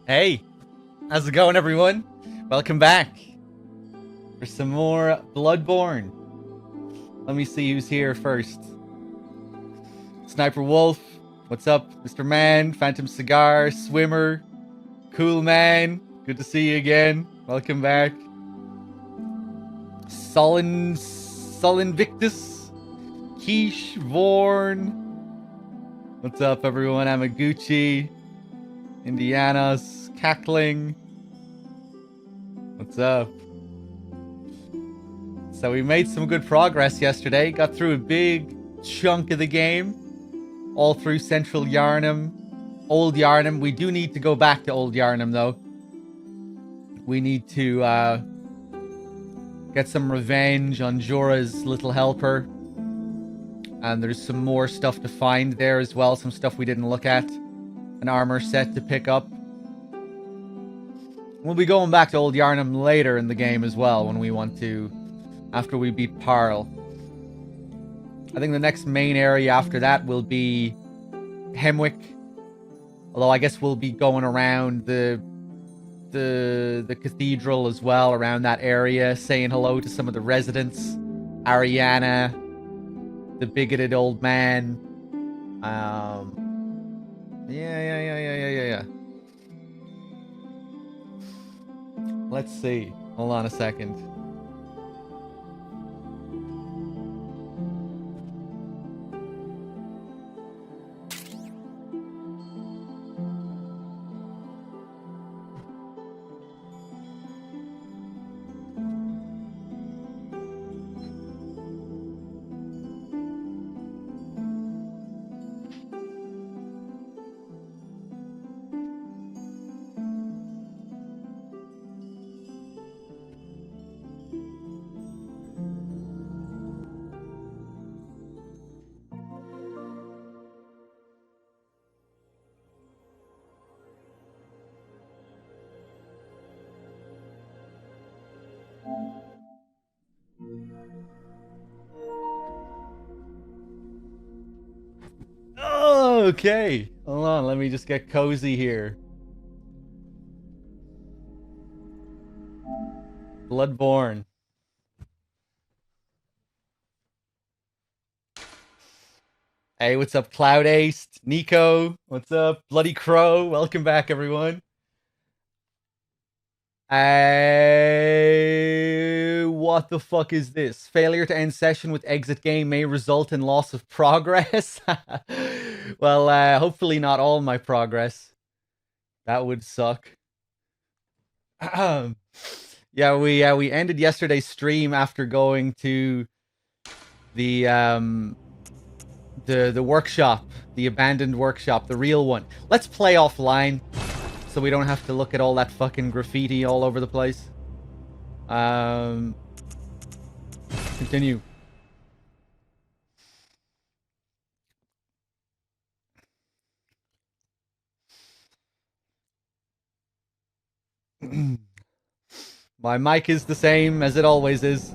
Hey, how's it going, everyone? Welcome back for some more Bloodborne. Let me see who's here first. Sniper Wolf, what's up? Mr. Man, Phantom Cigar, Swimmer, Cool Man, good to see you again. Welcome back. Sullen Victus, Quiche, Vorn. What's up, everyone? Amaguchi, Indiana's, Cackling. What's up? So we made some good progress yesterday. Got through a big chunk of the game. All through Central Yharnam. Old Yharnam. We do need to go back to Old Yharnam, though. We need to get some revenge on Jorah's little helper. And there's some more stuff to find there as well. Some stuff we didn't look at. An armor set to pick up. We'll be going back to Old Yharnam later in the game as well when we want to, after we beat Parl. I think the next main area after that will be Hemwick. Although I guess we'll be going around the cathedral as well, around that area, saying hello to some of the residents. Ariana, the bigoted old man. Yeah. Let's see. Hold on a second. Okay, hold on, let me just get cozy here. Bloodborne. Hey, what's up, Cloud Ace? Nico, what's up? Bloody Crow, welcome back, everyone. What the fuck is this? Failure to end session with exit game may result in loss of progress. Well, hopefully not all my progress. That would suck. Yeah, we ended yesterday's stream after going to the workshop, the abandoned workshop, the real one. Let's play offline, so we don't have to look at all that fucking graffiti all over the place. Continue. My mic is the same as it always is.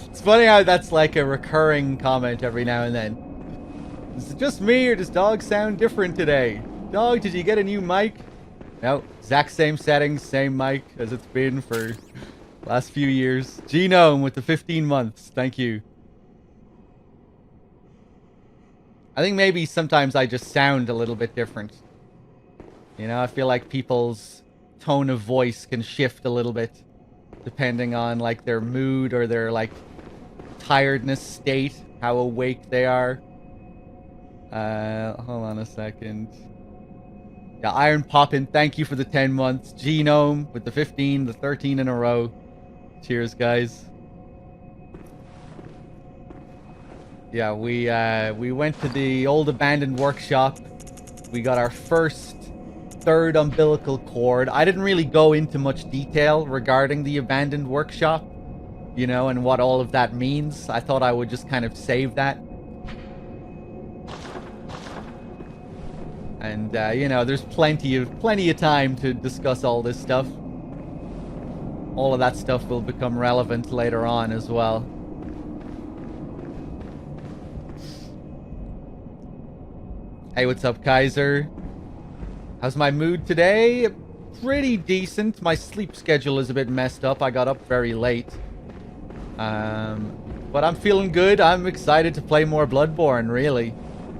It's funny how that's like a recurring comment every now and then. Is it just me, or does Dog sound different today? Dog, did you get a new mic? No, exact same settings, same mic as it's been for last few years. Genome with the 15 months, thank you. I think maybe sometimes I just sound a little bit different. You know, I feel like people's tone of voice can shift a little bit depending on like their mood or their like tiredness state, how awake they are. Hold on a second. Yeah, Iron Poppin', thank you for the 10 months. Genome with the 15, the 13 in a row. Cheers, guys. Yeah, we went to the old abandoned workshop. We got our first third umbilical cord. I didn't really go into much detail regarding the abandoned workshop, you know, and what all of that means. I thought I would just kind of save that. And, you know, there's plenty of time to discuss all this stuff. All of that stuff will become relevant later on as well. Hey, what's up, Kaiser? How's my mood today? Pretty decent. My sleep schedule is a bit messed up. I got up very late. But I'm feeling good. I'm excited to play more Bloodborne, really.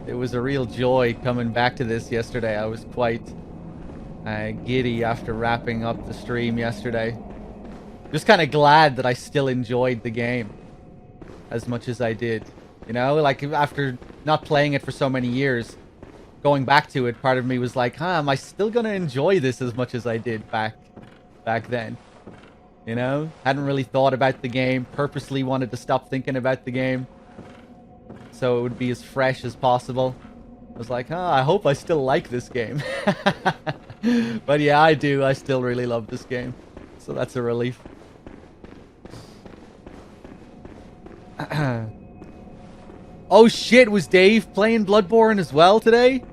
It was a real joy coming back to this yesterday. I was quite giddy after wrapping up the stream yesterday. Just kind of glad that I still enjoyed the game as much as I did. You know, like after not playing it for so many years, going back to it, part of me was like, huh, am I still gonna enjoy this as much as I did back then? You know, hadn't really thought about the game, purposely wanted to stop thinking about the game so it would be as fresh as possible. I was like, huh, I hope I still like this game. But yeah, I do. I still really love this game. So that's a relief. Oh shit, was Dave playing Bloodborne as well today?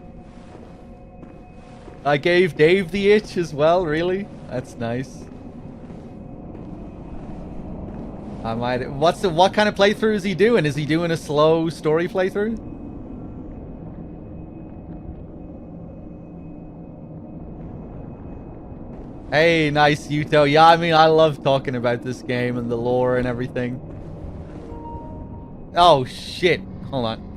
I gave Dave the itch as well, really? That's nice. I might... What kind of playthrough is he doing? Is he doing a slow story playthrough? Hey, nice, Yuto. Yeah, I mean, I love talking about this game and the lore and everything. Oh, shit. Hold on.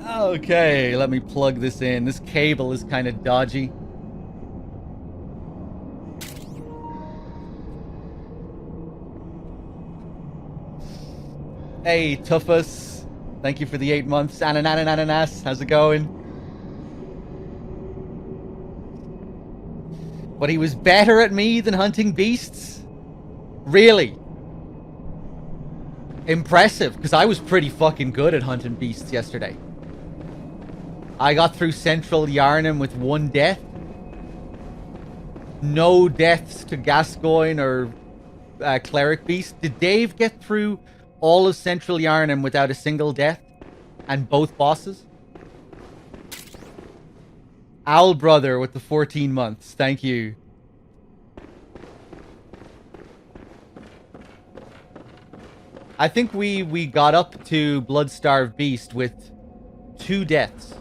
Okay, let me plug this in. This cable is kind of dodgy. Hey, Tuffus. Thank you for the 8 months. Ananas. How's it going? But he was better at me than hunting beasts? Really? Impressive, because I was pretty fucking good at hunting beasts yesterday. I got through Central Yharnam with 1 death. No deaths to Gascoigne or Cleric Beast. Did Dave get through all of Central Yharnam without a single death? And both bosses? Owl Brother with the 14 months. Thank you. I think we got up to Bloodstarved Beast with 2 deaths.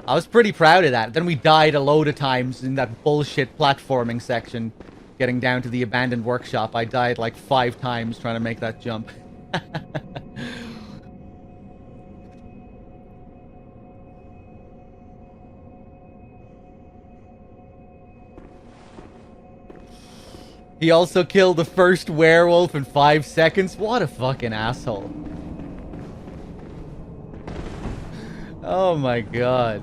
I was pretty proud of that. Then we died a load of times in that bullshit platforming section. Getting down to the abandoned workshop. I died like 5 times trying to make that jump. He also killed the first werewolf in 5 seconds. What a fucking asshole. Oh my god.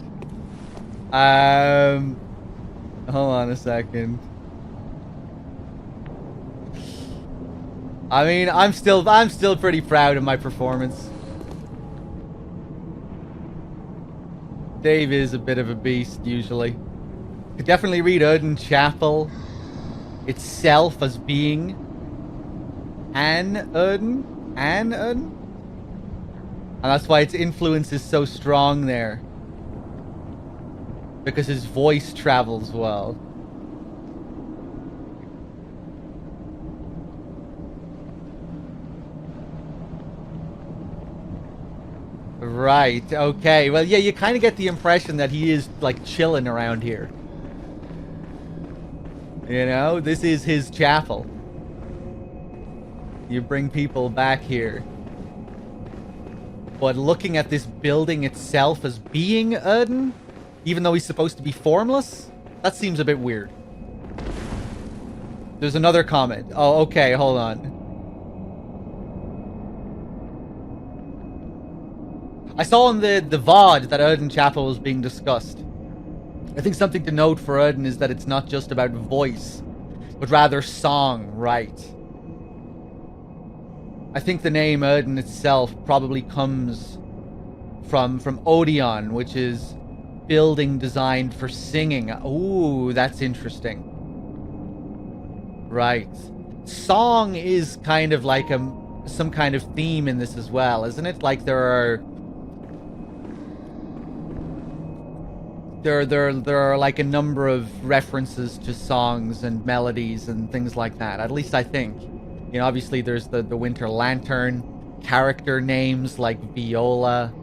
Hold on a second. I mean, I'm still pretty proud of my performance. Dave is a bit of a beast, usually. Could definitely read Uden Chapel itself as being an Uden. And that's why its influence is so strong there. Because his voice travels well. Right, okay. Well, yeah, you kind of get the impression that he is, like, chilling around here. You know, this is his chapel. You bring people back here. But looking at this building itself as being Uden, even though he's supposed to be formless, that seems a bit weird. There's another comment. Oh, okay, hold on. I saw in the VOD that Uden Chapel was being discussed. I think something to note for Uden is that it's not just about voice, but rather song, right? I think the name Uden itself probably comes from Odeon, which is building designed for singing. Ooh, that's interesting. Right. Song is kind of like some kind of theme in this as well, isn't it? Like there are like a number of references to songs and melodies and things like that. At least I think. You know, obviously there's the Winter Lantern, character names like Viola.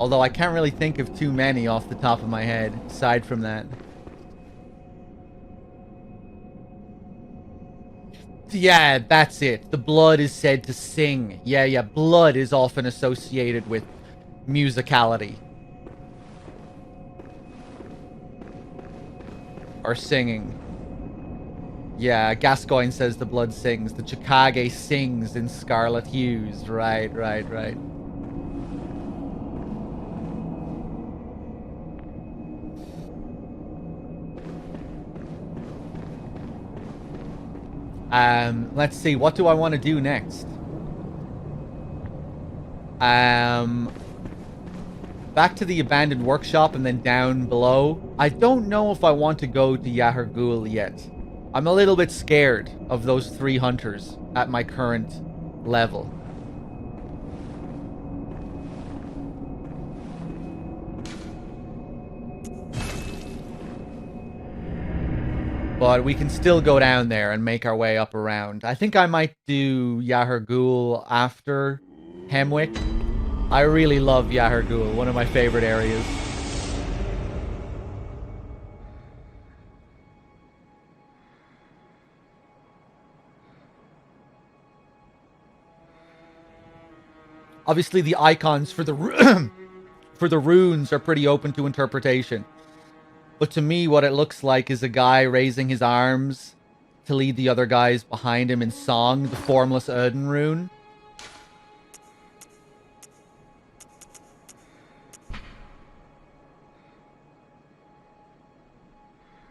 Although I can't really think of too many off the top of my head, aside from that. Yeah, that's it. The blood is said to sing. Yeah, blood is often associated with musicality. Or singing. Yeah, Gascoigne says the blood sings. The Chikage sings in scarlet hues. Right. Let's see. What do I want to do next? Back to the abandoned workshop and then down below. I don't know if I want to go to Yahar'gul yet. I'm a little bit scared of those 3 hunters at my current level. But we can still go down there and make our way up around. I think I might do Yahar'gul after Hemwick. I really love Yahar'gul, one of my favorite areas. Obviously, the icons for the for the runes are pretty open to interpretation. But to me, what it looks like is a guy raising his arms to lead the other guys behind him in song, the Formless Erden rune.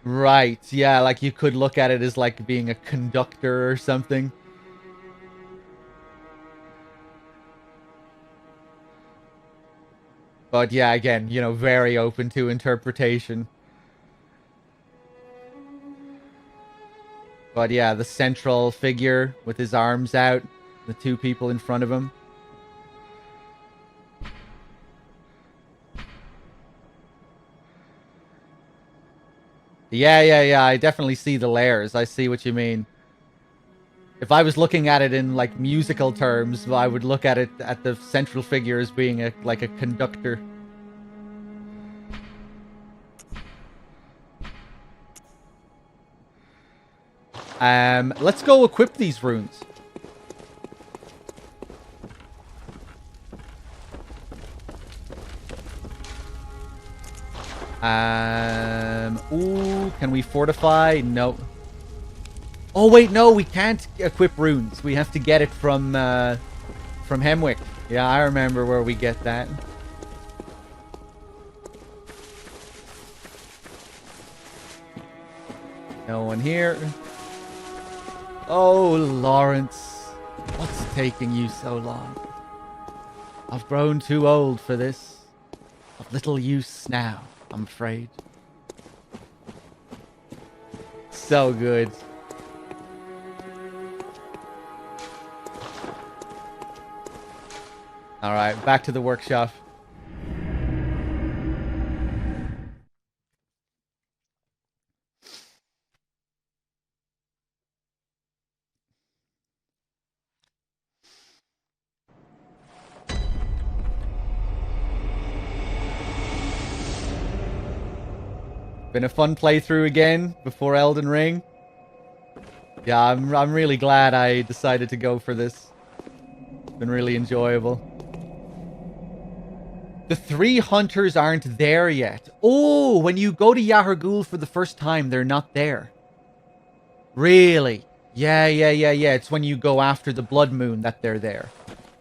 Right, yeah, like you could look at it as like being a conductor or something. But yeah, again, you know, very open to interpretation. But yeah, the central figure with his arms out, the 2 people in front of him. Yeah, I definitely see the layers. I see what you mean. If I was looking at it in, like, musical terms, I would look at it at the central figure as being like a conductor. Let's go equip these runes. Ooh, can we fortify? No. Oh, wait, no, we can't equip runes. We have to get it from Hemwick. Yeah, I remember where we get that. No one here. Oh, Lawrence. What's taking you so long? I've grown too old for this. Of little use now, I'm afraid. So good. Alright, back to the workshop. Been a fun playthrough again before Elden Ring. Yeah, I'm really glad I decided to go for this. It's been really enjoyable. The 3 hunters aren't there yet. Oh, when you go to Yahar'gul for the first time, they're not there. Really? Yeah. It's when you go after the blood moon that they're there.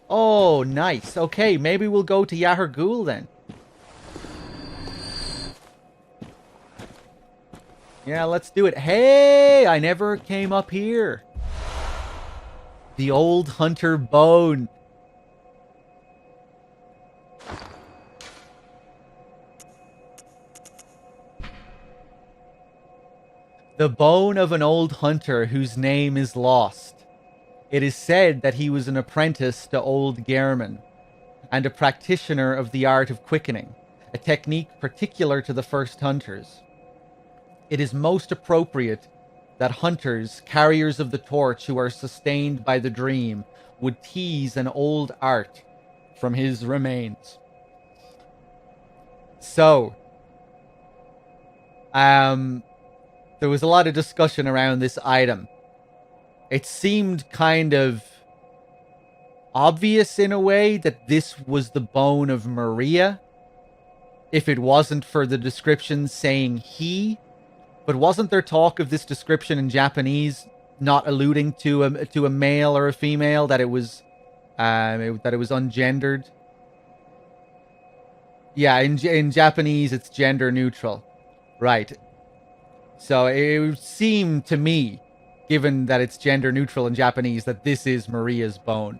Oh, nice. Okay, maybe we'll go to Yahar'gul then. Yeah, let's do it. Hey, I never came up here. The old hunter bone. The bone of an old hunter whose name is lost. It is said that he was an apprentice to old Gehrman and a practitioner of the art of quickening, a technique particular to the first hunters. It is most appropriate that hunters, carriers of the torch who are sustained by the dream, would tease an old art from his remains. So, there was a lot of discussion around this item. It seemed kind of obvious in a way that this was the bone of Maria, if it wasn't for the description saying he. But wasn't there talk of this description in Japanese not alluding to a male or a female, that it was ungendered? Yeah, in Japanese it's gender neutral, right? So it would seem to me, given that it's gender neutral in Japanese, that this is Maria's bone.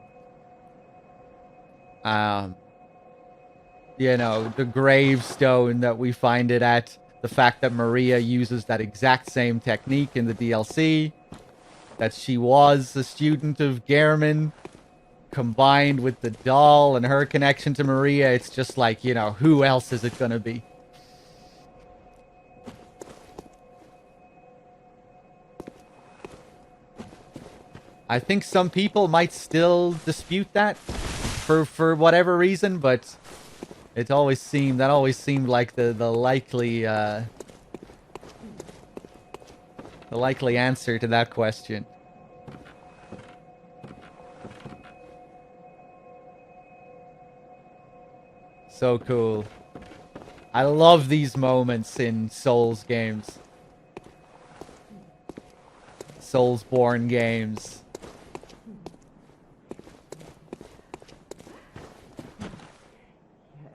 You know, the gravestone that we find it at, the fact that Maria uses that exact same technique in the DLC, that she was a student of Gehrman, combined with the doll and her connection to Maria, it's just like, you know, who else is it gonna be? I think some people might still dispute that for whatever reason, but that always seemed like the likely answer to that question. So cool. I love these moments in Souls games. Soulsborne games.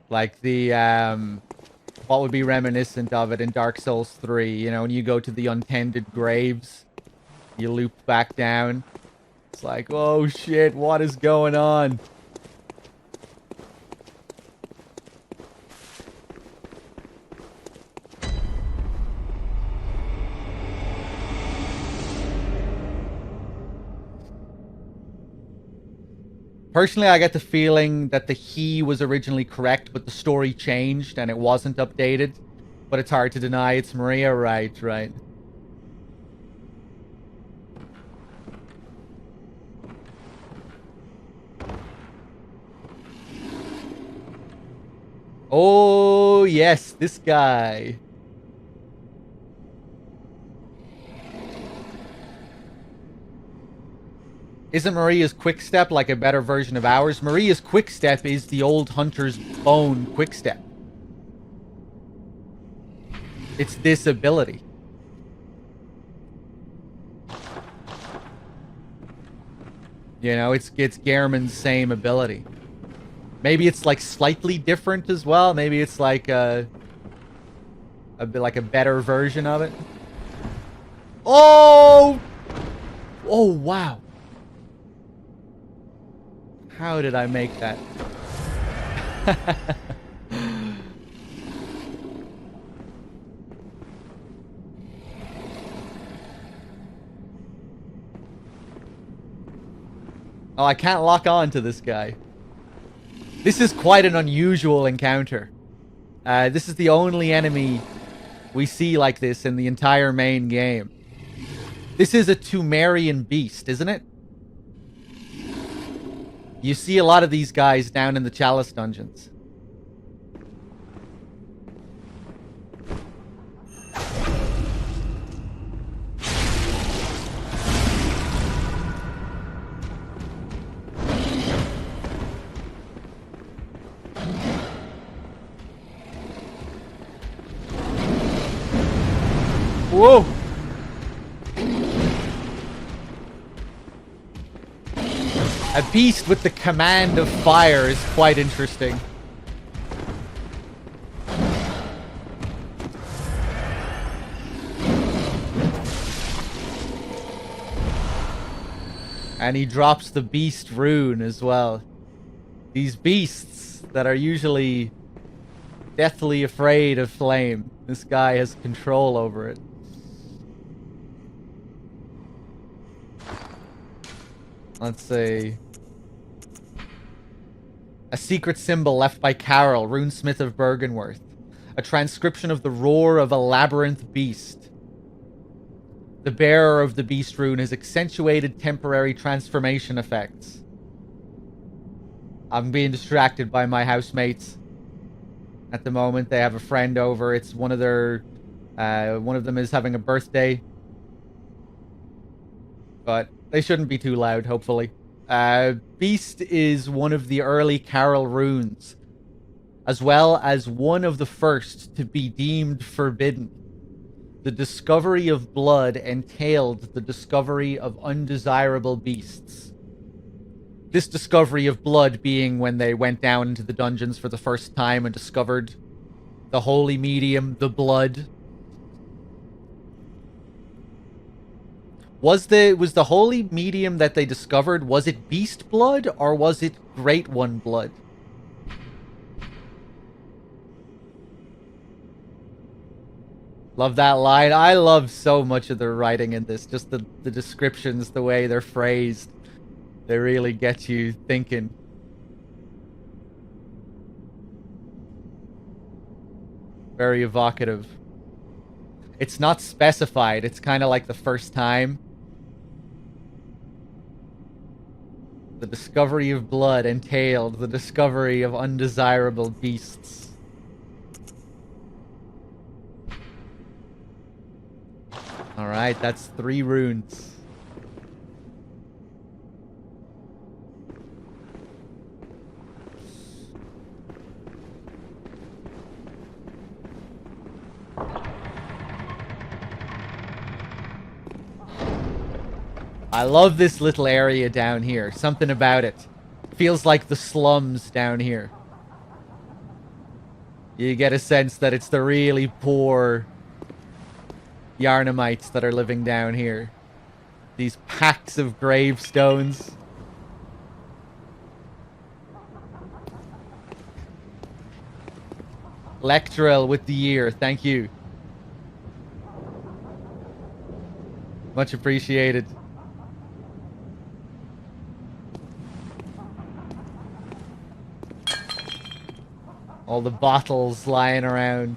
Like the, what would be reminiscent of it in Dark Souls 3, you know, when you go to the untended graves, you loop back down. It's like, oh shit, what is going on? Personally, I get the feeling that the he was originally correct, but the story changed and it wasn't updated. But it's hard to deny it's Maria, right, right. Oh, yes, this guy. Isn't Maria's quickstep like a better version of ours? Maria's quickstep is the old hunter's bone quickstep. It's this ability. You know, it's Gehrman's same ability. Maybe it's like slightly different as well. Maybe it's like a bit like a better version of it. Oh! Oh, wow. How did I make that? Oh, I can't lock on to this guy. This is quite an unusual encounter. This is the only enemy we see like this in the entire main game. This is a Tumerian beast, isn't it? You see a lot of these guys down in the Chalice dungeons. Whoa! A beast with the command of fire is quite interesting. And he drops the beast rune as well. These beasts that are usually deathly afraid of flame. This guy has control over it. Let's see. A secret symbol left by Carol, runesmith of Bergenworth. A transcription of the roar of a labyrinth beast. The bearer of the beast rune has accentuated temporary transformation effects. I'm being distracted by my housemates. At the moment, they have a friend over. It's one of their... one of them is having a birthday. But they shouldn't be too loud, hopefully. Beast is one of the early Carol runes, as well as one of the first to be deemed forbidden. The discovery of blood entailed the discovery of undesirable beasts. This discovery of blood being when they went down into the dungeons for the first time and discovered the holy medium, the blood. Was the holy medium that they discovered, was it beast blood or was it Great One blood? Love that line. I love so much of the writing in this. Just the descriptions, the way they're phrased. They really get you thinking. Very evocative. It's not specified. It's kind of like the first time. The discovery of blood entailed the discovery of undesirable beasts. Alright, that's 3 runes. I love this little area down here. Something about it. Feels like the slums down here. You get a sense that it's the really poor Yarnamites that are living down here. These packs of gravestones. Lectrel with the year. Thank you. Much appreciated. All the bottles lying around.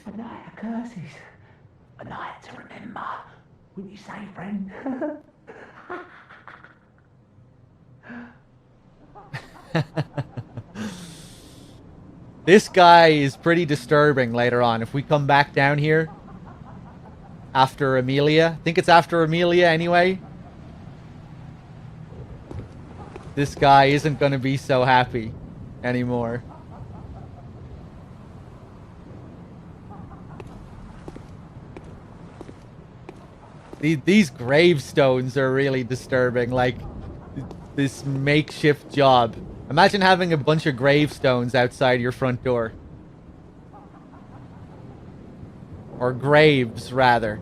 A night of curses. A night to remember. Wouldn't you say, friend? This guy is pretty disturbing later on. If we come back down here after Amelia. I think it's after Amelia anyway. This guy isn't going to be so happy anymore. These gravestones are really disturbing. Like, this makeshift job. Imagine having a bunch of gravestones outside your front door. Or graves, rather.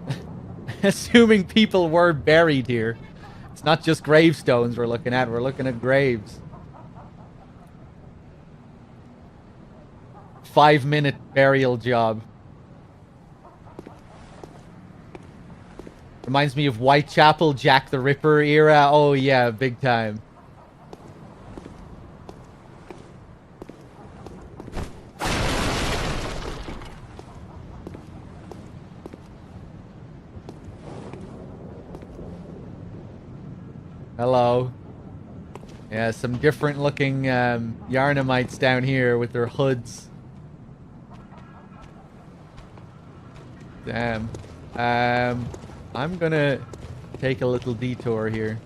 Assuming people were buried here. It's not just gravestones we're looking at graves. 5-minute burial job. Reminds me of Whitechapel, Jack the Ripper era. Oh yeah, big time. Hello. Yeah, some different looking Yarnamites down here with their hoods. Damn. I'm gonna take a little detour here.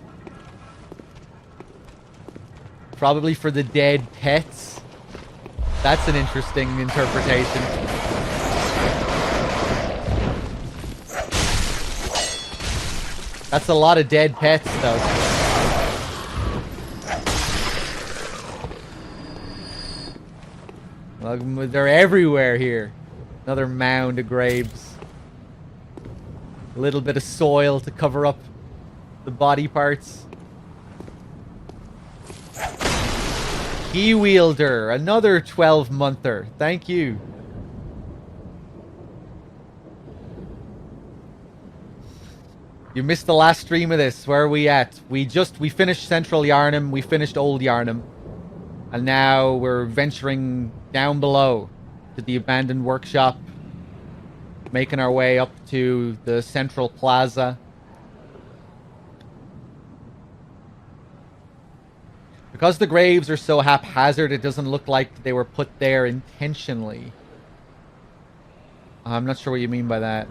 Probably for the dead pets. That's an interesting interpretation. That's a lot of dead pets, though. Well, they're everywhere here. Another mound of graves. A little bit of soil to cover up the body parts. Key wielder, another 12-monther. Thank you. You missed the last stream of this. Where are we at? We finished Central Yarnum, we finished Old Yarnum. And now we're venturing down below to the abandoned workshop. Making our way up to the central plaza. Because the graves are so haphazard, it doesn't look like they were put there intentionally. I'm not sure what you mean by that.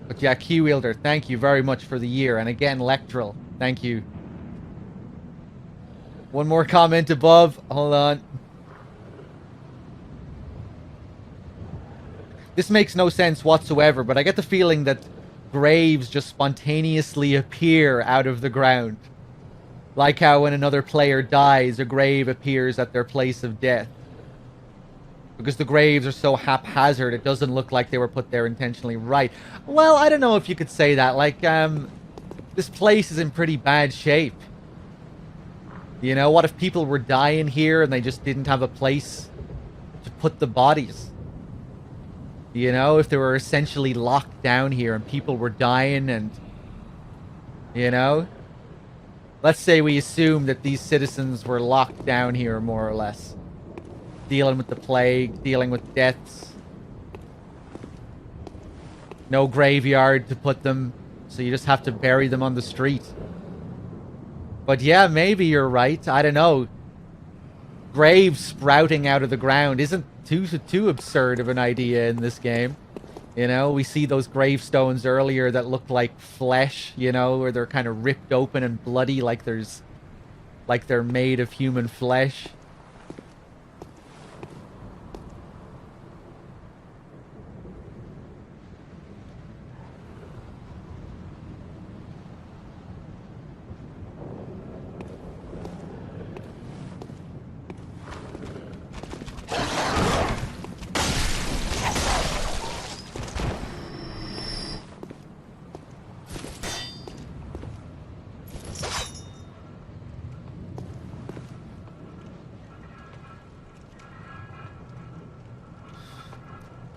But yeah, Key Wielder, thank you very much for the year. And again, Lectral, thank you. One more comment above. Hold on. This makes no sense whatsoever, but I get the feeling that graves just spontaneously appear out of the ground. Like how when another player dies, a grave appears at their place of death. Because the graves are so haphazard, it doesn't look like they were put there intentionally. Right. Well, I don't know if you could say that. Like, this place is in pretty bad shape. You know, what if people were dying here and they just didn't have a place to put the bodies? You know, if they were essentially locked down here and people were dying and... You know? Let's say we assume that these citizens were locked down here, more or less. Dealing with the plague, dealing with deaths. No graveyard to put them, so you just have to bury them on the street. But yeah, maybe you're right. I don't know. Graves sprouting out of the ground isn't too absurd of an idea in this game. You know, we see those gravestones earlier that look like flesh, you know, where they're kind of ripped open and bloody like they're made of human flesh.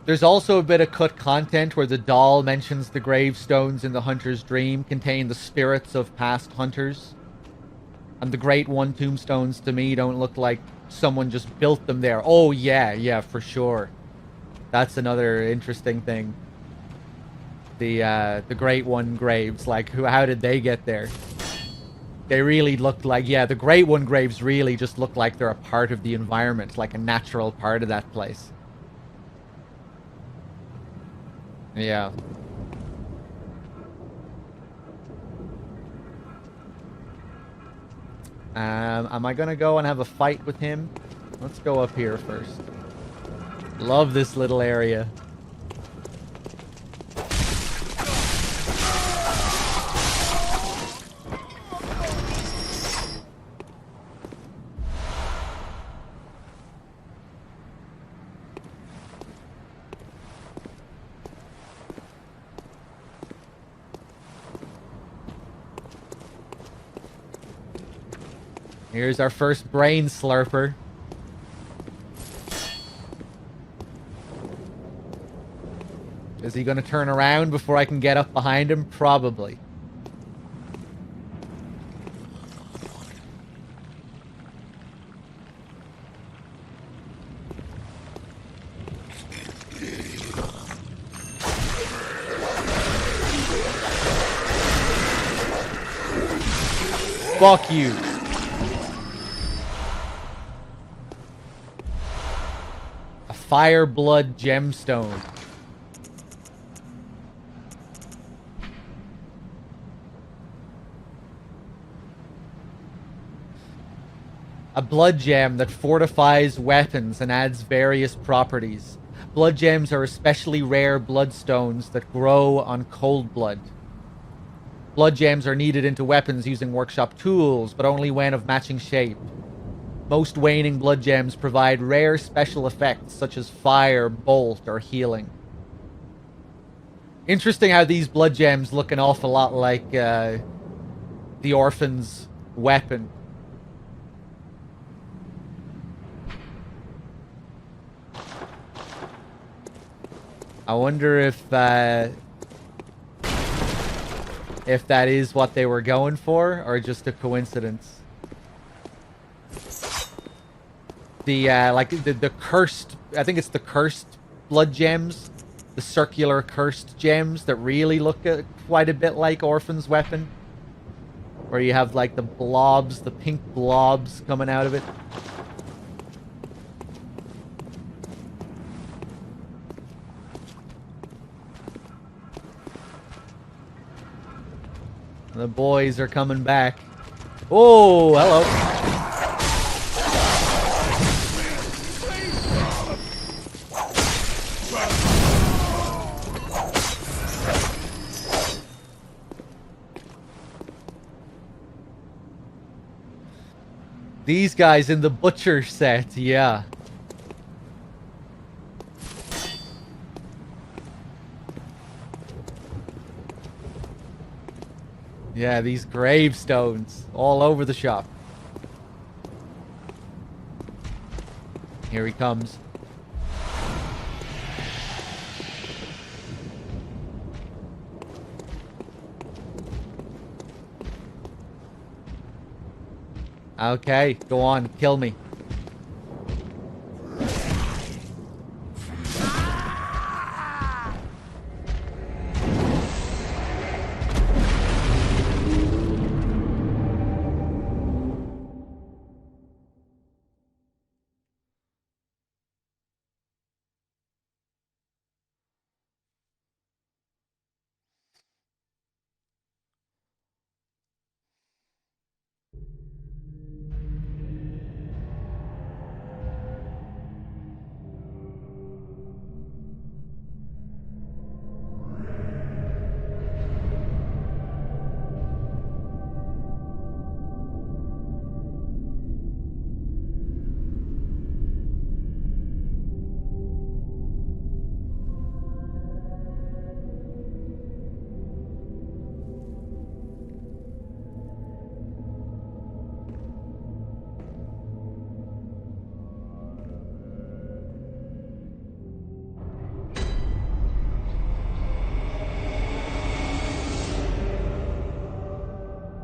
There's also a bit of cut content where the doll mentions the gravestones in the hunter's dream contain the spirits of past hunters. And the Great One tombstones to me don't look like someone just built them there. Oh yeah, for sure. That's another interesting thing. The Great One graves, like how did they get there? They really look like, yeah, the Great One graves really just look like they're a part of the environment, like a natural part of that place. Yeah. Am I gonna go and have a fight with him? Let's go up here first. Love this little area. Here's our first brain slurper. Is he gonna turn around before I can get up behind him? Probably. Fuck you. A fire blood gemstone. A blood gem that fortifies weapons and adds various properties. Blood gems are especially rare bloodstones that grow on cold blood. Blood gems are needed into weapons using workshop tools, but only when of matching shape. Most waning blood gems provide rare special effects such as fire, bolt, or healing. Interesting how these blood gems look an awful lot like the orphan's weapon. I wonder if that is what they were going for, or just a coincidence. The cursed, I think it's the cursed blood gems, the circular cursed gems that really look quite a bit like Orphan's weapon, where you have like the blobs, the pink blobs coming out of it. The boys are coming back. Oh, hello. These guys in the butcher set, yeah. Yeah, these gravestones all over the shop. Here he comes. Okay, go on, kill me.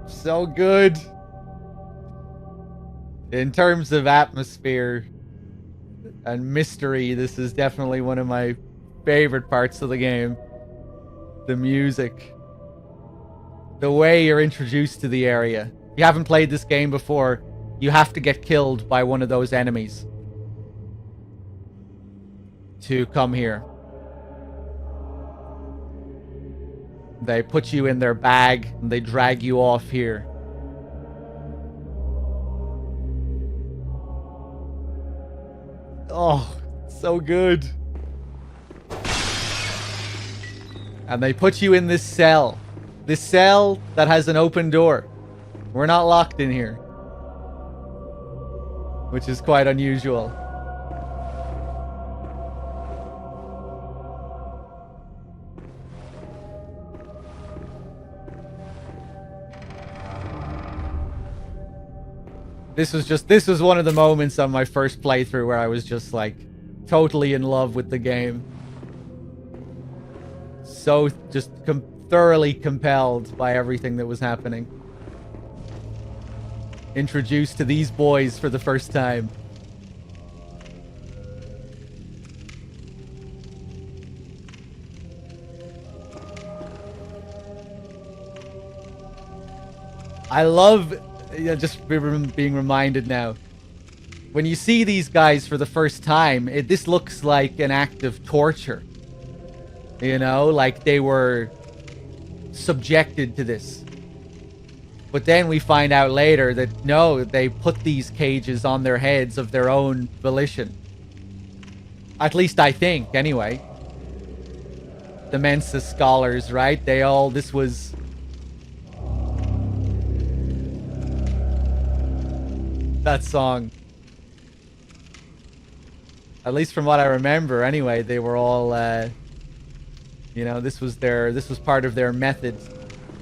So good. In terms of atmosphere and mystery, this is definitely one of my favorite parts of the game. The music. The way you're introduced to the area. If you haven't played this game before, you have to get killed by one of those enemies to come here. They put you in their bag and they drag you off here. Oh, so good. And they put you in this cell. This cell that has an open door. We're not locked in here. Which is quite unusual. This was one of the moments on my first playthrough where I was just like totally in love with the game. So just thoroughly compelled by everything that was happening. Introduced to these boys for the first time. I love just being reminded now. When you see these guys for the first time, this looks like an act of torture. You know, like they were subjected to this. But then we find out later that no, they put these cages on their heads of their own volition. At least I think, anyway. The Mensa scholars, right? This was that song. At least from what I remember, anyway, they were all, you know, this was part of their method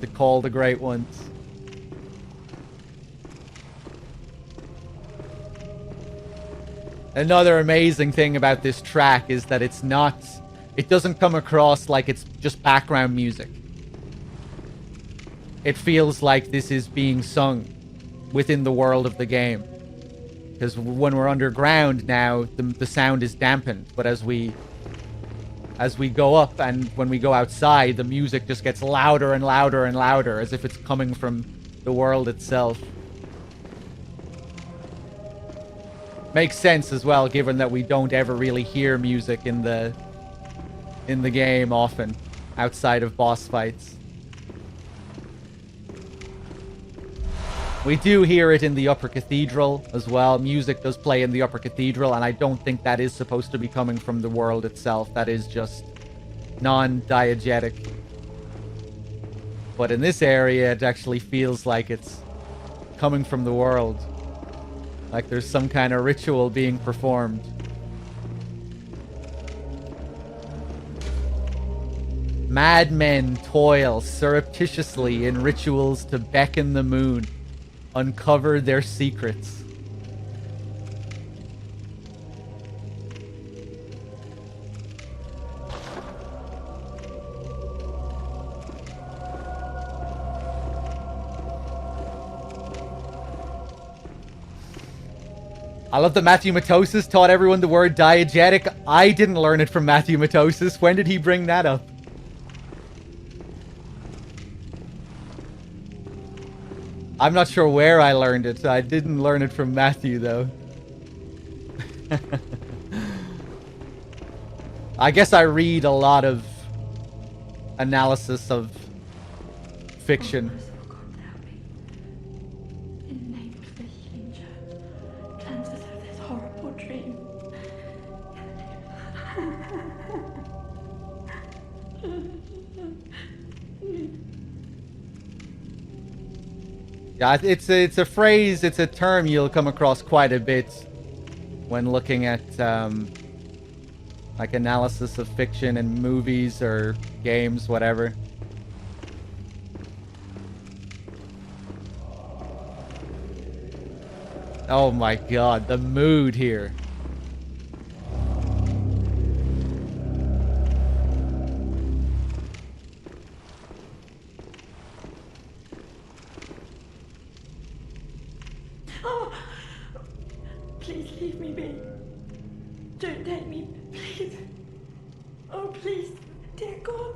to call the Great Ones. Another amazing thing about this track is that it doesn't come across like it's just background music. It feels like this is being sung within the world of the game. Because when we're underground now, the sound is dampened. But as we go up and when we go outside, the music just gets louder and louder and louder, as if it's coming from the world itself. Makes sense as well, given that we don't ever really hear music in the game often, outside of boss fights. We do hear it in the Upper Cathedral as well. Music does play in the Upper Cathedral, and I don't think that is supposed to be coming from the world itself. That is just non-diegetic. But in this area, it actually feels like it's coming from the world. Like there's some kind of ritual being performed. Madmen toil surreptitiously in rituals to beckon the moon, uncover their secrets. I love that Matthew Matosis taught everyone the word diegetic. I didn't learn it from Matthew Matosis. When did he bring that up? I'm not sure where I learned it. I didn't learn it from Matthew, though. I guess I read a lot of analysis of fiction. Yeah, it's a phrase, it's a term you'll come across quite a bit when looking at like analysis of fiction in movies or games, whatever. Oh my god, the mood here. Please leave me be. Don't take me, please. Oh, please, dear God.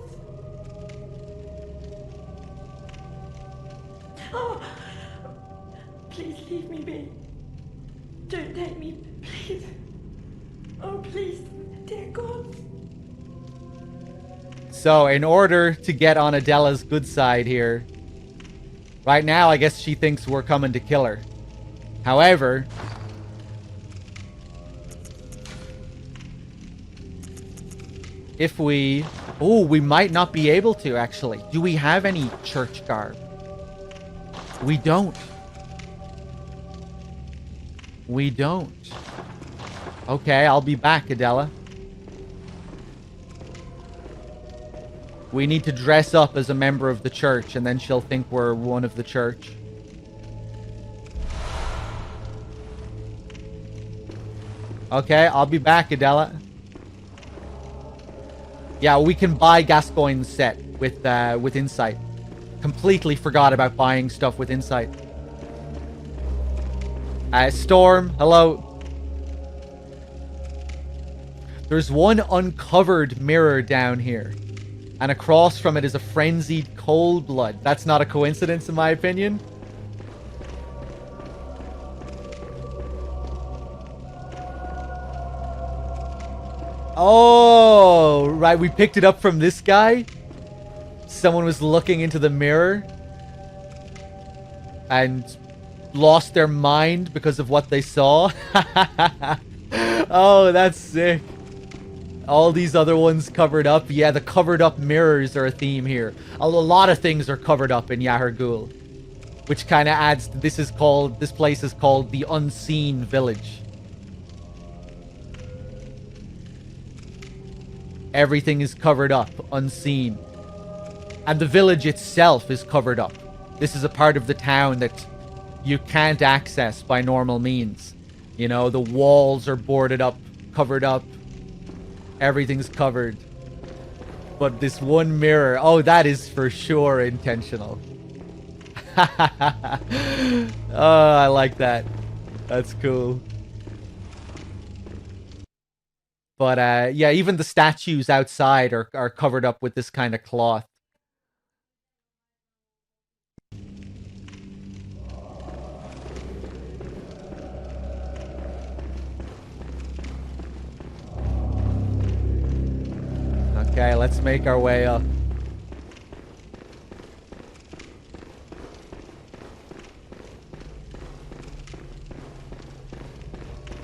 Oh, please leave me be. Don't take me, please. Oh, please, dear God. So, in order to get on Adela's good side here, right now I guess she thinks we're coming to kill her. However, if we... Oh, we might not be able to, actually. Do we have any church garb? We don't. We don't. Okay, I'll be back, Adela. We need to dress up as a member of the church, and then she'll think we're one of the church. Okay, I'll be back, Adela. Yeah, we can buy Gascoigne's set with Insight. Completely forgot about buying stuff with Insight. Storm, hello. There's one uncovered mirror down here. And across from it is a frenzied cold blood. That's not a coincidence, in my opinion. Oh, right. We picked it up from this guy. Someone was looking into the mirror and lost their mind because of what they saw. Oh, that's sick. All these other ones covered up. Yeah, the covered up mirrors are a theme here. A lot of things are covered up in Yahar'gul. which kind of adds, this place is called the Unseen Village. Everything is covered up, unseen. And the village itself is covered up. This is a part of the town that you can't access by normal means. You know, the walls are boarded up, covered up. Everything's covered. But this one mirror, oh, that is for sure intentional. Oh, I like that. That's cool. But yeah, even the statues outside are covered up with this kind of cloth. Okay, let's make our way up.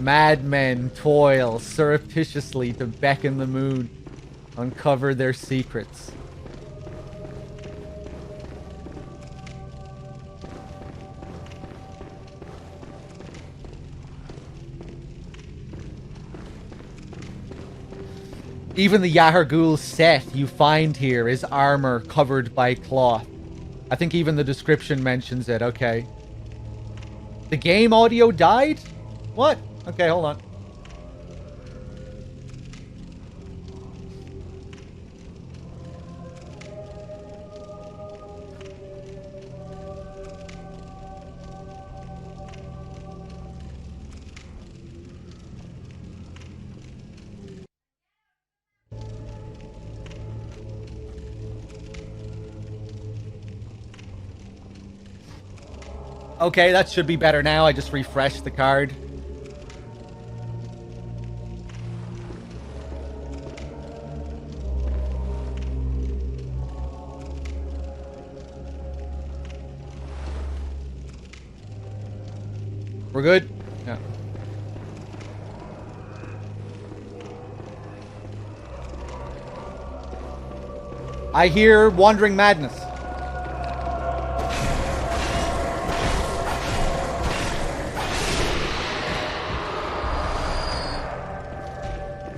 Madmen toil surreptitiously to beckon the moon, uncover their secrets. Even the Yahar'gul set you find here is armor covered by cloth. I think even the description mentions it. Okay. The game audio died? What? Okay, hold on. Okay, that should be better now. I just refreshed the card. We're good? Yeah. I hear Wandering Madness.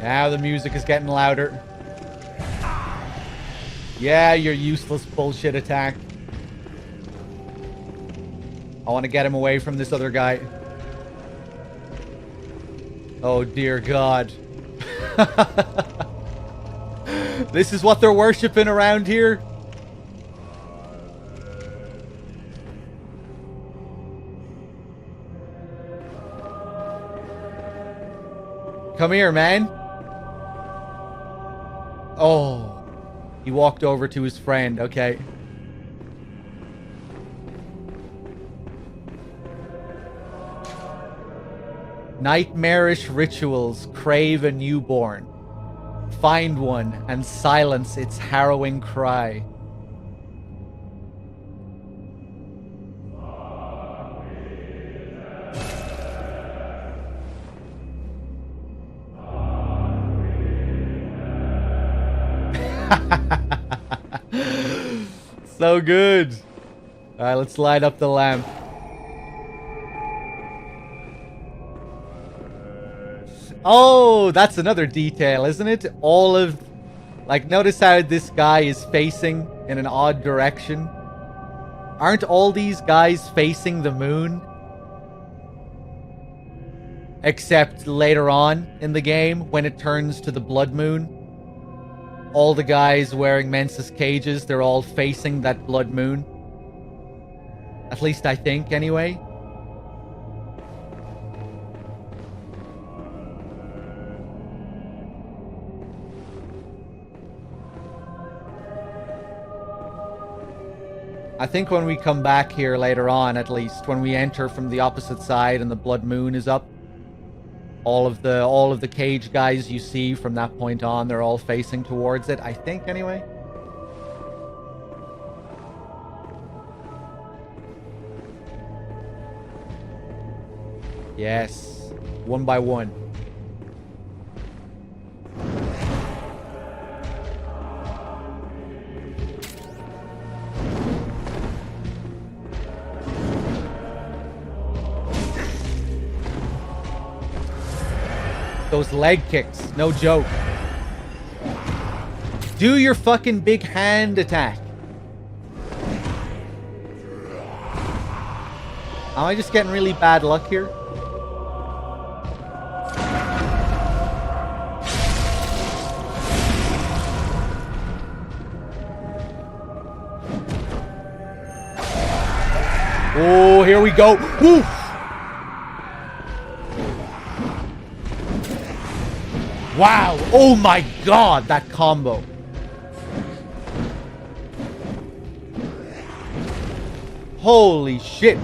Now the music is getting louder. Yeah, your useless bullshit attack. I want to get him away from this other guy. Oh dear God. This is what they're worshipping around here? Come here, man. Oh. He walked over to his friend. Okay. Nightmarish rituals crave a newborn. Find one and silence its harrowing cry. So good. All right, let's light up the lamp. Oh, that's another detail, isn't it? All of... Like, notice how this guy is facing in an odd direction? Aren't all these guys facing the moon? Except later on in the game, when it turns to the blood moon. All the guys wearing Mensis cages, they're all facing that blood moon. At least I think, anyway. I think when we come back here later on, at least, when we enter from the opposite side and the blood moon is up, all of the cage guys you see from that point on, they're all facing towards it, I think, anyway. Yes. One by one. those leg kicks. No joke. Do your fucking big hand attack. Am I just getting really bad luck here? Oh, here we go. Woo! Wow. Oh my god, that combo. Holy shit.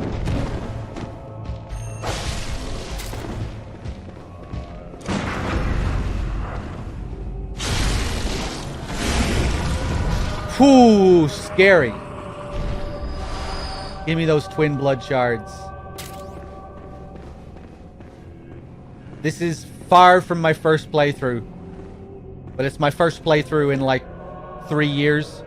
Whew, scary. Give me those twin blood shards. This is far from my first playthrough. But it's my first playthrough in like 3 years.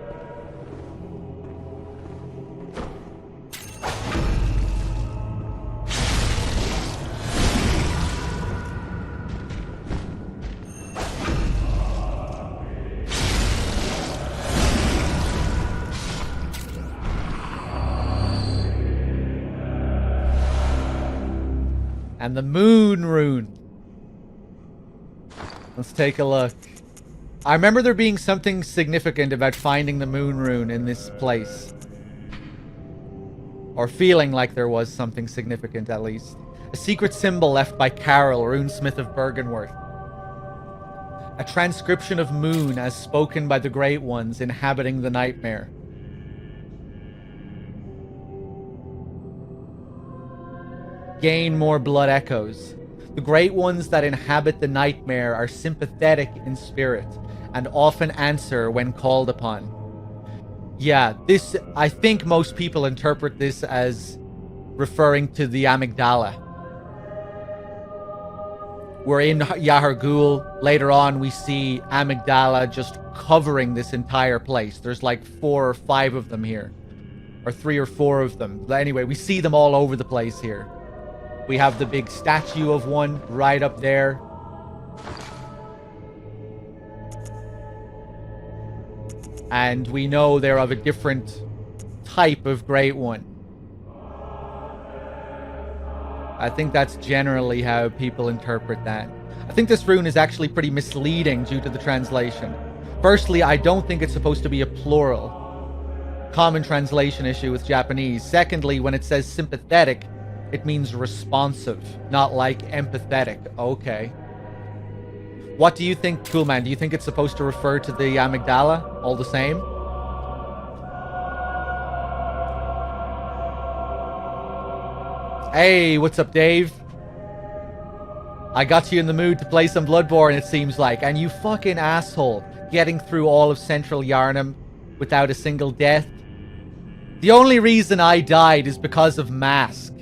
And the moon rune. Let's take a look. I remember there being something significant about finding the moon rune in this place. Or feeling like there was something significant, at least. A secret symbol left by Carol, runesmith of Bergenworth. A transcription of moon as spoken by the Great Ones inhabiting the nightmare. Gain more blood echoes. The Great Ones that inhabit the nightmare are sympathetic in spirit and often answer when called upon. Yeah, this, I think most people interpret this as referring to the amygdala. We're in Yahar'gul. Later on, we see amygdala just covering this entire place. There's like 4 or 5 of them here. Or 3 or 4 of them. But anyway, we see them all over the place here. We have the big statue of one right up there. And we know they're of a different type of Great One. I think that's generally how people interpret that. I think this rune is actually pretty misleading due to the translation. Firstly, I don't think it's supposed to be a plural. Common translation issue with Japanese. Secondly, when it says sympathetic, it means responsive, not like empathetic. Okay. What do you think, Coolman? Do you think it's supposed to refer to the amygdala all the same? Hey, what's up, Dave? I got you in the mood to play some Bloodborne, it seems like. And you fucking asshole, getting through all of Central Yharnam without a single death. The only reason I died is because of Mask.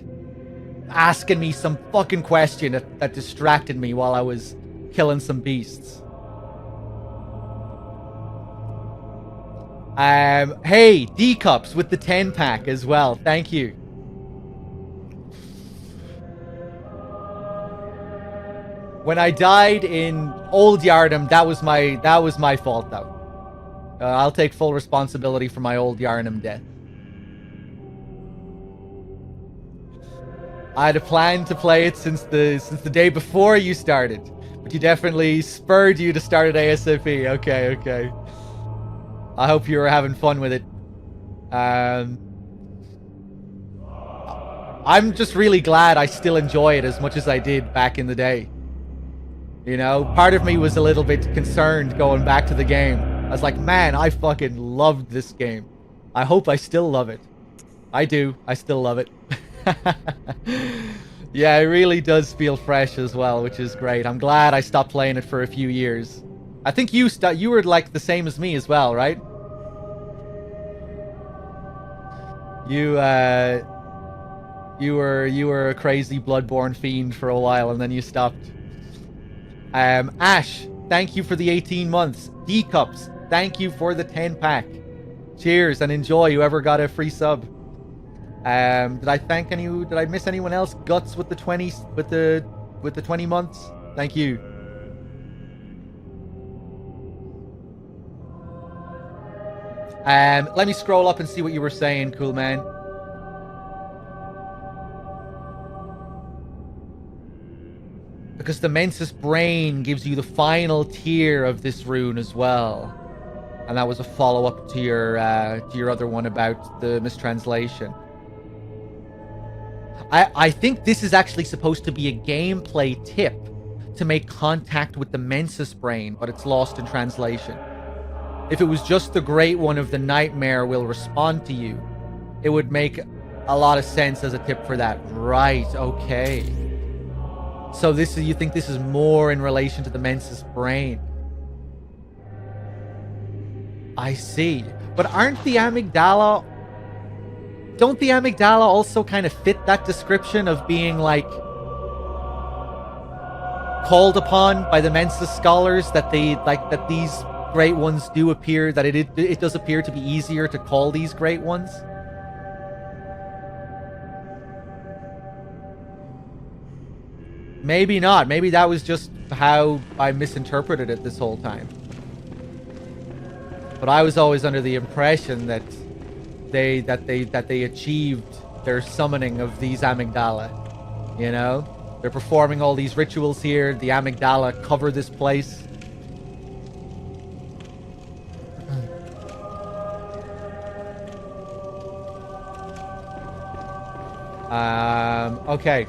Asking me some fucking question that distracted me while I was killing some beasts. Hey, D-Cups with the 10-pack as well. Thank you. When I died in Old Yharnam, that was my fault though. I'll take full responsibility for my Old Yharnam death. I had a plan to play it since the day before you started, but you definitely spurred you to start it ASAP. Okay. I hope you were having fun with it. I'm just really glad I still enjoy it as much as I did back in the day. You know, part of me was a little bit concerned going back to the game. I was like, man, I fucking loved this game. I hope I still love it. I do. I still love it. Yeah, it really does feel fresh as well, which is great. I'm glad I stopped playing it for a few years. I think you were like the same as me as well, right? You were a crazy Bloodborne fiend for a while and then you stopped. Ash, thank you for the 18 months. D-Cups, thank you for the 10-pack. Cheers and enjoy whoever got a free sub. Did I miss anyone else? Guts with the 20 months. Thank you. Let me scroll up and see what you were saying, cool man. Because the Mensis Brain gives you the final tier of this rune as well. And that was a follow-up to your other one about the mistranslation. I think this is actually supposed to be a gameplay tip to make contact with the Mensis Brain, but it's lost in translation. If it was just the Great One of the Nightmare will respond to you, it would make a lot of sense as a tip for that. Right, okay. So this is, you think this is more in relation to the Mensis Brain? I see. But aren't the amygdala... Don't the amygdala also kind of fit that description of being, like, called upon by the Mensis scholars, that they, like, that these great ones do appear, that it does appear to be easier to call these great ones? Maybe not. Maybe that was just how I misinterpreted it this whole time. But I was always under the impression that they achieved their summoning of these amygdala. You know? They're performing all these rituals here. The amygdala cover this place. Okay.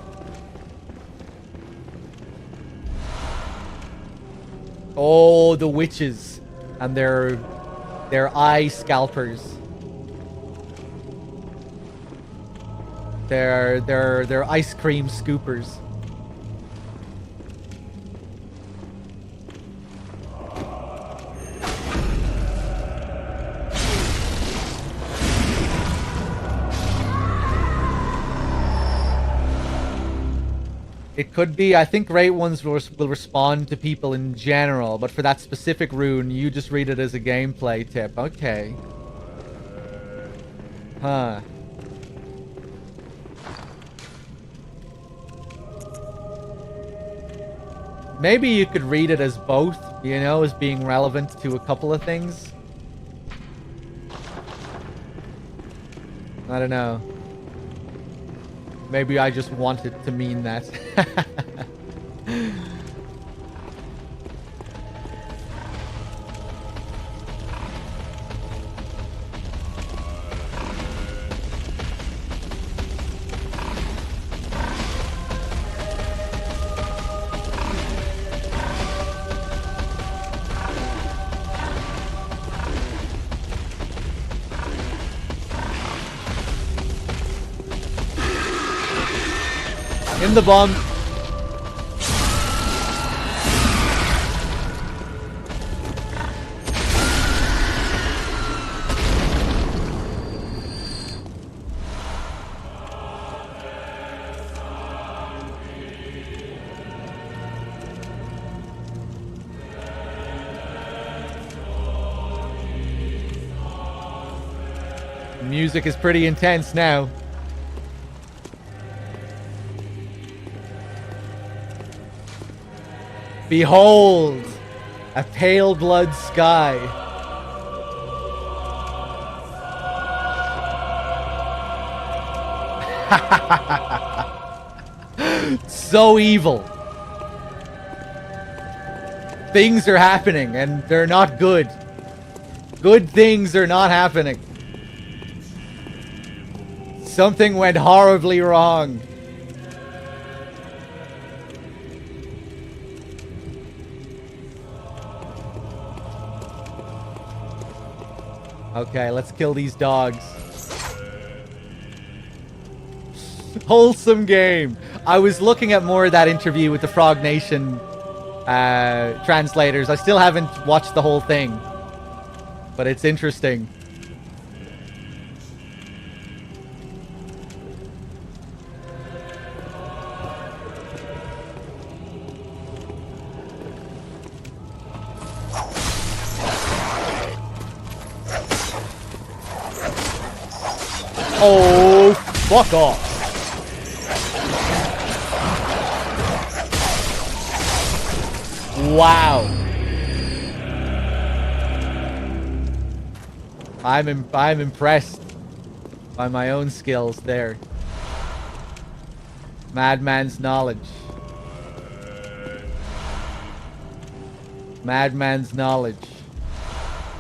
Oh, the witches and their eye scalpers. Their ice cream scoopers. It could be. I think Great Ones will respond to people in general, but for that specific rune, you just read it as a gameplay tip. Okay. Huh. Maybe you could read it as both, you know, as being relevant to a couple of things. I don't know. Maybe I just want it to mean that. In the bomb. The music is pretty intense now. Behold, a pale blood sky. So evil. Things are happening and they're not good. Good things are not happening. Something went horribly wrong. Okay, let's kill these dogs. Wholesome game. I was looking at more of that interview with the Frog Nation translators. I still haven't watched the whole thing, but it's interesting. Oh, fuck off. Wow. I'm impressed by my own skills there. Madman's knowledge. Madman's knowledge.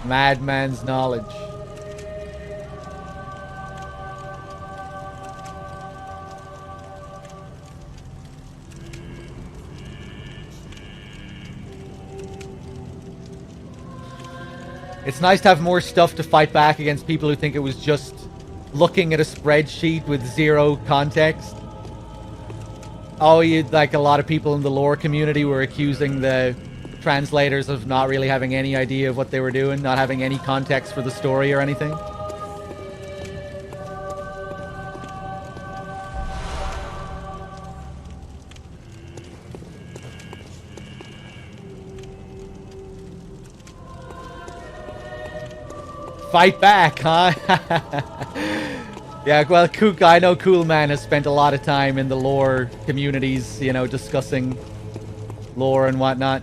Madman's knowledge. It's nice to have more stuff to fight back against people who think it was just looking at a spreadsheet with zero context. Oh, like a lot of people in the lore community were accusing the translators of not really having any idea of what they were doing, not having any context for the story or anything. Fight back, huh? Yeah, well, I know Cool Man has spent a lot of time in the lore communities, you know, discussing lore and whatnot.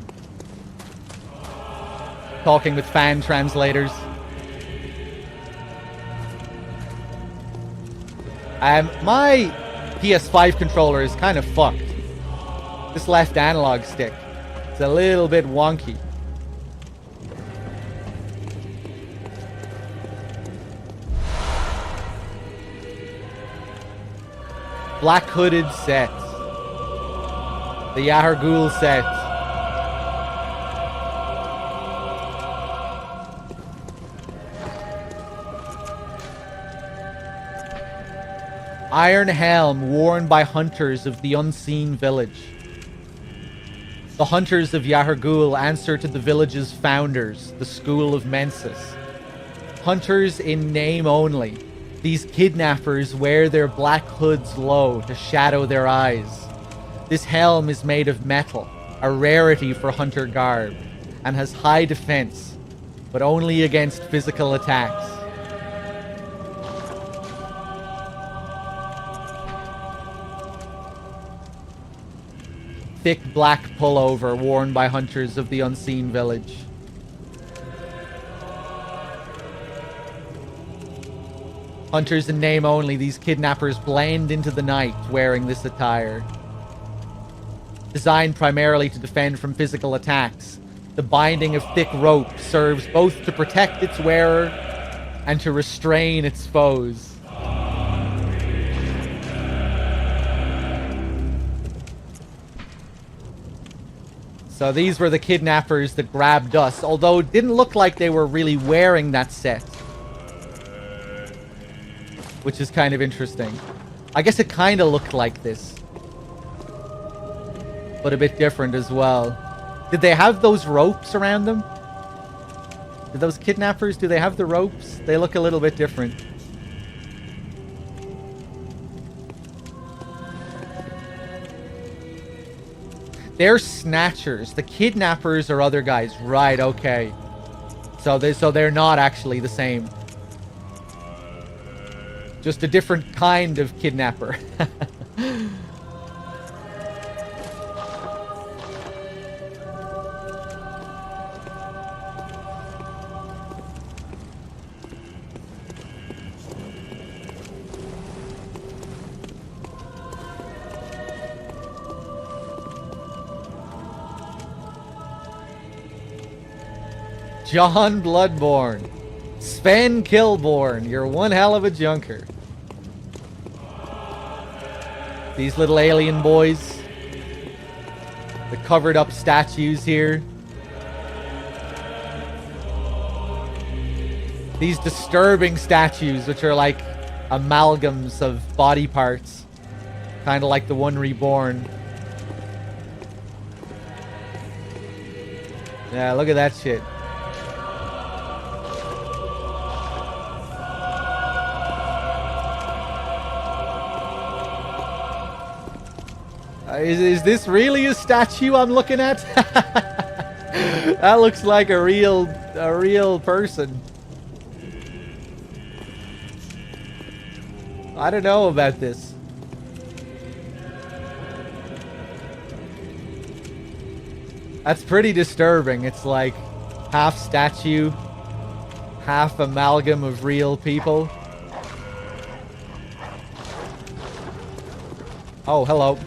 Talking with fan translators. My PS5 controller is kind of fucked. This left analog stick. It's a little bit wonky. Black Hooded set. The Yahar'gul set. Iron Helm worn by hunters of the unseen village. The hunters of Yahar'gul answer to the village's founders, the School of Mensis. Hunters in name only. These kidnappers wear their black hoods low to shadow their eyes. This helm is made of metal, a rarity for hunter garb, and has high defense, but only against physical attacks. Thick black pullover worn by hunters of the unseen village. Hunters in name only, these kidnappers blend into the night wearing this attire. Designed primarily to defend from physical attacks, the binding of thick rope serves both to protect its wearer and to restrain its foes. So these were the kidnappers that grabbed us, although it didn't look like they were really wearing that set. Which is kind of interesting. I guess it kind of looked like this. But a bit different as well. Did they have those ropes around them? Did those kidnappers, do they have the ropes? They look a little bit different. They're snatchers. The kidnappers are other guys. Right, okay. So they're not actually the same. Just a different kind of kidnapper. John Bloodborne. Sven Kilborn, you're one hell of a junker. These little alien boys. The covered up statues here. These disturbing statues, which are like amalgams of body parts. Kind of like the one reborn. Yeah, look at that shit. Is this really a statue I'm looking at? That looks like a real person. I don't know about this. That's pretty disturbing. It's like half statue, half amalgam of real people. Oh, hello.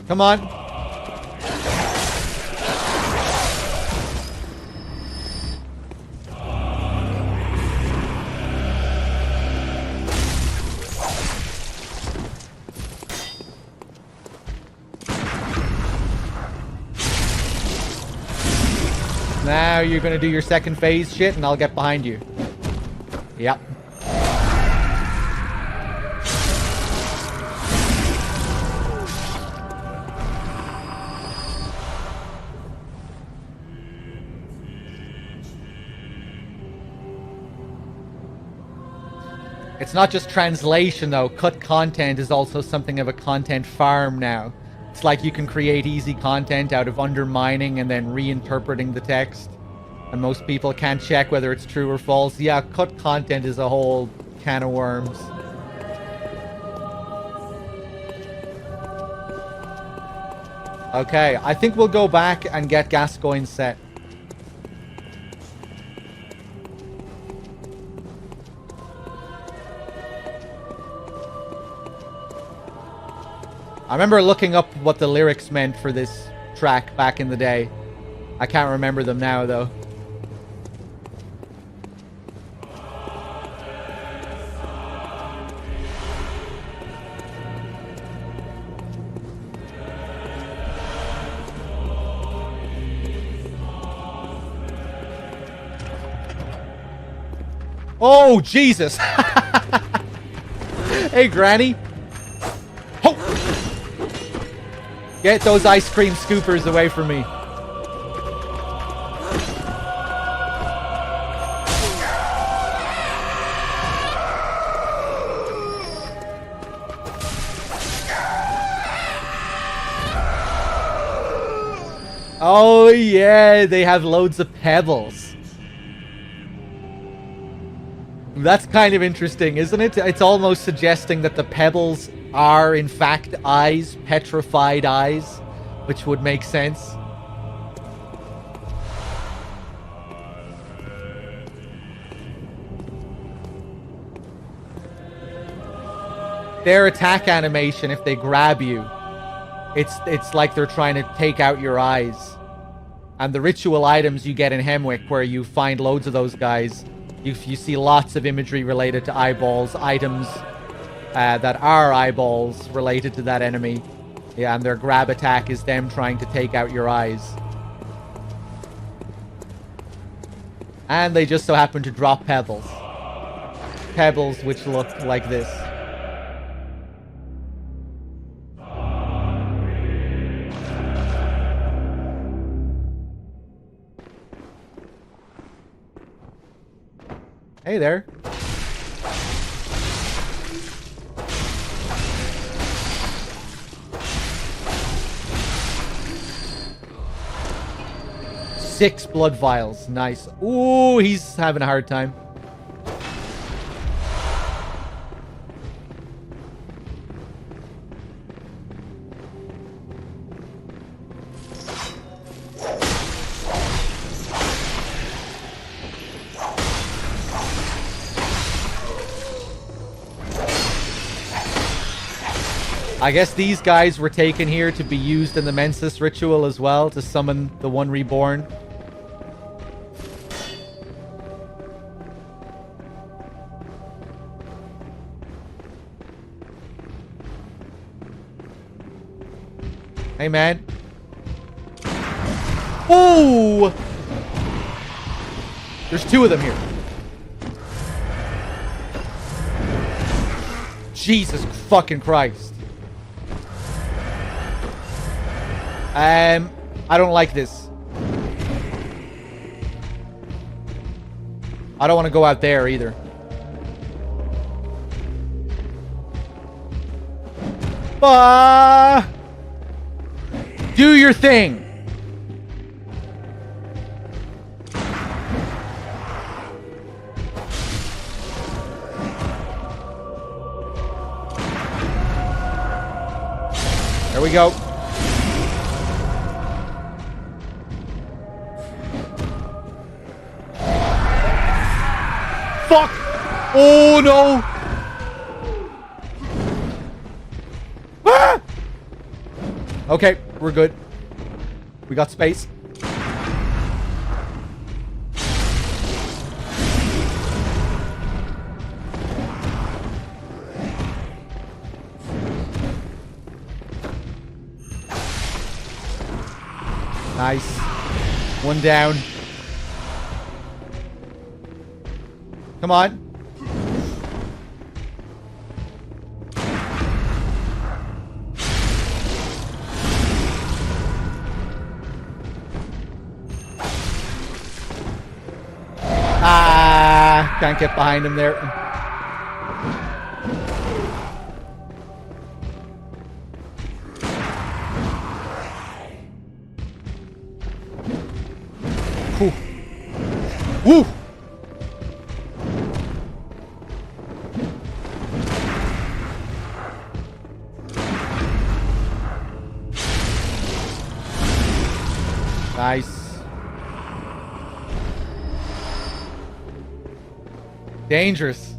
Come on. Now you're gonna do your second phase shit and I'll get behind you. Yep. It's not just translation though. Cut content is also something of a content farm now. It's like you can create easy content out of undermining and then reinterpreting the text. And most people can't check whether it's true or false. Yeah, cut content is a whole can of worms. Okay, I think we'll go back and get Gascoigne set. I remember looking up what the lyrics meant for this track back in the day. I can't remember them now, though. Oh, Jesus! Hey, Granny! Ho! Get those ice cream scoopers away from me. Oh yeah, they have loads of pebbles. That's kind of interesting, isn't it? It's almost suggesting that the pebbles are in fact eyes, petrified eyes, which would make sense. Their attack animation, if they grab you, it's like they're trying to take out your eyes. And the ritual items you get in Hemwick, where you find loads of those guys, you see lots of imagery related to eyeballs, items that are eyeballs related to that enemy. Yeah, and their grab attack is them trying to take out your eyes. And they just so happen to drop pebbles. Pebbles which look like this. Hey there. Six blood vials. Nice. Ooh, he's having a hard time. I guess these guys were taken here to be used in the Mensis ritual as well, to summon the One Reborn. Hey, man. Ooh! There's two of them here. Jesus fucking Christ. I don't like this. I don't want to go out there either. Do your thing. There we go. Fuck! Oh no! Ah! Okay, we're good. We got space. Nice. One down. Come on. Ah, can't get behind him there. Whew. Woo! Nice. Dangerous.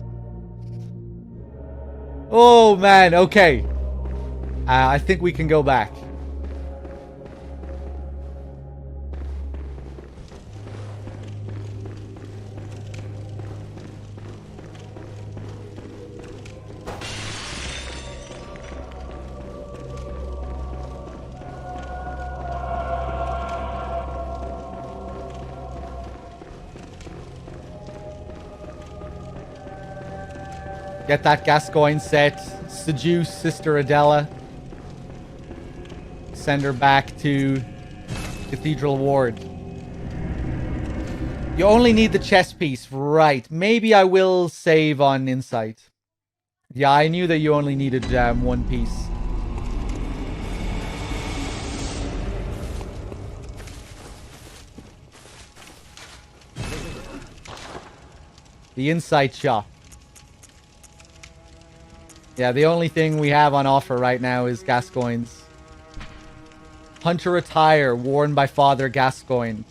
Oh man, okay. I think we can go back. Get that Gascoigne set. Seduce Sister Adela. Send her back to Cathedral Ward. You only need the chess piece. Right. Maybe I will save on Insight. Yeah, I knew that you only needed one piece. The Insight shop. Yeah, the only thing we have on offer right now is Gascoigne's. Hunter attire worn by Father Gascoigne.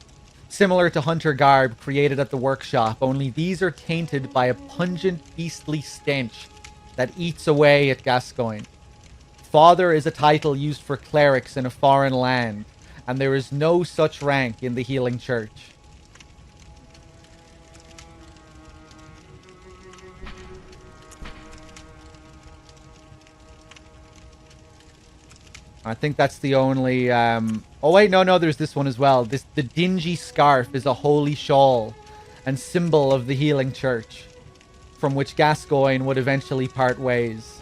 Similar to hunter garb created at the workshop, only these are tainted by a pungent beastly stench that eats away at Gascoigne. Father is a title used for clerics in a foreign land, and there is no such rank in the Healing Church. I think that's the only... Oh wait, no, there's this one as well. The dingy scarf is a holy shawl and symbol of the Healing Church, from which Gascoigne would eventually part ways.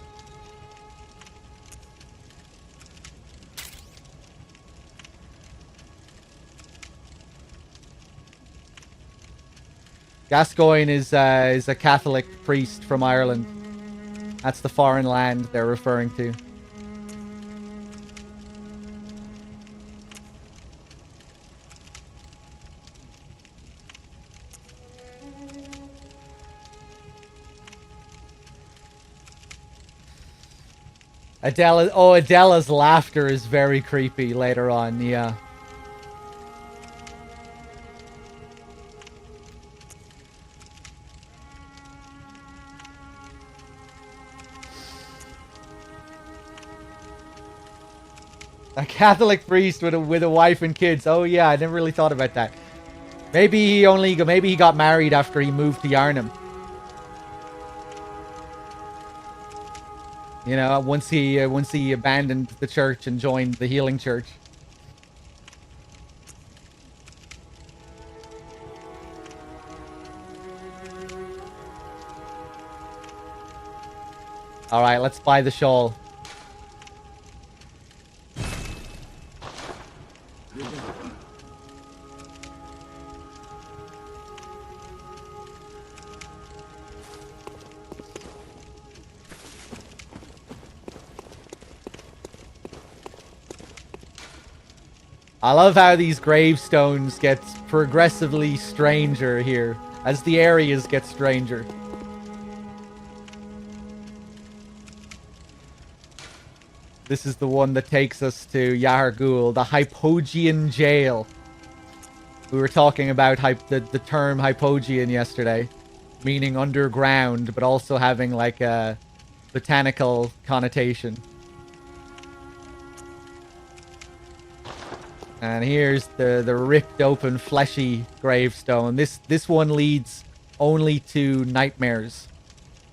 Gascoigne is a Catholic priest from Ireland. That's the foreign land they're referring to. Adela's laughter is very creepy later on, yeah. A Catholic priest with a wife and kids. Oh yeah, I never really thought about that. Maybe he got married after he moved to Yarnum. You know, once he abandoned the church and joined the Healing Church. All right, let's buy the shawl. I love how these gravestones get progressively stranger here as the areas get stranger. This is the one that takes us to Yahar'gul, the Hypogean jail. We were talking about the term Hypogean yesterday, meaning underground, but also having like a botanical connotation. And here's the ripped open fleshy gravestone. This one leads only to nightmares,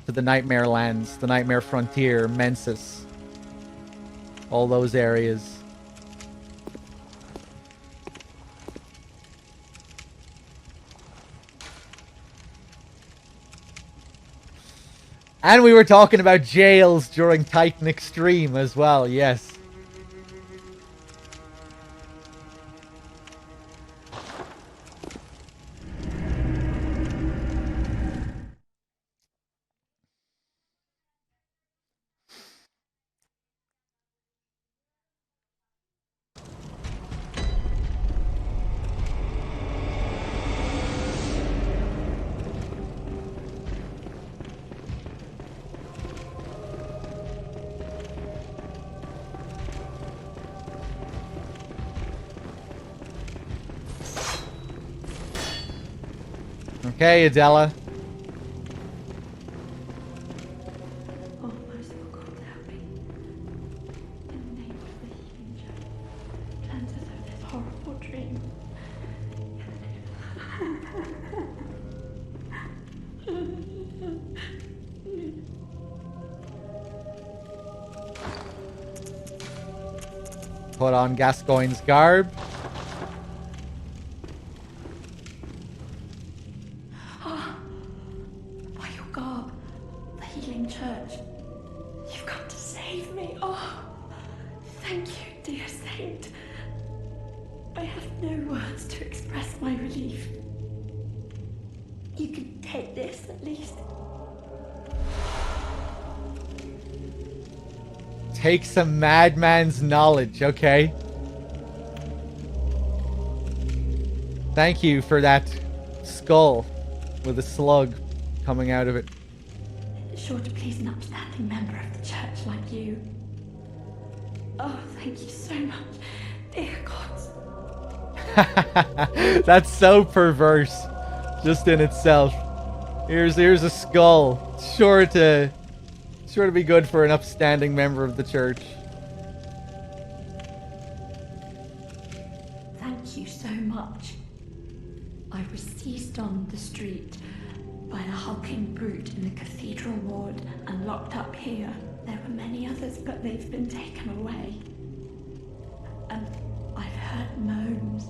to the nightmare lands, the nightmare frontier, Mensis, all those areas. And we were talking about jails during Titan Extreme as well, yes. Okay, Adela. Oh, merciful God, help me. In the name of the healing church, cleanse us of this horrible dream. Put on Gascoigne's garb. By your garb, the healing church, you've come to save me. Oh, thank you, dear saint. I have no words to express my relief. You can take this at least. Take some madman's knowledge, okay? Thank you for that skull with a slug coming out of it. Sure to please an upstanding member of the church like you. Oh, thank you so much, dear gods. That's so perverse, just in itself. Here's a skull, sure to be good for an upstanding member of the church. Thank you so much. I was seized on the street by a hulking brute in the cathedral ward and locked up here. There were many others, but they've been taken away. And I've heard moans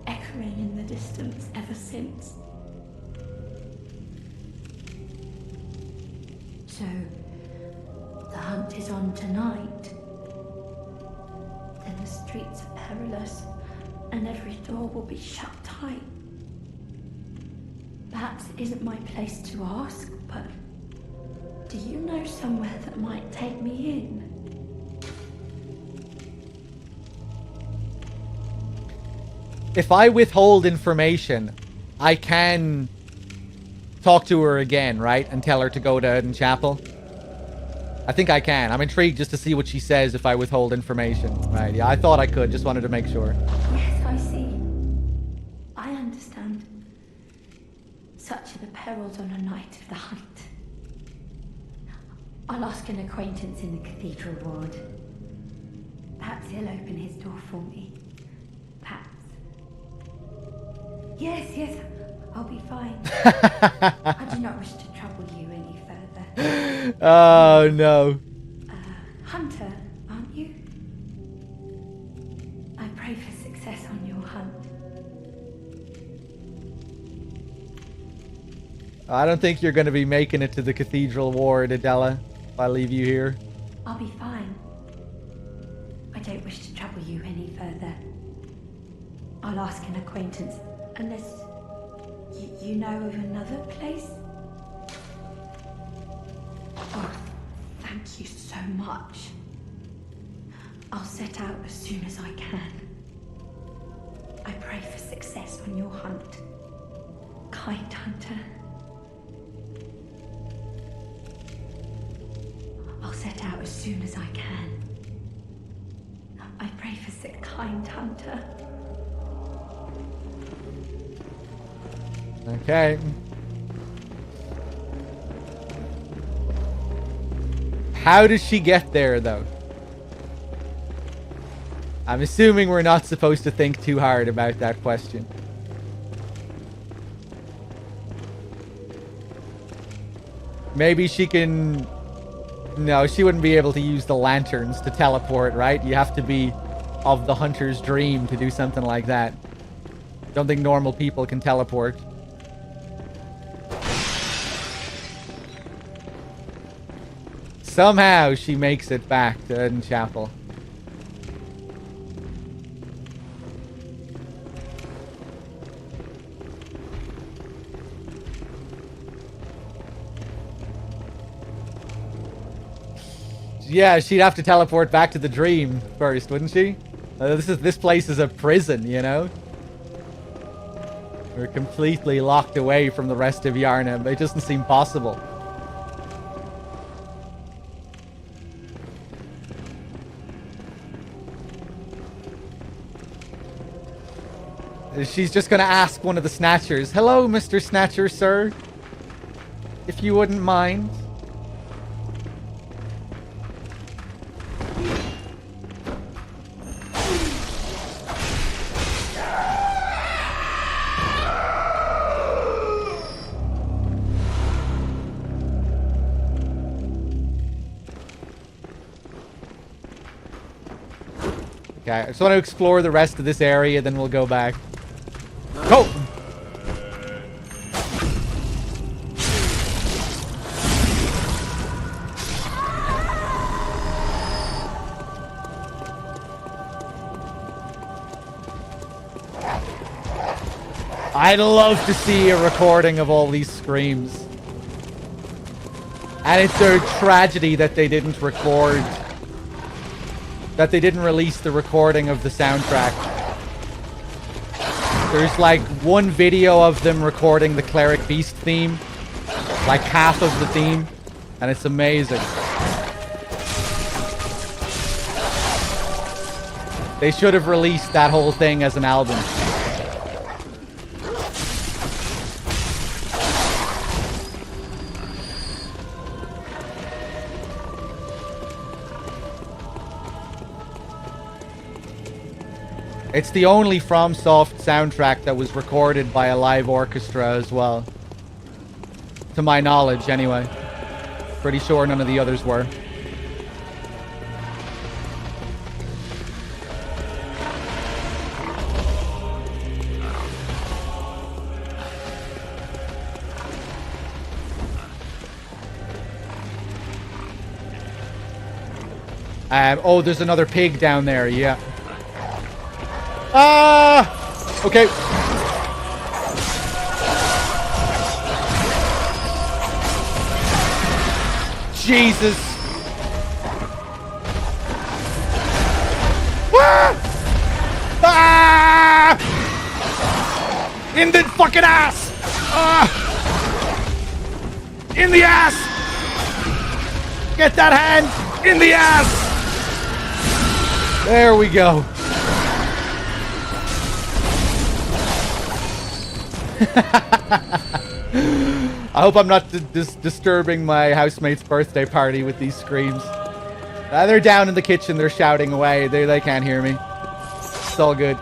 echoing in the distance ever since. So, the hunt is on tonight. Then the streets are perilous, and every door will be shut tight. Perhaps it isn't my place to ask, but do you know somewhere that might take me in? If I withhold information, I can talk to her again, right? And tell her to go to Eden Chapel. I think I can. I'm intrigued just to see what she says if I withhold information. Right, yeah, I thought I could. Just wanted to make sure. Yes, I see. I understand. Such are the perils on a night of the hunt. I'll ask an acquaintance in the cathedral ward. Perhaps he'll open his door for me. Perhaps. Yes, I'll be fine. I do not wish to trouble you any further. Oh, no. Hunter, aren't you? I pray for success on your hunt. I don't think you're going to be making it to the cathedral ward, Adela, if I leave you here. I'll be fine. I don't wish to trouble you any further. I'll ask an acquaintance, unless you know of another place? Oh, thank you so much. I'll set out as soon as I can. I pray for success on your hunt, kind hunter. I'll set out as soon as I can. I pray for sick kind hunter. Okay. How does she get there, though? I'm assuming we're not supposed to think too hard about that question. Maybe she can... No, she wouldn't be able to use the lanterns to teleport, right? You have to be of the hunter's dream to do something like that. Don't think normal people can teleport. Somehow she makes it back to Eden Chapel. Yeah, she'd have to teleport back to the dream first, wouldn't she? This place is a prison, you know? We're completely locked away from the rest of Yarnum. It doesn't seem possible. She's just gonna ask one of the Snatchers. Hello, Mr. Snatcher, sir. If you wouldn't mind. Okay, I just want to explore the rest of this area, then we'll go back. Go! I'd love to see a recording of all these screams. And it's a tragedy that they didn't record... that they didn't release the recording of the soundtrack. There's like one video of them recording the Cleric Beast theme. Like half of the theme. And it's amazing. They should have released that whole thing as an album. It's the only FromSoft soundtrack that was recorded by a live orchestra as well. To my knowledge, anyway. Pretty sure none of the others were. Oh, there's another pig down there, yeah. Okay. Jesus. In the fucking ass. In the ass. Get that hand in the ass. There we go. I hope I'm not disturbing my housemate's birthday party with these screams. They're down in the kitchen. They're shouting away. They can't hear me. It's all good.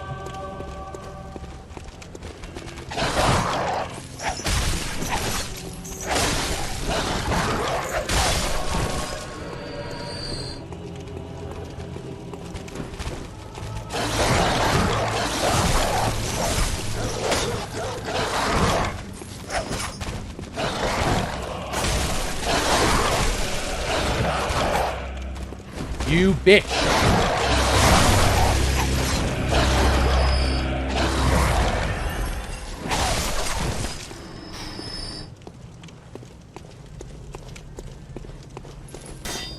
You bitch.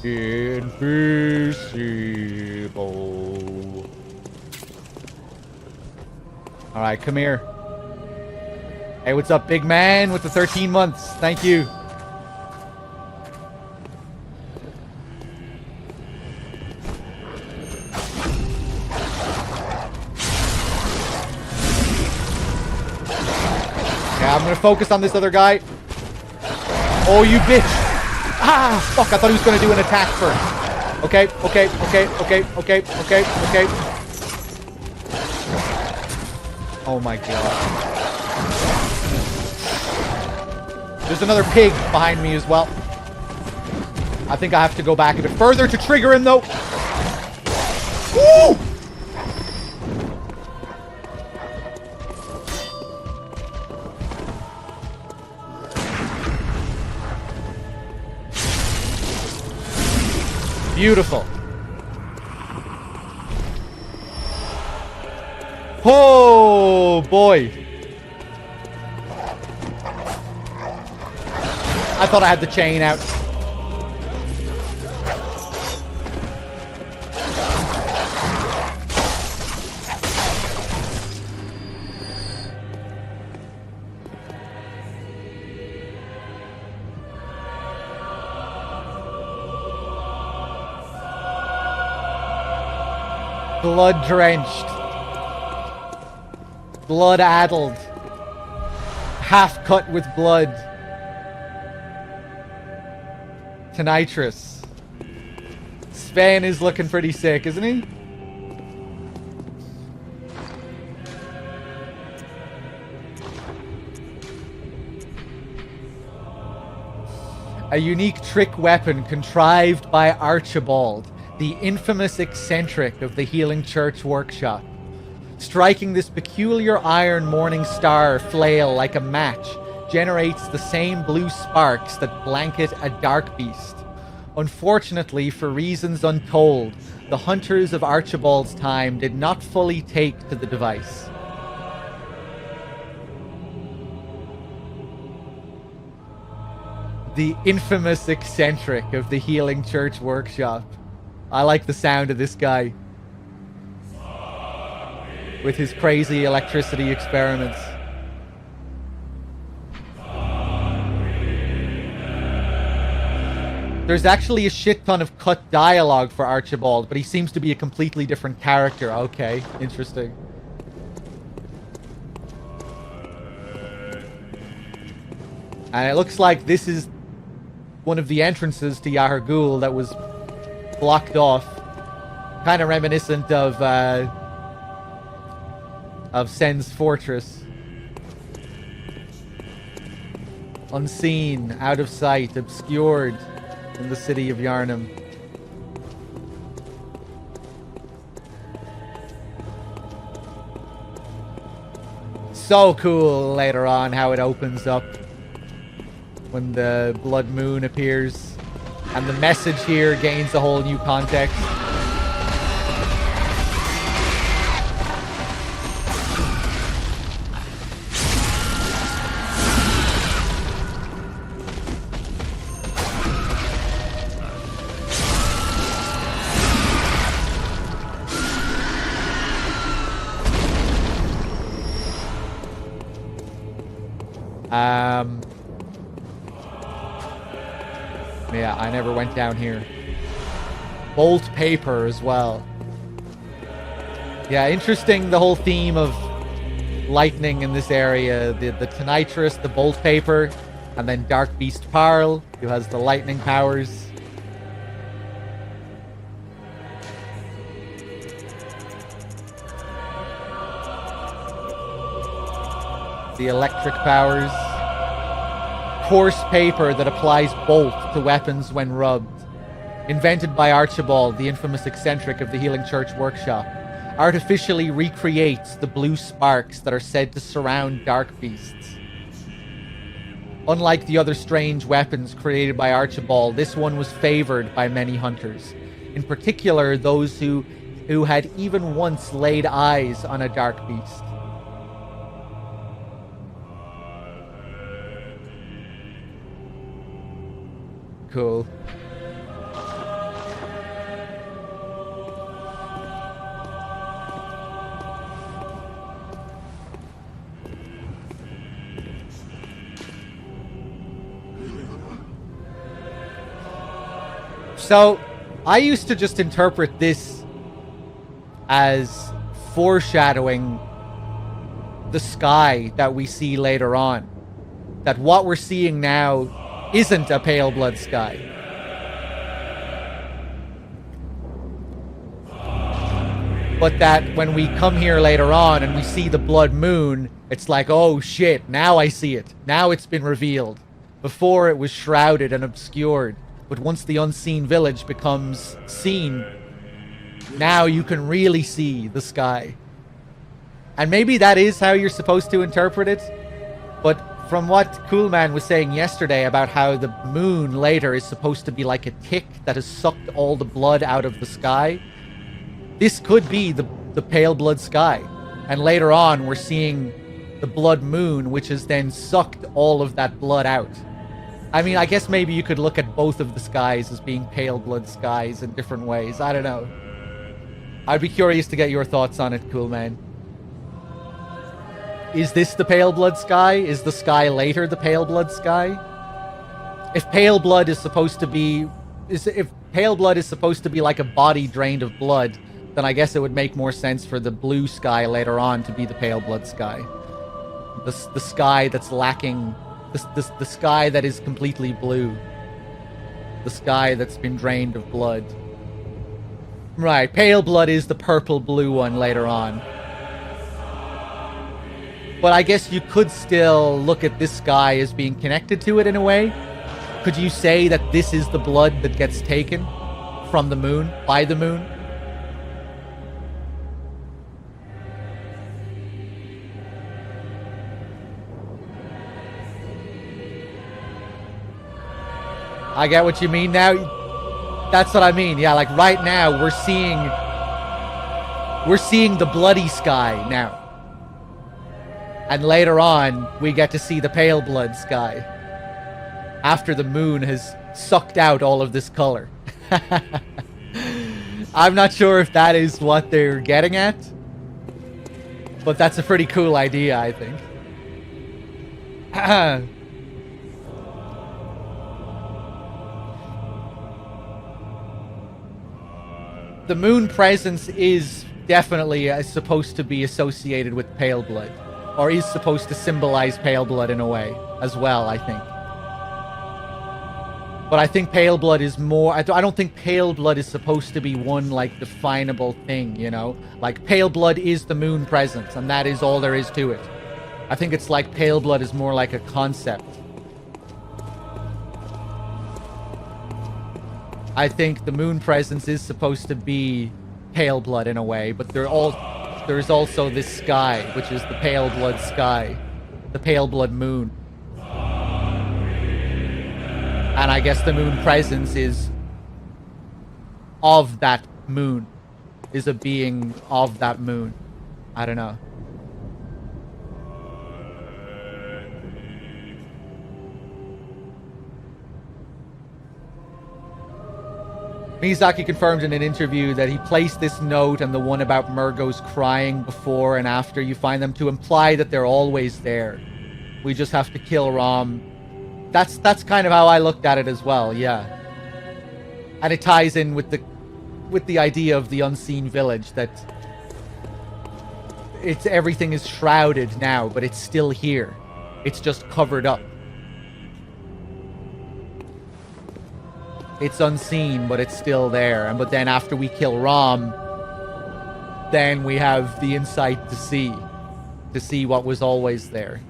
Invisible. Alright, come here. Hey, what's up, big man with the 13 months? Thank you. Yeah, I'm gonna focus on this other guy. Oh, you bitch! Ah, fuck! I thought he was gonna do an attack first. Okay. Oh my god. There's another pig behind me as well. I think I have to go back a bit further to trigger him, though. Woo! Beautiful. Oh boy. I thought I had the chain out. Blood drenched. Blood addled. Half cut with blood. Tonitrus. Sven is looking pretty sick, isn't he? A unique trick weapon contrived by Archibald, the infamous eccentric of the Healing Church workshop. Striking this peculiar iron morning star flail like a match generates the same blue sparks that blanket a dark beast. Unfortunately, for reasons untold, the hunters of Archibald's time did not fully take to the device. The infamous eccentric of the Healing Church workshop. I like the sound of this guy. With his crazy electricity experiments. There's actually a shit ton of cut dialogue for Archibald, but he seems to be a completely different character. Okay, interesting. And it looks like this is one of the entrances to Yahar Ghul that was blocked off. Kind of reminiscent of Sen's fortress. Unseen, out of sight, obscured in the city of Yharnam. So cool later on how it opens up when the blood moon appears and the message here gains a whole new context. Yeah, I never went down here. Bolt paper as well. Yeah, interesting, the whole theme of lightning in this area. The Tonitrus, the bolt paper, and then Dark Beast Parl, who has the lightning powers. The electric powers. Coarse paper that applies bolt to weapons when rubbed. Invented by Archibald, the infamous eccentric of the Healing Church workshop. Artificially recreates the blue sparks that are said to surround dark beasts. Unlike the other strange weapons created by Archibald, this one was favored by many hunters. In particular, those who had even once laid eyes on a dark beast. Cool. So, I used to just interpret this as foreshadowing the sky that we see later on. That what we're seeing now isn't a pale blood sky. But that when we come here later on and we see the blood moon, it's like, oh shit, now I see it. Now it's been revealed. Before it was shrouded and obscured. But once the unseen village becomes seen, now you can really see the sky. And maybe that is how you're supposed to interpret it. But from what Coolman was saying yesterday about how the moon later is supposed to be like a tick that has sucked all the blood out of the sky, this could be the pale blood sky. And later on, we're seeing the blood moon, which has then sucked all of that blood out. I mean, I guess maybe you could look at both of the skies as being pale blood skies in different ways. I don't know. I'd be curious to get your thoughts on it, Coolman. Is this the pale blood sky? Is the sky later the pale blood sky? If pale blood is supposed to be... If pale blood is supposed to be like a body drained of blood, then I guess it would make more sense for the blue sky later on to be the pale blood sky. The sky that's lacking... The sky that is completely blue. The sky that's been drained of blood. Right, pale blood is the purple-blue one later on. But I guess you could still look at this sky as being connected to it in a way. Could you say that this is the blood that gets taken from the moon, by the moon? I get what you mean now. That's what I mean. Yeah, like right now we're seeing the bloody sky now. And later on, we get to see the pale blood sky. After the moon has sucked out all of this color. I'm not sure if that is what they're getting at. But that's a pretty cool idea, I think. The moon presence is definitely supposed to be associated with pale blood. Or is supposed to symbolize pale blood in a way as well, I think. But I think pale blood is more... I don't think pale blood is supposed to be one, like, definable thing, you know? Like, pale blood is the moon presence, and that is all there is to it. I think it's like pale blood is more like a concept. I think the moon presence is supposed to be pale blood in a way, but there is also this sky, which is the pale blood sky. The pale blood moon. And I guess the moon presence is of that moon. Is a being of that moon. I don't know. Miyazaki confirmed in an interview that he placed this note and the one about Murgo's crying before and after you find them to imply that they're always there. We just have to kill Rom. That's kind of how I looked at it as well, yeah. And it ties in with the idea of the unseen village, that everything is shrouded now, but it's still here. It's just covered up. It's unseen, but it's still there. But then after we kill Rom, then we have the insight to see what was always there.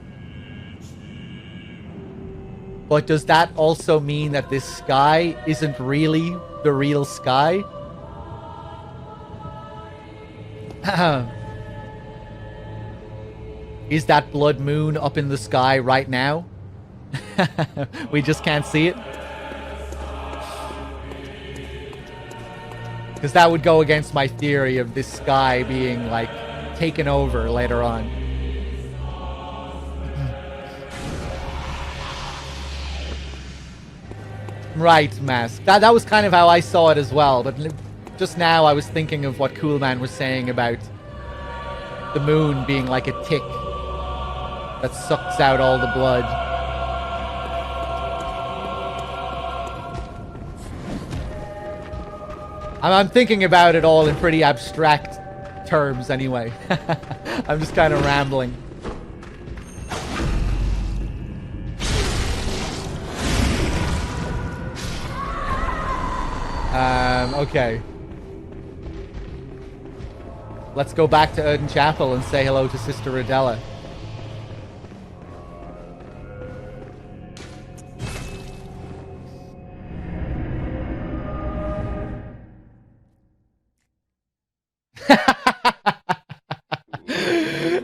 But does that also mean that this sky isn't really the real sky? Is that blood moon up in the sky right now? We just can't see it? Because that would go against my theory of this sky being, like, taken over later on. Right, Mask. That was kind of how I saw it as well, but just now I was thinking of what Coolman was saying about the moon being like a tick that sucks out all the blood. I'm thinking about it all in pretty abstract terms anyway. I'm just kind of rambling. Okay. Let's go back to Erdon Chapel and say hello to Sister Adela.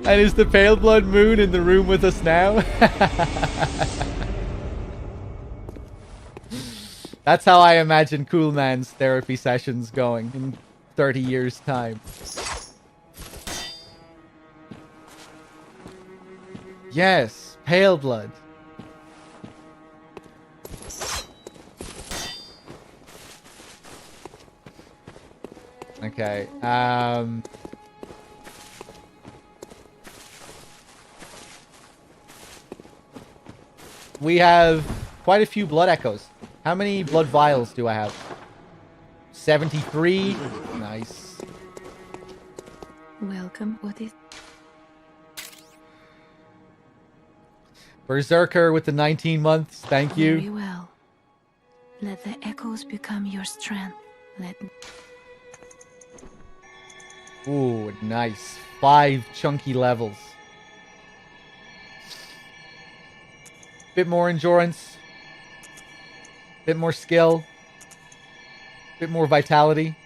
And is the pale blood moon in the room with us now? That's how I imagine Cool Man's therapy sessions going in 30 years' time. Yes, pale blood. Okay, we have quite a few blood echoes. How many blood vials do I have? 73. Nice. Welcome. What is... Berserker with the 19 months. Thank you. Very well. Let the echoes become your strength. Let... Ooh, nice. 5 chunky levels. Bit more endurance. Bit more skill. Bit more vitality.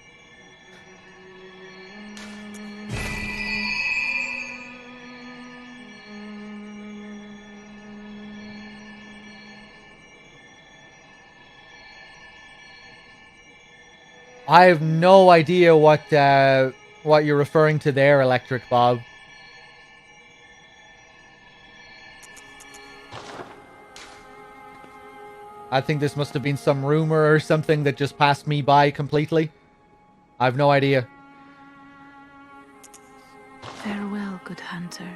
I have no idea what you're referring to there, Electric Bob. I think this must have been some rumor or something that just passed me by completely. I have no idea. Farewell, good hunter.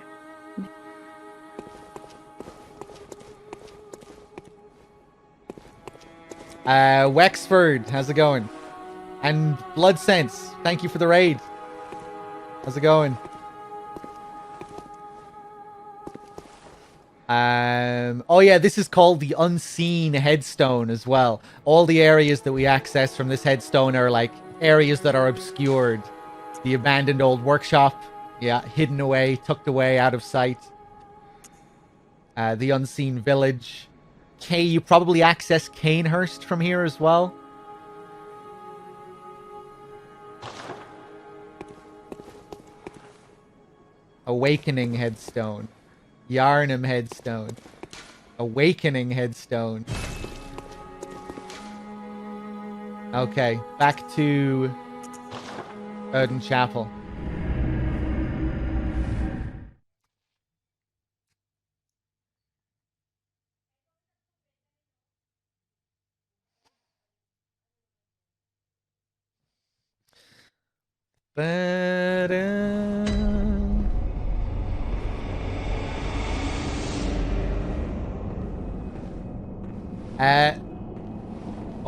Wexford, how's it going? And Blood Sense, thank you for the raid. How's it going? Oh yeah, this is called the Unseen Headstone as well. All the areas that we access from this headstone are like areas that are obscured. The abandoned old workshop, yeah, hidden away, tucked away, out of sight. The Unseen Village. You probably access Canehurst from here as well. Awakening Headstone. Yarnum Headstone. Awakening Headstone. Okay, back to Erdon Chapel.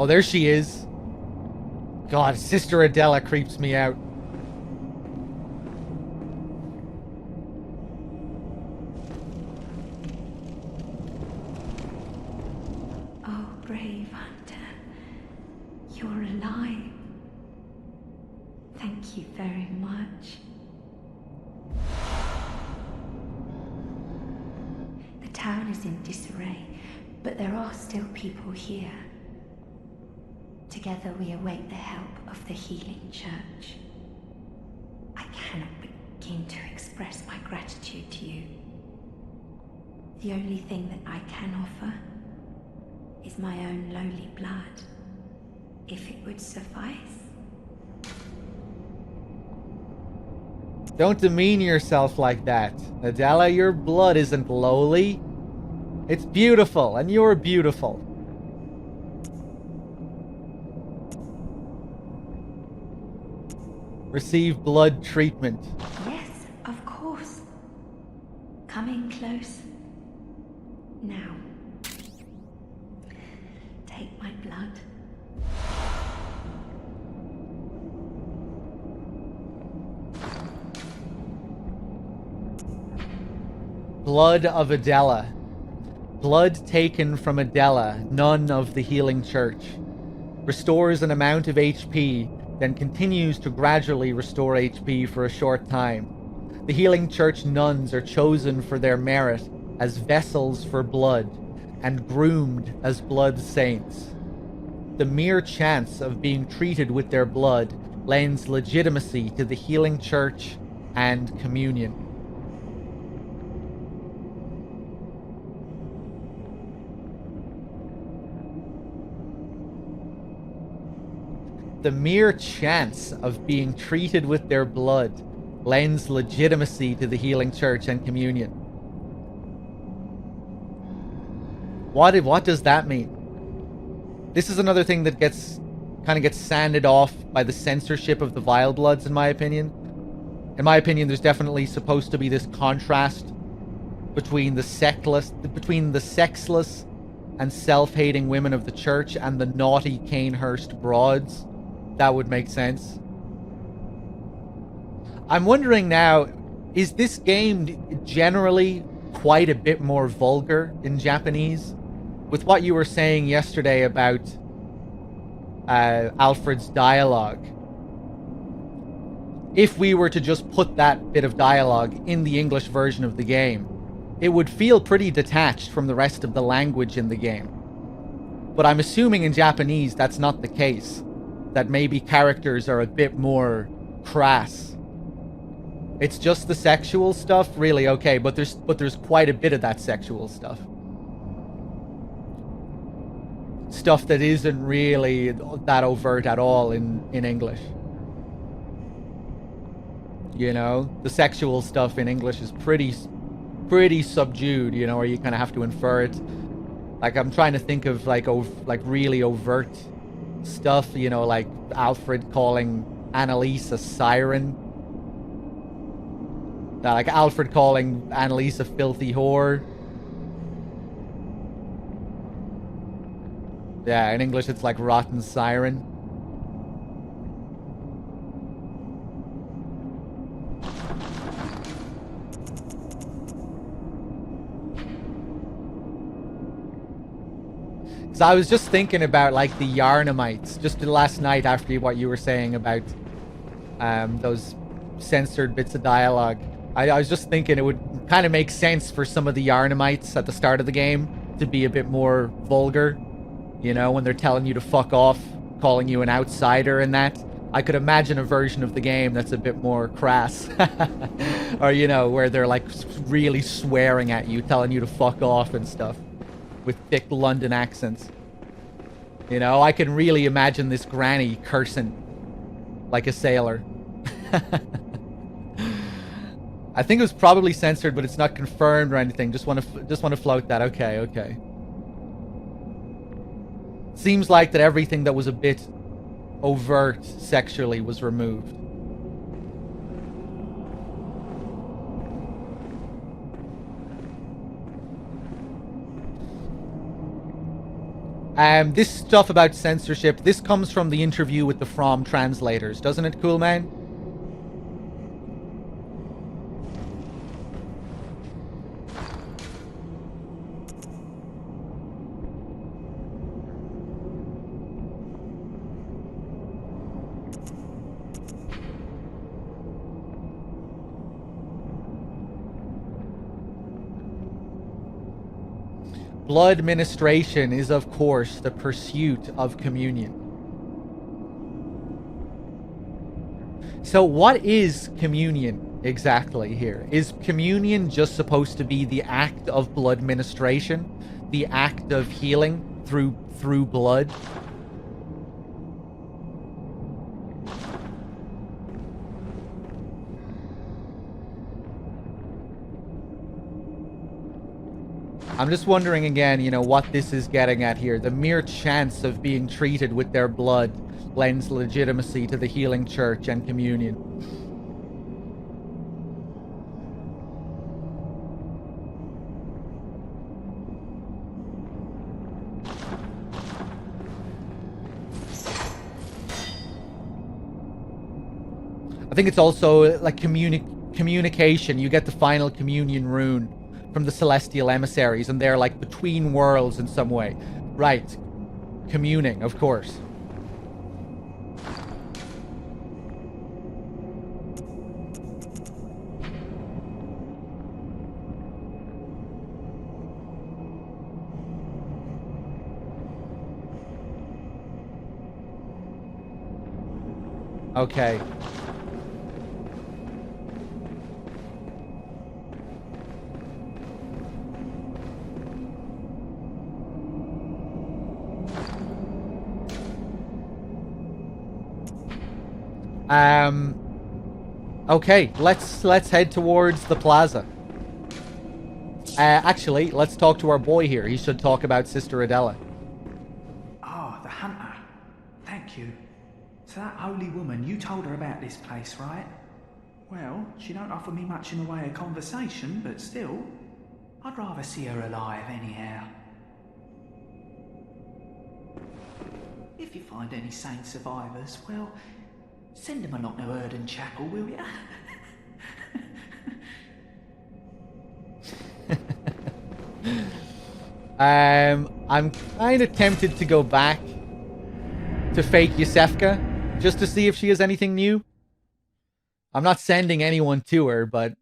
Oh, there she is. God, Sister Adela creeps me out. Oh, brave hunter, you're alive. Thank you very much. The town is in disarray, but there are still people here. Together we await the help of the healing church. I cannot begin to express my gratitude to you. The only thing that I can offer is my own lowly blood, if it would suffice. Don't demean yourself like that. Adela, your blood isn't lowly. It's beautiful, and you're beautiful. Receive blood treatment. Yes, of course. Come in close. Now. Take my blood. Blood of Adela. Blood taken from Adela, nun of the Healing Church. Restores an amount of HP, then continues to gradually restore HP for a short time. The Healing Church nuns are chosen for their merit as vessels for blood, and groomed as blood saints. The mere chance of being treated with their blood lends legitimacy to the Healing Church and communion. The mere chance of being treated with their blood lends legitimacy to the Healing Church and communion. What does that mean? This is another thing that kind of gets sanded off by the censorship of the Vile Bloods, in my opinion. In my opinion, there's definitely supposed to be this contrast between the sexless and self-hating women of the church and the naughty Canehurst broads. That would make sense. I'm wondering now, is this game generally quite a bit more vulgar in Japanese? With what you were saying yesterday about Alfred's dialogue, if we were to just put that bit of dialogue in the English version of the game, it would feel pretty detached from the rest of the language in the game. But I'm assuming in Japanese that's not the case. That maybe characters are a bit more crass. It's just the sexual stuff, really, okay, but there's quite a bit of that sexual stuff. Stuff that isn't really that overt at all in English. You know, the sexual stuff in English is pretty subdued, you know, or you kind of have to infer it. Like, I'm trying to think of like really overt stuff, you know, like Alfred calling Annalise a siren. Like Alfred calling Annalise a filthy whore. Yeah, in English it's like rotten siren. So I was just thinking about like the Yarnamites, just last night after what you were saying about those censored bits of dialogue. I was just thinking it would kind of make sense for some of the Yarnamites at the start of the game to be a bit more vulgar. You know, when they're telling you to fuck off, calling you an outsider and that. I could imagine a version of the game that's a bit more crass. Or, you know, where they're like really swearing at you, telling you to fuck off and stuff. With thick London accents. You know, I can really imagine this granny cursing like a sailor. I think it was probably censored, but it's not confirmed or anything. Just want to float that. Okay. Seems like that everything that was a bit overt sexually was removed. This stuff about censorship, this comes from the interview with the From translators, doesn't it, Cool Man? Blood ministration is, of course, the pursuit of communion. So what is communion exactly here? Is communion just supposed to be the act of blood ministration? The act of healing through blood? I'm just wondering again, you know, what this is getting at here. The mere chance of being treated with their blood lends legitimacy to the Healing Church and communion. I think it's also like communication. You get the final communion rune from the celestial emissaries, and they're like between worlds in some way. Right. Communing, of course. Okay. Okay, let's head towards the plaza. Actually, let's talk to our boy here. He should talk about Sister Adela. Ah, the hunter. Thank you. So that holy woman, you told her about this place, right? Well, she don't offer me much in the way of conversation, but still, I'd rather see her alive anyhow. If you find any sane survivors, well, send them along to Erden Chapel, will ya? I'm kind of tempted to go back to fake Yusefka just to see if she has anything new. I'm not sending anyone to her, but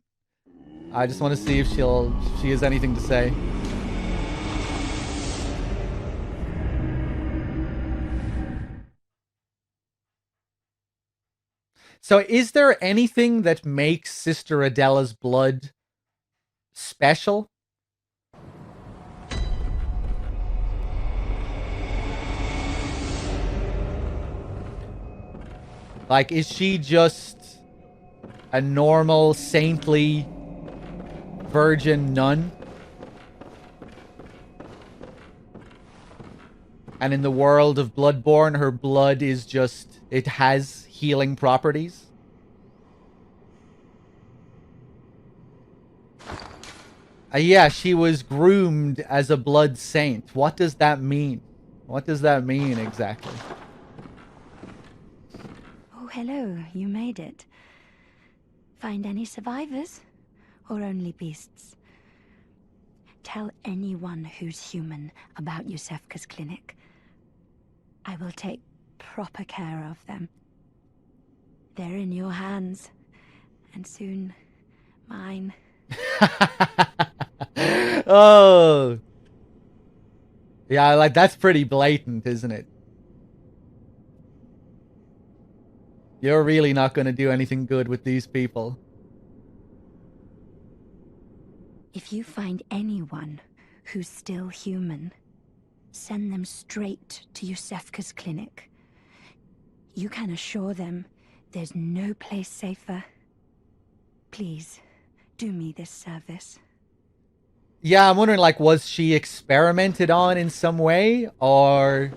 I just want to see if she has anything to say. So is there anything that makes Sister Adela's blood special? Like, is she just a normal, saintly, virgin nun? And in the world of Bloodborne, her blood is just... it has healing properties? Yeah, she was groomed as a blood saint. What does that mean? What does that mean exactly? Oh, hello. You made it. Find any survivors? Or only beasts? Tell anyone who's human about Yusefka's clinic. I will take proper care of them. They're in your hands. And soon, mine. Oh. Yeah, like, that's pretty blatant, isn't it? You're really not going to do anything good with these people. If you find anyone who's still human, send them straight to Yusefka's clinic. You can assure them there's no place safer. Please, do me this service. Yeah, I'm wondering, like, was she experimented on in some way? Or...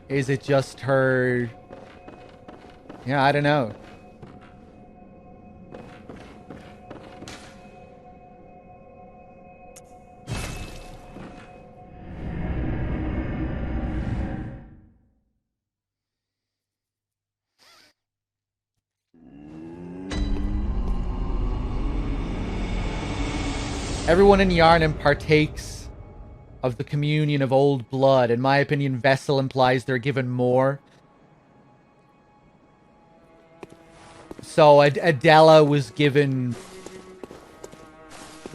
is it just her... yeah, I don't know. Everyone in Yharnam partakes of the communion of old blood. In my opinion, vessel implies they're given more. So Adela was given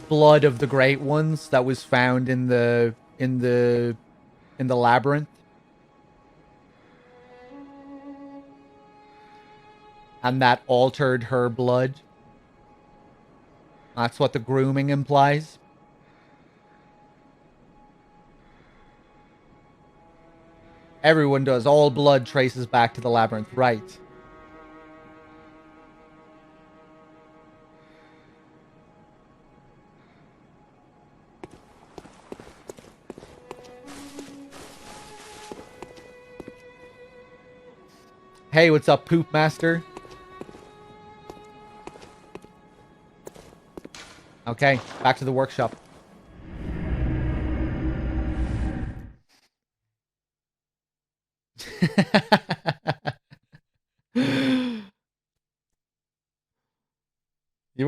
blood of the great ones that was found in the labyrinth. And that altered her blood. That's what the grooming implies. Everyone does. All blood traces back to the labyrinth. Right. Hey, what's up, Poop Master? Okay, back to the workshop.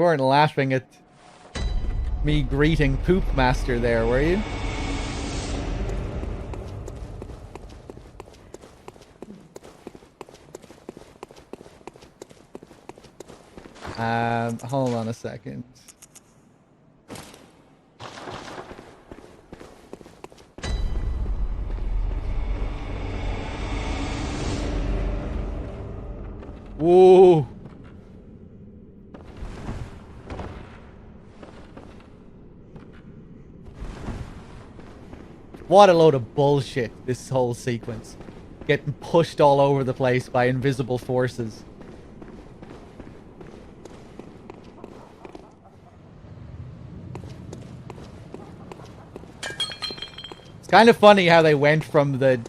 weren't laughing at me greeting Poop Master there, were you? Hold on a second. Whoa. What a load of bullshit, this whole sequence. Getting pushed all over the place by invisible forces. It's kind of funny how they went from the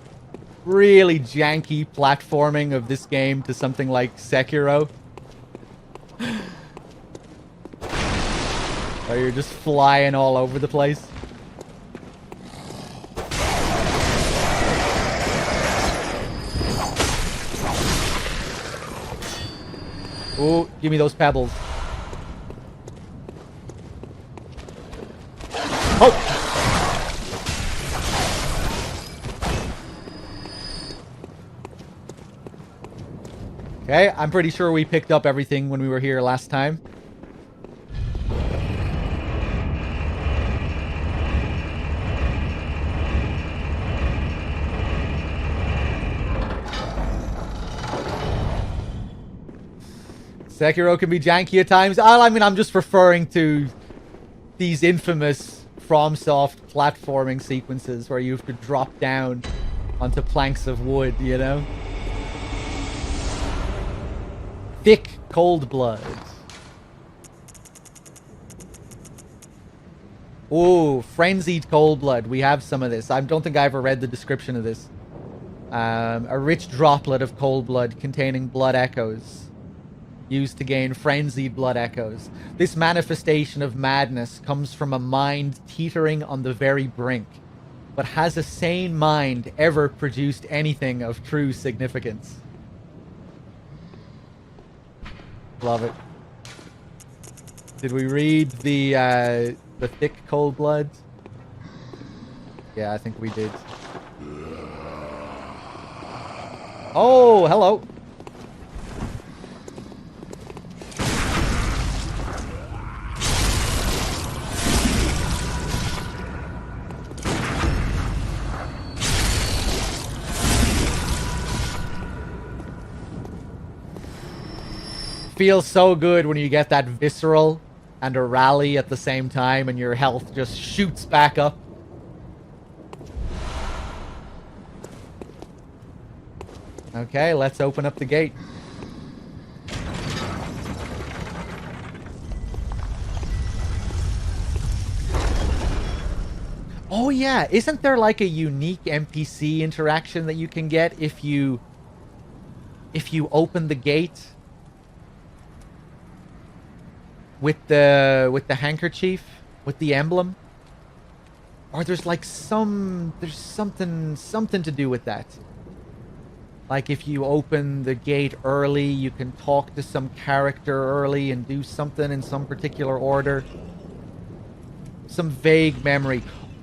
really janky platforming of this game to something like Sekiro. Where you're just flying all over the place. Oh, give me those pebbles. Oh! Okay, I'm pretty sure we picked up everything when we were here last time. Sekiro can be janky at times. I mean, I'm just referring to these infamous FromSoft platforming sequences where you have to drop down onto planks of wood, you know? Thick cold blood. Oh, frenzied cold blood. We have some of this. I don't think I ever read the description of this. A rich droplet of cold blood containing blood echoes. Used to gain frenzied blood echoes. This manifestation of madness comes from a mind teetering on the very brink. But has a sane mind ever produced anything of true significance? Love it. Did we read the thick cold blood? Yeah, I think we did. Oh, hello. Feels so good when you get that visceral and a rally at the same time and your health just shoots back up. Okay, let's open up the gate. Oh yeah, isn't there like a unique NPC interaction that you can get if you open the gate? With the handkerchief, with the emblem, or there's like something to do with that. Like if you open the gate early, you can talk to some character early and do something in some particular order. Some vague memory.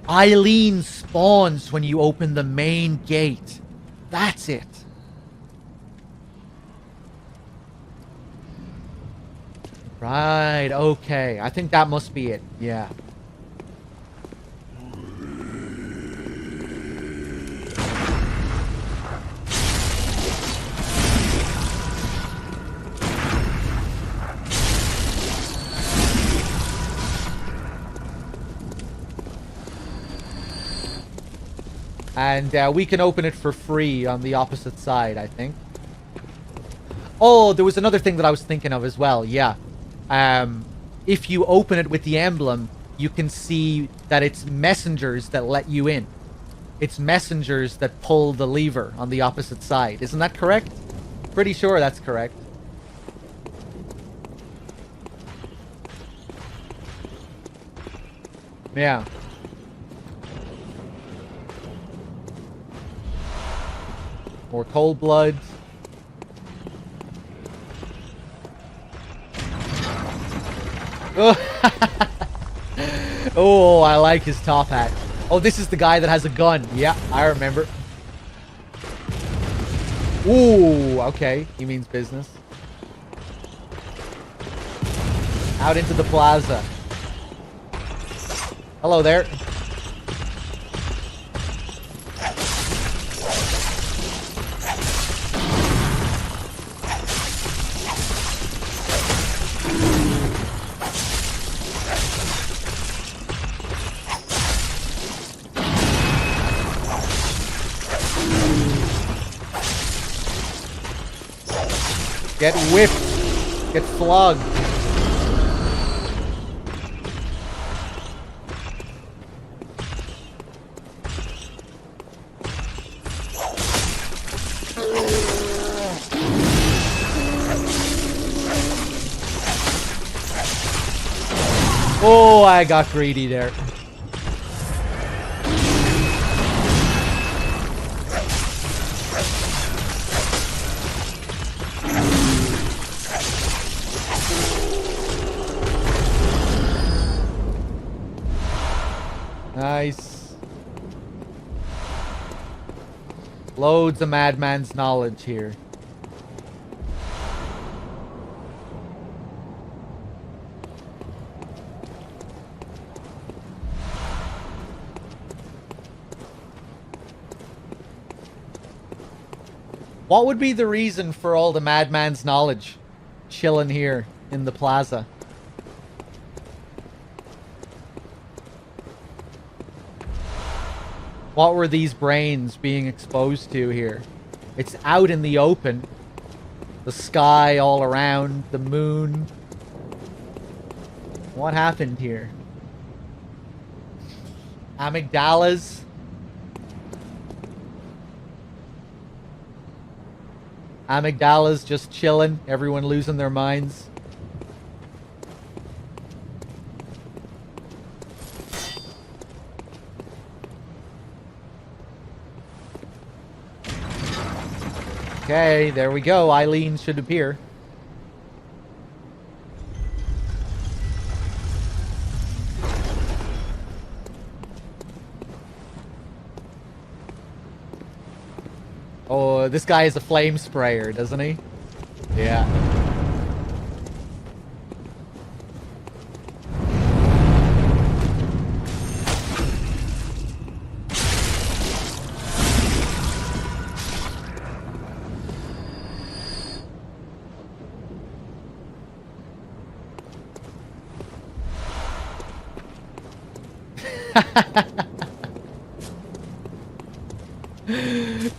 Eileen spawns when you open the main gate. That's it. Right, okay. I think that must be it. Yeah. And we can open it for free on the opposite side, I think. Oh, there was another thing that I was thinking of as well. Yeah. If you open it with the emblem, you can see that it's messengers that let you in. It's messengers that pull the lever on the opposite side. Isn't that correct? Pretty sure that's correct. Yeah. More cold blood. Oh, I like his top hat. Oh, this is the guy that has a gun. Yeah, I remember. Ooh, okay. He means business. Out into the plaza. Hello there. Get whipped. Get flogged. Oh, I got greedy there. Nice. Loads of madman's knowledge here. What would be the reason for all the madman's knowledge chilling here in the plaza? What were these brains being exposed to here? It's out in the open. The sky all around, the moon. What happened here? Amygdalas? Amygdalas just chilling, everyone losing their minds. Okay, there we go. Eileen should appear. Oh, this guy is a flame sprayer, doesn't he? Yeah.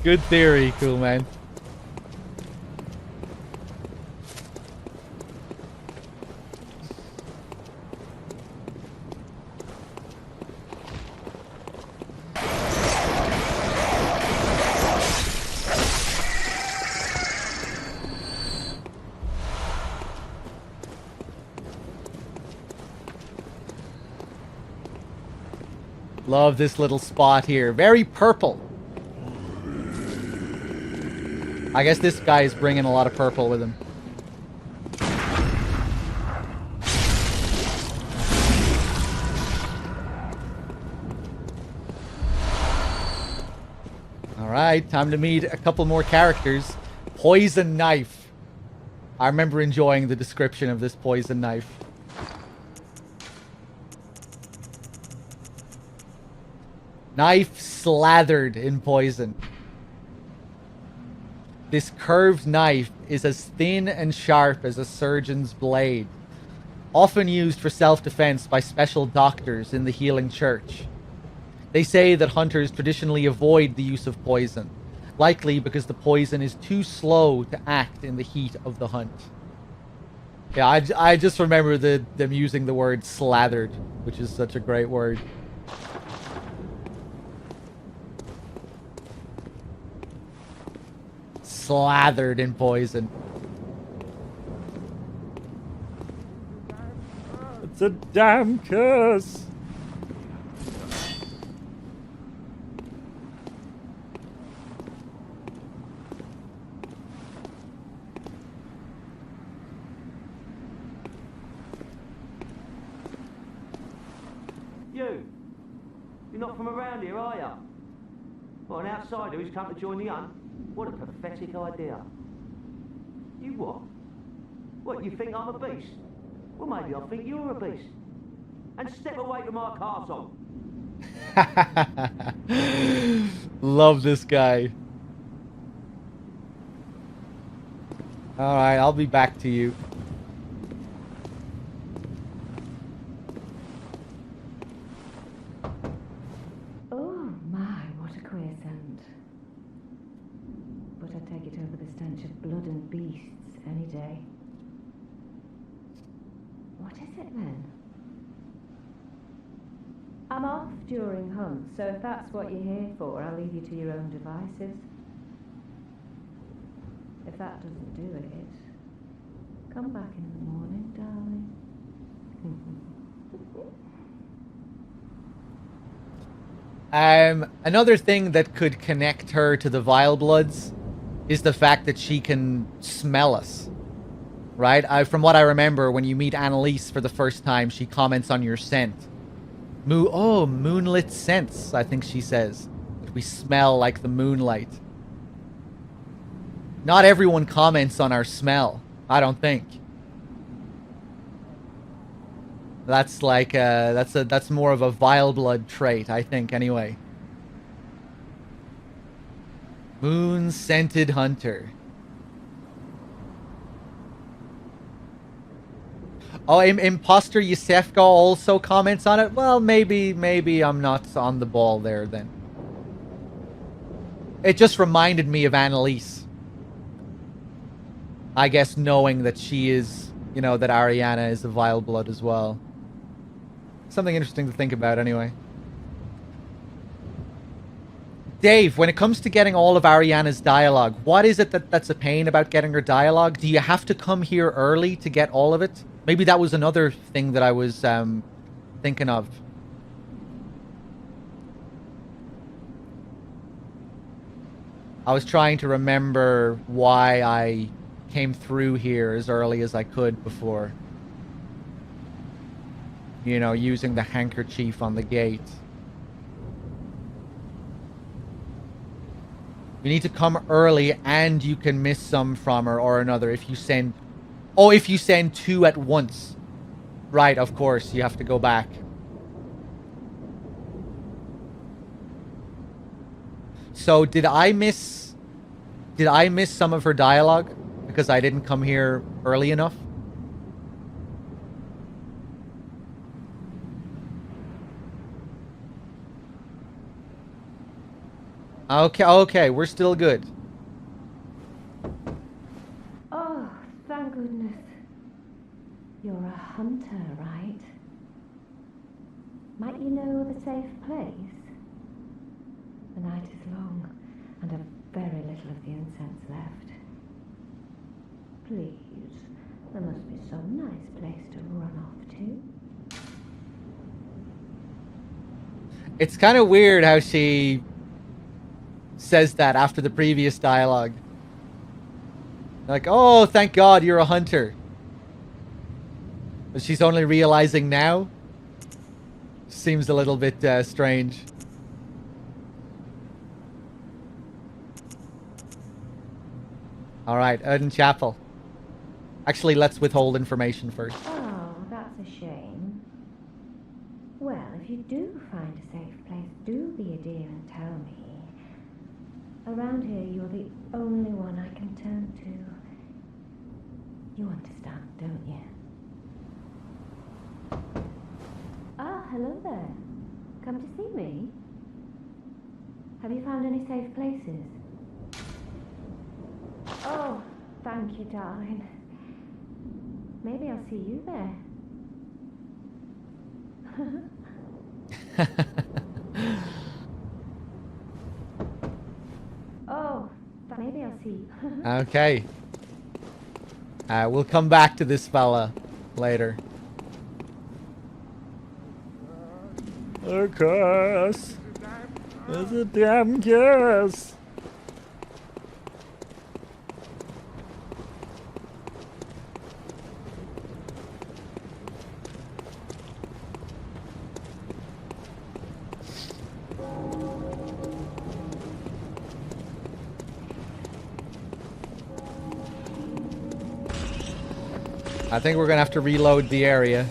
Good theory, cool man. Love this little spot here. Very purple. I guess this guy is bringing a lot of purple with him. Alright, time to meet a couple more characters. Poison knife. I remember enjoying the description of this poison knife. Knife slathered in poison. This curved knife is as thin and sharp as a surgeon's blade, often used for self-defense by special doctors in the healing church. They say that hunters traditionally avoid the use of poison, likely because the poison is too slow to act in the heat of the hunt. Yeah, I just remember them using the word slathered, which is such a great word. Slathered in poison. It's a damn curse. not from around here, are you? What, an outsider who's come to join the hunt? What a pathetic idea. You what? What, you think I'm a beast? Well, maybe I think you're a beast. And step away from my castle. Love this guy. Alright, I'll be back to you. Oh my, what a queer scent. But I'd take it over the stench of blood and beasts any day. What is it then? I'm off during hunts, so if that's what you're here for, I'll leave you to your own devices. If that doesn't do it, come back in the morning, darling. Another thing that could connect her to the Vile Bloods is the fact that she can smell us. Right? From what I remember, when you meet Annalise for the first time, she comments on your scent. Moonlit scents, I think she says. That we smell like the moonlight. Not everyone comments on our smell, I don't think. That's like that's more of a Vile Blood trait, I think, anyway. Moon-scented hunter. Oh, Imposter Yusefka also comments on it? Well, maybe I'm not on the ball there then. It just reminded me of Annalise. I guess knowing that she is, you know, that Ariana is a Vile Blood as well. Something interesting to think about anyway. Dave, when it comes to getting all of Ariana's dialogue, what is it that's a pain about getting her dialogue? Do you have to come here early to get all of it? Maybe that was another thing that I was thinking of. I was trying to remember why I came through here as early as I could before. You know, using the handkerchief on the gate. You need to come early and you can miss some from her or another if you send... Oh, if you send two at once. Right, of course, you have to go back. So, did I miss some of her dialogue? Because I didn't come here early enough? Okay, we're still good. Oh, thank goodness. You're a hunter, right? Might you know of a safe place? The night is long, and I've very little of the incense left. Please, there must be some nice place to run off to. It's kind of weird how she says that after the previous dialogue. Like, oh, thank God you're a hunter. But she's only realizing now. Seems a little bit strange. Alright, Eden Chapel. Actually, let's withhold information first. Oh, that's a shame. Well, if you do find a safe place, do be a dear and tell me. Around here, you're the only one I can turn to. You understand, don't you? Ah, hello there. Come to see me? Have you found any safe places? Oh, thank you, darling. Maybe I'll see you there. Oh, maybe I'll see you. Okay. We'll come back to this fella later. A curse. It's a damn curse. I think we're gonna have to reload the area.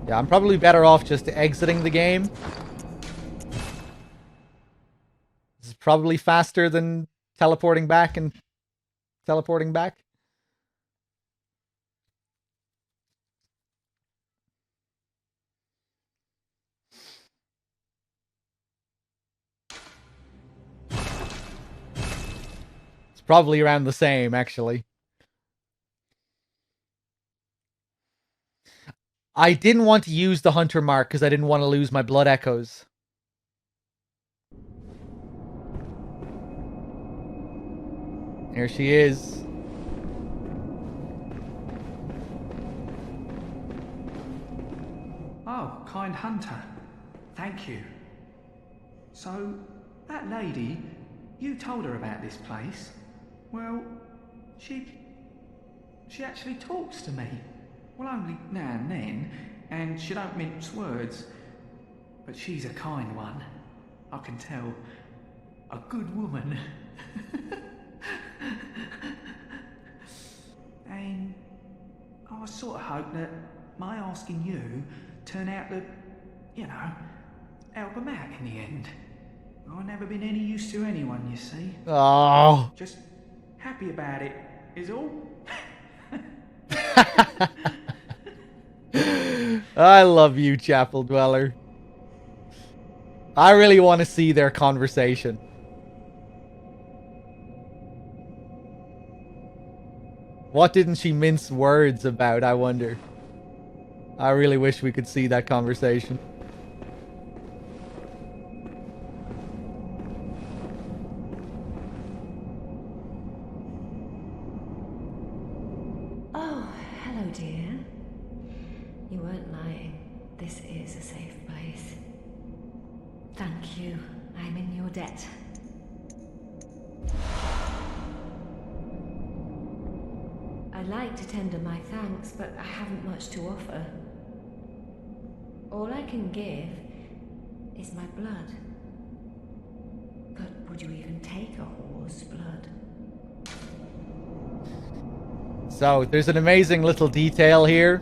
Yeah, I'm probably better off just exiting the game. This is probably faster than teleporting back and teleporting back. It's probably around the same, actually. I didn't want to use the hunter mark because I didn't want to lose my blood echoes. Here she is. Oh, kind hunter. Thank you. So, that lady, you told her about this place. Well, she actually talks to me. Well, only now and then, and she don't mince words. But she's a kind one. I can tell. A good woman. And I sort of hope that my asking you turn out to, you know, help them out in the end. I've never been any use to anyone, you see. Oh. Just happy about it, is all. I love you, Chapel Dweller. I really want to see their conversation. What didn't she mince words about, I wonder? I really wish we could see that conversation. Oh, hello, dear. You weren't lying. This is a safe place. Thank you. I'm in your debt. I'd like to tender my thanks, but I haven't much to offer. All I can give is my blood. But would you even take a whore's blood? So, there's an amazing little detail here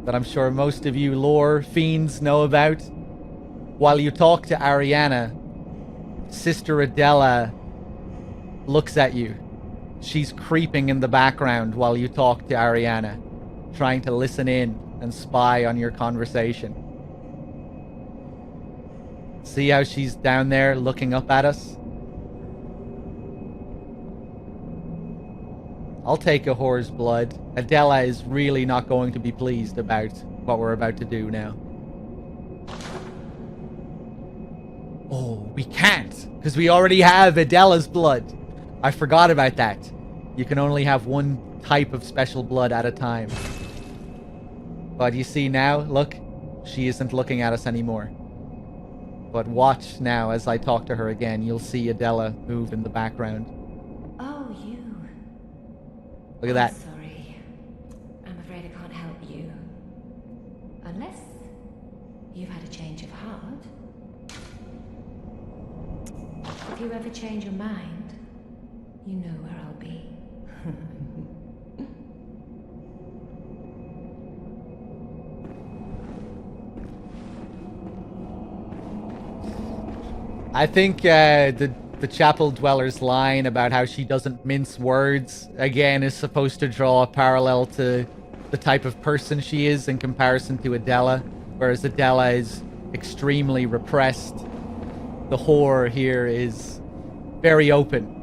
that I'm sure most of you lore fiends know about. While you talk to Ariana, Sister Adela looks at you. She's creeping in the background while you talk to Ariana, trying to listen in and spy on your conversation. See how she's down there looking up at us? I'll take a whore's blood. Adela is really not going to be pleased about what we're about to do now. Oh, we can't, because we already have Adela's blood. I forgot about that. You can only have one type of special blood at a time. But you see now, look, she isn't looking at us anymore. But watch now as I talk to her again. You'll see Adela move in the background. Oh, you. Look at that. Sorry. I'm afraid I can't help you. Unless you've had a change of heart. If you ever change your mind, you know where I'll be. I think the Chapel Dweller's line about how she doesn't mince words, again, is supposed to draw a parallel to the type of person she is in comparison to Adela, whereas Adela is extremely repressed. The whore here is very open.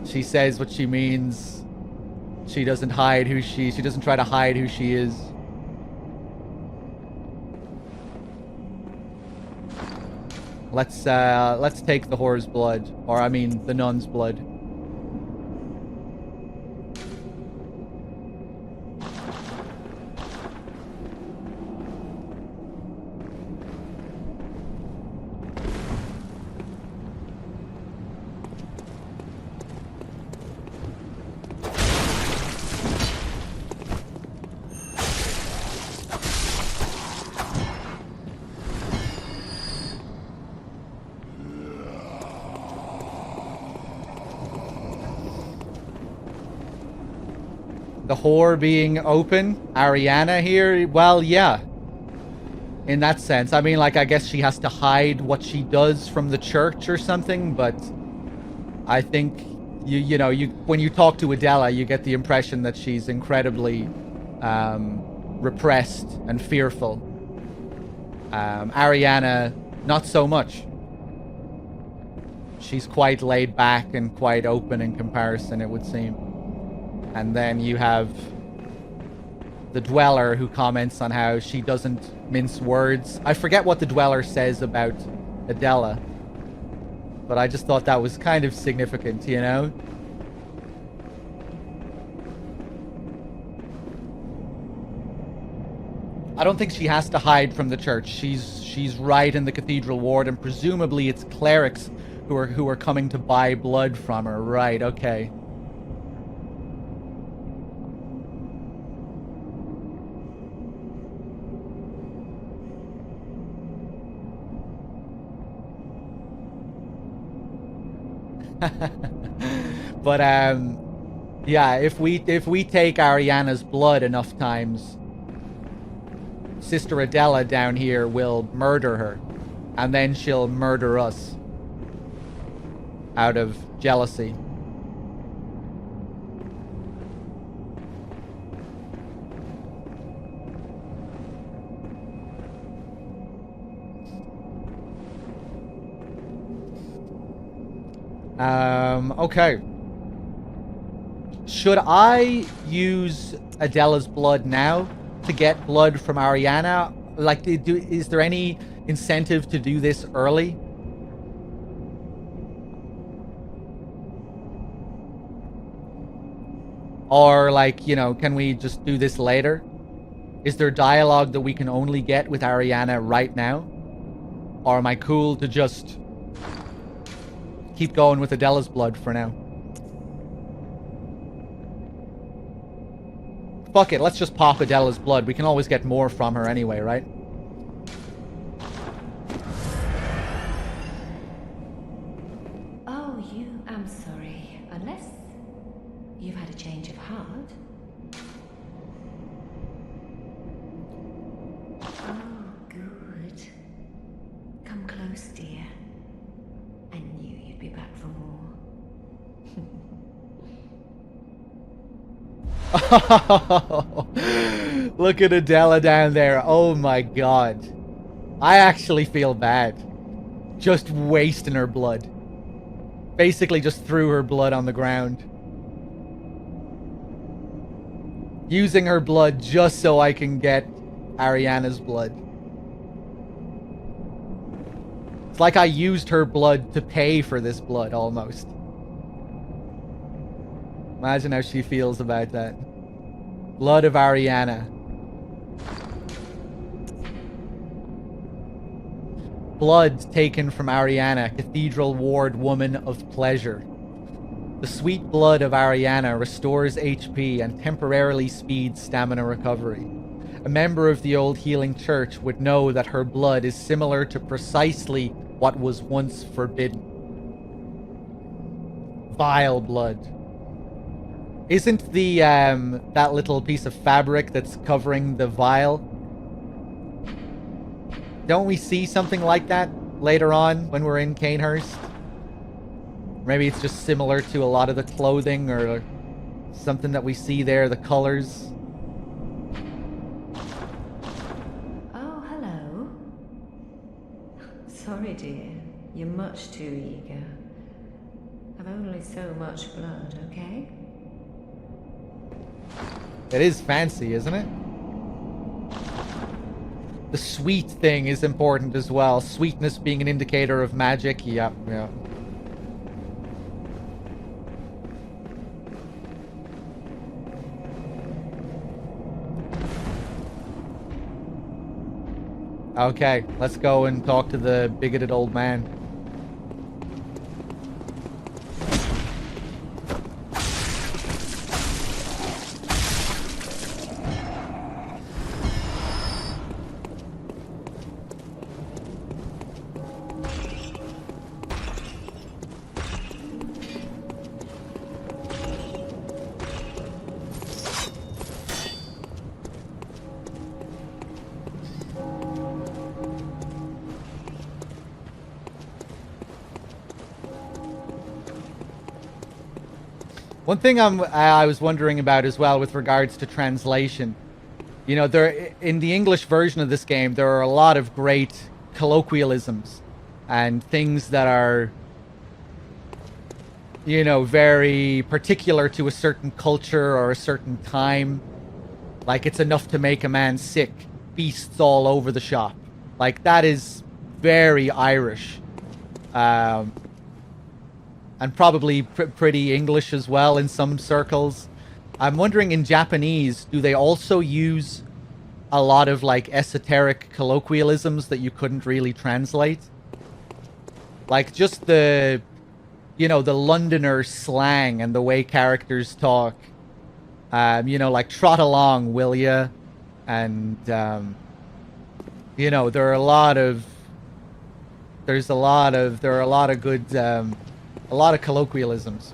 She says what she means. She doesn't hide who she doesn't try to hide who she is. Let's take the whore's blood, or I mean the nun's blood. The whore being open, Ariana here, well, yeah. In that sense. I mean, like, I guess she has to hide what she does from the church or something, but I think, you know, when you talk to Adela, you get the impression that she's incredibly repressed and fearful. Ariana, not so much. She's quite laid back and quite open in comparison, it would seem. And then you have the Dweller, who comments on how she doesn't mince words. I forget what the Dweller says about Adela, but I just thought that was kind of significant, you know? I don't think she has to hide from the church. She's right in the cathedral ward, and presumably it's clerics who are coming to buy blood from her. Right, okay. But yeah, if we take Ariana's blood enough times, Sister Adela down here will murder her, and then she'll murder us out of jealousy. Okay. Should I use Adela's blood now to get blood from Ariana? Like, is there any incentive to do this early? Or, like, you know, can we just do this later? Is there dialogue that we can only get with Ariana right now? Or am I cool to just keep going with Adela's blood for now? Fuck it, let's just pop Adela's blood. We can always get more from her anyway, right? Oh, I'm sorry. Unless you've had a change of heart. Oh, good. Come close, dear. I knew you'd be back for more. Look at Adela down there. Oh my god. I actually feel bad. Just wasting her blood. Basically just threw her blood on the ground. Using her blood just so I can get Ariana's blood. It's like I used her blood to pay for this blood, almost. Imagine how she feels about that. Blood of Ariana. Blood taken from Ariana, Cathedral Ward Woman of Pleasure. The sweet blood of Ariana restores HP and temporarily speeds stamina recovery. A member of the old healing church would know that her blood is similar to precisely what was once forbidden. Vile blood. Isn't the, that little piece of fabric that's covering the vial? Don't we see something like that later on when we're in Canehurst? Maybe it's just similar to a lot of the clothing or something that we see there, the colors. Oh, hello. Sorry, dear. You're much too eager. I've only so much blood, okay? It is fancy, isn't it? The sweet thing is important as well. Sweetness being an indicator of magic. Yeah, yeah. Okay, let's go and talk to the bigoted old man. One thing I was wondering about as well with regards to translation, you know, there in the English version of this game, there are a lot of great colloquialisms and things that are, you know, very particular to a certain culture or a certain time. Like, it's enough to make a man sick. Beasts all over the shop. Like, that is very Irish. And probably pretty English as well in some circles. I'm wondering, in Japanese, do they also use a lot of, like, esoteric colloquialisms that you couldn't really translate? Like, just the, you know, the Londoner slang and the way characters talk. You know, like, trot along, will ya? And, you know, there are a lot of good, a lot of colloquialisms.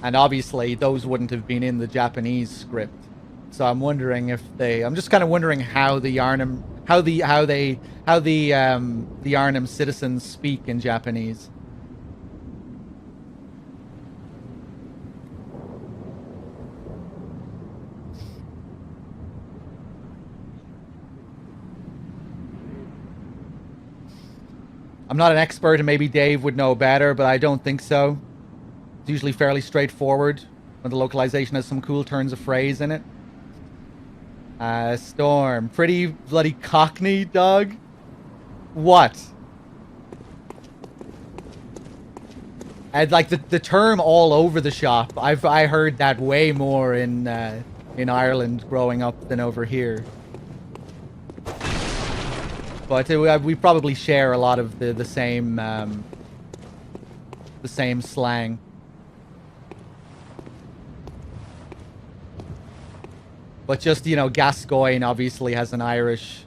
And obviously, those wouldn't have been in the Japanese script. So I'm wondering if I'm just kind of wondering how the Arnhem, how the Arnhem citizens speak in Japanese. I'm not an expert, and maybe Dave would know better, but I don't think so. It's usually fairly straightforward when the localization has some cool turns of phrase in it. Storm. Pretty bloody cockney, dog? What? And like the term all over the shop, I heard that way more in Ireland growing up than over here. But we probably share a lot of the same slang. But just, you know, Gascoigne obviously has an Irish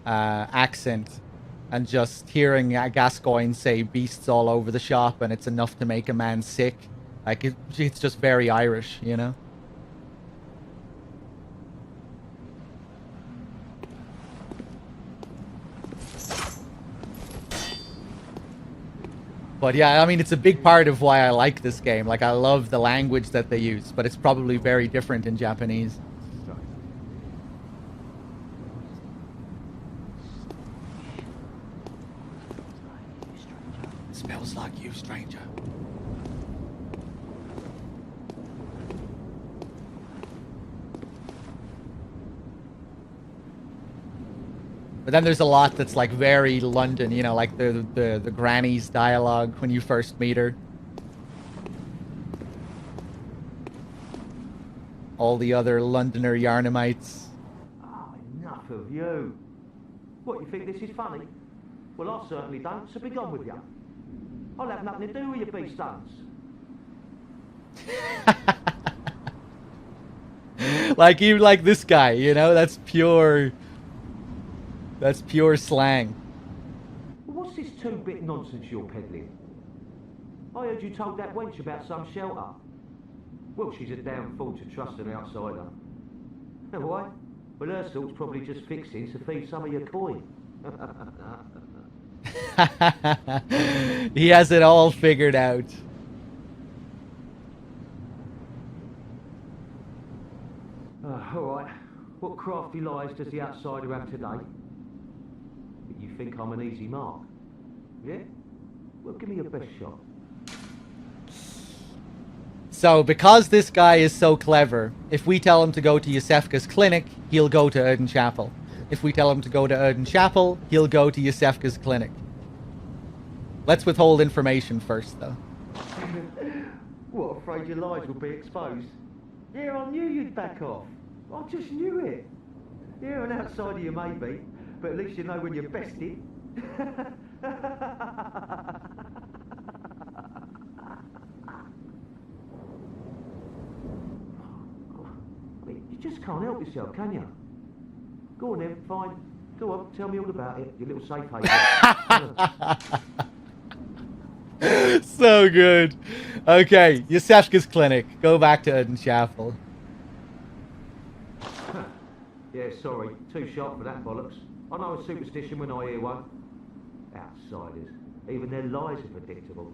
accent, and just hearing Gascoigne say beasts all over the shop and it's enough to make a man sick, like it's just very Irish, you know. But yeah, I mean, it's a big part of why I like this game. Like, I love the language that they use, but it's probably very different in Japanese. Smells like you, stranger. But then there's a lot that's like very London, you know, like the granny's dialogue when you first meet her. All the other Londoner Yarnamites. Oh, enough of you. What, you think this is funny? Well, I certainly don't, so be gone with you. I'll have nothing to do with your beast stunts. Like, even like this guy, you know, that's pure slang. What's this two-bit nonsense you're peddling? I heard you told that wench about some shelter. Well, she's a damn fool to trust an outsider. Why? Well, her sort's probably just fixing to feed some of your coin. He has it all figured out. Alright, what crafty lies does the outsider have today? You think I'm an easy mark? Yeah? Well, give me your best shot. So, because this guy is so clever, if we tell him to go to Yusefka's clinic, he'll go to Erdin Chapel. If we tell him to go to Erdin Chapel, he'll go to Yusefka's clinic. Let's withhold information first, though. What, afraid your lies will be exposed? Yeah, I knew you'd back off. I just knew it. Yeah, an outsider you may be, but at least you know when you're bested. I mean, you just can't help yourself, can you? Go on then, fine. Go on, tell me all about it, you little safe haven. So good. Okay, Yusefka's clinic. Go back to Erdin Chapel. Yeah, sorry, too sharp for that bollocks. I know a superstition when I hear one. Outsiders. Even their lies are predictable.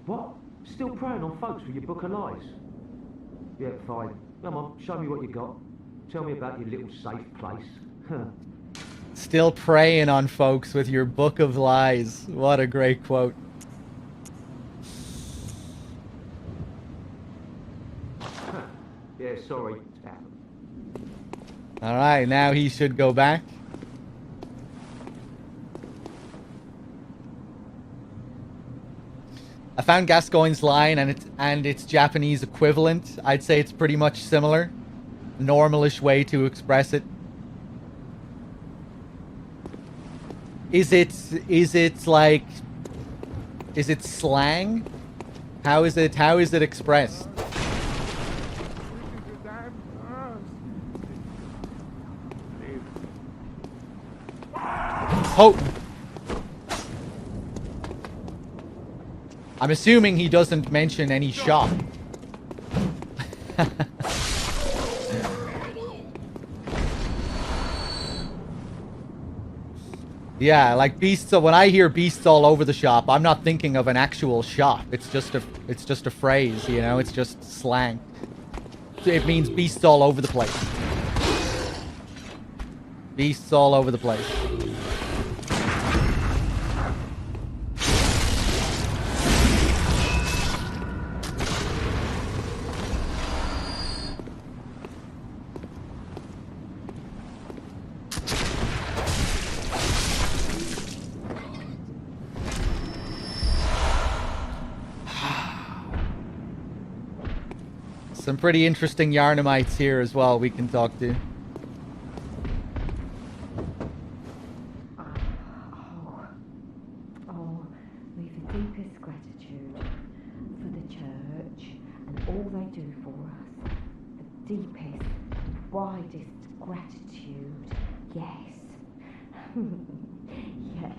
What? Still preying on folks with your book of lies? Yeah, fine. Come on, show me what you got. Tell me about your little safe place. Still preying on folks with your book of lies. What a great quote. Yeah, sorry. Alright, now he should go back. I found Gascoigne's line and its Japanese equivalent. I'd say it's pretty much similar. Normalish way to express it. Is it slang? How is it expressed? Oh! I'm assuming he doesn't mention any shop. Yeah, like beasts. So when I hear beasts all over the shop, I'm not thinking of an actual shop. It's just a phrase, you know. It's just slang. It means beasts all over the place. Beasts all over the place. Some pretty interesting Yarnamites here as well we can talk to. Oh, we've the deepest gratitude for the church and all they do for us. The deepest, widest gratitude. Yes. Yes.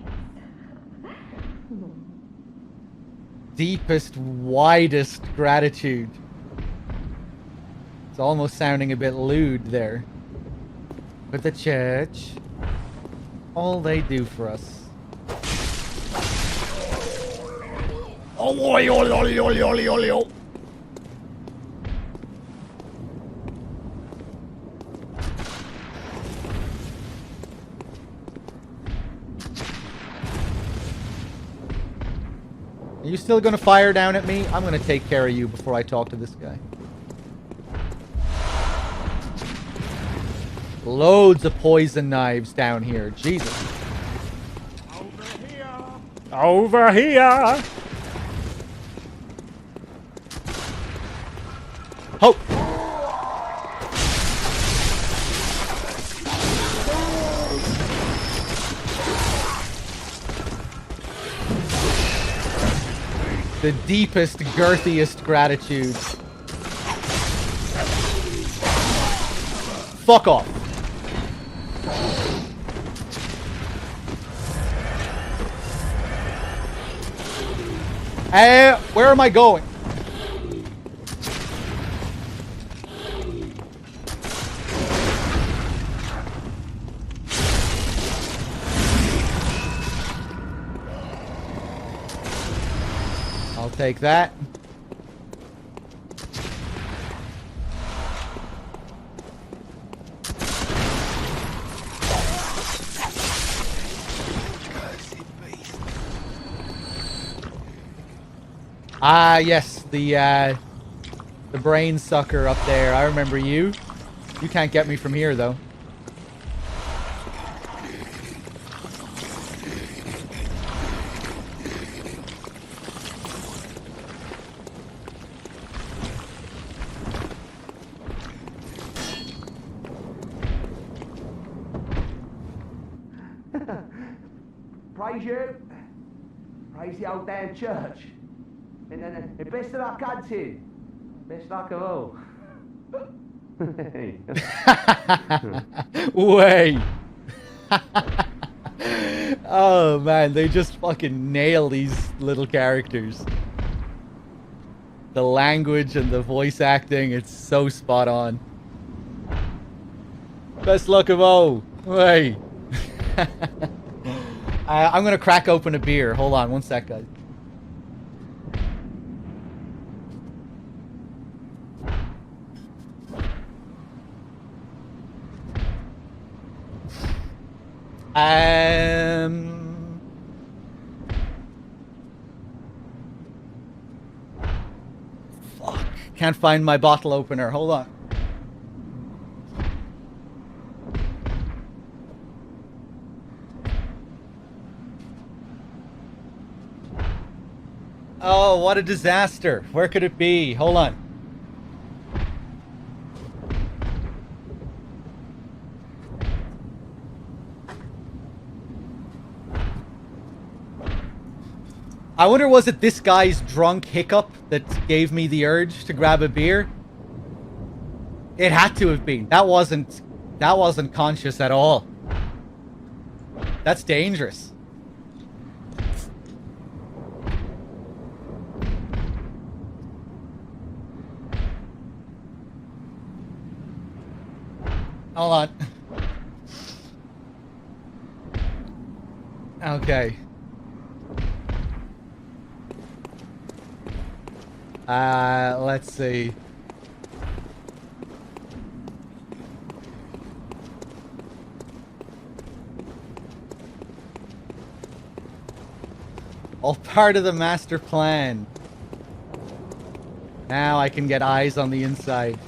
Deepest, widest gratitude. It's almost sounding a bit lewd there. But the church, all they do for us. Are you still gonna fire down at me? I'm gonna take care of you before I talk to this guy. Loads of poison knives down here. Jesus. Over here! Over here! Hope! The deepest, girthiest gratitude. Fuck off. Where am I going? I'll take that. Ah, yes, the brain sucker up there. I remember you. You can't get me from here, though. Praise you. Praise the old damn church. And best of luck hunting. Best luck of all. Way. Oh man, they just fucking nail these little characters. The language and the voice acting, it's so spot on. Best luck of all. Hey. I'm gonna crack open a beer. Hold on, one sec, guys. Fuck. Can't find my bottle opener. Hold on. Oh, what a disaster. Where could it be? Hold on. I wonder, was it this guy's drunk hiccup that gave me the urge to grab a beer? It had to have been. That wasn't conscious at all. That's dangerous. Hold on. Okay. Let's see. All part of the master plan. Now I can get eyes on the inside.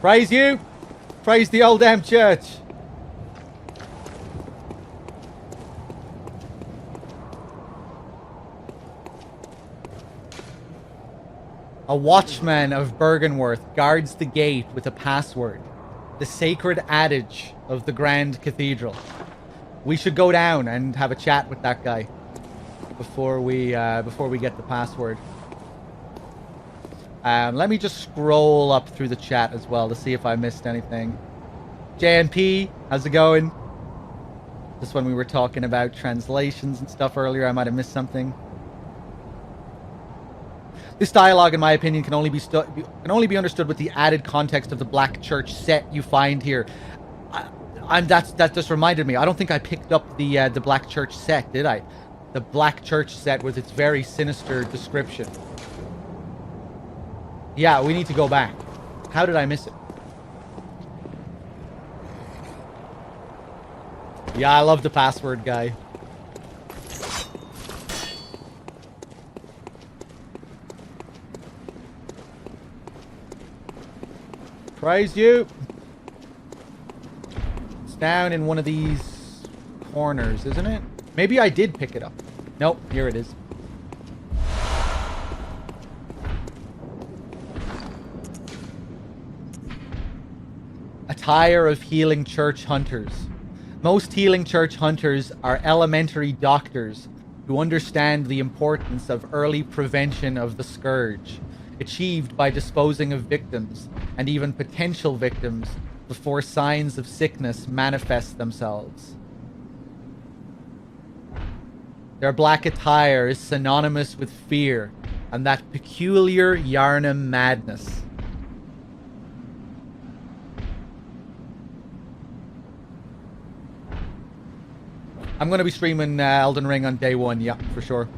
Praise you! Praise the old damn church! A watchman of Bergenworth guards the gate with a password. The sacred adage of the Grand Cathedral. We should go down and have a chat with that guy before we get the password. Let me just scroll up through the chat as well to see if I missed anything. JNP, how's it going? Just when we were talking about translations and stuff earlier, I might have missed something. This dialogue, in my opinion, can only be understood with the added context of the Black Church set you find here. That just reminded me. I don't think I picked up the Black Church set, did I? The Black Church set with its very sinister description. Yeah, we need to go back. How did I miss it? Yeah, I love the password guy. Praise you! It's down in one of these corners, isn't it? Maybe I did pick it up. Nope, here it is. Attire of healing church hunters. Most healing church hunters are elementary doctors who understand the importance of early prevention of the scourge, achieved by disposing of victims and even potential victims before signs of sickness manifest themselves. Their black attire is synonymous with fear and that peculiar Yarnum madness. I'm going to be streaming Elden Ring on day one, yeah, for sure.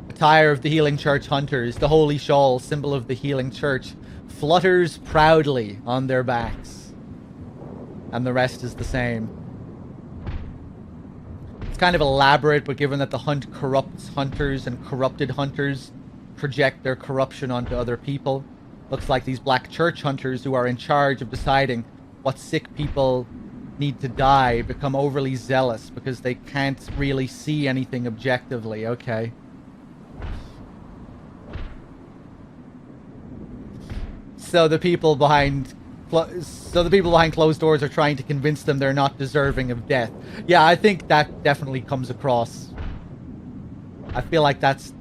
Attire of the Healing Church Hunters, the holy shawl, symbol of the Healing Church, flutters proudly on their backs. And the rest is the same. It's kind of elaborate, but given that the hunt corrupts hunters and corrupted hunters project their corruption onto other people, looks like these Black Church hunters who are in charge of deciding what sick people need to die become overly zealous because they can't really see anything objectively. Okay. So the people behind closed doors are trying to convince them they're not deserving of death. Yeah, I think that definitely comes across. I feel like that's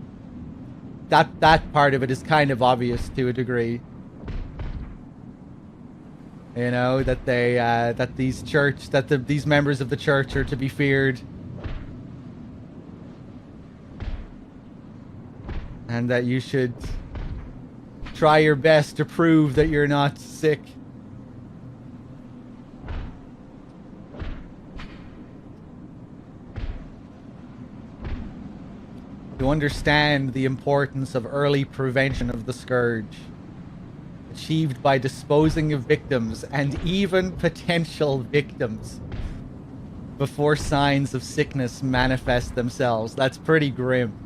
that part of it is kind of obvious to a degree. You know, that they that these members of the church are to be feared. And that you should try your best to prove that you're not sick. To understand the importance of early prevention of the scourge, achieved by disposing of victims and even potential victims before signs of sickness manifest themselves. That's pretty grim.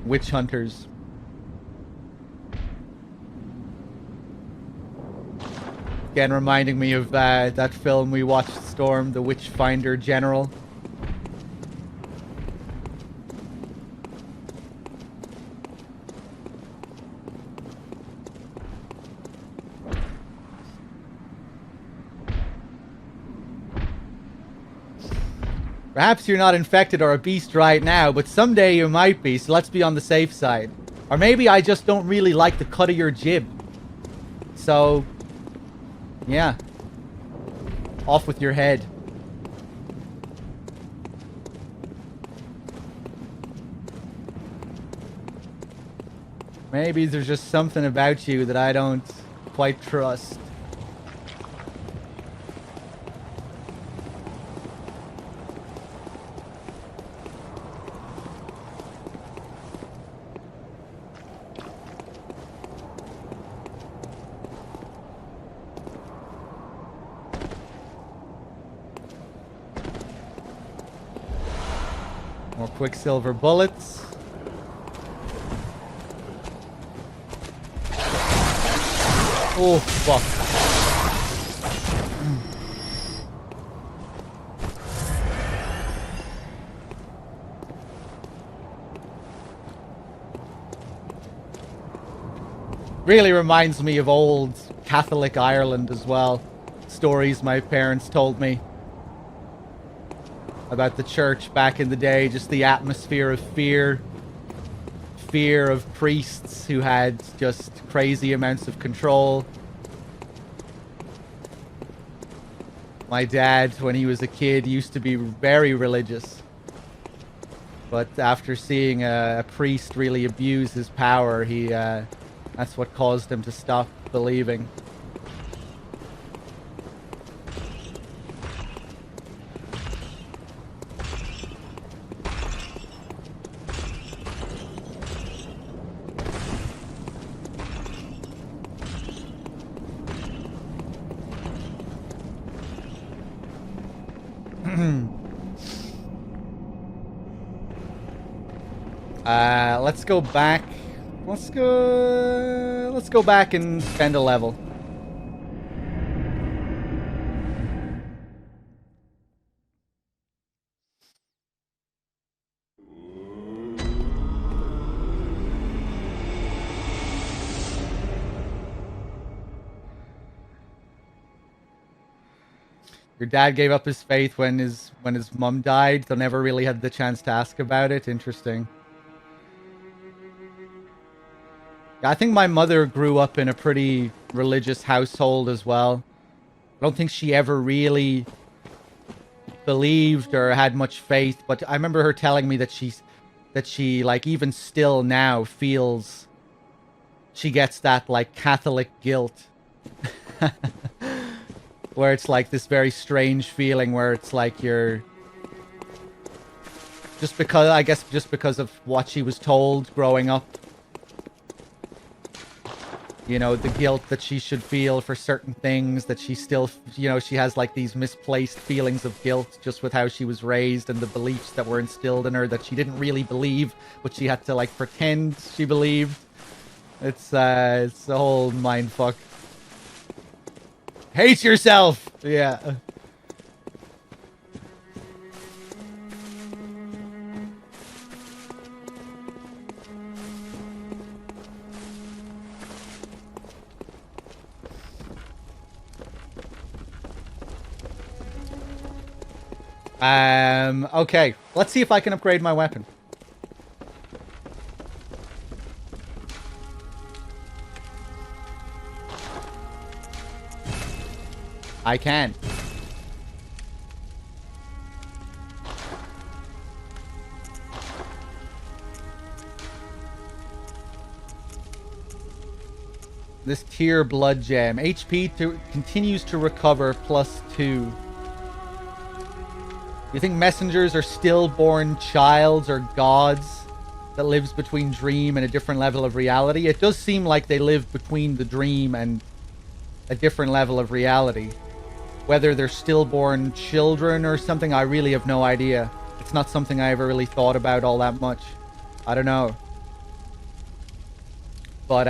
Witch hunters. Again, reminding me of that film we watched, Storm, the Witchfinder General. Perhaps you're not infected or a beast right now, but someday you might be, so let's be on the safe side. Or maybe I just don't really like the cut of your jib. So, yeah. Off with your head. Maybe there's just something about you that I don't quite trust. More Quicksilver bullets. Oh, fuck. Really reminds me of old Catholic Ireland as well. Stories my parents told me about the church back in the day, just the atmosphere of fear of priests who had just crazy amounts of control. My dad, when he was a kid, used to be very religious, but after seeing a priest really abuse his power, that's what caused him to stop believing. Let's go back. Let's go back and spend a level. Your dad gave up his faith when his mom died, so never really had the chance to ask about it. Interesting. I think my mother grew up in a pretty religious household as well. I don't think she ever really believed or had much faith, but I remember her telling me that she like even still now feels she gets that like Catholic guilt. Where it's like this very strange feeling where it's like you're just because of what she was told growing up. You know, the guilt that she should feel for certain things, that she still, you know, she has like these misplaced feelings of guilt just with how she was raised and the beliefs that were instilled in her that she didn't really believe, but she had to like pretend she believed. It's a whole mindfuck. Hate yourself! Yeah. Okay. Let's see if I can upgrade my weapon. I can. This tier blood gem. HP continues to recover +2. You think messengers are stillborn childs or gods that lives between dream and a different level of reality? It does seem like they live between the dream and a different level of reality. Whether they're stillborn children or something, I really have no idea. It's not something I ever really thought about all that much. I don't know. But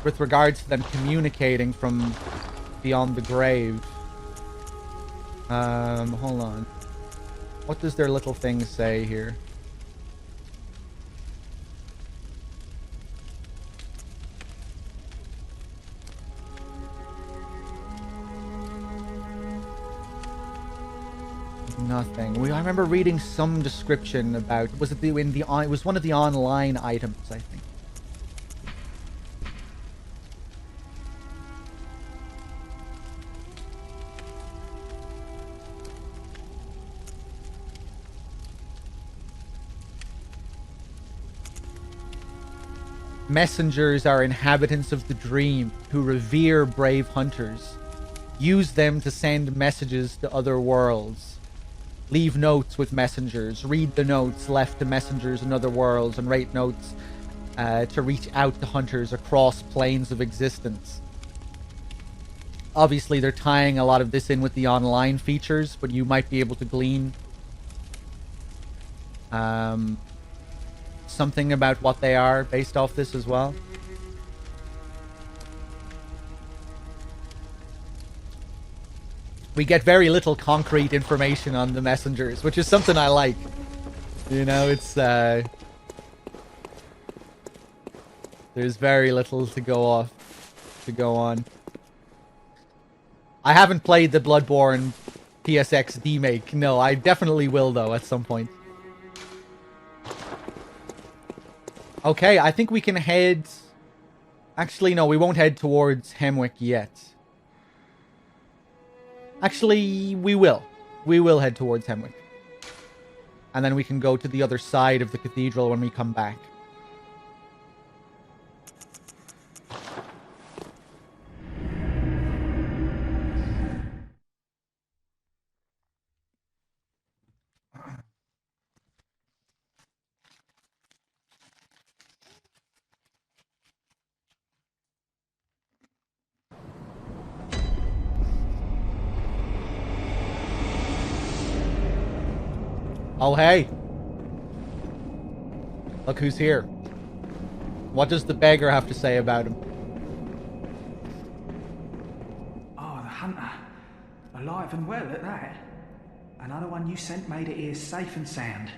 with regards to them communicating from beyond the grave, hold on. What does their little thing say here? Nothing. I remember reading some description about. Was it it was one of the online items, I think. Messengers are inhabitants of the dream who revere brave hunters. Use them to send messages to other worlds. Leave notes with messengers. Read the notes left to messengers in other worlds and write notes to reach out to hunters across planes of existence. Obviously, they're tying a lot of this in with the online features, but you might be able to glean something about what they are based off this as well. We get very little concrete information on the messengers, which is something I like. You know, it's there's very little to go on. I haven't played the Bloodborne PSX demake. No, I definitely will though at some point. Okay, I think we can head... Actually, no, we won't head towards Hemwick yet. Actually, we will. We will head towards Hemwick. And then we can go to the other side of the cathedral when we come back. Oh, hey. Look who's here. What does the beggar have to say about him? Oh, the hunter. Alive and well at that. Another one you sent made it here safe and sound.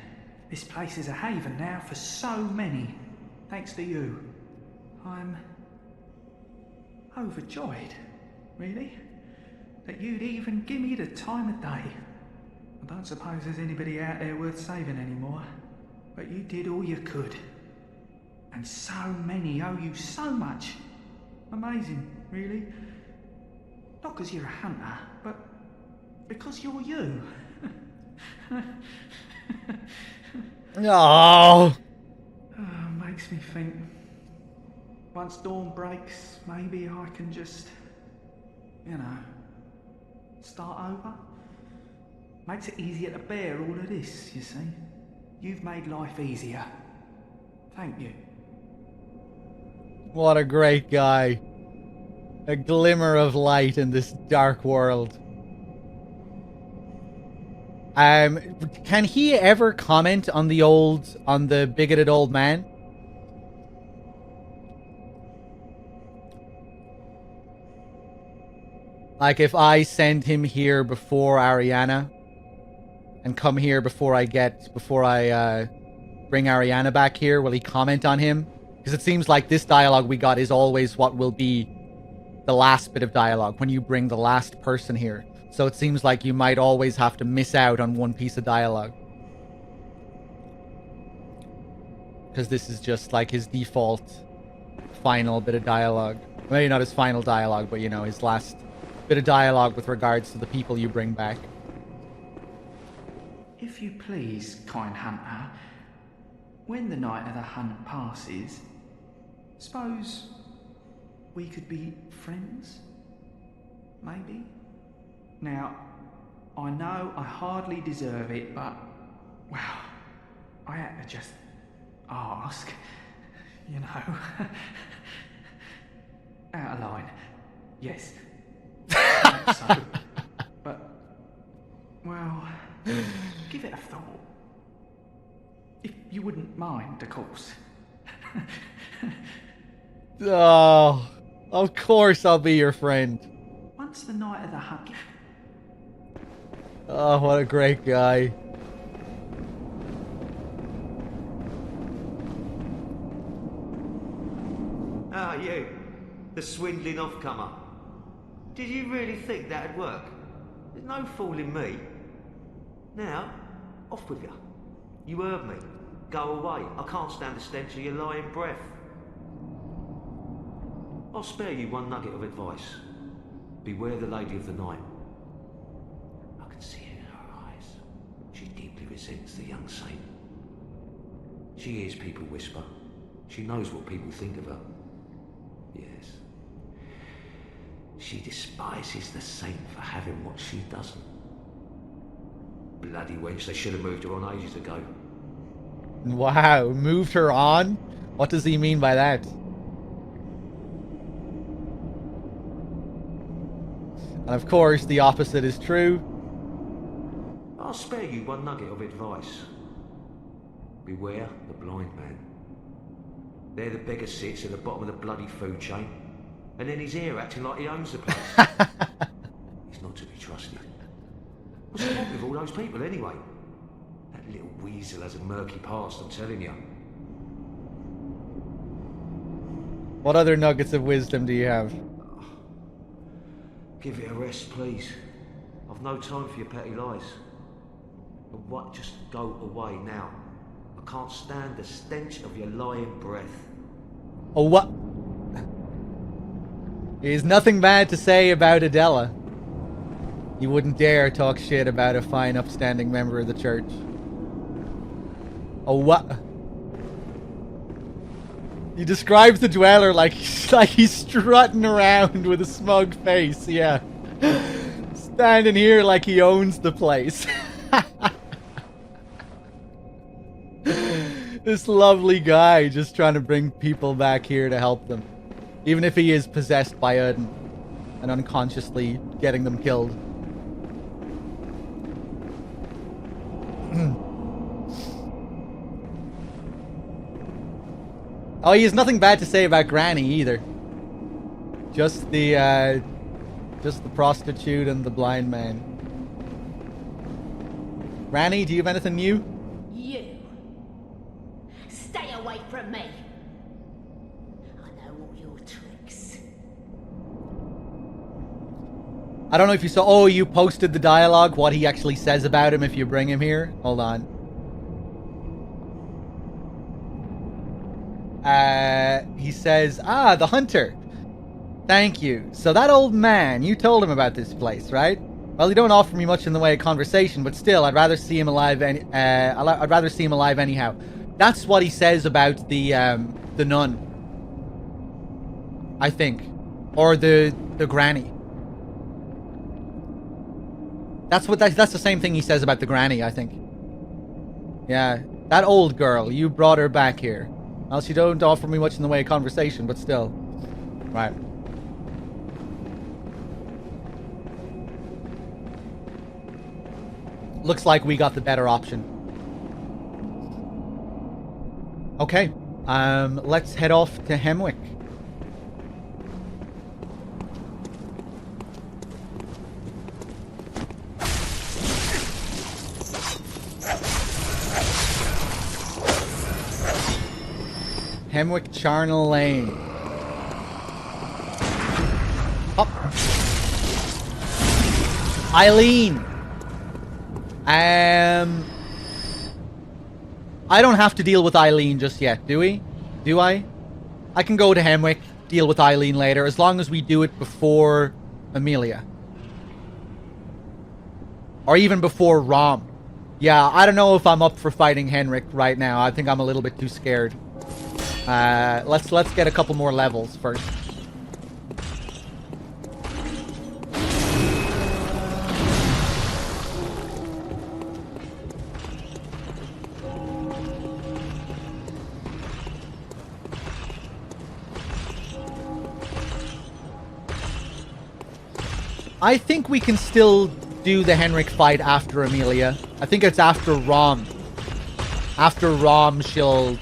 This place is a haven now for so many. Thanks to you. I'm overjoyed, really, that you'd even give me the time of day. I don't suppose there's anybody out there worth saving anymore, but you did all you could. And so many owe you so much. Amazing, really. Not because you're a hunter, but because you're you. Oh. Makes me think. Once dawn breaks, maybe I can just, start over. Makes it easier to bear all of this, you see. You've made life easier. Thank you. What a great guy. A glimmer of light in this dark world. Can he ever comment on the bigoted old man? Like if I send him here before Ariana and come here before I bring Ariana back here, will he comment on him? Because it seems like this dialogue we got is always what will be the last bit of dialogue when you bring the last person here. So it seems like you might always have to miss out on one piece of dialogue. Because this is just like his default final bit of dialogue. Maybe not his final dialogue, but you know, his last bit of dialogue with regards to the people you bring back. If you please, kind hunter, when the night of the hunt passes, suppose we could be friends? Maybe? Now, I know I hardly deserve it, but, well, I had to just ask, you know. Out of line, yes. So, but, well, give it a thought. If you wouldn't mind, of course. Oh, of course I'll be your friend. Once the night of the hunt... Oh, what a great guy. Ah, you. The swindling off-comer. Did you really think that'd work? There's no fooling me. Now, off with you. You heard me. Go away. I can't stand the stench of your lying breath. I'll spare you one nugget of advice. Beware the lady of the night. I can see it in her eyes. She deeply resents the young saint. She hears people whisper. She knows what people think of her. Yes. She despises the saint for having what she doesn't. Bloody wench, they should have moved her on ages ago. Wow, moved her on? What does he mean by that? And of course, the opposite is true. I'll spare you one nugget of advice. Beware the blind man. There the beggar sits at the bottom of the bloody food chain, and then he's here acting like he owns the place. He's not to be trusted. What's the point with all those people anyway? That little weasel has a murky past, I'm telling you. What other nuggets of wisdom do you have? Give it a rest, please. I've no time for your petty lies. But what? Just go away now. I can't stand the stench of your lying breath. Oh, what? There's nothing bad to say about Adela. You wouldn't dare talk shit about a fine, upstanding member of the church. Oh, what? He describes the dweller like he's strutting around with a smug face, yeah. Standing here like he owns the place. This lovely guy just trying to bring people back here to help them. Even if he is possessed by Odin and unconsciously getting them killed. Oh, he has nothing bad to say about Granny either. Just the prostitute and the blind man. Granny, do you have anything new? You. Stay away from me. I know all your tricks. I don't know if you saw... Oh, you posted the dialogue, what he actually says about him if you bring him here. Hold on. He says, the hunter. Thank you. So that old man, you told him about this place, right? Well, you don't offer me much in the way of conversation, but still, I'd rather see him alive. I'd rather see him alive anyhow. That's what he says about the nun. I think, or the granny. That's the same thing he says about the granny. I think. Yeah, that old girl. You brought her back here. Well, she don't offer me much in the way of conversation, but still. Right. Looks like we got the better option. Okay. Let's head off to Hemwick. Hemwick Charnel Lane. Up. Eileen! I don't have to deal with Eileen just yet, do we? Do I? I can go to Hemwick, deal with Eileen later, as long as we do it before Amelia. Or even before Rom. Yeah, I don't know if I'm up for fighting Henrik right now. I think I'm a little bit too scared. Let's get a couple more levels first. I think we can still do the Henrik fight after Amelia. I think it's after Rom. After Rom, she'll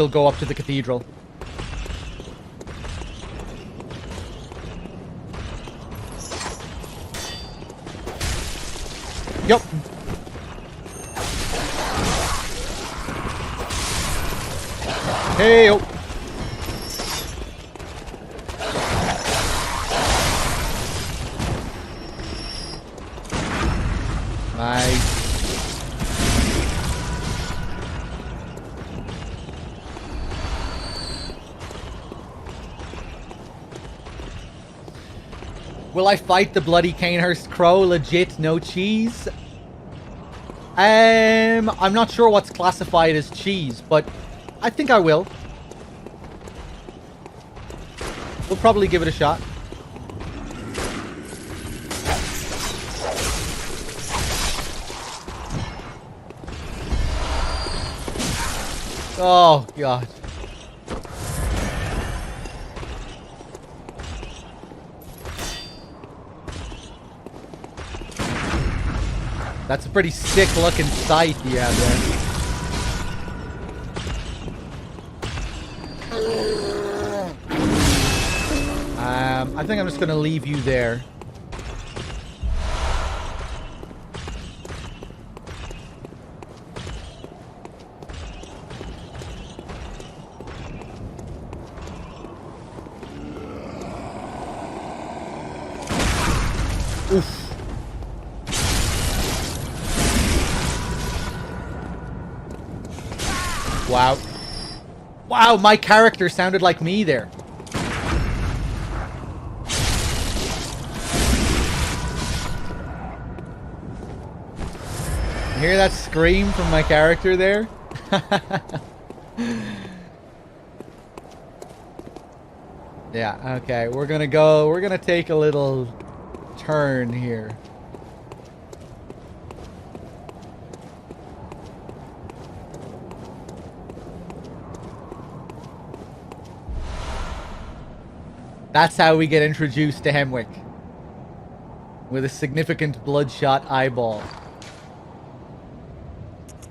go up to the cathedral. Yup. Hey-o. Nice. Will I fight the bloody Canehurst Crow? Legit, no cheese? I'm not sure what's classified as cheese, but I think I will. We'll probably give it a shot. Oh, God. That's a pretty sick looking sight you have there. I think I'm just gonna leave you there. Oof. Wow. Wow, my character sounded like me there. You hear that scream from my character there? Yeah, okay, we're gonna take a little turn here. That's how we get introduced to Hemwick. With a significant bloodshot eyeball.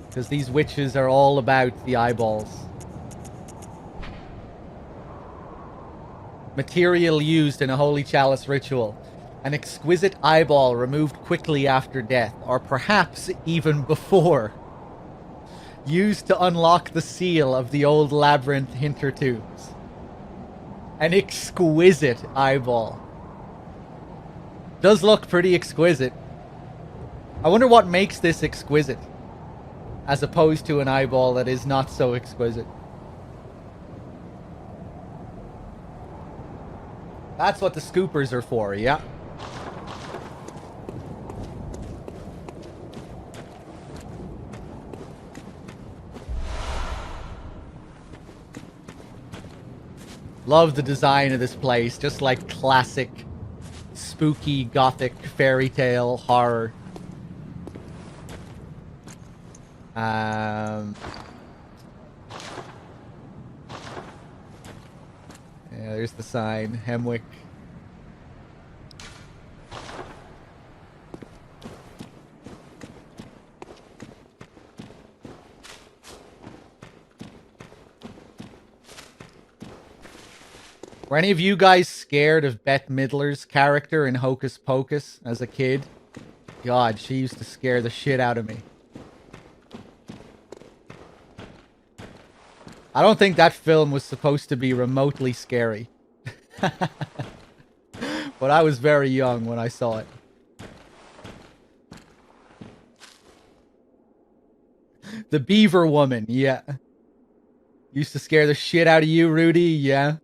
Because these witches are all about the eyeballs. Material used in a holy chalice ritual. An exquisite eyeball removed quickly after death, or perhaps even before. Used to unlock the seal of the old labyrinth hintertombs. An exquisite eyeball. Does look pretty exquisite. I wonder what makes this exquisite. As opposed to an eyeball that is not so exquisite. That's what the scoopers are for, yeah. Love the design of this place. Just like classic, spooky, gothic, fairy tale, horror. Yeah, there's the sign. Hemwick. Were any of you guys scared of Bette Midler's character in Hocus Pocus as a kid? God, she used to scare the shit out of me. I don't think that film was supposed to be remotely scary. But I was very young when I saw it. The beaver woman, yeah. Used to scare the shit out of you, Rudy, yeah.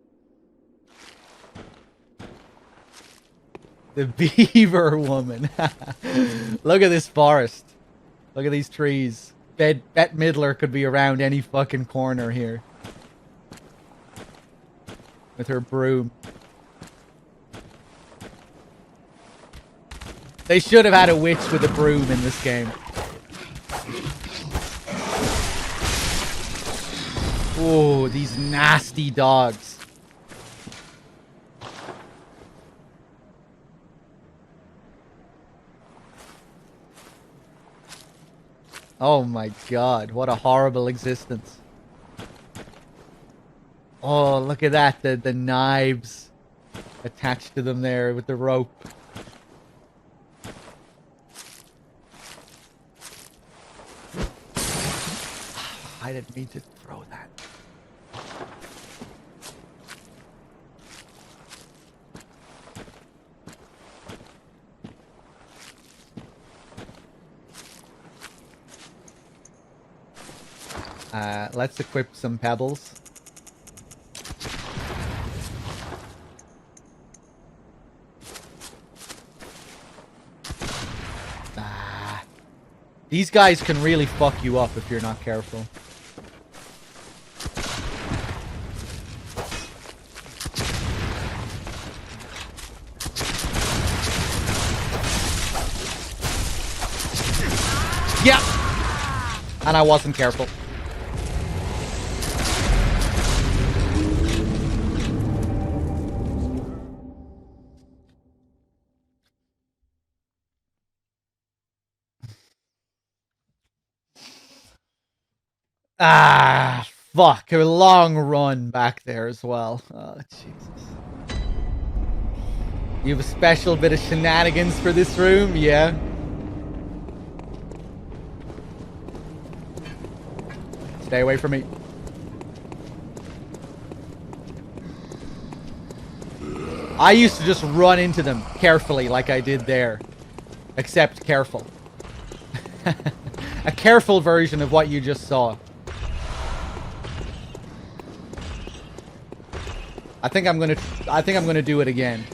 The beaver woman. Look at this forest. Look at these trees. Bette Midler could be around any fucking corner here. With her broom. They should have had a witch with a broom in this game. Oh, these nasty dogs. Oh my god, what a horrible existence. Oh, look at that, the knives attached to them there with the rope. I didn't mean to throw that. Let's equip some pebbles. These guys can really fuck you up if you're not careful. Yeah! And I wasn't careful. Ah, fuck. A long run back there as well. Oh, Jesus. You have a special bit of shenanigans for this room? Yeah. Stay away from me. I used to just run into them carefully like I did there. Except careful. A careful version of what you just saw. I think I'm gonna do it again.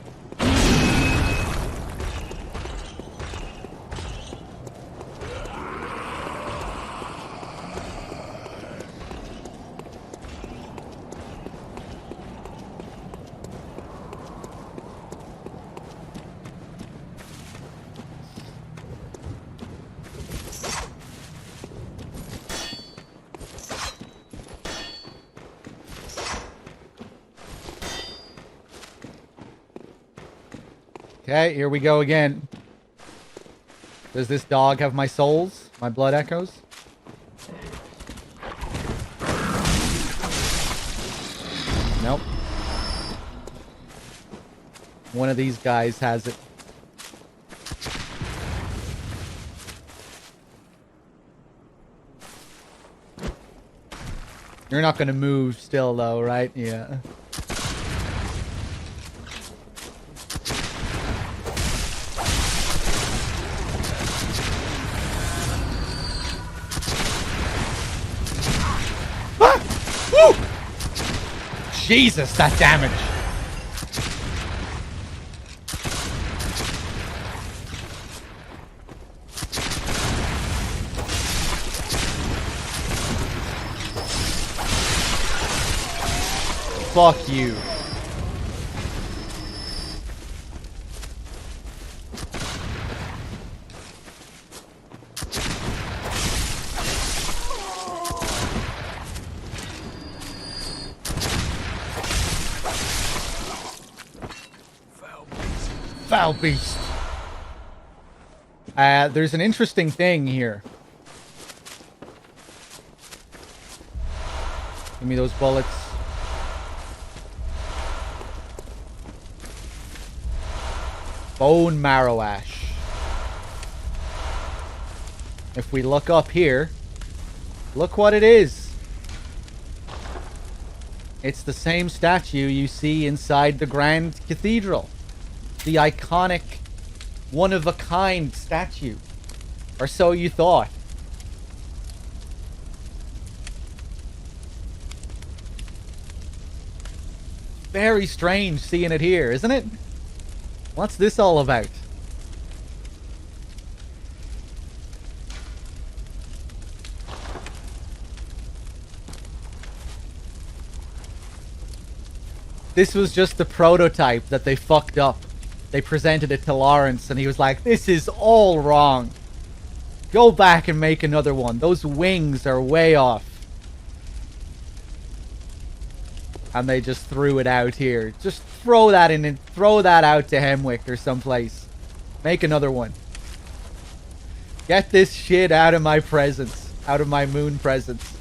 Okay, here we go again. Does this dog have my souls? My blood echoes? Nope. One of these guys has it. You're not gonna move still though, right? Yeah. Jesus, that damage. Fuck you. Foul beast. There's an interesting thing here. Give me those bullets. Bone marrow ash. If we look up here, look what it is. It's the same statue you see inside the Grand Cathedral. The iconic, one-of-a-kind statue. Or so you thought. very strange seeing it here, isn't it? What's this all about? This was just the prototype that they fucked up. They presented it to Lawrence and he was like, this is all wrong. Go back and make another one. Those wings are way off. And they just threw it out here. Just throw that in and throw that out to Hemwick or someplace. Make another one. Get this shit out of my presence. Out of my moon presence.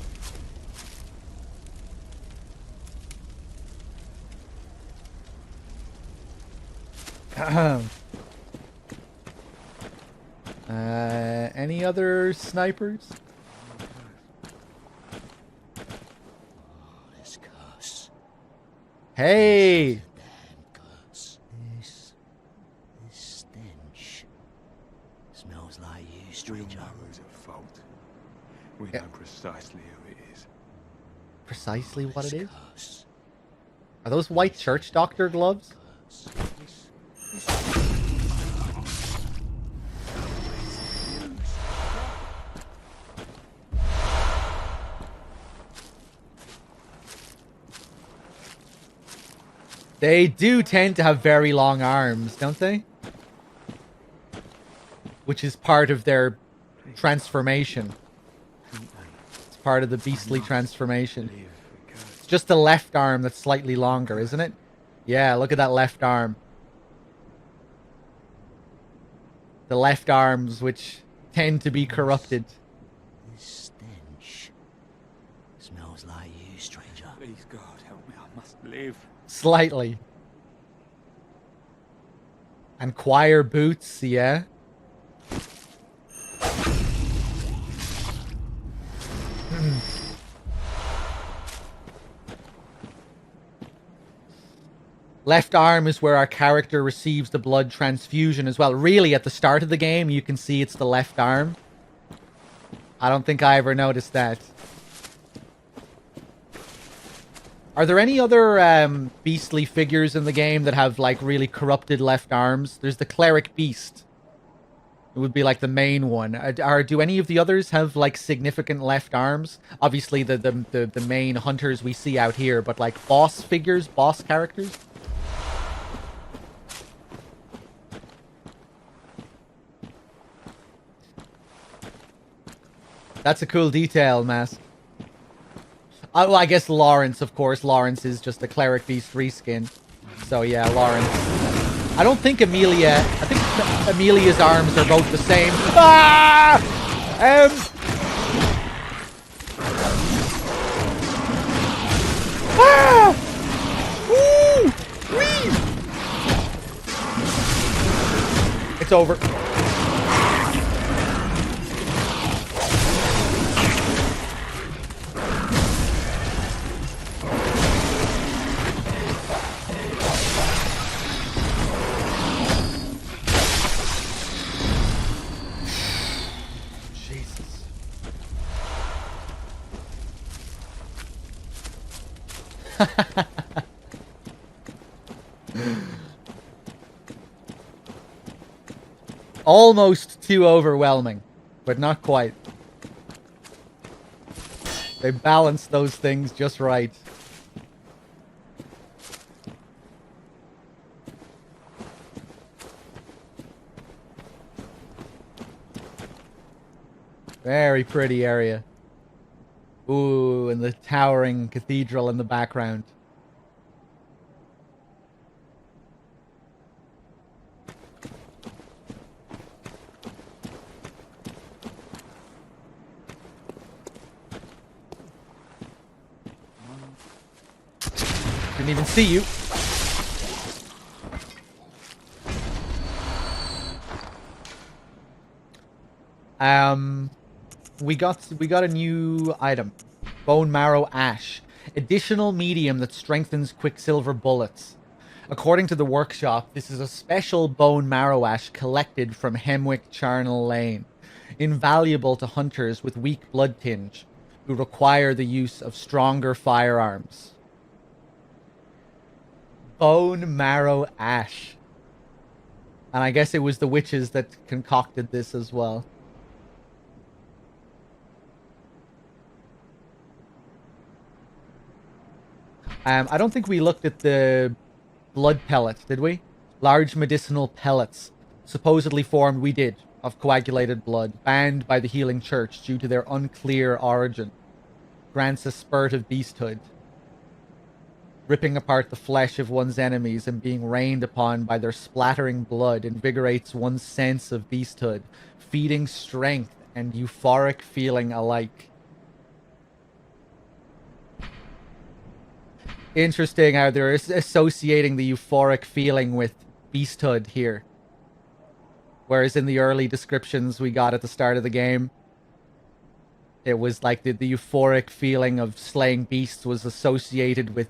Any other snipers? This curse. Hey! Damn curse. This stench. Smells like you, We stranger. know who's at fault. We Yeah. know precisely who it is. Precisely what it This is? curse. Are those white church doctor gloves? Curse. They do tend to have very long arms, don't they? Which is part of their transformation. It's part of the beastly transformation. Live the curse. It's just the left arm that's slightly longer, isn't it? Yeah, look at that left arm. The left arms, which tend to be corrupted. This stench. Smells like you, stranger. Please, God, help me. I must live. Slightly. And choir boots, yeah. Left arm is where our character receives the blood transfusion as well. Really, at the start of the game, you can see it's the left arm. I don't think I ever noticed that. Are there any other beastly figures in the game that have, like, really corrupted left arms? There's the Cleric Beast. It would be, like, the main one. Do any of the others have, like, significant left arms? Obviously, the main hunters we see out here, but, like, boss figures, boss characters? That's a cool detail, Mass. Well, I guess Lawrence, of course. Lawrence is just the Cleric Beast reskin. So, yeah, Lawrence. I don't think Amelia... I think Amelia's arms are both the same. Ah! Ah! Woo! Whee! It's over. Almost too overwhelming, but not quite. They balance those things just right. Very pretty area. Ooh, and the towering cathedral in the background. Didn't even see you. We got a new item. Bone Marrow Ash. Additional medium that strengthens Quicksilver bullets. According to the workshop, this is a special Bone Marrow Ash collected from Hemwick Charnel Lane. Invaluable to hunters with weak blood tinge, who require the use of stronger firearms. Bone marrow ash. And I guess it was the witches that concocted this as well. I don't think we looked at the blood pellet, did we? Large medicinal pellets, supposedly formed, we did, of coagulated blood, banned by the healing church due to their unclear origin. Grants a spurt of beasthood. Ripping apart the flesh of one's enemies and being rained upon by their splattering blood invigorates one's sense of beasthood, feeding strength and euphoric feeling alike. Interesting how they're associating the euphoric feeling with beasthood here. Whereas in the early descriptions we got at the start of the game, it was like the euphoric feeling of slaying beasts was associated with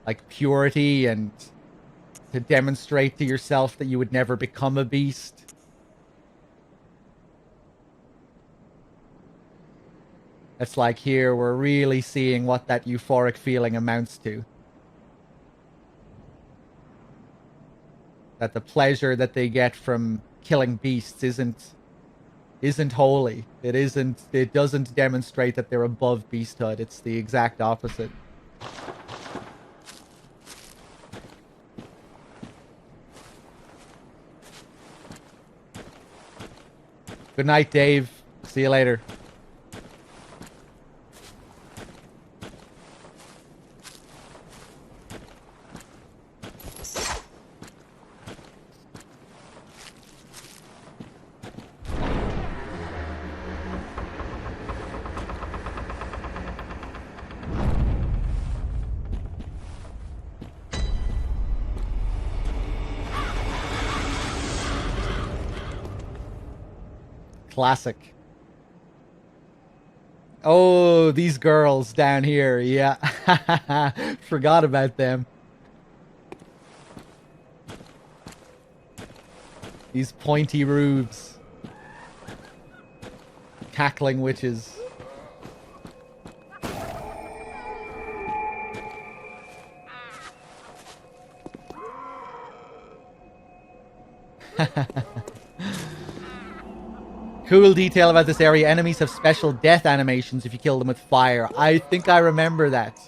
like purity and to demonstrate to yourself that you would never become a beast. It's like here we're really seeing what that euphoric feeling amounts to. That the pleasure that they get from killing beasts isn't holy. It doesn't demonstrate that they're above beasthood. It's the exact opposite. Good night, Dave. See you later. Classic. Oh, these girls down here. Yeah. Forgot about them. These pointy roofs. Cackling witches. Cool detail about this area. Enemies have special death animations if you kill them with fire. I think I remember that.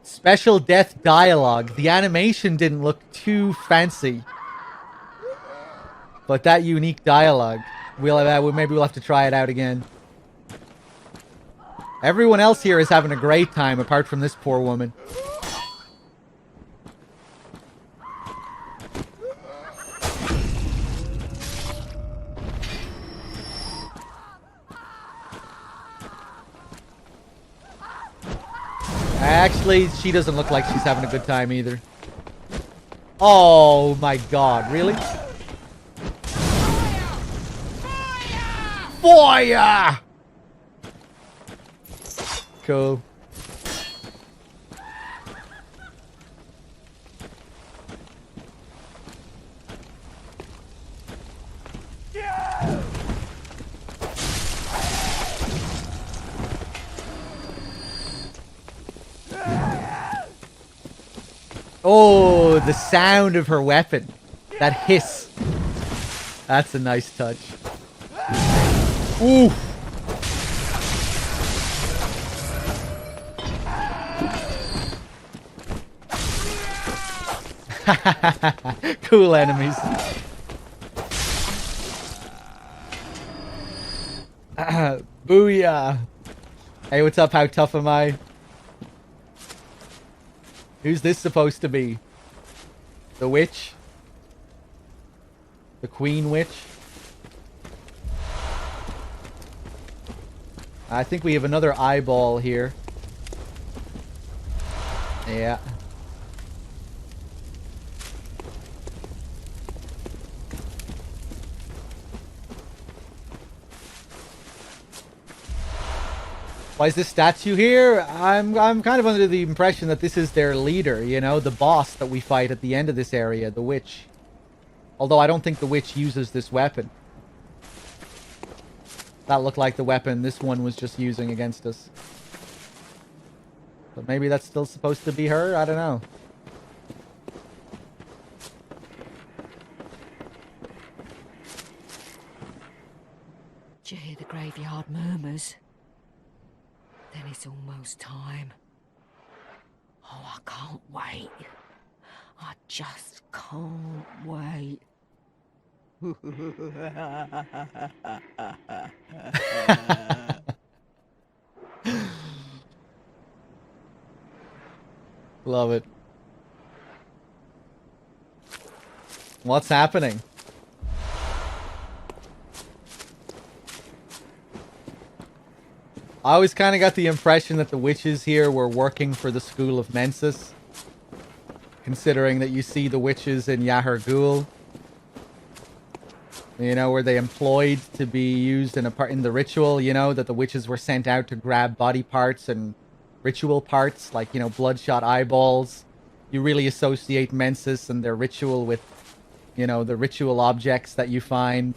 Special death dialogue. The animation didn't look too fancy, but that unique dialogue. Maybe we'll have to try it out again. Everyone else here is having a great time, apart from this poor woman. Actually, she doesn't look like she's having a good time either. Oh my god, really? Fire! Cool. Oh, the sound of her weapon. That hiss. That's a nice touch. Ooh. Cool enemies. Booyah. Hey, what's up? How tough am I? Who's this supposed to be? The witch? The queen witch? I think we have another eyeball here. Yeah. Why is this statue here? I'm kind of under the impression that this is their leader, you know, the boss that we fight at the end of this area, the witch. Although I don't think the witch uses this weapon. That looked like the weapon this one was just using against us. But maybe that's still supposed to be her? I don't know. Do you hear the graveyard murmurs? Then it's almost time. Oh, I can't wait. I just can't wait. Love it. What's happening? I always kind of got the impression that the witches here were working for the School of Mensis. Considering that you see the witches in Yahar Ghul. You know, were they employed to be used in the ritual, you know, that the witches were sent out to grab body parts and ritual parts, like, you know, bloodshot eyeballs. You really associate Mensis and their ritual with, you know, the ritual objects that you find.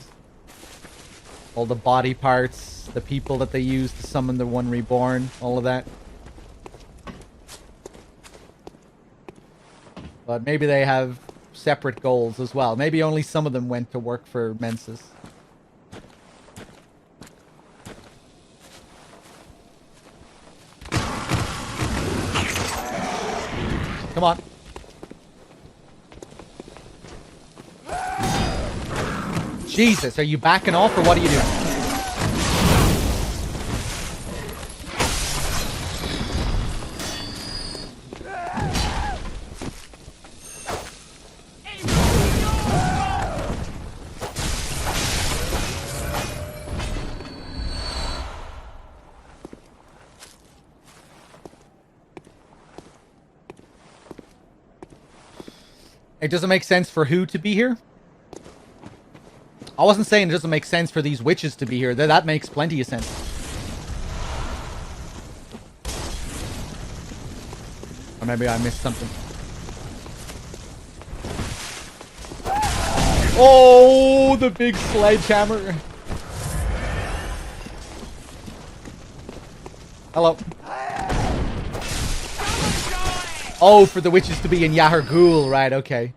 All the body parts, the people that they use to summon the One Reborn, all of that. But maybe they have separate goals as well. Maybe only some of them went to work for Mensis. Come on. Jesus, are you backing off or what are you doing? It doesn't make sense for who to be here? I wasn't saying it doesn't make sense for these witches to be here. That makes plenty of sense. Or maybe I missed something. Oh, the big sledgehammer. Hello. Oh, for the witches to be in Yahar Ghul, right, okay.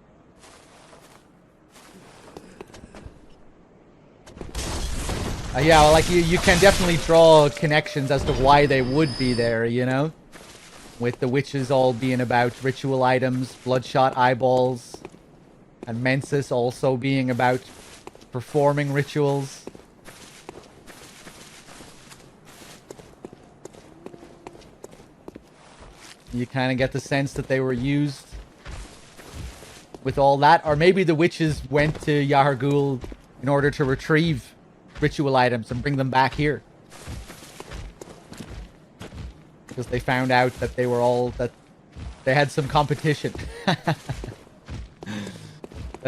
Yeah, well, like, you can definitely draw connections as to why they would be there, you know? With the witches all being about ritual items, bloodshot eyeballs, and Mensis also being about performing rituals. You kind of get the sense that they were used with all that. Or maybe the witches went to Yahar Ghul in order to retrieve ritual items and bring them back here. Because they found out that they were all... that they had some competition. That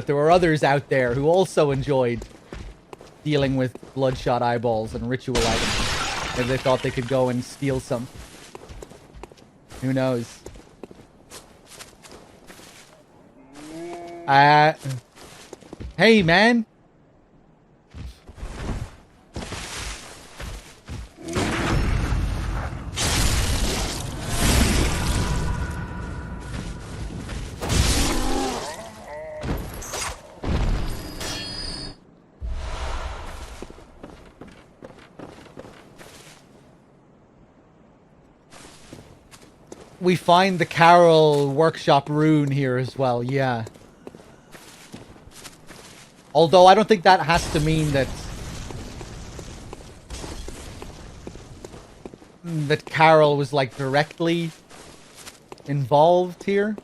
there were others out there who also enjoyed dealing with bloodshot eyeballs and ritual items. Maybe they thought they could go and steal some. Who knows? Hey, man. We find the Carol workshop rune here as well, yeah. Although I don't think that has to mean that... that Carol was, like, directly involved here.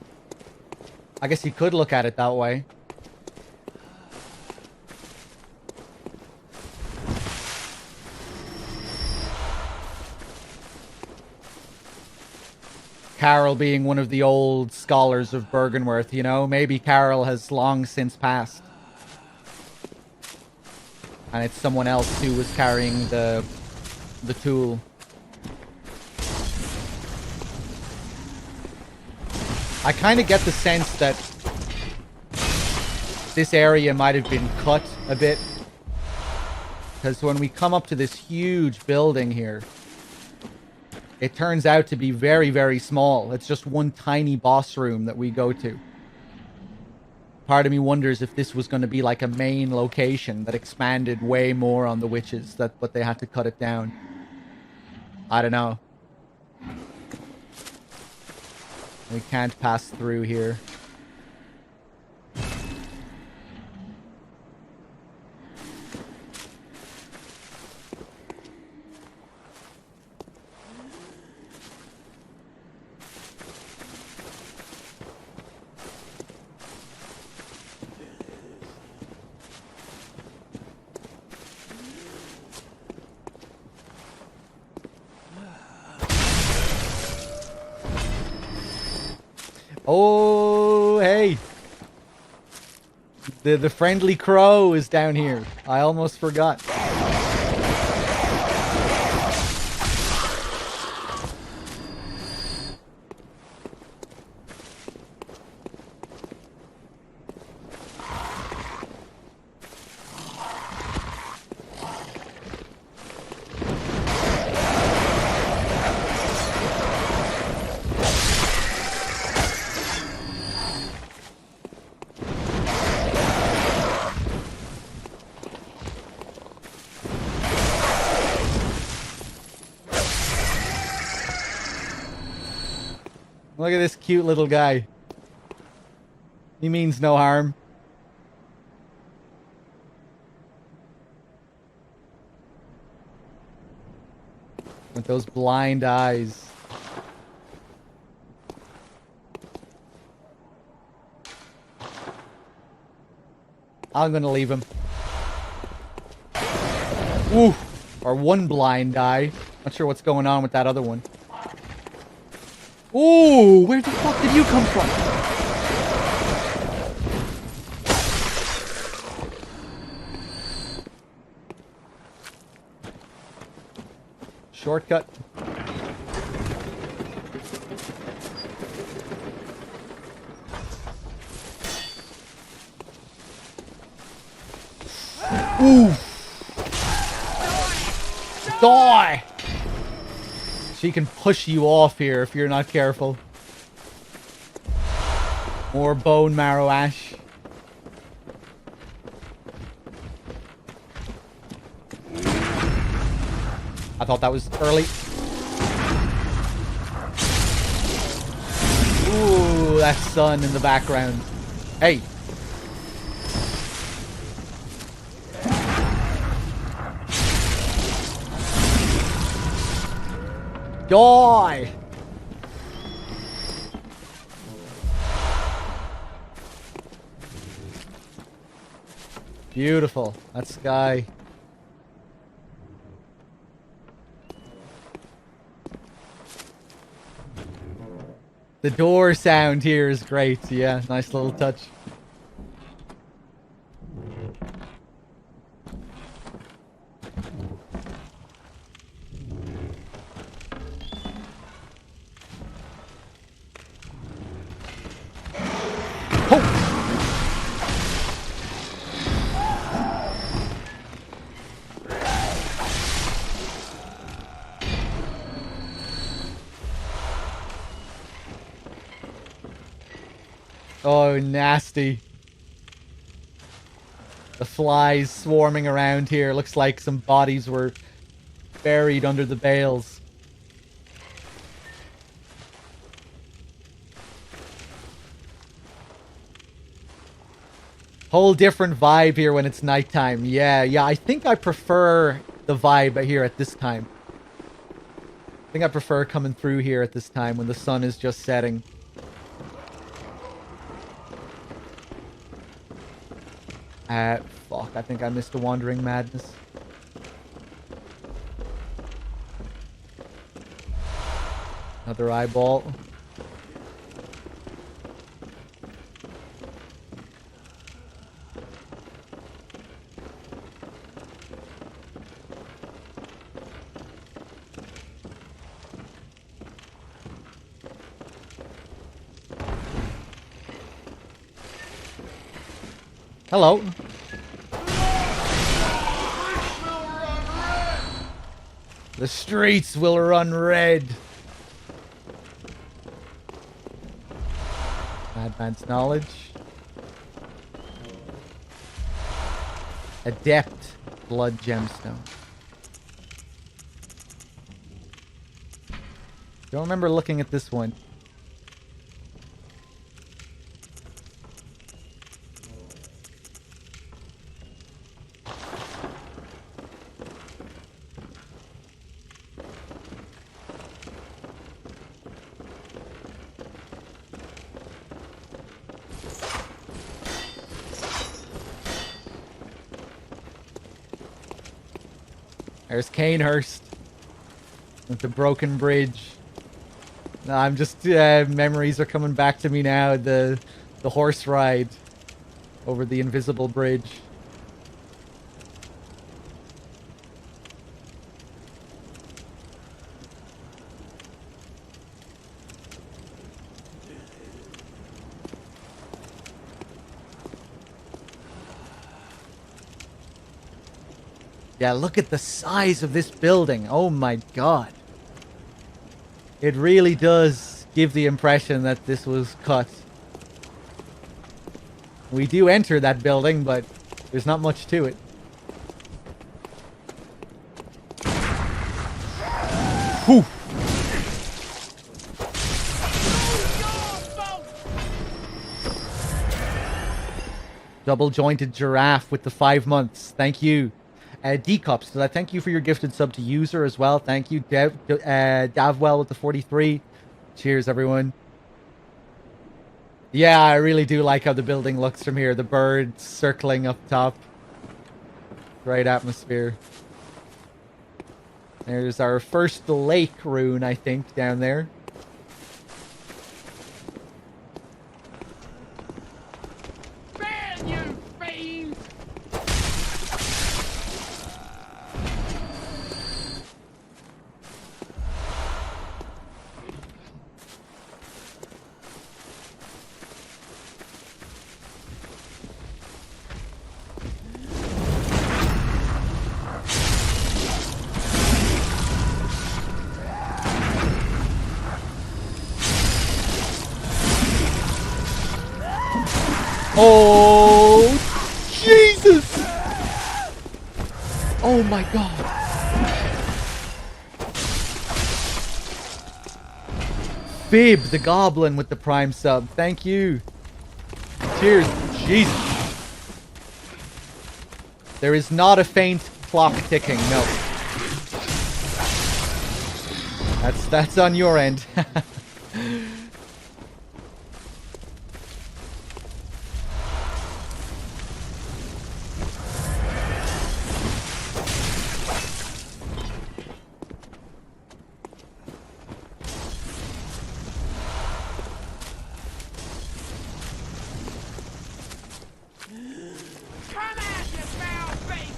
I guess you could look at it that way. Carol being one of the old scholars of Bergenworth, you know? Maybe Carol has long since passed. And it's someone else who was carrying the tool. I kind of get the sense that this area might have been cut a bit. Because when we come up to this huge building here, it turns out to be very, very small. It's just one tiny boss room that we go to. Part of me wonders if this was going to be like a main location that expanded way more on the witches, but they had to cut it down. I don't know. We can't pass through here. Oh, hey. The friendly crow is down here. I almost forgot. Look at this cute little guy. He means no harm. With those blind eyes. I'm gonna leave him. Ooh, or one blind eye. Not sure what's going on with that other one. Ooh, where the fuck did you come from? Shortcut. Ooh. Die! She can push you off here if you're not careful. More bone marrow ash. I thought that was early. Ooh, that sun in the background. Hey. Die! Beautiful. That sky. The door sound here is great. Yeah, nice little touch. Oh, nasty. The flies swarming around here. Looks like some bodies were buried under the bales. Whole different vibe here when it's nighttime. Yeah, I think I prefer the vibe here at this time. I think I prefer coming through here at this time when the sun is just setting. Fuck, I think I missed a Wandering Madness. Another eyeball. Hello. The streets will run red. Advanced knowledge. Adept blood gemstone. Don't remember looking at this one. There's Canehurst with the broken bridge. No, I'm just memories are coming back to me now. The horse ride over the invisible bridge. Yeah, look at the size of this building. Oh my god. It really does give the impression that this was cut. We do enter that building, but there's not much to it. Whew. Double-jointed giraffe with the 5 months. Thank you. D-Cups, did I thank you for your gifted sub to user as well? Thank you. Davwell with the 43. Cheers, everyone. Yeah, I really do like how the building looks from here. The birds circling up top. Great atmosphere. There's our first lake rune, I think, down there. Oh, Jesus! Oh my god. Fib, the goblin with the prime sub. Thank you. Cheers. Jesus. There is not a faint clock ticking, no. That's on your end.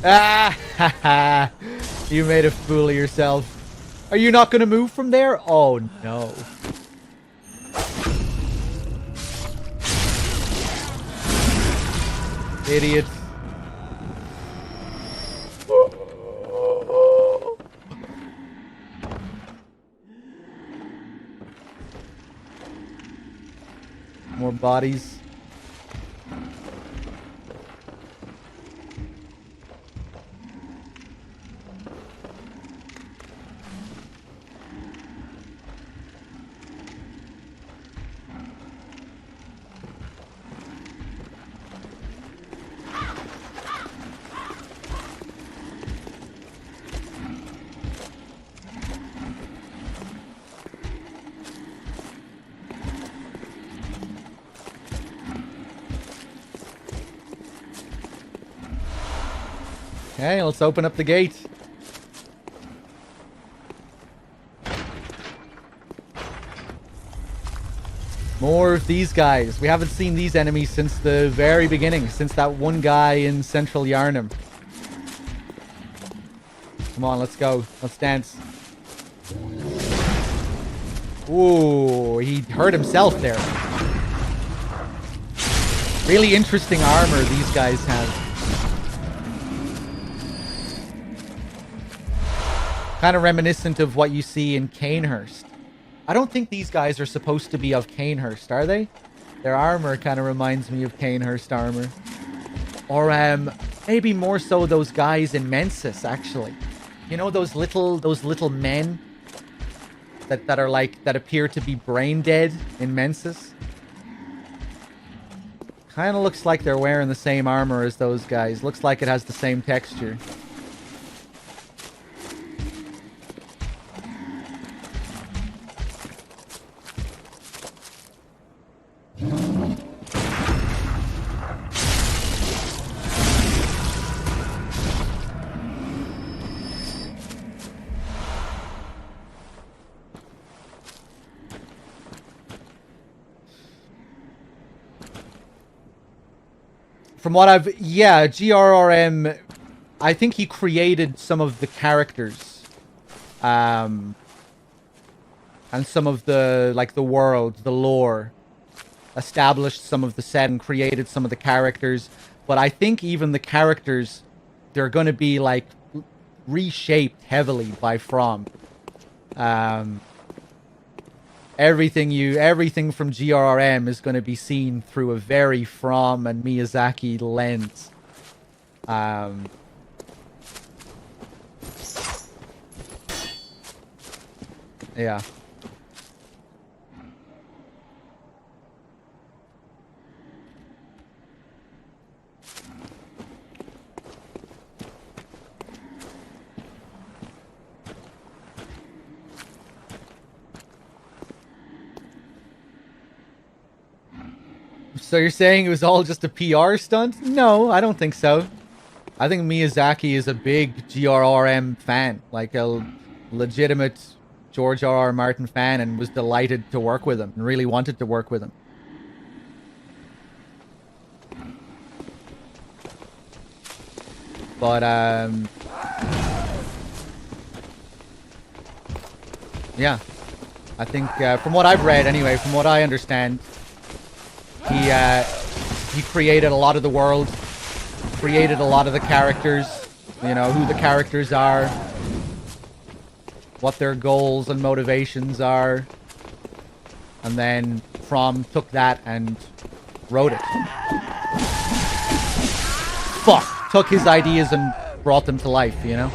Ah, you made a fool of yourself. Are you not going to move from there? Oh, no. Idiot. More bodies. Okay, let's open up the gate. More of these guys. We haven't seen these enemies since the very beginning, since that one guy in Central Yarnum. Come on, let's go. Let's dance. Ooh, he hurt himself there. Really interesting armor these guys have. Kind of reminiscent of what you see in Canehurst. I don't think these guys are supposed to be of Canehurst, are they? Their armor kind of reminds me of Canehurst armor. Or maybe more so those guys in Mensis, actually. You know those little men that are like, that appear to be brain dead in Mensis? Kind of looks like they're wearing the same armor as those guys. Looks like it has the same texture. From what I've... Yeah, GRRM... I think he created some of the characters. And some of the, like, the world, the lore. Established some of the set and created some of the characters. But I think even the characters, they're going to be, like, reshaped heavily by From. Everything from GRRM is going to be seen through a very From and Miyazaki lens. Yeah. So you're saying it was all just a PR stunt? No, I don't think so. I think Miyazaki is a big GRRM fan, like a legitimate George R.R. Martin fan, and was delighted to work with him and really wanted to work with him. But yeah, I think from what I've read anyway, from what I understand, he created a lot of the world, created a lot of the characters, you know, who the characters are, what their goals and motivations are, and then From took that and wrote it. Fuck! Took his ideas and brought them to life, you know?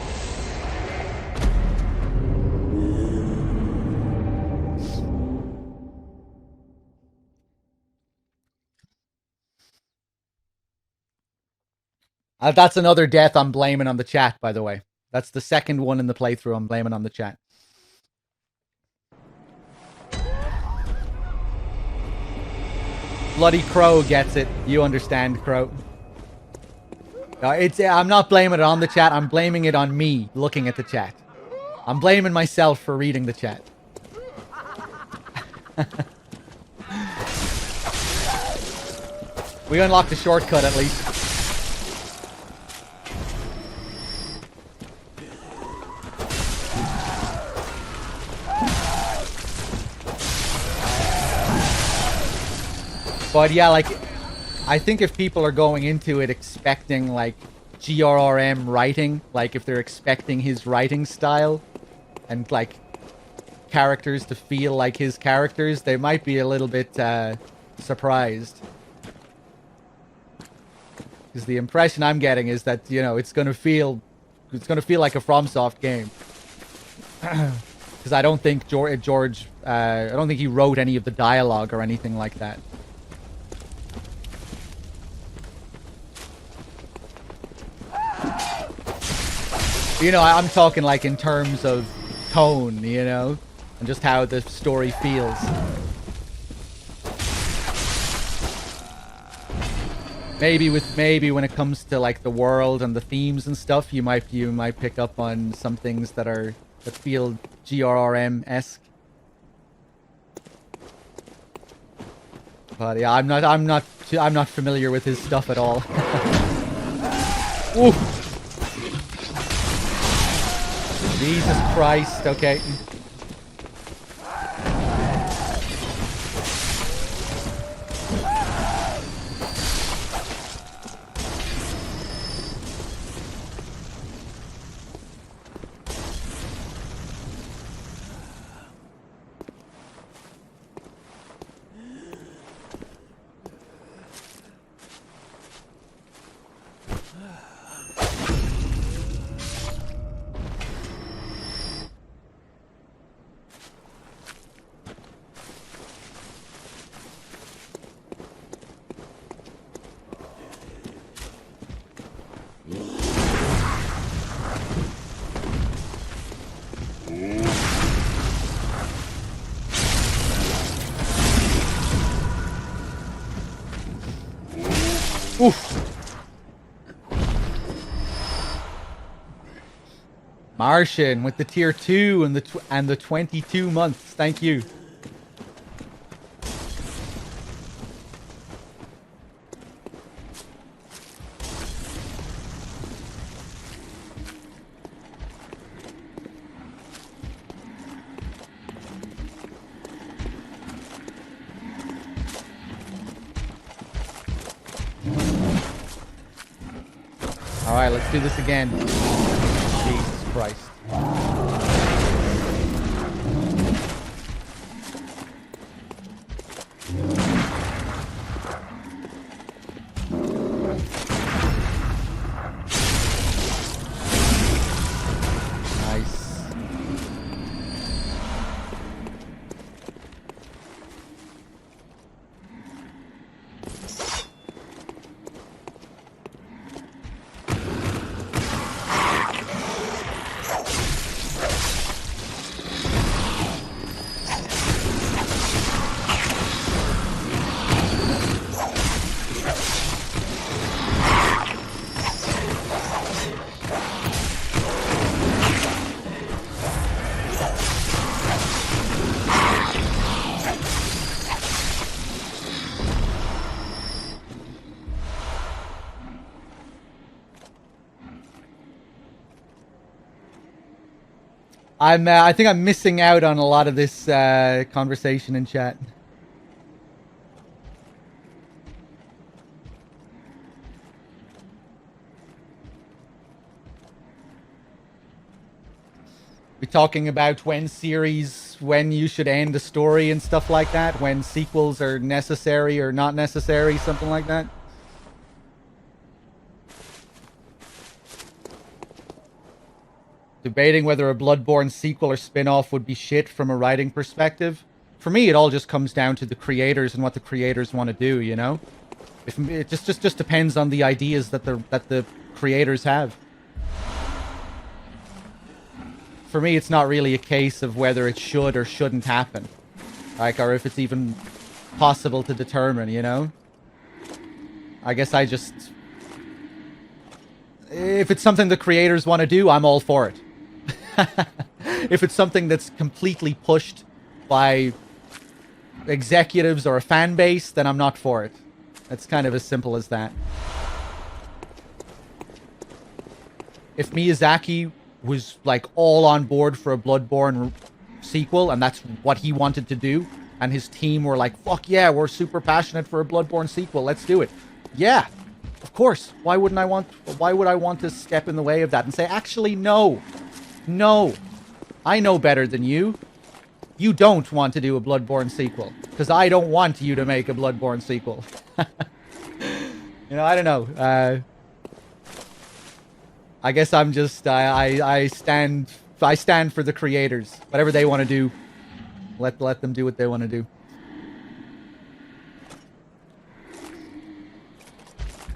That's another death I'm blaming on the chat, by the way. That's the second one in the playthrough I'm blaming on the chat. Bloody Crow gets it. You understand, Crow. I'm not blaming it on the chat. I'm blaming it on me looking at the chat. I'm blaming myself for reading the chat. We unlocked a shortcut at least. But yeah, like, I think if people are going into it expecting, like, GRRM writing, like, if they're expecting his writing style, and, like, characters to feel like his characters, they might be a little bit, surprised. Because the impression I'm getting is that, you know, it's gonna feel like a FromSoft game. Because I don't think I don't think he wrote any of the dialogue or anything like that. You know, I'm talking like in terms of tone, you know, and just how the story feels. Maybe when it comes to like the world and the themes and stuff, you might pick up on some things that feel GRRM-esque. But yeah, I'm not familiar with his stuff at all. Oof. Jesus Christ, okay. Oof. Martian with the tier 2 and the 22 months. Thank you. Alright, let's do this again. Jesus Christ. Nice. I think I'm missing out on a lot of this conversation in chat. We're talking about when you should end a story and stuff like that, when sequels are necessary or not necessary, something like that. Debating whether a Bloodborne sequel or spin-off would be shit from a writing perspective. For me, it all just comes down to the creators and what the creators want to do, you know? It just depends on the ideas that the creators have. For me, it's not really a case of whether it should or shouldn't happen. Like, or if it's even possible to determine, you know? I guess if it's something the creators want to do, I'm all for it. If it's something that's completely pushed by executives or a fan base, then I'm not for it. It's kind of as simple as that. If Miyazaki was like all on board for a Bloodborne sequel and that's what he wanted to do, and his team were like, fuck yeah, we're super passionate for a Bloodborne sequel, let's do it. Yeah, of course. Why would I want to step in the way of that and say, actually, no. No. I know better than you. You don't want to do a Bloodborne sequel. Because I don't want you to make a Bloodborne sequel. You know, I don't know. I guess I'm just... I stand for the creators. Whatever they want to do, let them do what they want to do.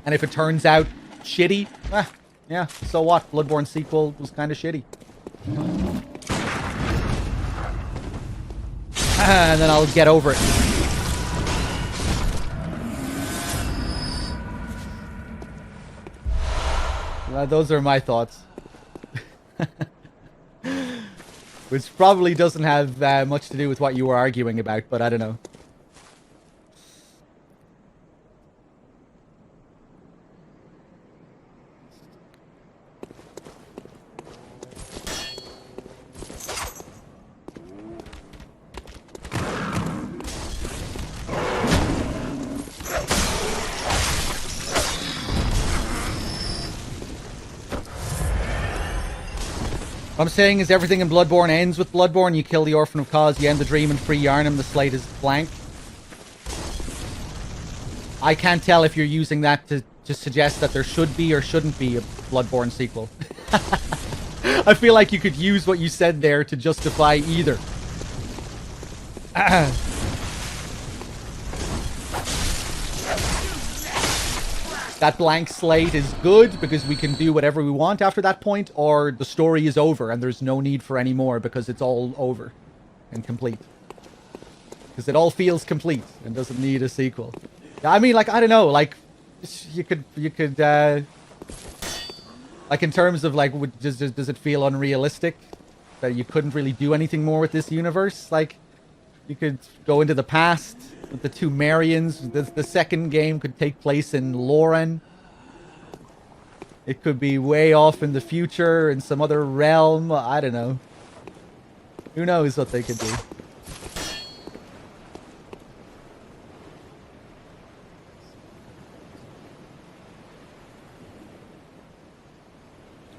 And if it turns out shitty, yeah, so what? Bloodborne sequel was kind of shitty. And then I'll get over it. Those are my thoughts. Which probably doesn't have much to do with what you were arguing about, but I don't know. What I'm saying is everything in Bloodborne ends with Bloodborne. You kill the Orphan of Cause, you end the dream and free Yarnum, the slate is blank. I can't tell if you're using that to suggest that there should be or shouldn't be a Bloodborne sequel. I feel like you could use what you said there to justify either. That blank slate is good because we can do whatever we want after that point, or the story is over and there's no need for any more because it's all over and complete. Because it all feels complete and doesn't need a sequel. I mean, like, I don't know, like, you could, like, in terms of, like, does it feel unrealistic that you couldn't really do anything more with this universe? Like, you could go into the past with the two Marians. The second game could take place in Lauren. It could be way off in the future in some other realm. I don't know. Who knows what they could do.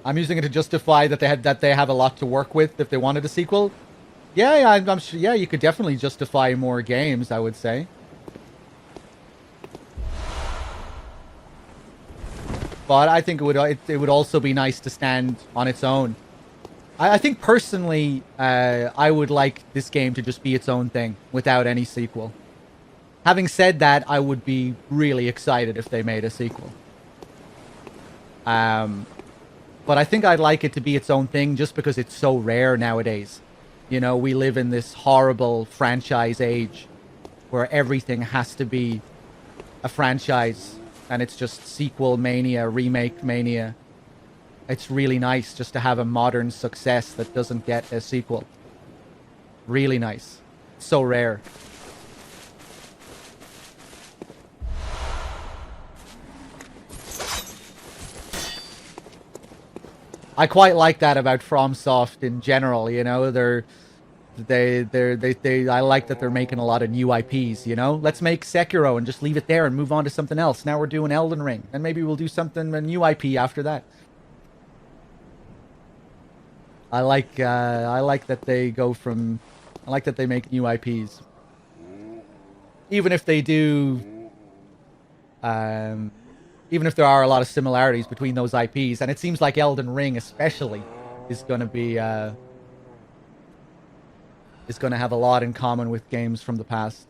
I'm using it to justify that they have a lot to work with if they wanted a sequel. Yeah, I'm sure. Yeah, you could definitely justify more games, I would say. But I think it would also be nice to stand on its own. I think personally, I would like this game to just be its own thing without any sequel. Having said that, I would be really excited if they made a sequel. But I think I'd like it to be its own thing just because it's so rare nowadays. You know, we live in this horrible franchise age where everything has to be a franchise and it's just sequel mania, remake mania. It's really nice just to have a modern success that doesn't get a sequel. Really nice. So rare. I quite like that about FromSoft in general, you know. I like that they're making a lot of new IPs, you know. Let's make Sekiro and just leave it there and move on to something else. Now we're doing Elden Ring, and maybe we'll do a new IP after that. I like that they go from. I like that they make new IPs, even if they do. Even if there are a lot of similarities between those IPs, and it seems like Elden Ring especially is going to be is going to have a lot in common with games from the past.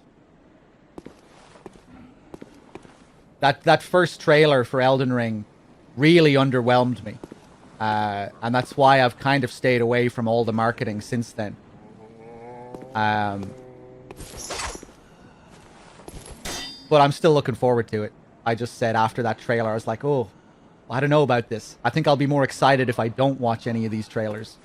That first trailer for Elden Ring really underwhelmed me, and that's why I've kind of stayed away from all the marketing since then. But I'm still looking forward to it. I just said after that trailer, I was like, oh, I don't know about this. I think I'll be more excited if I don't watch any of these trailers.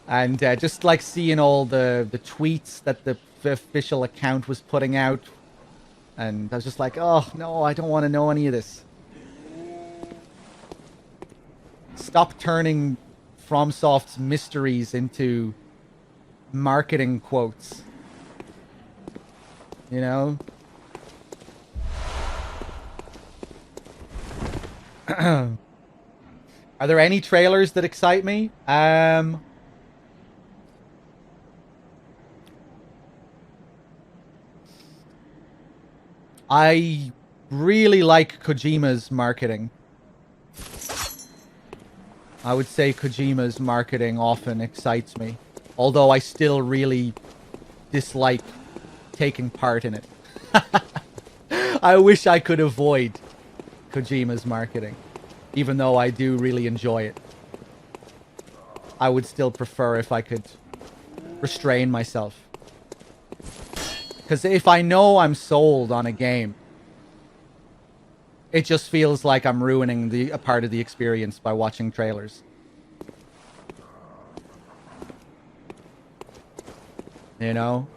And just like seeing all the tweets that the official account was putting out. And I was just like, oh, no, I don't want to know any of this. Stop turning FromSoft's mysteries into marketing quotes. You know? Are there any trailers that excite me? I really like Kojima's marketing. I would say Kojima's marketing often excites me. Although I still really dislike taking part in it. I wish I could avoid Kojima's marketing, even though I do really enjoy it. I would still prefer if I could restrain myself. Because if I know I'm sold on a game, it just feels like I'm ruining a part of the experience by watching trailers. You know?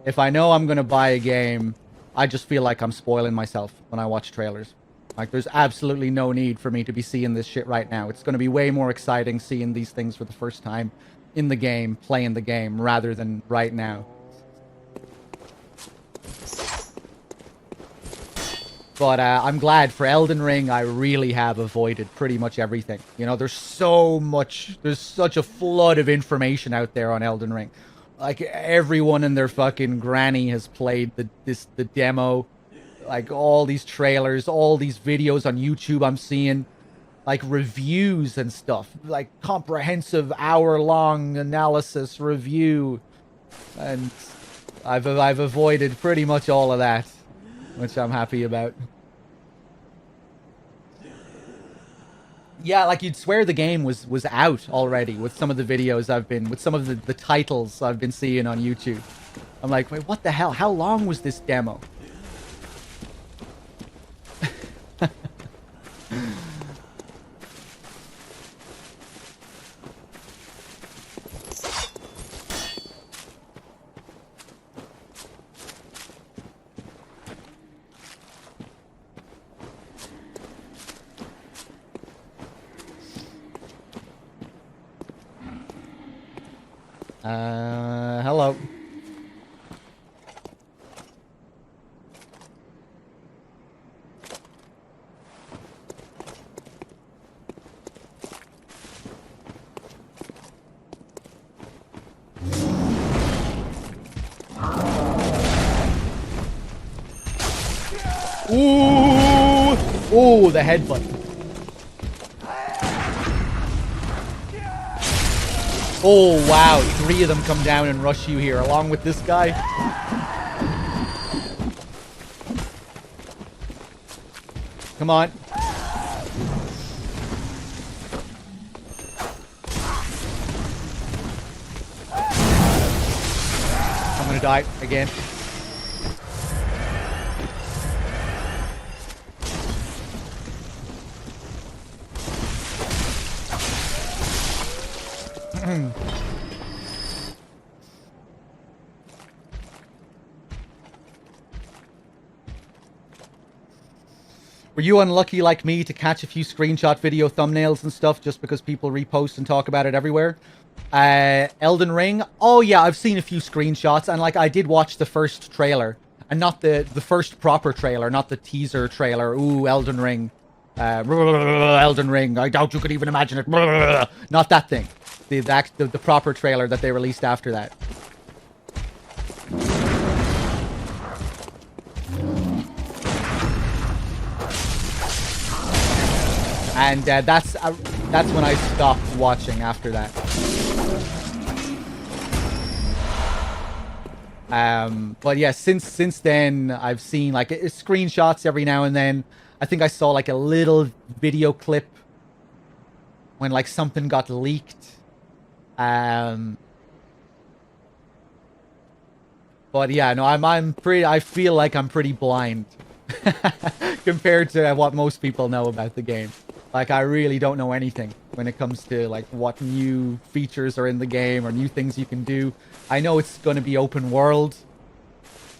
If I know I'm going to buy a game, I just feel like I'm spoiling myself when I watch trailers. Like, there's absolutely no need for me to be seeing this shit right now. It's going to be way more exciting seeing these things for the first time in the game, playing the game, rather than right now. But I'm glad for Elden Ring, I really have avoided pretty much everything. You know, there's such a flood of information out there on Elden Ring. Like, everyone and their fucking granny has played the demo. Like all these trailers, all these videos on YouTube I'm seeing, like reviews and stuff, like comprehensive hour-long analysis review, and I've avoided pretty much all of that, which I'm happy about. Yeah, like you'd swear the game was out already with some of the videos with some of the titles I've been seeing on YouTube. I'm like, wait, what the hell? How long was this demo? Hello. Ooh! Ooh, the headbutt. Oh, wow. 3 of them come down and rush you here, along with this guy. Come on. I'm gonna die again. Were you unlucky like me to catch a few screenshot video thumbnails and stuff just because people repost and talk about it everywhere? Elden Ring? Oh yeah, I've seen a few screenshots, and like I did watch the first trailer. And not the first proper trailer, not the teaser trailer. Ooh, Elden Ring. Elden Ring. I doubt you could even imagine it. Not that thing. The proper trailer that they released after that. And that's when I stopped watching after that. But yeah, since then I've seen like screenshots every now and then. I think I saw like a little video clip when like something got leaked. But yeah, no, I feel like I'm pretty blind compared to what most people know about the game. Like, I really don't know anything when it comes to, like, what new features are in the game or new things you can do. I know it's going to be open world,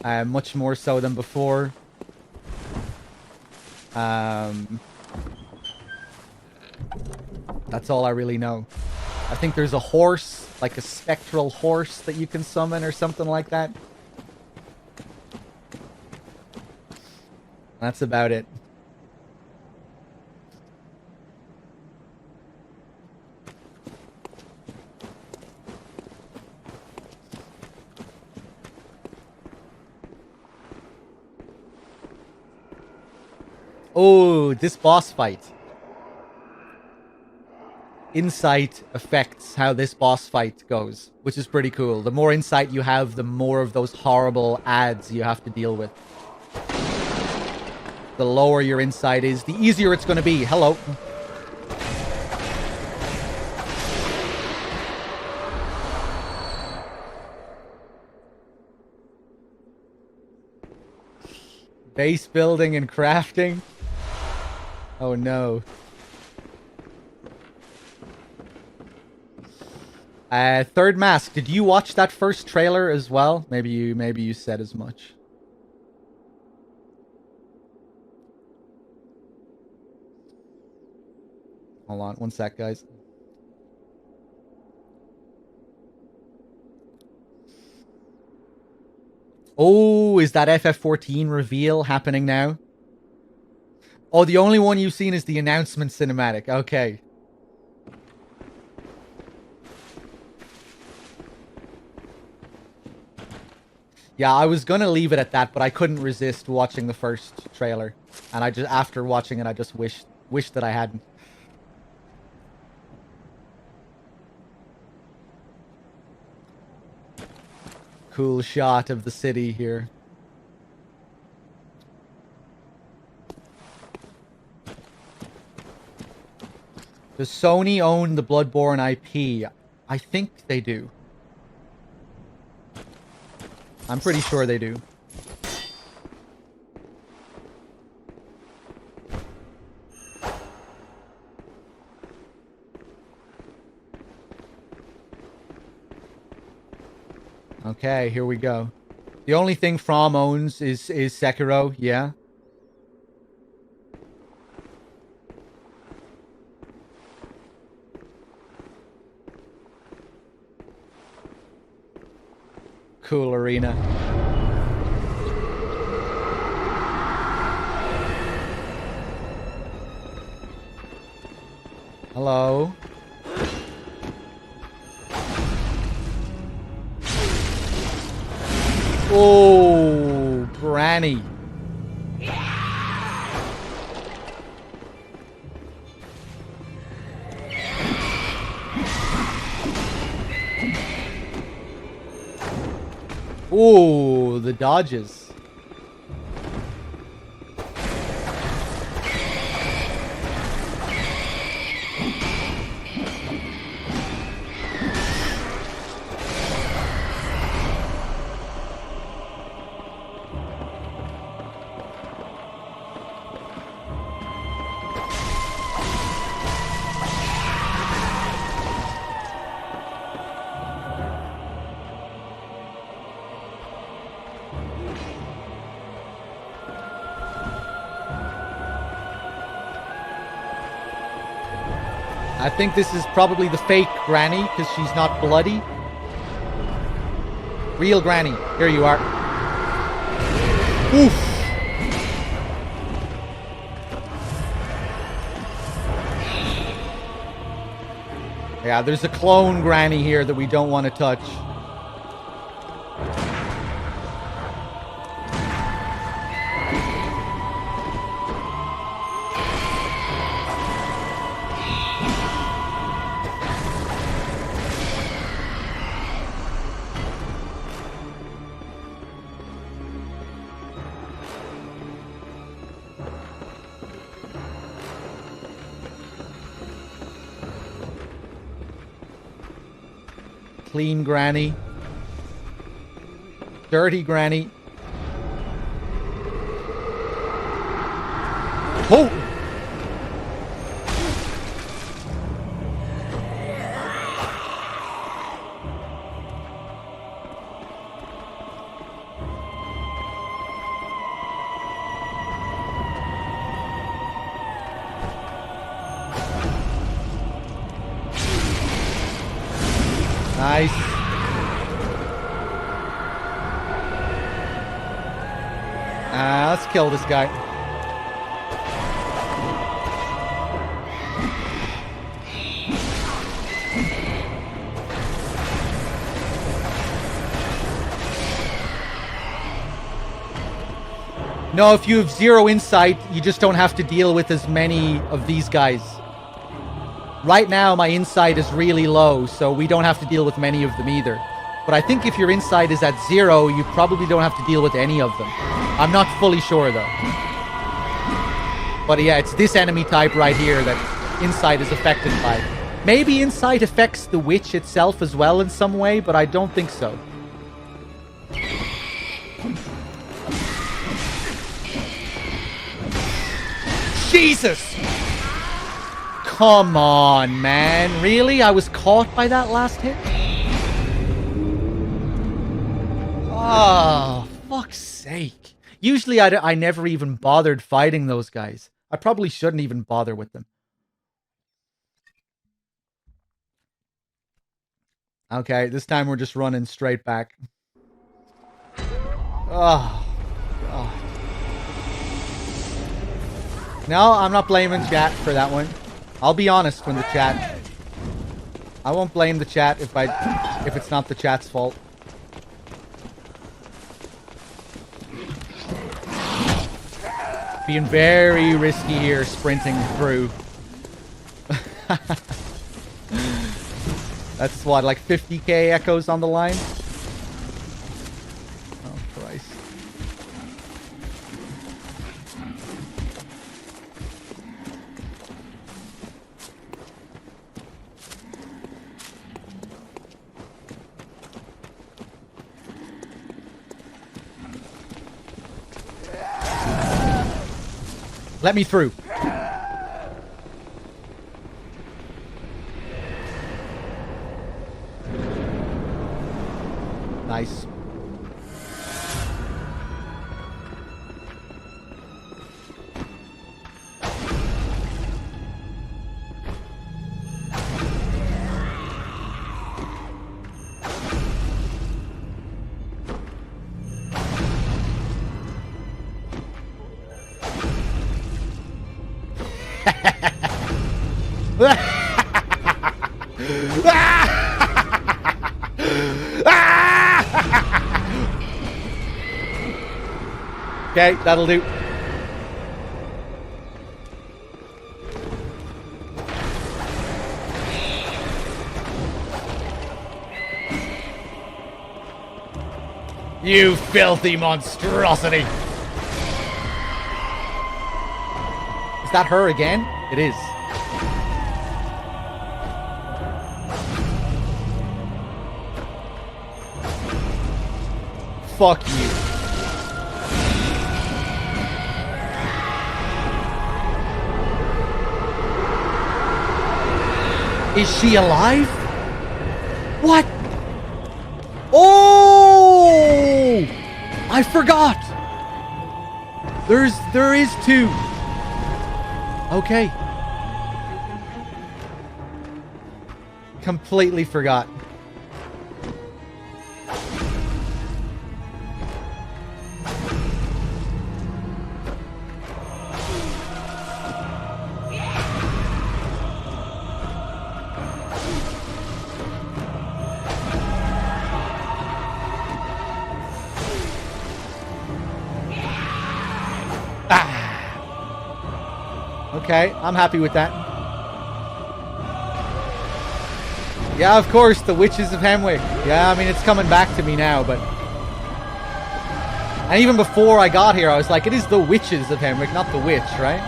much more so than before. That's all I really know. I think there's a horse, like a spectral horse that you can summon or something like that. That's about it. Oh, this boss fight. Insight affects how this boss fight goes, which is pretty cool. The more insight you have, the more of those horrible ads you have to deal with. The lower your insight is, the easier it's going to be. Hello. Base building and crafting. Oh no. Third Mask, did you watch that first trailer as well? Maybe you said as much. Hold on, one sec, guys. Oh, is that FF14 reveal happening now? Oh, the only one you've seen is the announcement cinematic. Okay. Yeah, I was gonna leave it at that, but I couldn't resist watching the first trailer. And I just, after watching it, I just wished that I hadn't. Cool shot of the city here. Does Sony own the Bloodborne IP? I think they do. I'm pretty sure they do. Okay, here we go. The only thing From owns is Sekiro, yeah. Cool arena. Hello. Oh, Granny. Oh, the dodges. I think this is probably the fake Granny, because she's not bloody. Real Granny. Here you are. Oof. Yeah, there's a clone Granny here that we don't want to touch. Clean Granny. Dirty Granny. Oh! Nice. Let's kill this guy. No, if you have 0 insight, you just don't have to deal with as many of these guys. Right now, my insight is really low, so we don't have to deal with many of them either. But I think if your insight is at 0, you probably don't have to deal with any of them. I'm not fully sure, though. But yeah, it's this enemy type right here that insight is affected by. Maybe insight affects the witch itself as well in some way, but I don't think so. Jesus! Come on, man. Really? I was caught by that last hit? Oh, fuck's sake. Usually I never even bothered fighting those guys. I probably shouldn't even bother with them. Okay, this time we're just running straight back. Oh, God. No, I'm not blaming chat for that one. I'll be honest with the chat. I won't blame the chat if it's not the chat's fault. Being very risky here, sprinting through. That's what, like 50k echoes on the line? Oh, Christ. Let me through. Nice. Okay, that'll do. You filthy monstrosity! Is that her again? It is. Fuck you. Is she alive? What? Oh! I forgot. There is two. Okay. Completely forgot. Okay, I'm happy with that. Yeah, of course, the Witches of Hemwick. Yeah, I mean, it's coming back to me now, but... And even before I got here, I was like, it is the Witches of Hemwick, not the witch, right?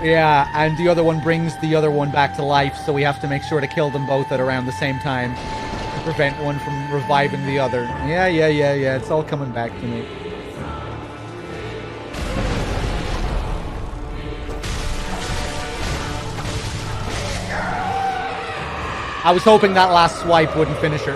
Yeah, and the other one brings the other one back to life, so we have to make sure to kill them both at around the same time to prevent one from reviving the other. Yeah, it's all coming back to me. I was hoping that last swipe wouldn't finish her.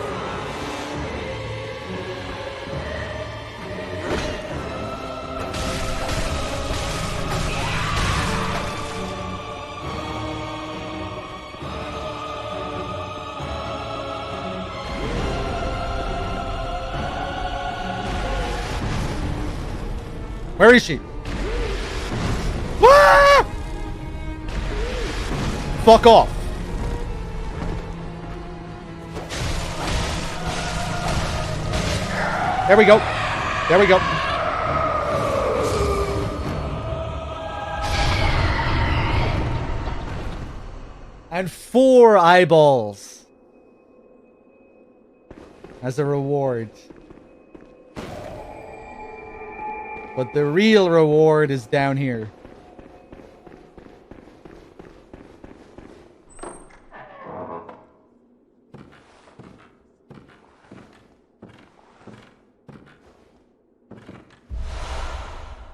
Where is she? Ah! Fuck off. There we go. There we go. And 4 eyeballs as a reward. But the real reward is down here.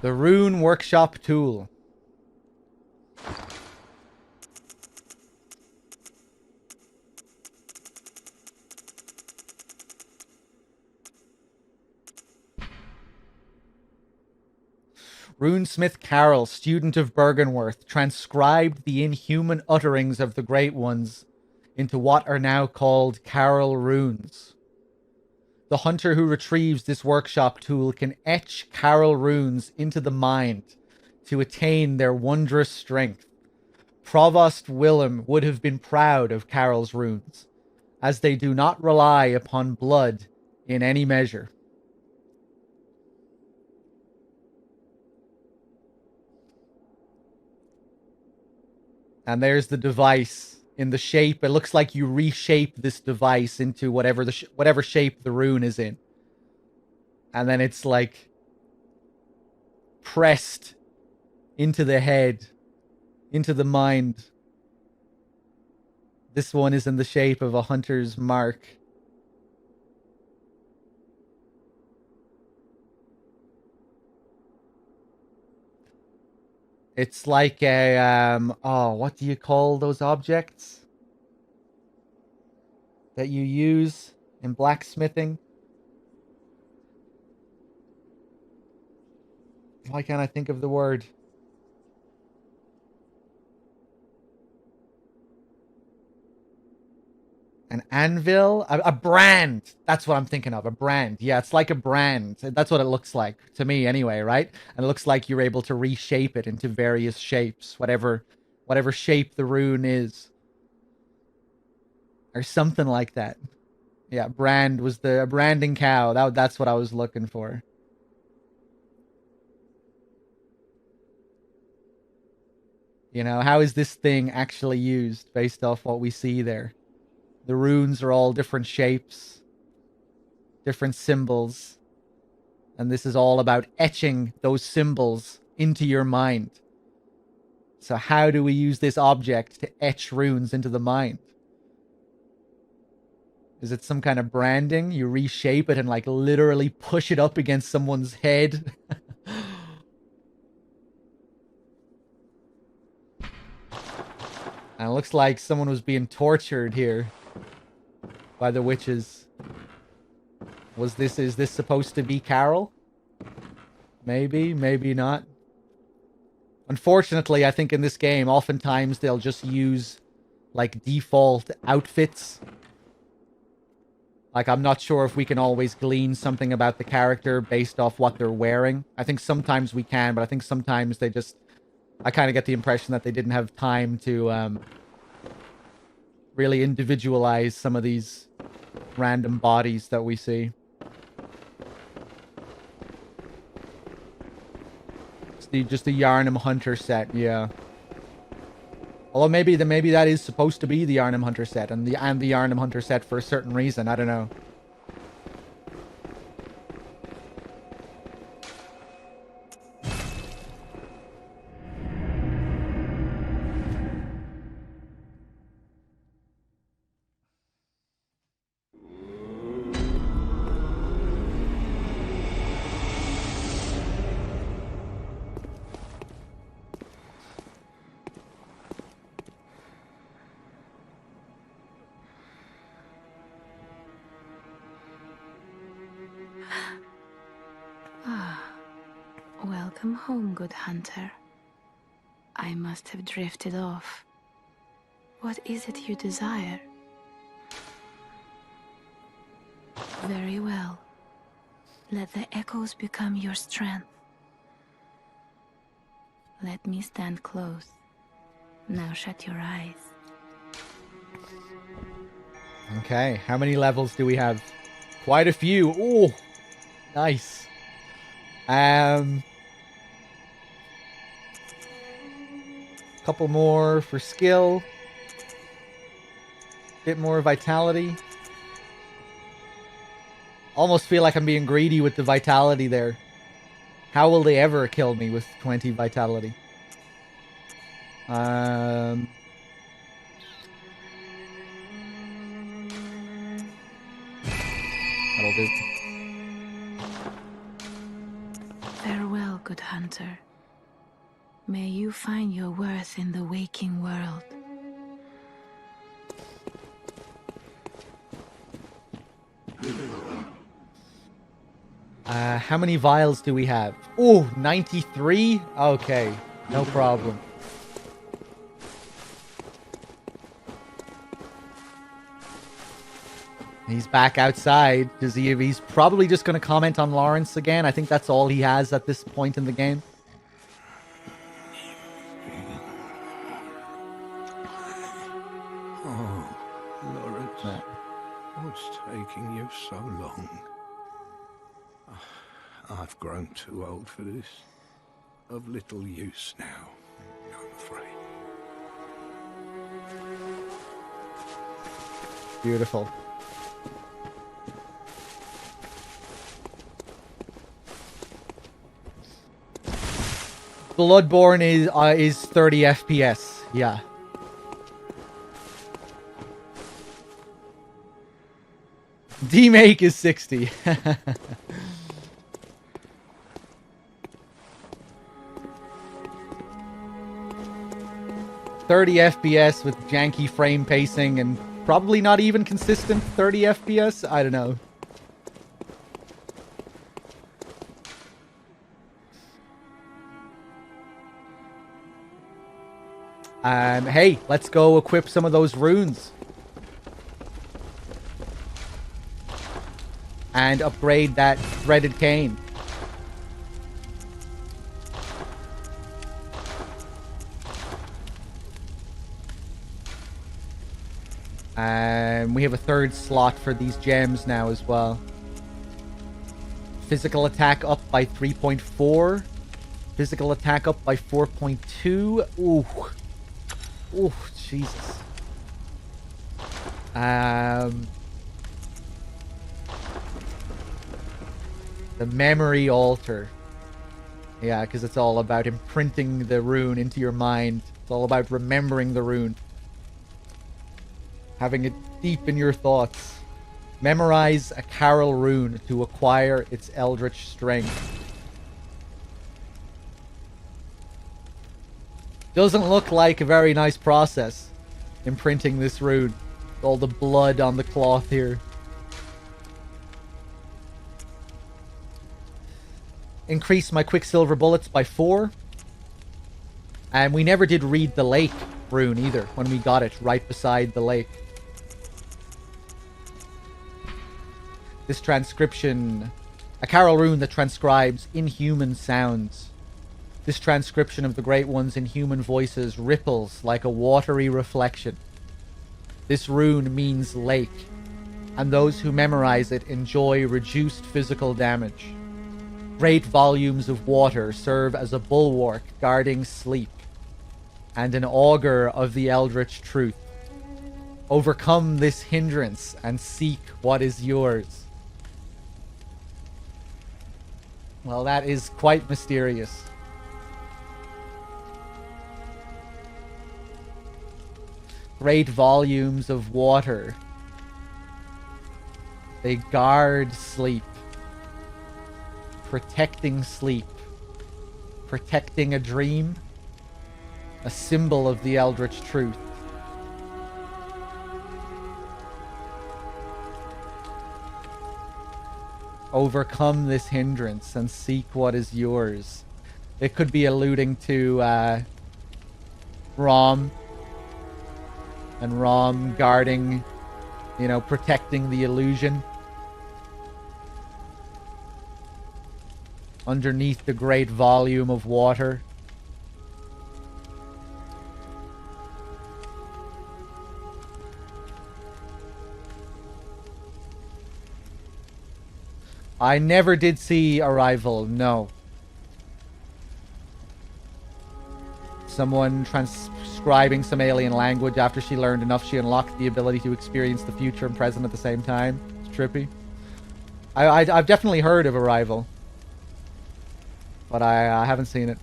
The Rune Workshop Tool. Runesmith Carol, student of Bergenworth, transcribed the inhuman utterings of the Great Ones into what are now called Carol runes. The hunter who retrieves this workshop tool can etch Carol runes into the mind to attain their wondrous strength. Provost Willem would have been proud of Carol's runes, as they do not rely upon blood in any measure. And there's the device in the shape. It looks like you reshape this device into whatever whatever shape the rune is in. And then it's like pressed into the head, into the mind. This one is in the shape of a hunter's mark. It's like a, oh, what do you call those objects that you use in blacksmithing? Why can't I think of the word? An anvil? A brand. That's what I'm thinking of. A brand. Yeah, it's like a brand. That's what it looks like to me anyway, right? And it looks like you're able to reshape it into various shapes, whatever shape the rune is. Or something like that. Yeah, brand was the branding cow. That's what I was looking for. You know, how is this thing actually used based off what we see there? The runes are all different shapes, different symbols. And this is all about etching those symbols into your mind. So how do we use this object to etch runes into the mind? Is it some kind of branding? You reshape it and like literally push it up against someone's head? And it looks like someone was being tortured here by the witches. Is this supposed to be Carol? Maybe, maybe not. Unfortunately, I think in this game, oftentimes they'll just use like default outfits. Like, I'm not sure if we can always glean something about the character based off what they're wearing. I think sometimes we can, but I think sometimes they just... I kind of get the impression that they didn't have time to really individualize some of these random bodies that we see. It's just the Yharnam Hunter set, yeah. Although maybe that is supposed to be the Yharnam Hunter set, and the Yharnam Hunter set for a certain reason. I don't know. Welcome home, good hunter. I must have drifted off. What is it you desire? Very well. Let the echoes become your strength. Let me stand close. Now shut your eyes. Okay, how many levels do we have? Quite a few. Oh, nice. Couple more for skill. Bit more vitality. Almost feel like I'm being greedy with the vitality there. How will they ever kill me with 20 vitality? That'll do. Farewell, good hunter. May you find your worth in the waking world. How many vials do we have? Oh, 93? Okay, no problem. He's back outside. He's probably just going to comment on Lawrence again. I think that's all he has at this point in the game. Oh, Lawrence. What's taking you so long? I've grown too old for this. Of little use now, I'm afraid. Beautiful. Bloodborne is 30 FPS. Yeah. Demake is 60. 30 FPS with janky frame pacing and probably not even consistent 30 FPS. I don't know. Hey, let's go equip some of those runes. And upgrade that threaded cane. We have a third slot for these gems now as well. Physical attack up by 3.4. Physical attack up by 4.2. Ooh. Ooh, Jesus. The memory altar. Yeah, because it's all about imprinting the rune into your mind. It's all about remembering the rune. Having it deep in your thoughts. Memorize a Carol rune to acquire its eldritch strength. Doesn't look like a very nice process, imprinting this rune. All the blood on the cloth here. Increase my Quicksilver bullets by 4. And we never did read the lake rune either, when we got it right beside the lake. This transcription... A Carol rune that transcribes inhuman sounds. This transcription of the Great One's inhuman voices ripples like a watery reflection. This rune means lake, and those who memorize it enjoy reduced physical damage. Great volumes of water serve as a bulwark guarding sleep, and an augur of the eldritch truth. Overcome this hindrance and seek what is yours. Well, that is quite mysterious. Great volumes of water. They guard sleep. Protecting sleep. Protecting a dream. A symbol of the eldritch truth. Overcome this hindrance and seek what is yours. It could be alluding to Rom. And Rom guarding, you know, protecting the illusion. Underneath the great volume of water. I never did see Arrival, no. Someone transcribing some alien language after she learned enough, she unlocked the ability to experience the future and present at the same time. It's trippy. I've definitely heard of Arrival. But I haven't seen it.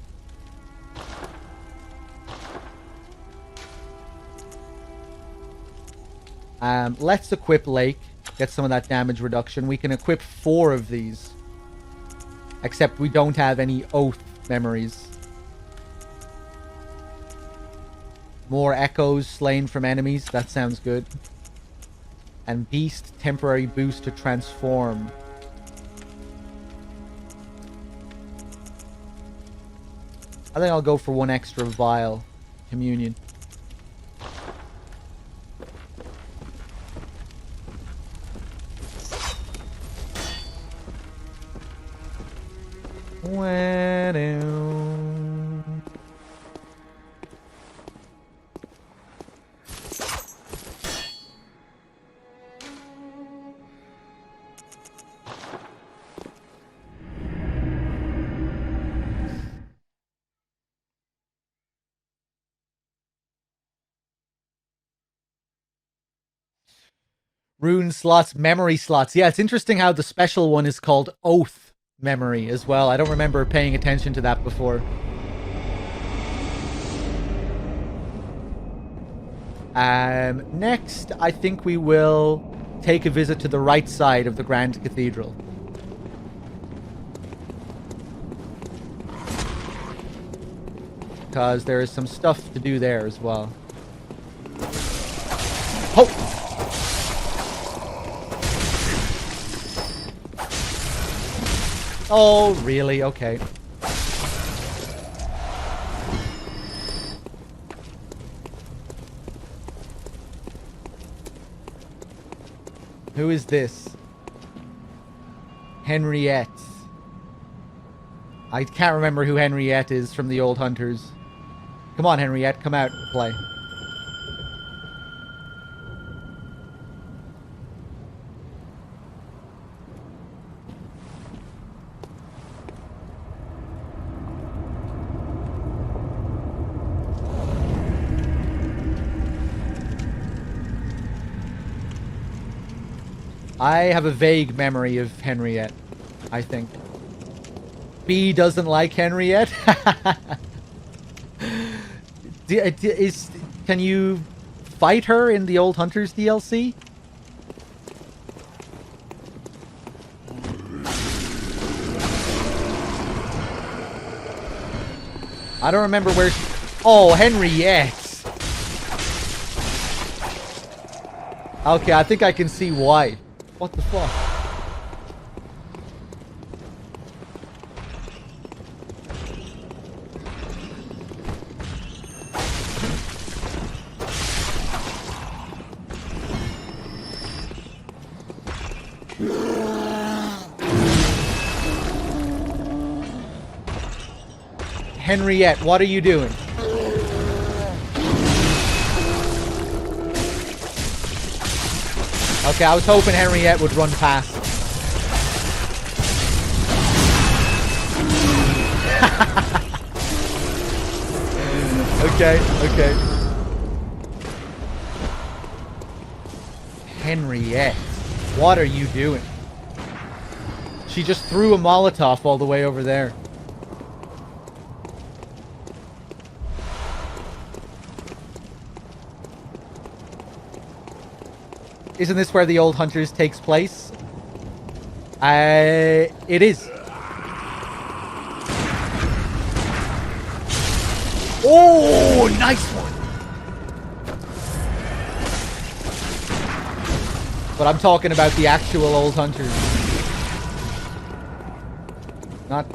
Let's equip Lake. Get some of that damage reduction. We can equip 4 of these. Except we don't have any Oath memories. More echoes slain from enemies. That sounds good. And Beast, temporary boost to transform. I think I'll go for 1 extra vial. Communion. Rune slots, memory slots. Yeah, it's interesting how the special one is called Oath Memory as well. I don't remember paying attention to that before. Next, I think we will take a visit to the right side of the Grand Cathedral. Because there is some stuff to do there as well. Oh! Oh, really? Okay. Who is this? Henriette. I can't remember who Henriette is from the old Hunters. Come on, Henriette, come out and play. I have a vague memory of Henriette, I think. B doesn't like Henriette? Can you fight her in the Old Hunters DLC? I don't remember where she... Oh, Henriette! Okay, I think I can see why. What the fuck? Henriette, what are you doing? Okay, I was hoping Henriette would run past. Okay, okay. Henriette, what are you doing? She just threw a Molotov all the way over there. Isn't this where the Old Hunters takes place? It is. Oh, nice one. But I'm talking about the actual Old Hunters. Not,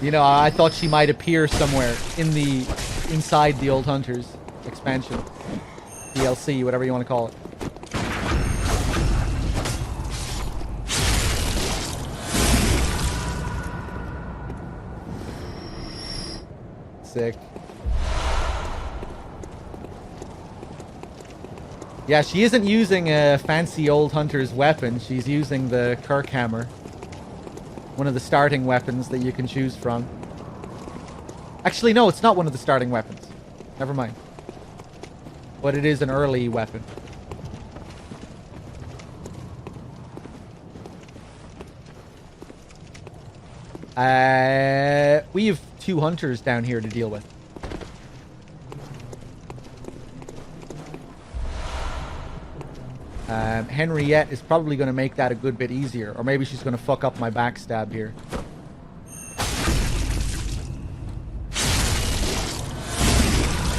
you know, I thought she might appear somewhere inside the Old Hunters expansion. DLC, whatever you want to call it. Sick. Yeah, she isn't using a fancy Old Hunter's weapon. She's using the Kirk hammer. One of the starting weapons that you can choose from. Actually, no, it's not one of the starting weapons. Never mind. But it is an early weapon. We have 2 hunters down here to deal with. Henriette is probably going to make that a good bit easier. Or maybe she's going to fuck up my backstab here.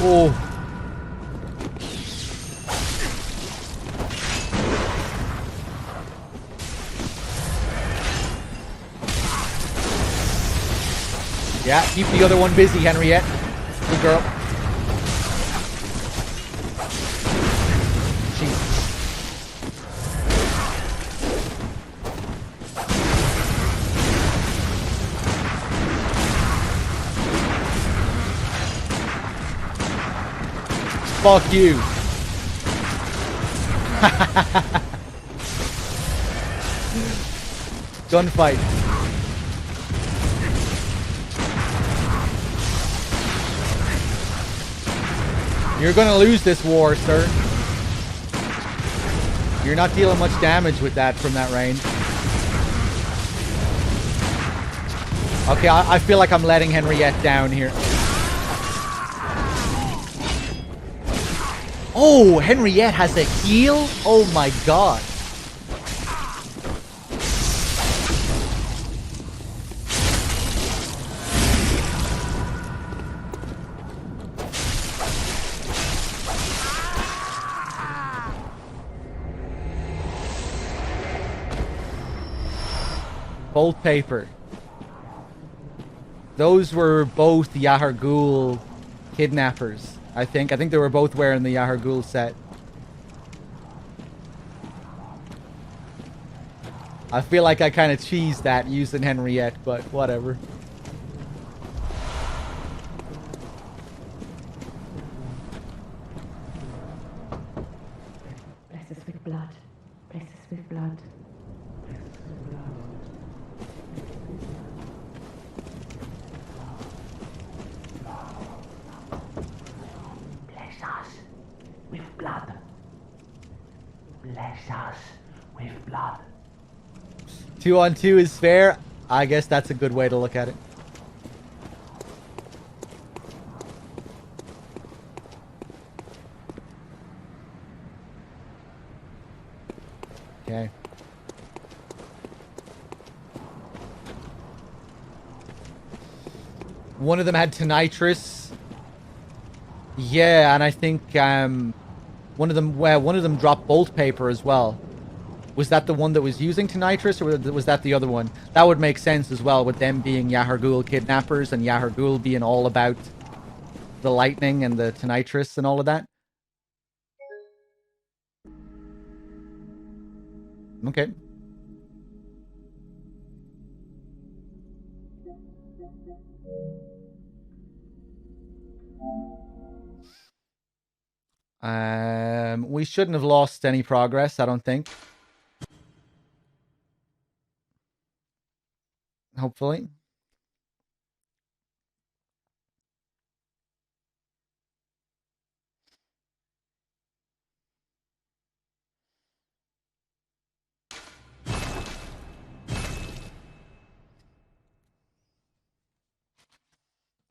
Oh. Yeah, keep the other one busy, Henriette. Good girl. Jesus. Fuck you. Gunfight. You're gonna lose this war, sir. You're not dealing much damage with that from that range. Okay, I feel like I'm letting Henriette down here. Oh, Henriette has a heal? Oh my god. Bolt paper. Those were both Yahar Ghul kidnappers, I think. I think they were both wearing the Yahar Ghul set. I feel like I kind of cheesed that using Henriette, but whatever. Bless us with blood. Bless us with blood. Bless us with blood. Bless us with blood. 2 on 2 is fair. I guess that's a good way to look at it. Okay. One of them had Tonitrus. Yeah, and I think one of them dropped bolt paper as well. Was that the one that was using Tonitrus, or was that the other one? That would make sense as well, with them being Yahar Ghul kidnappers and Yahar Ghul being all about the lightning and the Tonitrus and all of that. Okay. We shouldn't have lost any progress, I don't think. Hopefully.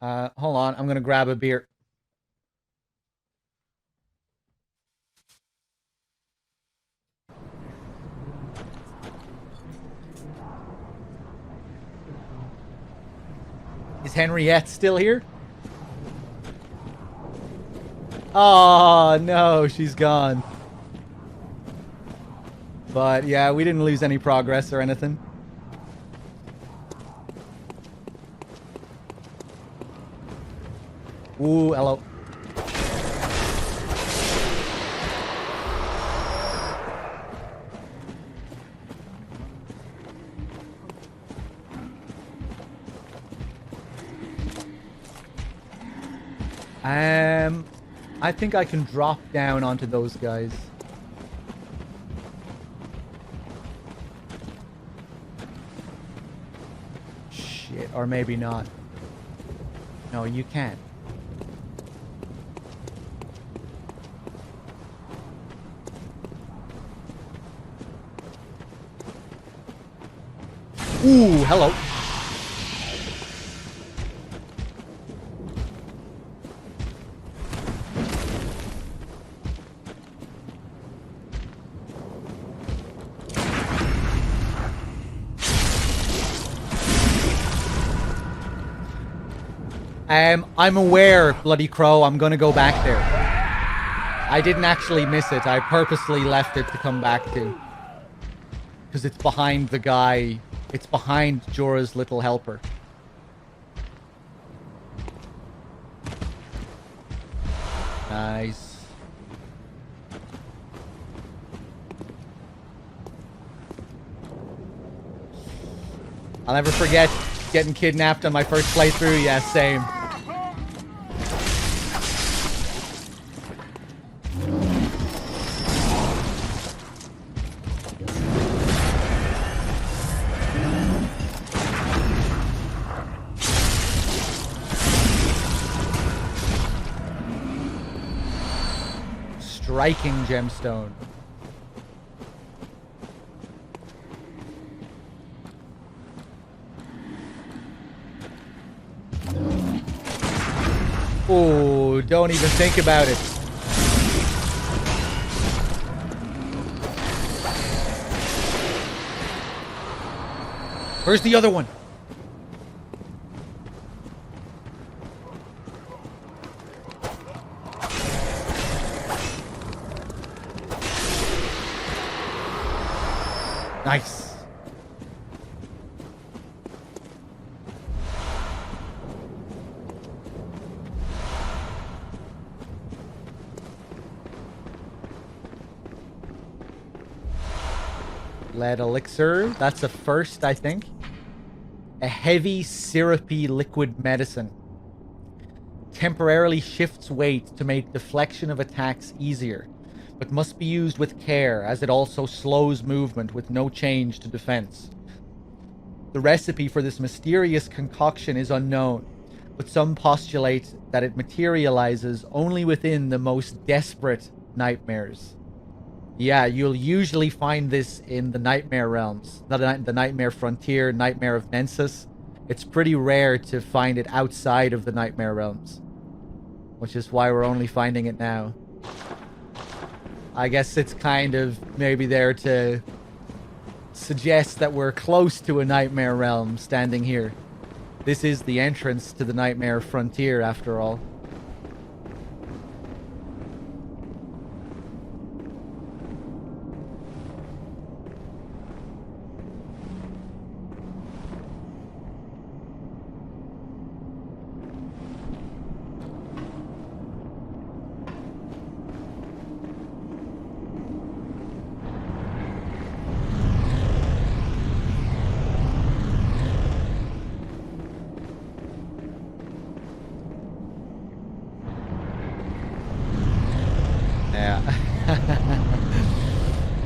Hold on, I'm gonna grab a beer. Is Henriette still here? Oh, no, she's gone. But yeah, we didn't lose any progress or anything. Ooh, hello. I think I can drop down onto those guys. Shit, or maybe not. No, you can't. Ooh, hello. I'm aware, Bloody Crow, I'm gonna go back there. I didn't actually miss it. I purposely left it to come back to. Because it's behind the guy. It's behind Jorah's little helper. Nice. I'll never forget getting kidnapped on my first playthrough. Yeah, same. Striking gemstone. Oh, don't even think about it. Where's the other one? Nice. Lead elixir. That's a first, I think. A heavy, syrupy liquid medicine. Temporarily shifts weight to make deflection of attacks easier, but must be used with care as it also slows movement with no change to defense. The recipe for this mysterious concoction is unknown, but some postulate that it materializes only within the most desperate nightmares. Yeah, you'll usually find this in the Nightmare Realms. The Nightmare Frontier, Nightmare of Mensis. It's pretty rare to find it outside of the Nightmare Realms, which is why we're only finding it now. I guess it's kind of maybe there to suggest that we're close to a Nightmare Realm standing here. This is the entrance to the Nightmare Frontier, after all.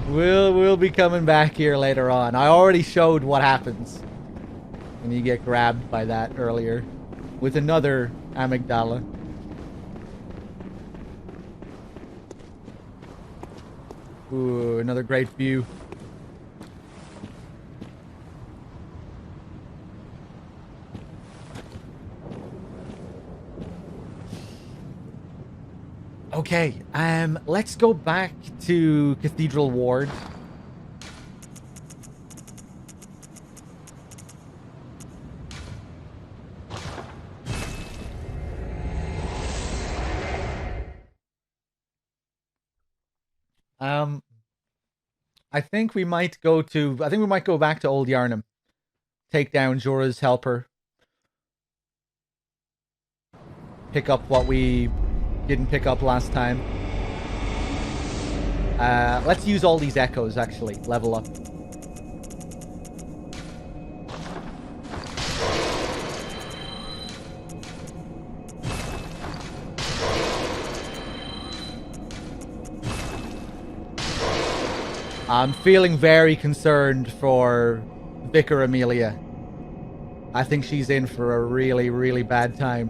We'll be coming back here later on. I already showed what happens when you get grabbed by that earlier with another amygdala. Ooh, another great view. Okay, let's go back to Cathedral Ward. I think we might go back to Old Yarnum. Take down Jorah's helper. Pick up what we didn't pick up last time. Let's use all these echoes, actually. Level up. I'm feeling very concerned for Vicar Amelia. I think she's in for a really, really bad time.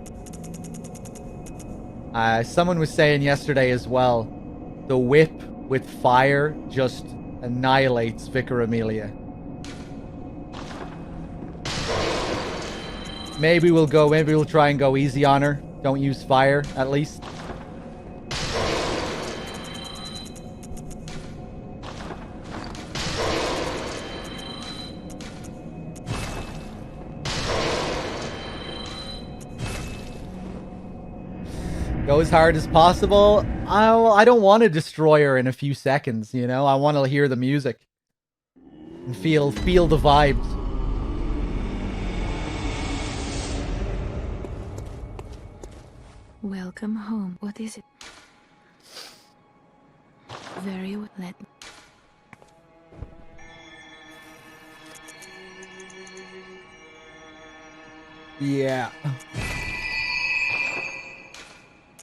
Someone was saying yesterday as well, the whip with fire just annihilates Vicar Amelia. Maybe we'll try and go easy on her. Don't use fire, at least. Go as hard as possible. I don't want to destroy her in a few seconds, you know? I want to hear the music. And feel the vibes. Welcome home. What is it? Very well. Yeah.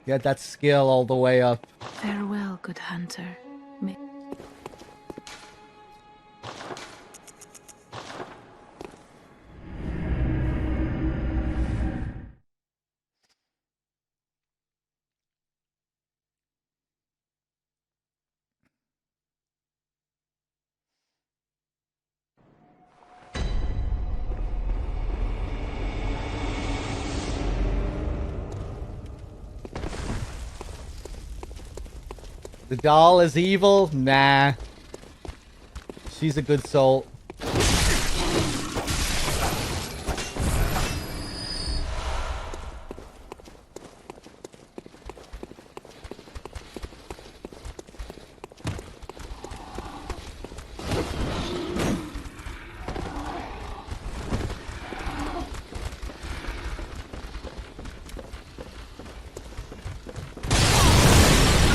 Get that skill all the way up. Farewell, good hunter. The doll is evil? Nah. She's a good soul.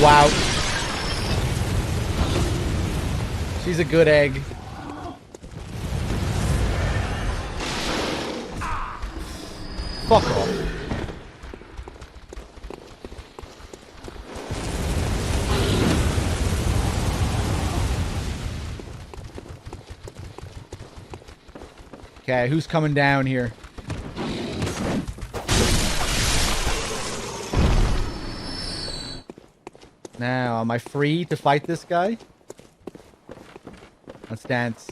Wow. She's a good egg. Fuck off. Okay, who's coming down here? Now, am I free to fight this guy? Let's dance.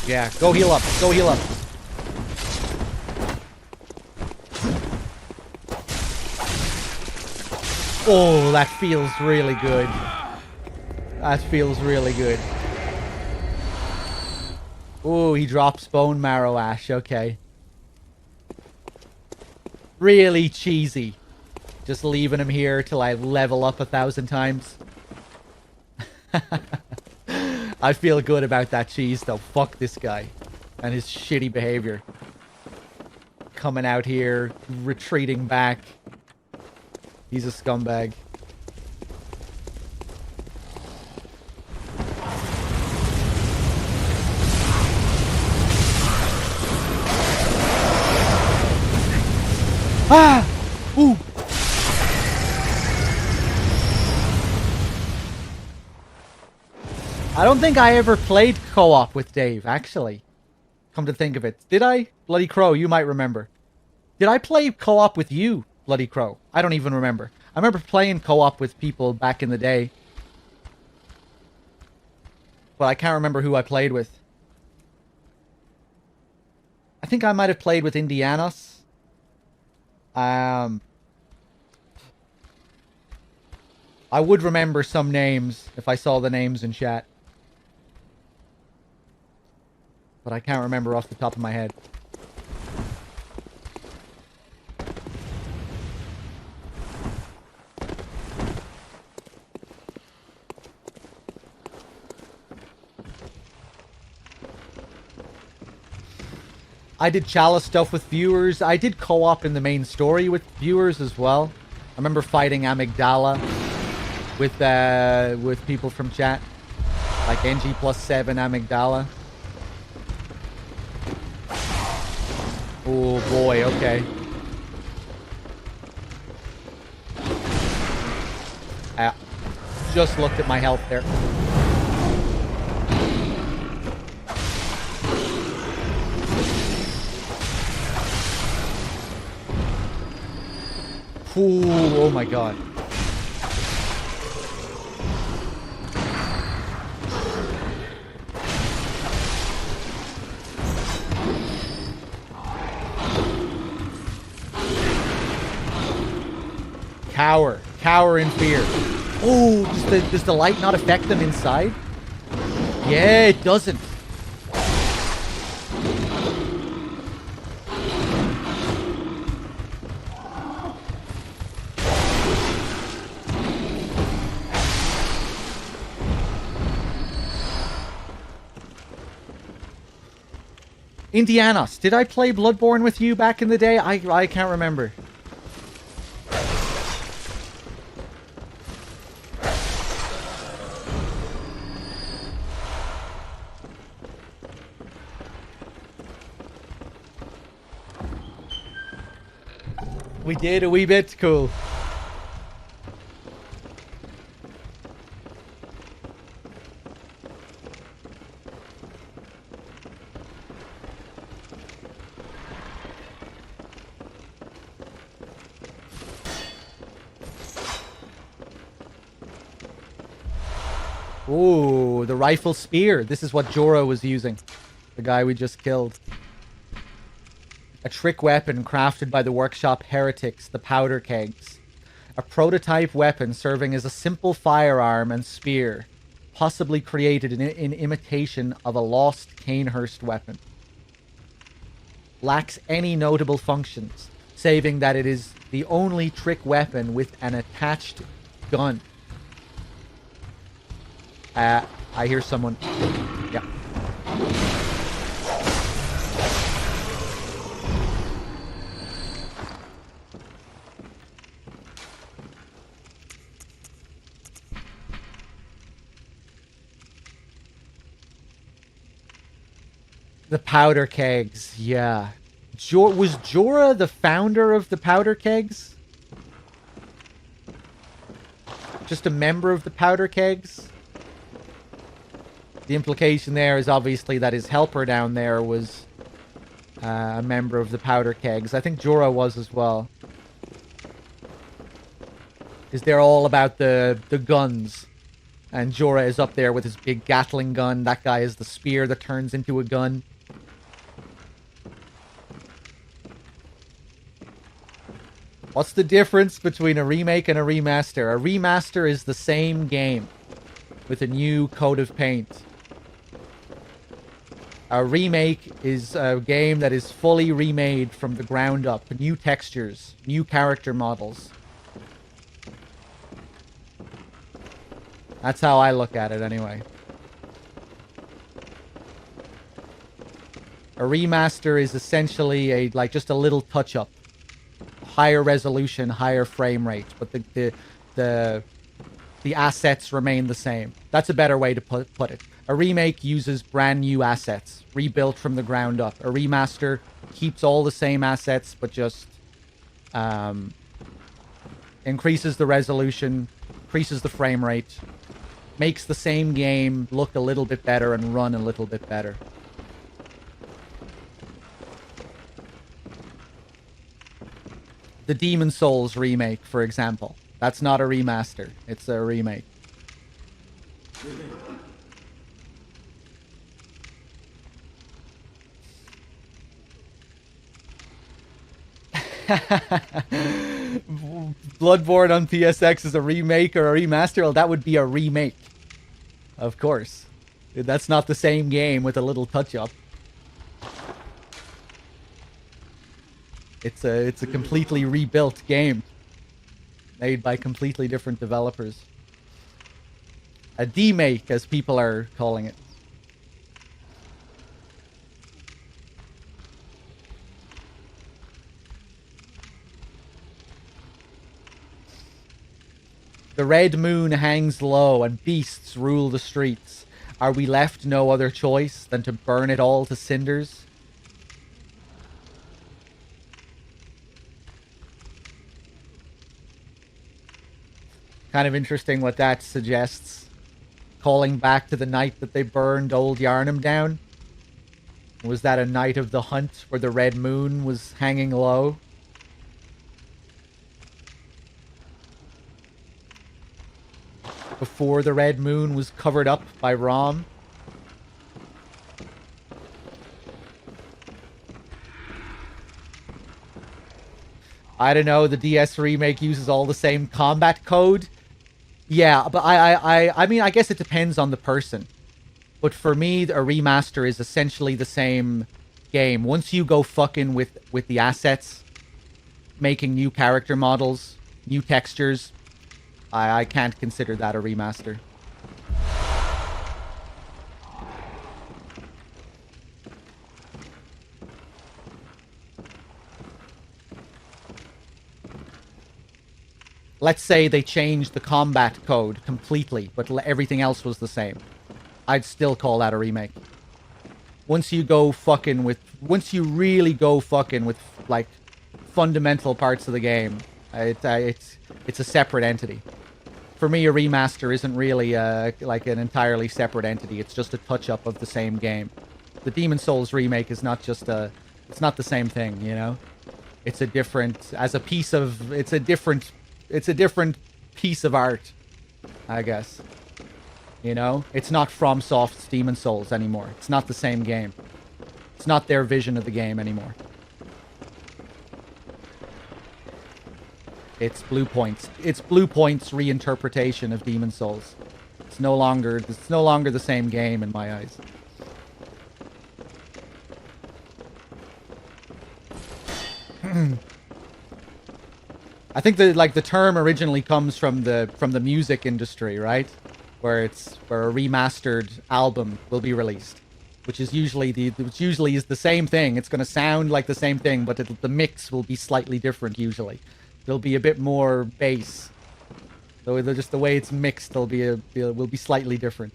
Yeah, go heal up. Go heal up. Oh, that feels really good. That feels really good. Oh, he drops bone marrow ash. Okay. Really cheesy. Just leaving him here till I level up 1,000 times. I feel good about that cheese though. Fuck this guy. And his shitty behavior. Coming out here, retreating back. He's a scumbag. Ah! Ooh! I don't think I ever played co-op with Dave, actually. Come to think of it. Did I? Bloody Crow, you might remember. Did I play co-op with you, Bloody Crow? I don't even remember. I remember playing co-op with people back in the day. But I can't remember who I played with. I think I might have played with Indianos. I would remember some names if I saw the names in chat. But I can't remember off the top of my head. I did chalice stuff with viewers. I did co-op in the main story with viewers as well. I remember fighting Amygdala with people from chat. Like NG+7 Amygdala. Oh boy, okay. Just looked at my health there. Ooh, oh my god. Cower. Cower in fear. Oh, does the light not affect them inside? Yeah, it doesn't. Indianos, did I play Bloodborne with you back in the day? I can't remember. We did a wee bit. Cool. Ooh, the rifle spear. This is what Jorah was using. The guy we just killed. A trick weapon crafted by the workshop heretics, the powder kegs. A prototype weapon serving as a simple firearm and spear, possibly created in imitation of a lost Canehurst weapon. Lacks any notable functions, saving that it is the only trick weapon with an attached gun. I hear someone. Yeah. The powder kegs, yeah. Was Jorah the founder of the powder kegs? Just a member of the powder kegs? The implication there is obviously that his helper down there was a member of the powder kegs. I think Jorah was as well. Because they're all about the guns. And Jorah is up there with his big Gatling gun. That guy is the spear that turns into a gun. What's the difference between a remake and a remaster? A remaster is the same game with a new coat of paint. A remake is a game that is fully remade from the ground up. New textures, new character models. That's how I look at it anyway. A remaster is essentially just a little touch-up. Higher resolution, higher frame rate, but the assets remain the same. That's a better way to put it. A remake uses brand new assets, rebuilt from the ground up. A remaster keeps all the same assets, but just increases the resolution, increases the frame rate, makes the same game look a little bit better and run a little bit better. The Demon's Souls remake, for example. That's not a remaster. It's a remake. Bloodborne on PSX is a remake or a remaster? Well, that would be a remake. Of course. That's not the same game with a little touch-up. It's a completely rebuilt game. Made by completely different developers. A demake, as people are calling it. The red moon hangs low and beasts rule the streets. Are we left no other choice than to burn it all to cinders? Kind of interesting what that suggests. Calling back to the night that they burned Old Yarnum down. Was that a night of the hunt where the red moon was hanging low? Before the red moon was covered up by Rom? I don't know, the DS remake uses all the same combat code. Yeah, but I mean, I guess it depends on the person. But for me, a remaster is essentially the same game. Once you go fucking with the assets, making new character models, new textures, I can't consider that a remaster. Let's say they changed the combat code completely, but everything else was the same. I'd still call that a remake. Once you really go fucking with, like, fundamental parts of the game, it's a separate entity. For me, a remaster isn't really like an entirely separate entity. It's just a touch-up of the same game. The Demon's Souls remake is not just it's not the same thing, you know? It's a different, it's a different piece of art, I guess. You know? It's not FromSoft's Demon Souls anymore. It's not the same game. It's not their vision of the game anymore. It's Bluepoint's. It's Bluepoint's reinterpretation of Demon Souls. It's no longer the same game in my eyes. I think the term originally comes from the music industry, right? Where a remastered album will be released, which usually is the same thing. It's going to sound like the same thing, but the mix will be slightly different usually. There'll be a bit more bass. So just the way it's mixed will be slightly different.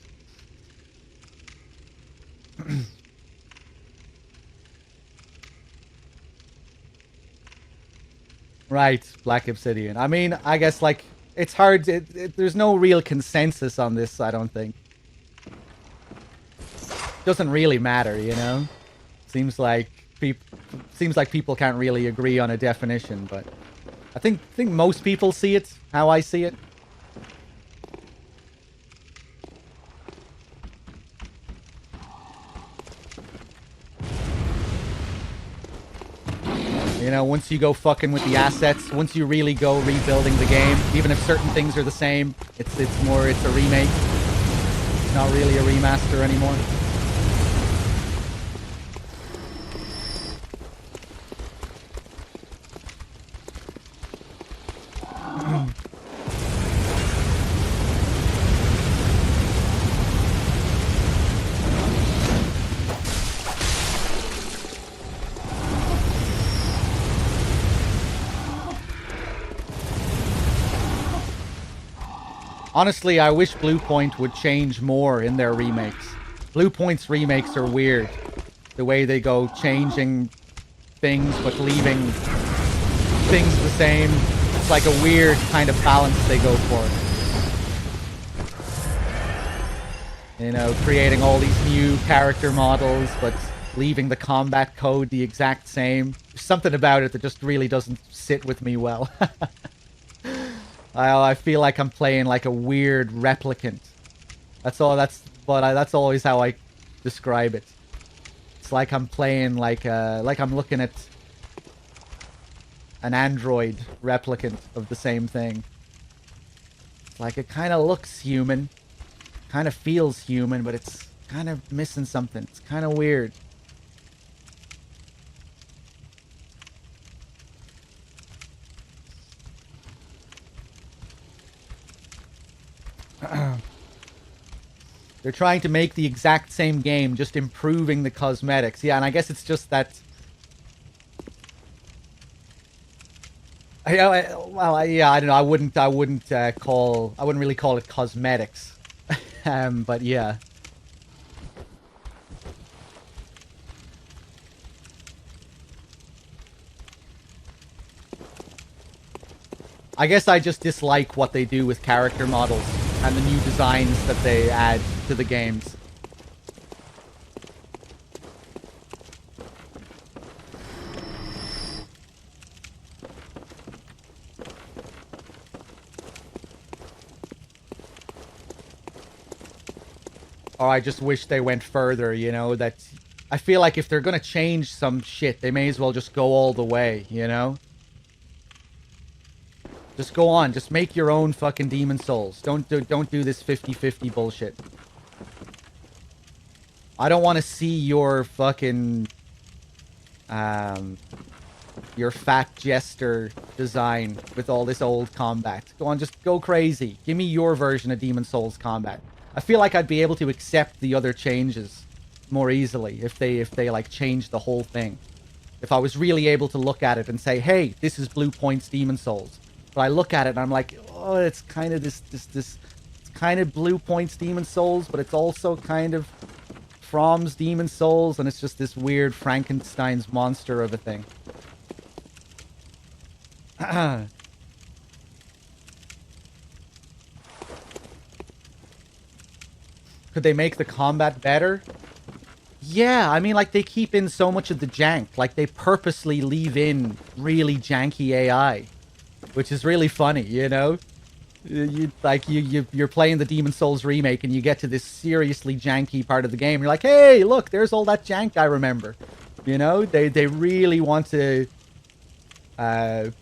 Right, Black Obsidian. I mean, I guess, like, it's hard. There's no real consensus on this, I don't think. Doesn't really matter, you know? Seems like people can't really agree on a definition, but I think most people see it how I see it. You know, once you go fucking with the assets, once you really go rebuilding the game, even if certain things are the same, it's a remake. It's not really a remaster anymore. Honestly, I wish Bluepoint would change more in their remakes. Bluepoint's remakes are weird. The way they go changing things but leaving things the same. It's like a weird kind of balance they go for. You know, creating all these new character models but leaving the combat code the exact same. There's something about it that just really doesn't sit with me well. I feel like I'm playing like a weird replicant. That's always how I describe it. It's like I'm playing like I'm looking at an android replicant of the same thing. Like it kind of looks human, kind of feels human, but it's kind of missing something. It's kind of weird. They're trying to make the exact same game, just improving the cosmetics. Yeah, and I guess it's just that... I don't know. I wouldn't really call it cosmetics. But yeah. I guess I just dislike what they do with character models and the new designs that they add to the games. Or I just wish they went further, you know, that... I feel like if they're gonna change some shit, they may as well just go all the way, you know? Just go on. Just make your own fucking Demon Souls. Don't do this 50-50 bullshit. I don't want to see your fucking... your fat jester design with all this old combat. Go on, just go crazy. Give me your version of Demon Souls combat. I feel like I'd be able to accept the other changes more easily if they like changed the whole thing. If I was really able to look at it and say, hey, this is Bluepoint's Demon Souls. But I look at it and I'm like, oh, it's kind of this it's kind of Bluepoint's Demon Souls, but it's also kind of From's Demon Souls, and it's just this weird Frankenstein's monster of a thing. Could they make the combat better? Yeah, I mean, like, they keep in so much of the jank. Like, they purposely leave in really janky AI. Which is really funny, you know? You're playing the Demon Souls remake and you get to this seriously janky part of the game. You're like, hey, look, there's all that jank I remember. You know, they really want to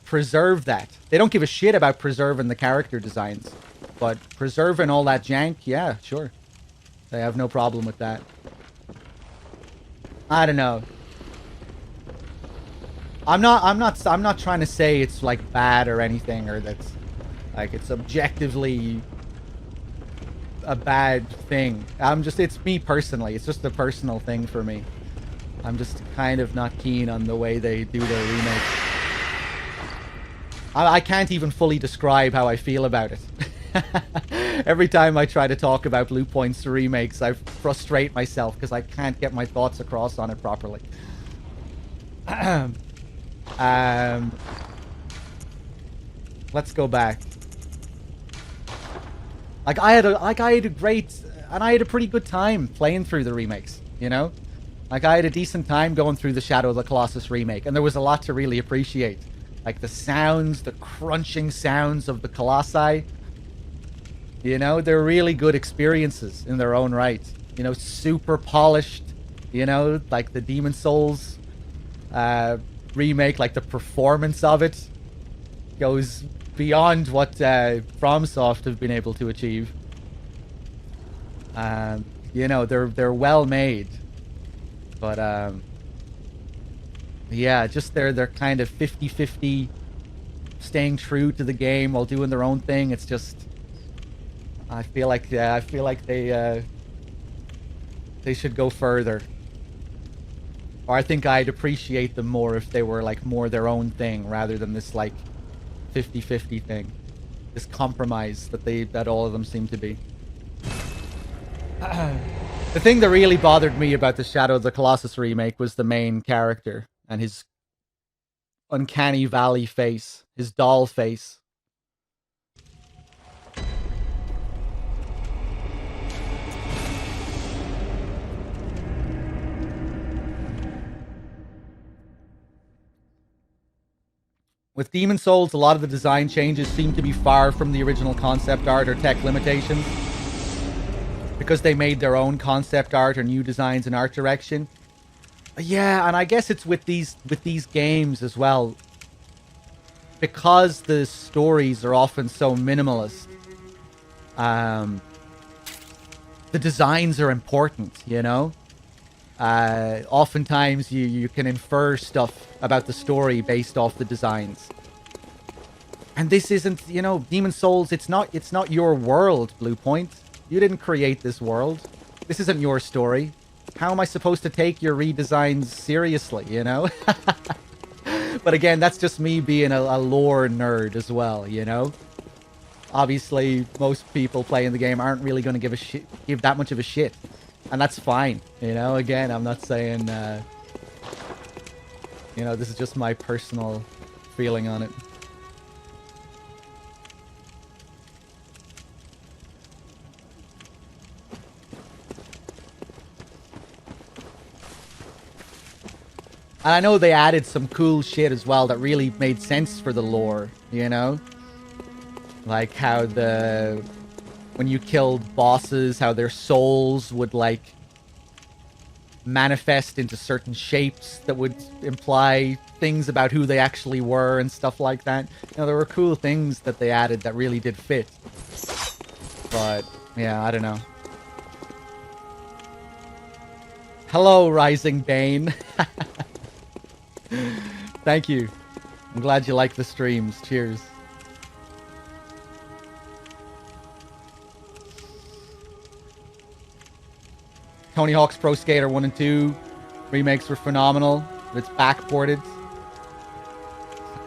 preserve that. They don't give a shit about preserving the character designs, but preserving all that jank, yeah, sure. They have no problem with that. I don't know. I'm not trying to say it's like bad or anything, or that's like it's objectively a bad thing. It's me personally. It's just a personal thing for me. I'm just kind of not keen on the way they do their remakes. I can't even fully describe how I feel about it. Every time I try to talk about Blue Point's remakes, I frustrate myself because I can't get my thoughts across on it properly. Let's go back. I had a great, and I had a pretty good time playing through the remakes, you know? Like, I had a decent time going through the Shadow of the Colossus remake, and there was a lot to really appreciate. Like, the sounds, the crunching sounds of the Colossi. You know, they're really good experiences in their own right. You know, super polished, you know, like the Demon Souls remake, like the performance of it goes beyond what FromSoft have been able to achieve. You know, they're well made. But yeah, just they're kind of 50-50 staying true to the game while doing their own thing. It's just I feel like they should go further. Or I think I'd appreciate them more if they were like more their own thing rather than this like 50-50 thing. This compromise that all of them seem to be. The thing that really bothered me about the Shadow of the Colossus remake was the main character and his uncanny valley face, his doll face. With Demon Souls, a lot of the design changes seem to be far from the original concept art or tech limitations, because they made their own concept art or new designs and art direction. Yeah, and I guess it's with these games as well, because the stories are often so minimalist. The designs are important, you know. Oftentimes you can infer stuff about the story based off the designs. And this isn't, you know, Demon Souls, it's not your world, Blue Point. You didn't create this world. This isn't your story. How am I supposed to take your redesigns seriously, you know? But again, that's just me being a lore nerd as well, you know? Obviously, most people playing the game aren't really going to give that much of a shit. And that's fine, you know? Again, I'm not saying, you know, this is just my personal feeling on it. And I know they added some cool shit as well that really made sense for the lore, you know? Like how when you killed bosses, how their souls would, like, manifest into certain shapes that would imply things about who they actually were and stuff like that. You know, there were cool things that they added that really did fit. But, yeah, I don't know. Hello, Rising Bane. Thank you. I'm glad you like the streams. Cheers. Tony Hawk's Pro Skater 1 and 2 remakes were phenomenal. It's backported.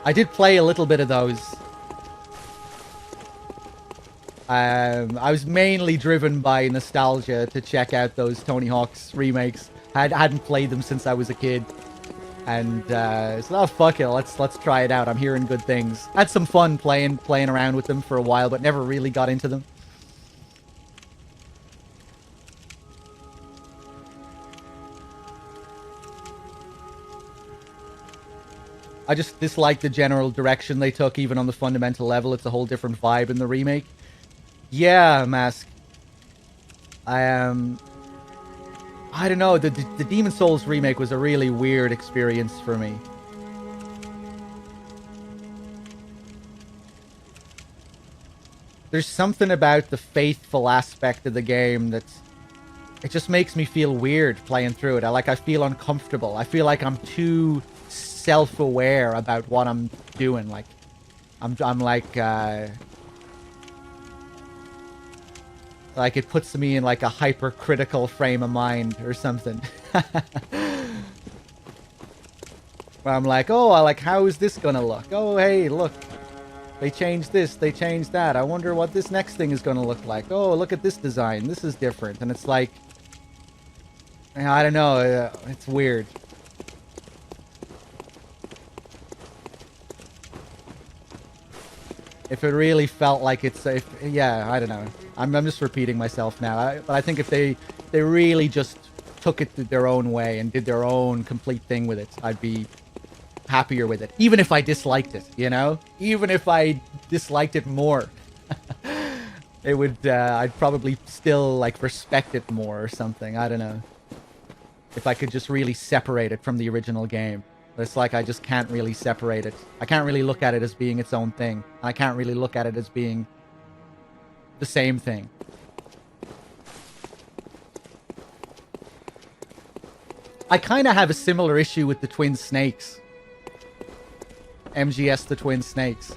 I did play a little bit of those. I was mainly driven by nostalgia to check out those Tony Hawk's remakes. I hadn't played them since I was a kid. And so, oh, fuck it, let's try it out. I'm hearing good things. I had some fun playing around with them for a while, but never really got into them. I just dislike the general direction they took, even on the fundamental level. It's a whole different vibe in the remake. Yeah, Mask. I don't know. The Demon Souls remake was a really weird experience for me. There's something about the faithful aspect of the game that's... It just makes me feel weird playing through it. I feel uncomfortable. I feel like I'm too self-aware about what I'm doing. Like, I'm like it puts me in like a hypercritical frame of mind or something. Where I'm like, oh, how is this gonna look? Oh, hey, look. They changed this, they changed that. I wonder what this next thing is gonna look like. Oh, look at this design. This is different. And it's like... I don't know. It's weird. If it really felt like it's... yeah, I don't know. I'm just repeating myself now. But I think if they really just took it their own way and did their own complete thing with it, I'd be happier with it. Even if I disliked it, you know? Even if I disliked it more. It would... I'd probably still, like, respect it more or something. I don't know. If I could just really separate it from the original game. But it's like I just can't really separate it. I can't really look at it as being its own thing. I can't really look at it as being the same thing. I kind of have a similar issue with the Twin Snakes. MGS the Twin Snakes.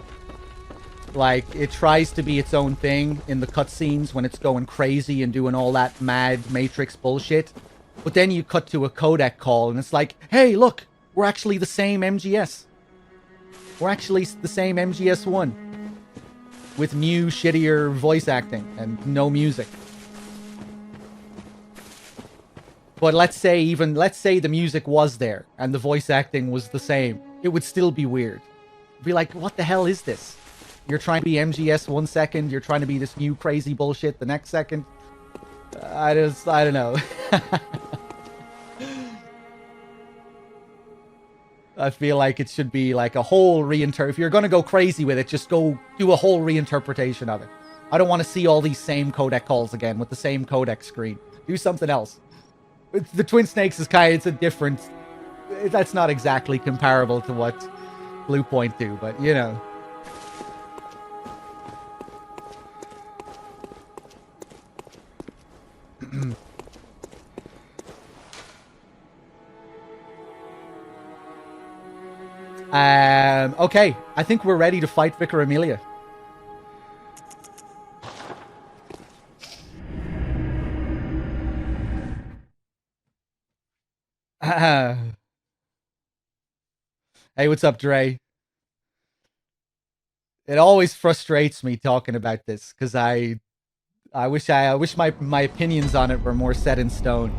Like, it tries to be its own thing in the cutscenes when it's going crazy and doing all that mad Matrix bullshit. But then you cut to a codec call and it's like, hey, look, we're actually the same MGS. We're actually the same MGS1. With new, shittier voice acting and no music. But let's say the music was there and the voice acting was the same. It would still be weird. It'd be like, what the hell is this? You're trying to be MGS 1 second, you're trying to be this new crazy bullshit the next second. I don't know. I feel like it should be like a whole if you're going to go crazy with it, just go do a whole reinterpretation of it. I don't want to see all these same codec calls again with the same codec screen. Do something else. The Twin Snakes is it's a different... That's not exactly comparable to what Blue Point do, but you know. Okay, I think we're ready to fight Vicar Amelia. Hey, what's up, Dre? It always frustrates me talking about this because I wish my opinions on it were more set in stone.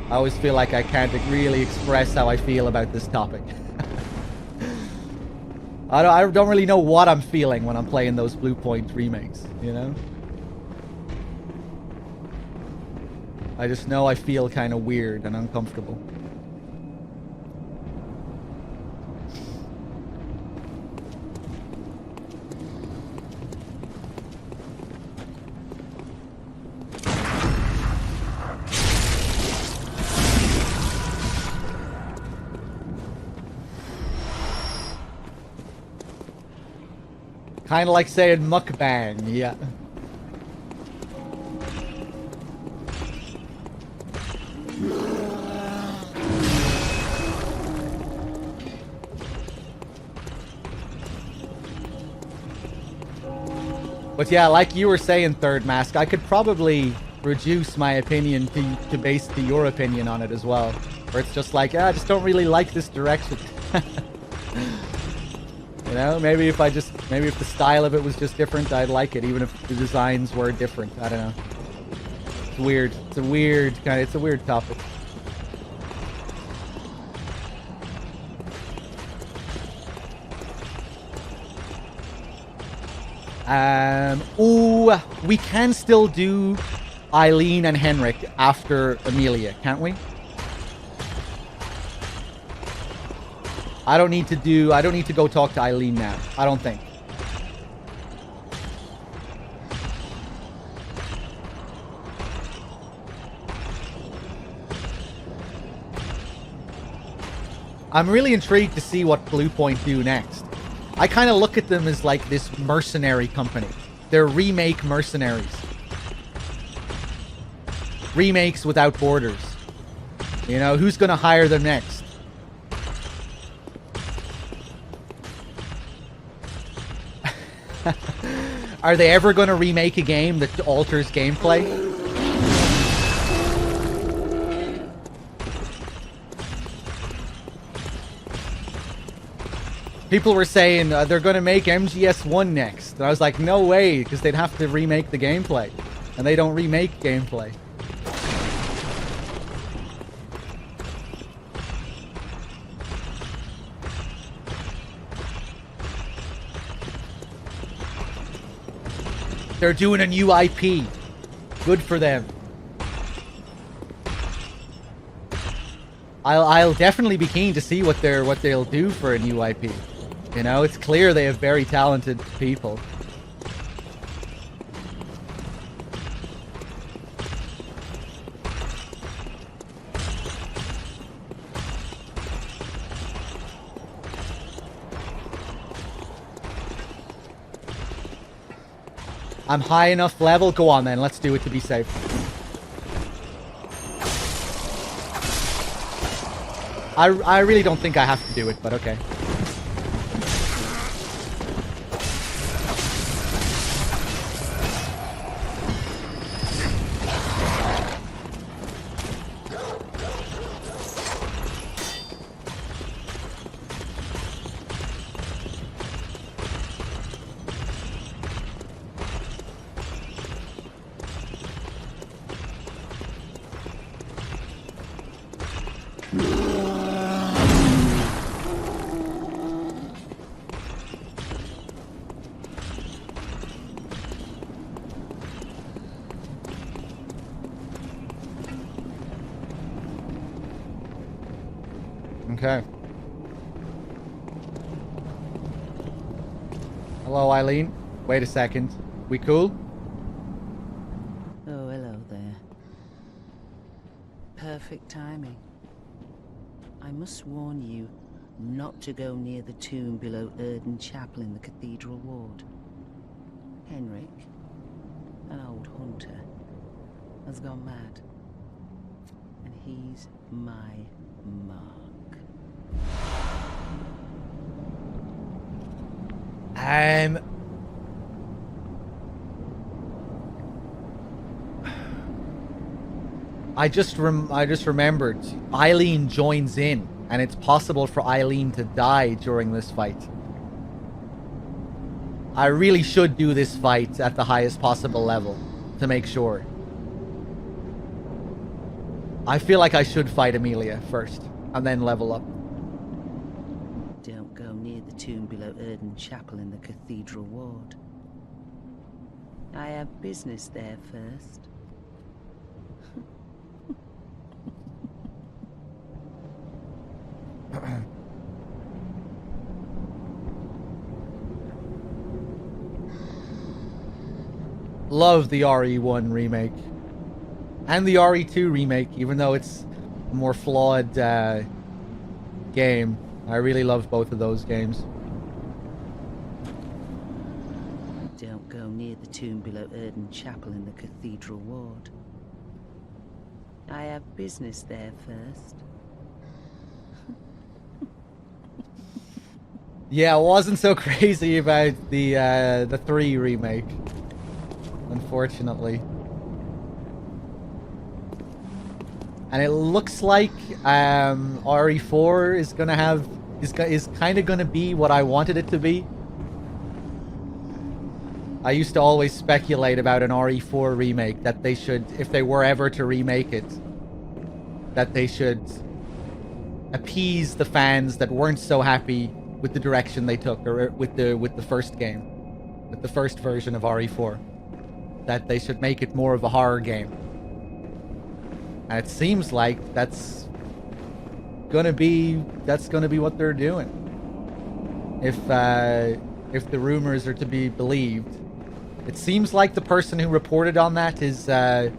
I always feel like I can't really express how I feel about this topic. I don't really know what I'm feeling when I'm playing those Blue Point remakes, you know? I just know I feel kind of weird and uncomfortable. Kind of like saying mukbang, yeah. But yeah, like you were saying, Third Mask, I could probably reduce my opinion to base to your opinion on it as well. Where it's just like, I just don't really like this direction. You know, maybe if the style of it was just different, I'd like it, even if the designs were different. I don't know. It's weird. It's a weird topic. Ooh, we can still do Eileen and Henrik after Amelia, can't we? I don't need to go talk to Eileen now. I don't think. I'm really intrigued to see what Bluepoint do next. I kind of look at them as like this mercenary company. They're remake mercenaries. Remakes without borders. You know, who's gonna hire them next? Are they ever gonna remake a game that alters gameplay? People were saying they're going to make MGS1 next. And I was like, no way, because they'd have to remake the gameplay. And they don't remake gameplay. They're doing a new IP. Good for them. I'll definitely be keen to see what they'll do for a new IP. You know, it's clear they have very talented people. I'm high enough level? Go on then, let's do it to be safe. I really don't think I have to do it, but okay. Okay. Hello, Eileen. Wait a second. We cool? Oh, hello there. Perfect timing. I must warn you not to go near the tomb below Erden Chapel in the Cathedral Ward. Henrik, an old hunter, has gone mad. And he's my mark. I just remembered Eileen joins in, and it's possible for Eileen to die during this fight. I really should do this fight at the highest possible level to make sure. I feel like I should fight Amelia first and then level up. Don't go near the tomb below Erden Chapel in the Cathedral Ward. I have business there first. Love the RE1 remake. And the RE2 remake, even though it's a more flawed game. I really love both of those games. Don't go near the tomb below Erden Chapel in the Cathedral Ward. I have business there first. Yeah, I wasn't so crazy about the 3 remake, unfortunately. And it looks like RE4 is gonna have is kind of gonna be what I wanted it to be. I used to always speculate about an RE4 remake, that they should, if they were ever to remake it, that they should appease the fans that weren't so happy with the direction they took, or with the first game, with the first version of RE4, that they should make it more of a horror game. And it seems like that's gonna be what they're doing. If the rumors are to be believed. It seems like the person who reported on that is a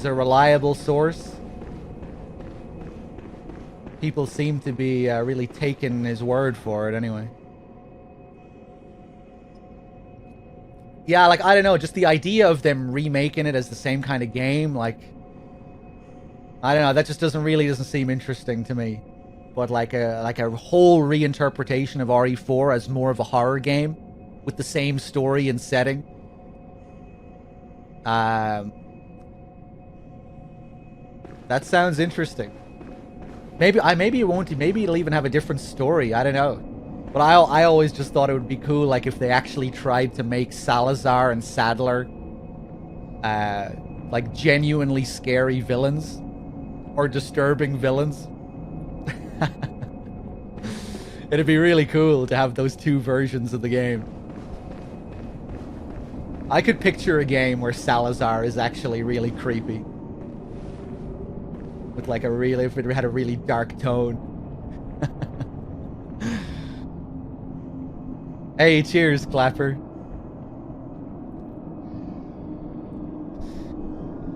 reliable source. People seem to be really taking his word for it anyway. Yeah, like, I don't know, just the idea of them remaking it as the same kind of game, like, I don't know, that just doesn't seem interesting to me. But like a whole reinterpretation of RE4 as more of a horror game with the same story and setting. That sounds interesting. Maybe it won't. Maybe it'll even have a different story. I don't know. But I always just thought it would be cool, like, if they actually tried to make Salazar and Sadler like genuinely scary villains or disturbing villains. It'd be really cool to have those two versions of the game. I could picture a game where Salazar is actually really creepy. With like if it had a really dark tone. Hey, cheers, Clapper.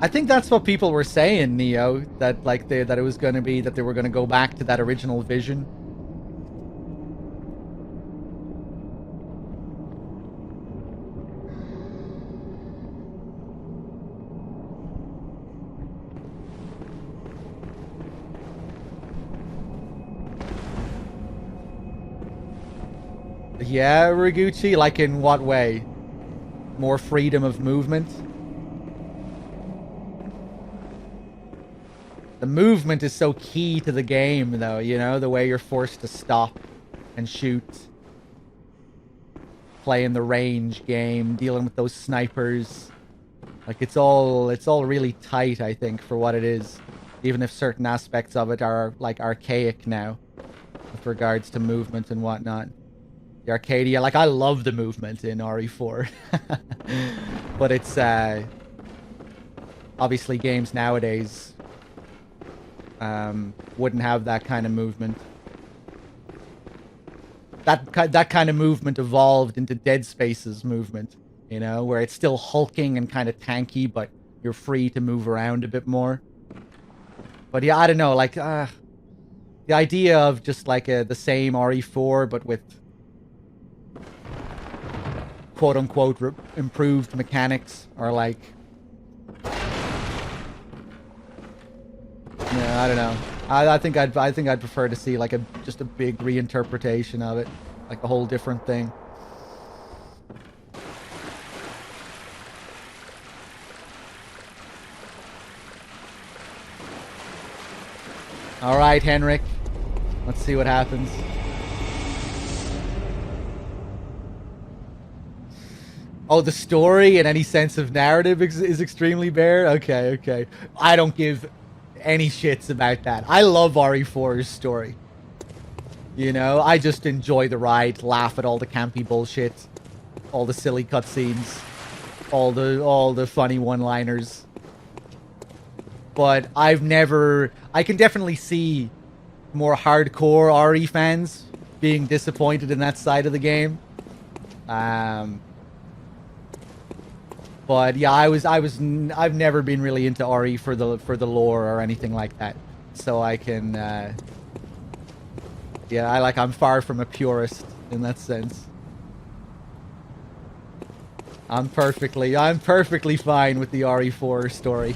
I think that's what people were saying, Neo, that like that it was going to be that they were going to go back to that original vision. Yeah, Riguchi, like in what way? More freedom of movement? The movement is so key to the game, though, you know? The way you're forced to stop and shoot. Playing the range game, dealing with those snipers. Like, it's all really tight, I think, for what it is. Even if certain aspects of it are, like, archaic now. With regards to movement and whatnot. The Arcadia, like, I love the movement in RE4. But it's, obviously games nowadays wouldn't have that kind of movement. That kind of movement evolved into Dead Space's movement, you know, where it's still hulking and kind of tanky, but you're free to move around a bit more. But yeah, I don't know, like, the idea of just like the same RE4, but with quote-unquote improved mechanics, or like, yeah, I don't know. I think I'd prefer to see like just a big reinterpretation of it, like a whole different thing. All right, Henrik. Let's see what happens. Oh, the story and any sense of narrative is extremely bare? Okay, okay. I don't give any shits about that. I love RE4's story. You know, I just enjoy the ride, laugh at all the campy bullshit, all the silly cutscenes, all the funny one-liners. But I can definitely see more hardcore RE fans being disappointed in that side of the game. But yeah, I've never been really into RE for the lore or anything like that. So I can, yeah, I'm far from a purist in that sense. I'm perfectly fine with the RE4 story.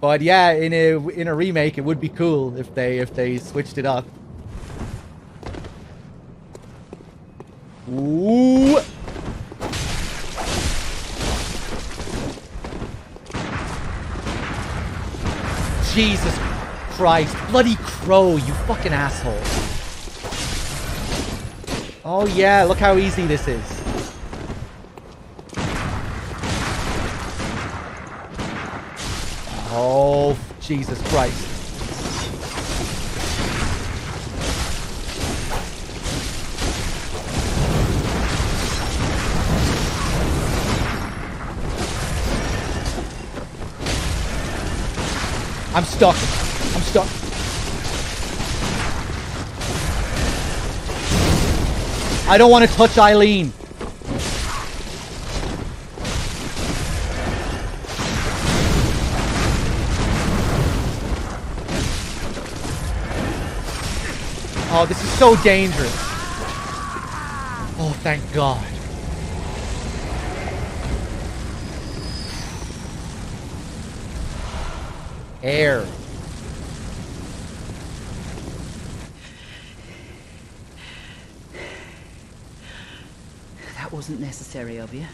But yeah, in a remake, it would be cool if they switched it up. Ooh. Jesus Christ. Bloody crow, you fucking asshole. Oh yeah, look how easy this is. Oh, Jesus Christ. I'm stuck. I'm stuck. I don't want to touch Eileen. Oh, this is so dangerous. Oh, thank God. Air. That wasn't necessary of you,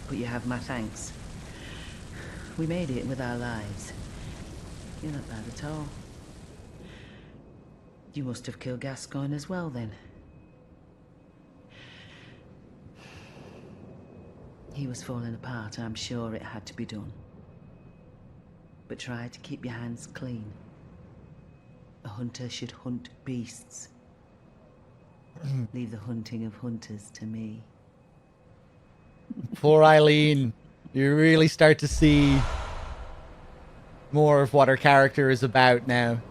but you have my thanks. We made it with our lives. You're not bad at all. You must have killed Gascoigne as well, then. He was falling apart, I'm sure it had to be done. But try to keep your hands clean. A hunter should hunt beasts. Leave the hunting of hunters to me. Poor Eileen. You really start to see more of what her character is about now.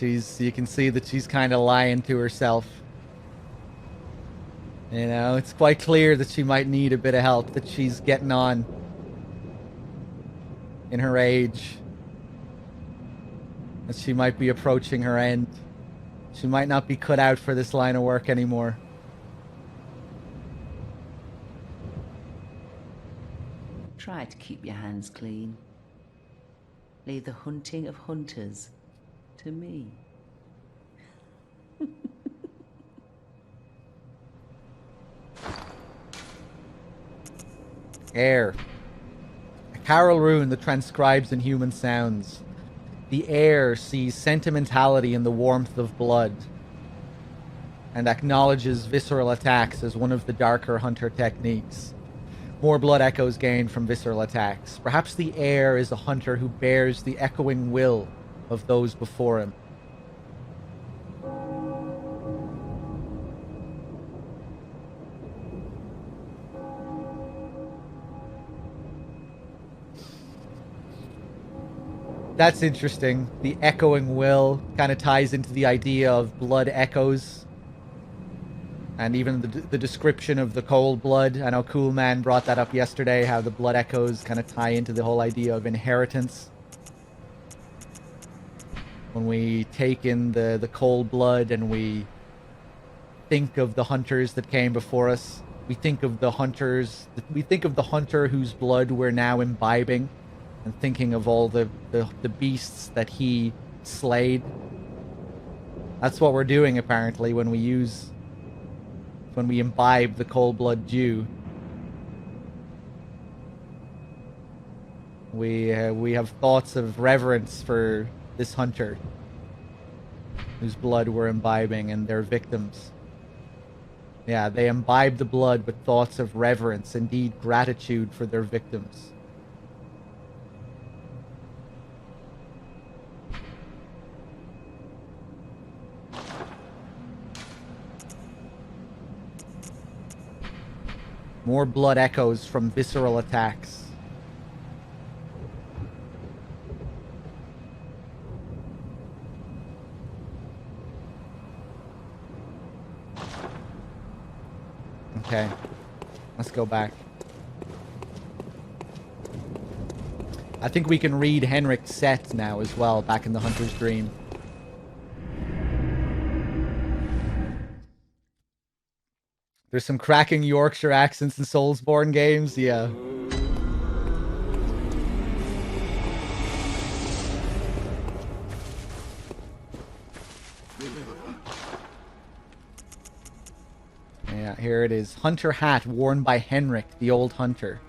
You can see that she's kind of lying to herself. You know, it's quite clear that she might need a bit of help, that she's getting on in her age. That she might be approaching her end. She might not be cut out for this line of work anymore. Try to keep your hands clean. Leave the hunting of hunters to me. Air. A carol rune that transcribes in human sounds. The air sees sentimentality in the warmth of blood and acknowledges visceral attacks as one of the darker hunter techniques. More blood echoes gained from visceral attacks. Perhaps the air is a hunter who bears the echoing will of those before him. That's interesting. The echoing will kind of ties into the idea of blood echoes. And even the description of the cold blood. I know Cool Man brought that up yesterday, how the blood echoes kind of tie into the whole idea of inheritance. When we take in the cold blood and we think of the hunters that came before us, we think of the hunters, we think of the hunter whose blood we're now imbibing, and thinking of all the beasts that he slayed. That's what we're doing apparently when we imbibe the cold blood dew. We have thoughts of reverence for this hunter whose blood we're imbibing and their victims. Yeah, they imbibe the blood with thoughts of reverence, indeed gratitude for their victims. More blood echoes from visceral attacks. Okay, let's go back. I think we can read Henrik's set now as well, back in the Hunter's Dream. There's some cracking Yorkshire accents in Soulsborne games, yeah. Yeah, here it is. Hunter hat worn by Henrik, the old hunter.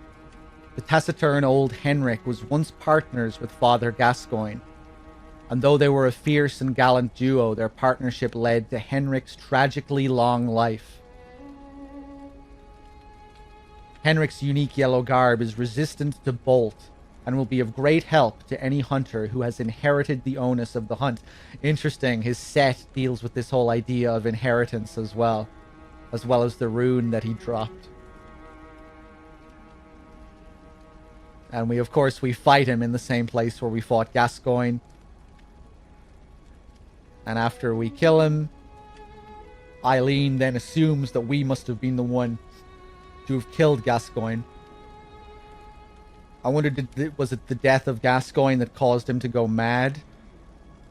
The taciturn old Henrik was once partners with Father Gascoigne, and though they were a fierce and gallant duo, their partnership led to Henrik's tragically long life. Henrik's unique yellow garb is resistant to bolt and will be of great help to any hunter who has inherited the onus of the hunt. Interesting, his set deals with this whole idea of inheritance as well as the rune that he dropped. And we, of course, we fight him in the same place where we fought Gascoigne. And after we kill him, Eileen then assumes that we must have been the one to have killed Gascoigne. I wonder, was it the death of Gascoigne that caused him to go mad?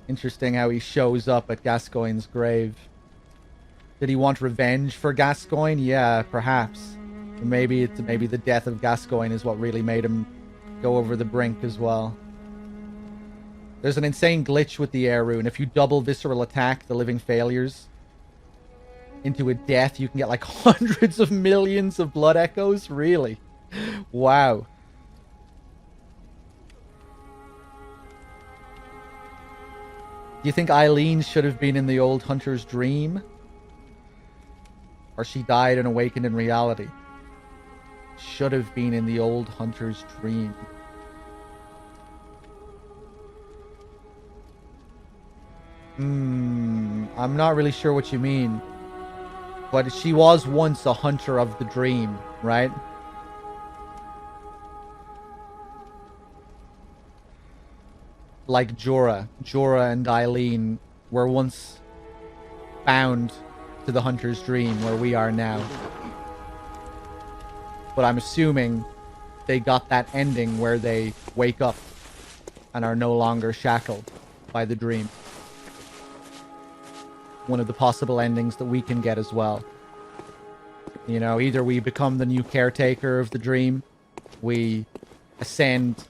Interesting how he shows up at Gascoigne's grave. Did he want revenge for Gascoigne? Yeah, perhaps. Maybe the death of Gascoigne is what really made him go over the brink as well. There's an insane glitch with the air rune. If you double visceral attack the living failures into a death, you can get like hundreds of millions of blood echoes. Really? Wow. Do you think Eileen should have been in the old hunter's dream? Or she died and awakened in reality? Should have been in the old hunter's dream. I'm not really sure what you mean. But she was once a hunter of the dream, right? Like Jorah. Jorah and Eileen were once bound to the hunter's dream where we are now. But I'm assuming they got that ending where they wake up and are no longer shackled by the dream. One of the possible endings that we can get as well. You know, either we become the new caretaker of the dream, we ascend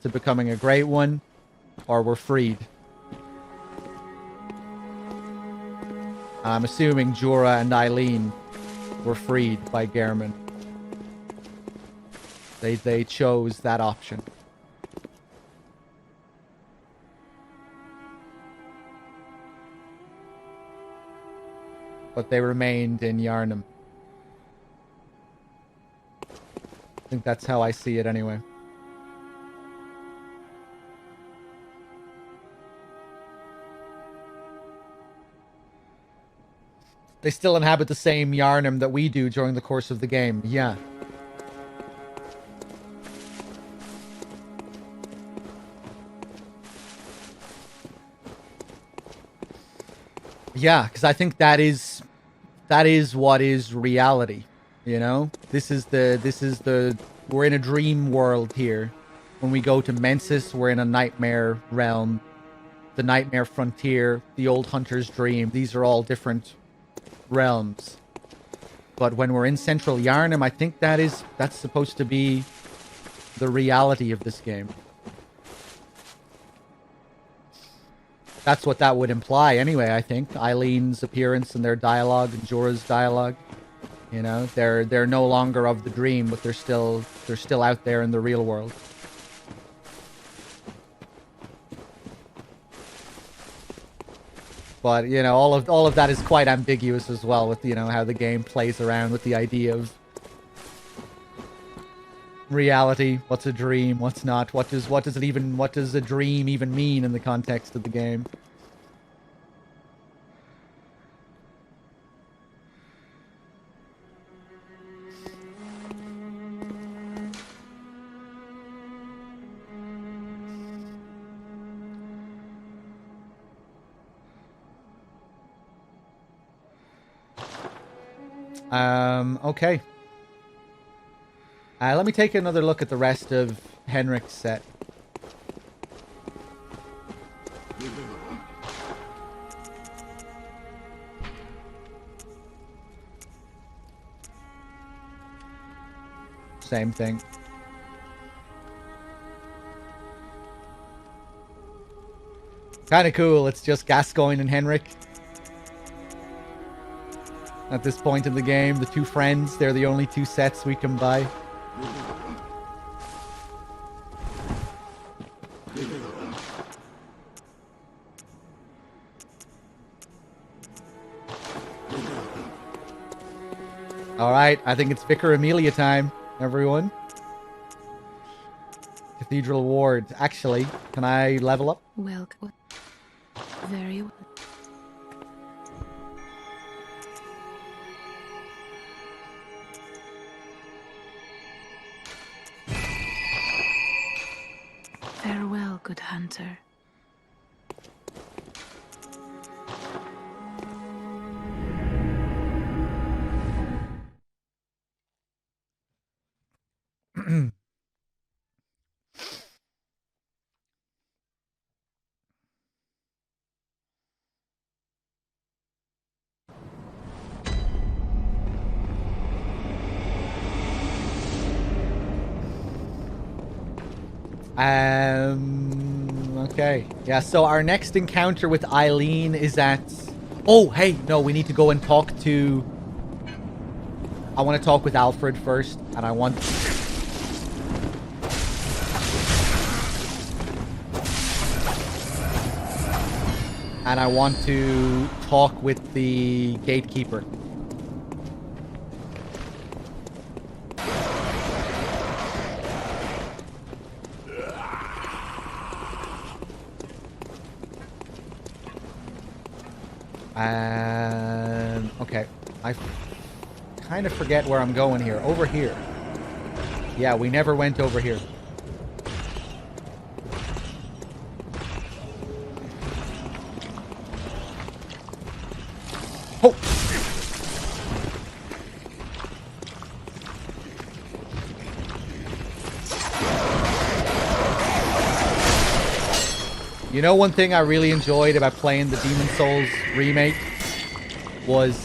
to becoming a great one, or we're freed. I'm assuming Jorah and Eileen were freed by Gehrman. They chose that option. But they remained in Yharnam. I think that's how I see it anyway. They still inhabit the same Yharnam that we do during the course of the game. Yeah. Yeah, because I think that is what is reality, you know? This is the we're in a dream world here. When we go to Mensis, we're in a nightmare realm. The nightmare frontier, the old hunter's dream, these are all different realms. But when we're in Central Yharnam, I think that's supposed to be the reality of this game. That's what that would imply anyway, I think. Eileen's appearance and their dialogue and Jorah's dialogue. You know, they're no longer of the dream, but they're still out there in the real world. But, you know, all of that is quite ambiguous as well with, you know, how the game plays around with the idea of reality, what's a dream, what's not, what does a dream even mean in the context of the game. Okay. Let me take another look at the rest of Henrik's set. Same thing. Kind of cool. It's just Gascoigne and Henrik. At this point in the game, the two friends, they're the only two sets we can buy. Alright, I think it's Vicar Amelia time, everyone. Cathedral Ward. Actually, can I level up? Welcome. Very well. good hunter. Okay. Yeah, so our next encounter with Eileen is at... Oh, hey, no, we need to go and talk to... I want to talk with Alfred first, and I want... And I want to talk with the gatekeeper. Okay. I kind of forget where I'm going here. Over here. Yeah, we never went over here. Oh! You know, one thing I really enjoyed about playing the Demon's Souls remake was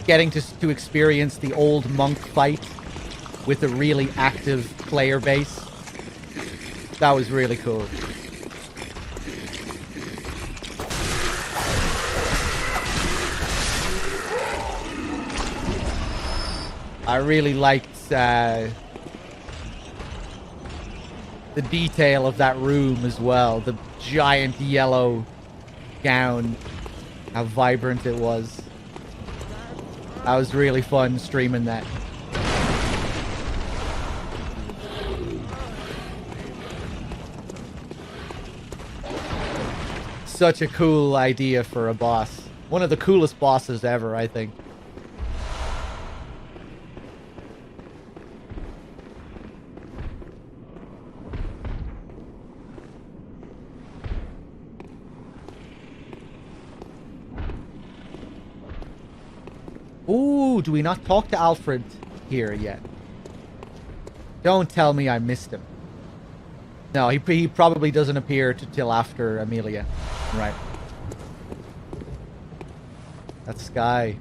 getting to experience the old monk fight with a really active player base. That was really cool. I really liked the detail of that room as well. The giant yellow gown. How vibrant it was. That was really fun streaming that. Such a cool idea for a boss. One of the coolest bosses ever, I think. Ooh, do we not talk to Alfred here yet? Don't tell me I missed him. No, he probably doesn't appear till after Amelia. Right. That's Sky.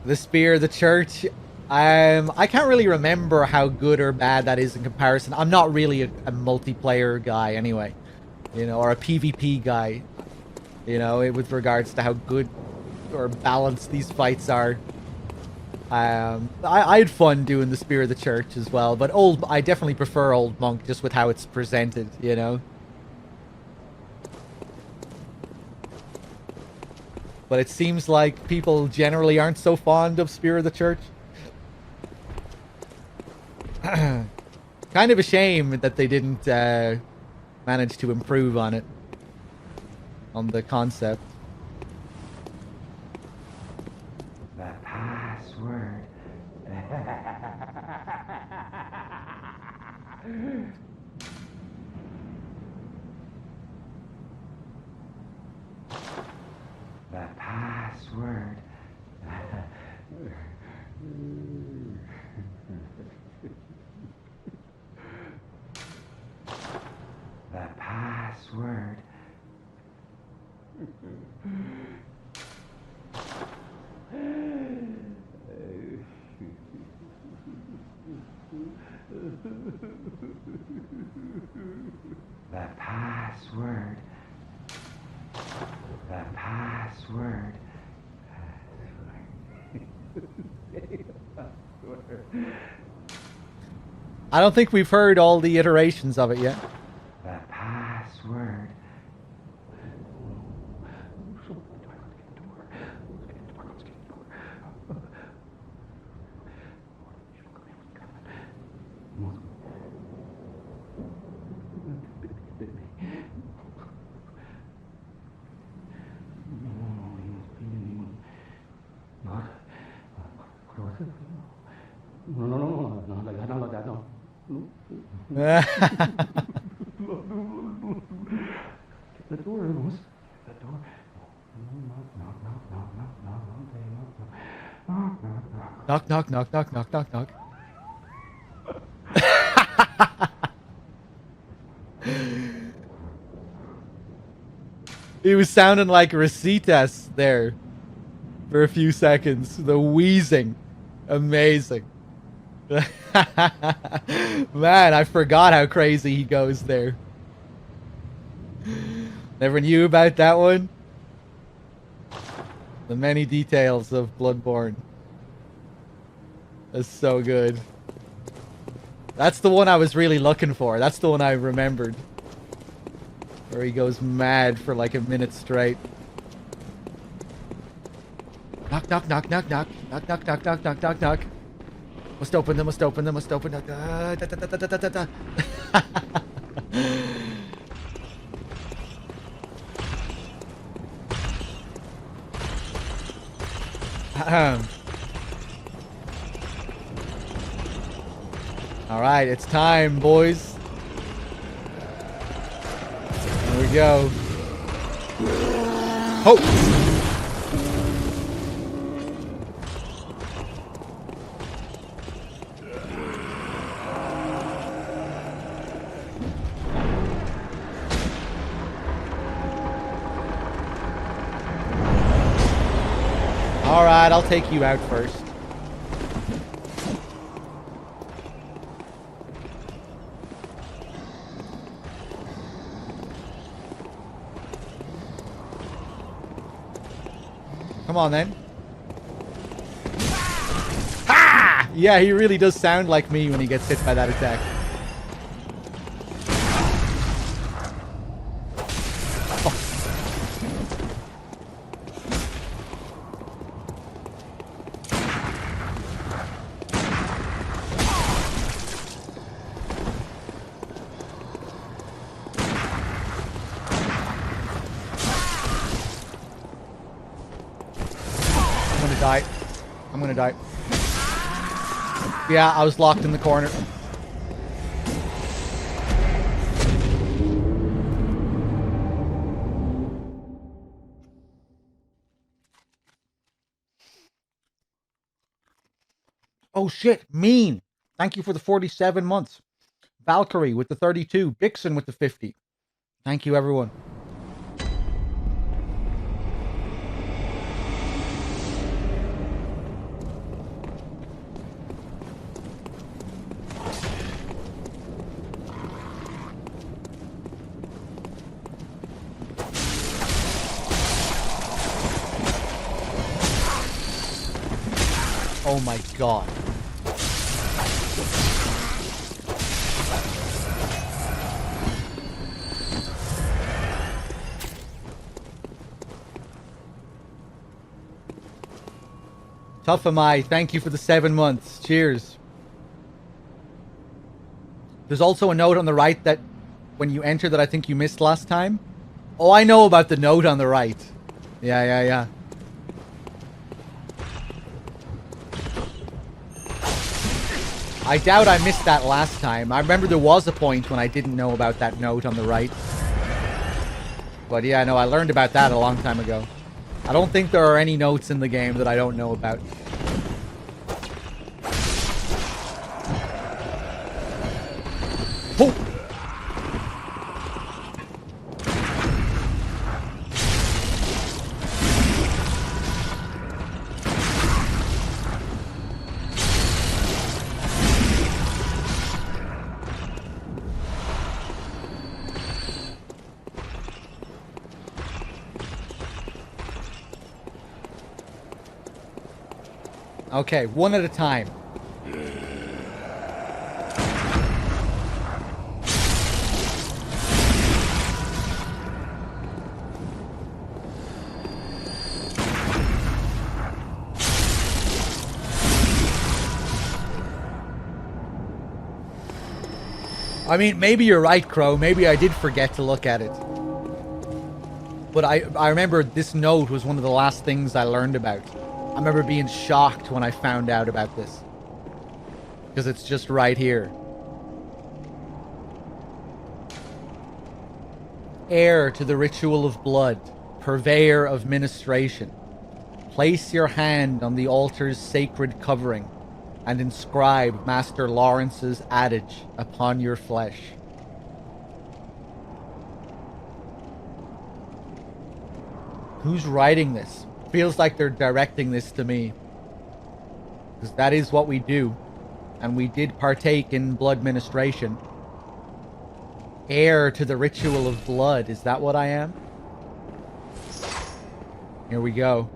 The Spear of the Church. I can't really remember how good or bad that is in comparison. I'm not really a multiplayer guy anyway. You know, or a PvP guy. You know, with regards to how good or balanced these fights are. I had fun doing the Spear of the Church as well, but I definitely prefer Old Monk just with how it's presented, you know? But it seems like people generally aren't so fond of Spear of the Church. Kind of a shame that they didn't manage to improve on it. On the concept. The password. The password. The password. The password. The password. I don't think we've heard all the iterations of it yet. The password. The door opens. The door. Knock, knock, knock, knock, knock, knock, knock. He was sounding like Rositas there for a few seconds. The wheezing. Amazing. Man, I forgot how crazy he goes there. Never knew about that one. The many details of Bloodborne. That's so good. That's the one I was really looking for. That's the one I remembered. Where he goes mad for like a minute straight. Knock, knock, knock, knock, knock. Knock, knock, knock, knock, knock, knock, knock. Must open them, must open them, must open them. Da, da, da, da, da, da, da. All right, it's time, boys. Here we go. Oh! All right, I'll take you out first. Come on, then. Ha! Yeah, he really does sound like me when he gets hit by that attack. I'm gonna die. Yeah, I was locked in the corner. Oh shit, Mean. Thank you for the 47 months. Valkyrie with the 32. Bixen with the 50. Thank you, everyone. Oh my god. Tough am I. Thank you for the 7 months. Cheers. There's also a note on the right that when you enter that I think you missed last time. Oh, I know about the note on the right. Yeah. I doubt I missed that last time. I remember there was a point when I didn't know about that note on the right. But yeah, no, I learned about that a long time ago. I don't think there are any notes in the game that I don't know about. Oh! Okay, one at a time. I mean, maybe you're right, Crow. Maybe I did forget to look at it. But I remember this note was one of the last things I learned about. I remember being shocked when I found out about this. Because it's just right here. Heir to the ritual of blood, purveyor of ministration. Place your hand on the altar's sacred covering and inscribe Master Lawrence's adage upon your flesh. Who's writing this? Feels like they're directing this to me. Because that is what we do. And we did partake in blood ministration. Heir to the ritual of blood. Is that what I am? Here we go.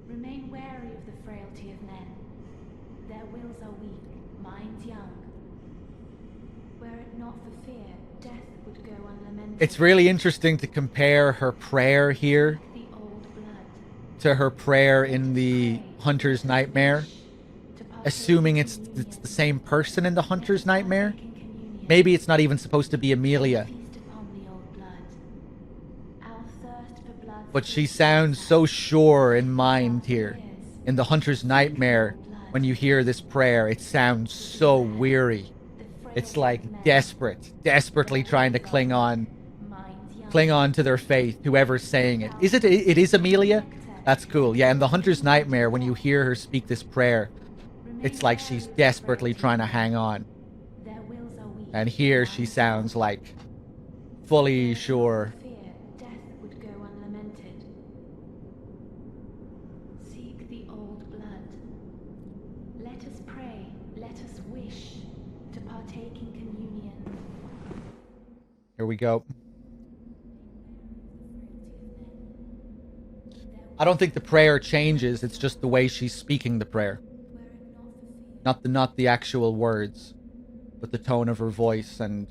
Remain wary of the frailty of men. Their wills are weak, minds young. Were it not for fear, death would go unlamented. It's really interesting to compare her prayer here to her prayer in the Hunter's Nightmare. Assuming it's the same person in the Hunter's Nightmare. Maybe it's not even supposed to be Amelia. But she sounds so sure in mind here. In the Hunter's Nightmare, when you hear this prayer, it sounds so weary. It's like desperately trying to cling on to their faith, whoever's saying it. It is Amelia? That's cool. Yeah, in the Hunter's Nightmare, when you hear her speak this prayer, it's like she's desperately trying to hang on. And here she sounds like fully sure. Here we go. I don't think the prayer changes, it's just the way she's speaking the prayer. Not the actual words, but the tone of her voice and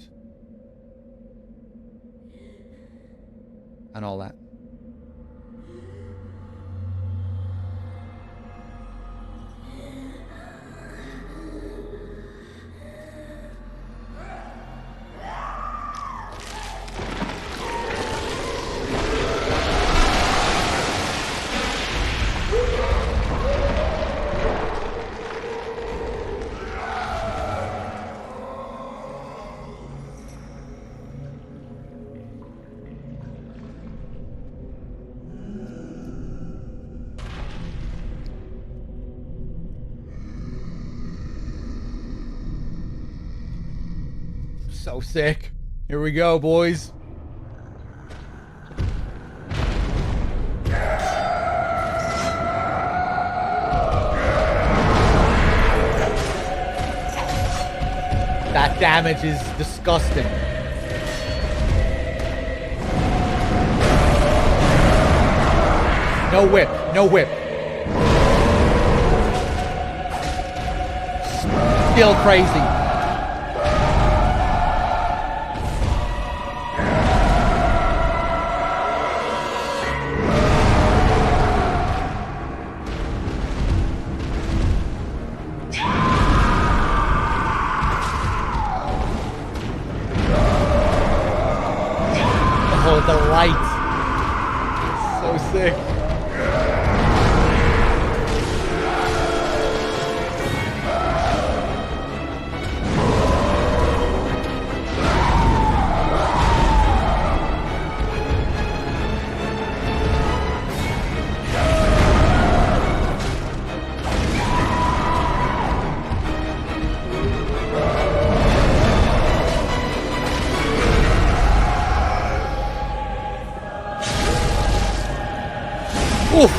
all that. So sick. Here we go, boys. That damage is disgusting. No whip, no whip. Still crazy. The light. So sick. Oof.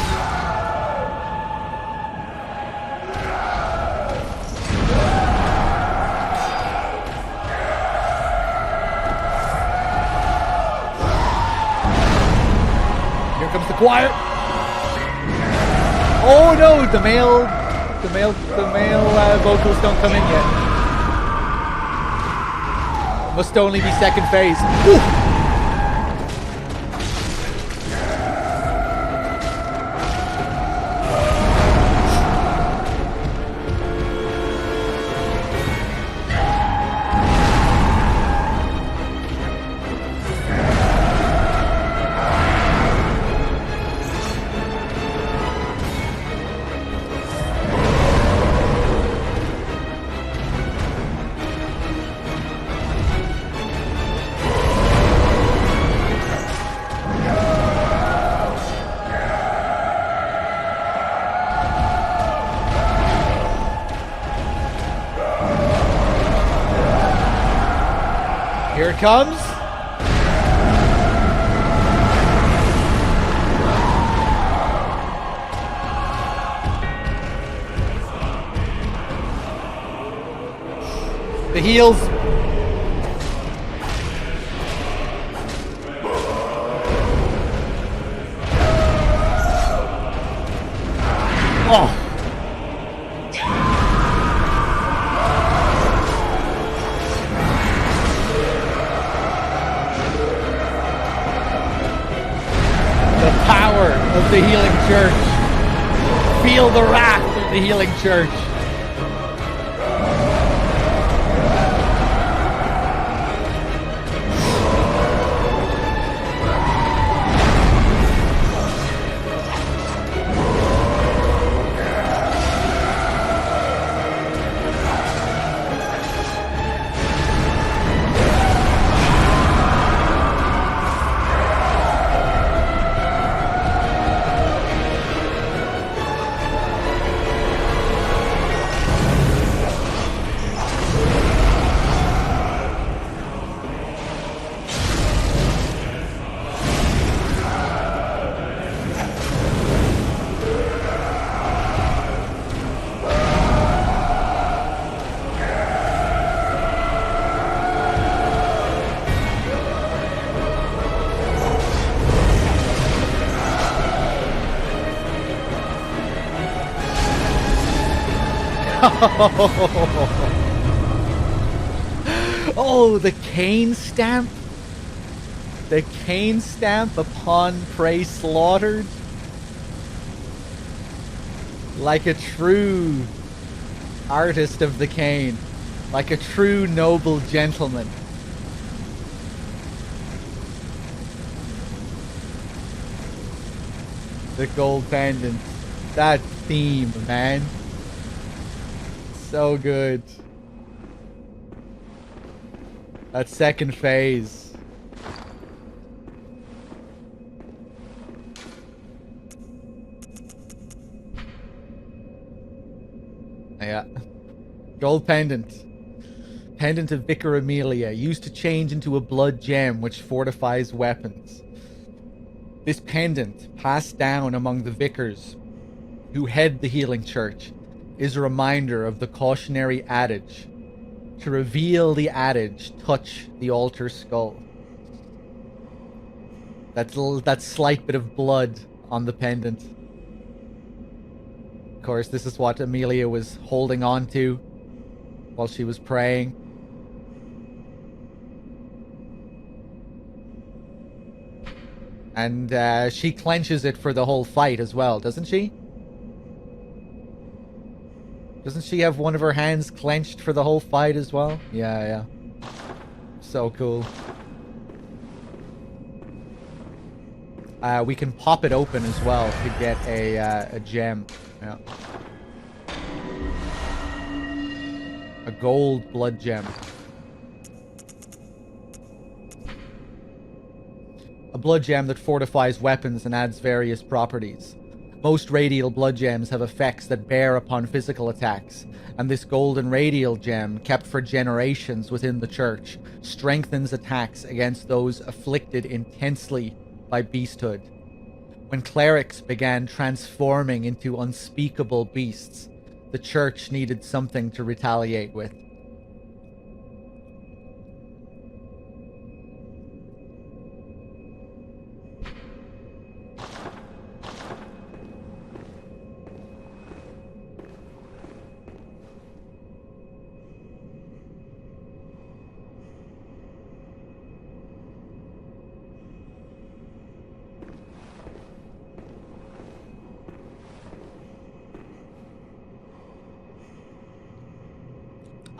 Here comes the choir. Oh no, the male vocals don't come in yet. Must only be second phase. Woo! Here it comes. The heels. Oh. Of the healing church. Feel the wrath of the healing church. Oh, the cane stamp. The cane stamp upon prey slaughtered. Like a true artist of the cane. Like a true noble gentleman. The gold pendant. That theme, man. So good. That second phase. Yeah. Gold pendant. Pendant of Vicar Amelia, used to change into a blood gem which fortifies weapons. This pendant, passed down among the vicars who head the healing church, is a reminder of the cautionary adage. To reveal the adage, touch the altar skull. That slight bit of blood on the pendant. Of course, this is what Amelia was holding on to while she was praying. And she clenches it for the whole fight as well, doesn't she? Doesn't she have one of her hands clenched for the whole fight as well? Yeah. So cool. We can pop it open as well to get a gem. Yeah. A gold blood gem. A blood gem that fortifies weapons and adds various properties. Most radial blood gems have effects that bear upon physical attacks, and this golden radial gem, kept for generations within the church, strengthens attacks against those afflicted intensely by beasthood. When clerics began transforming into unspeakable beasts, the church needed something to retaliate with.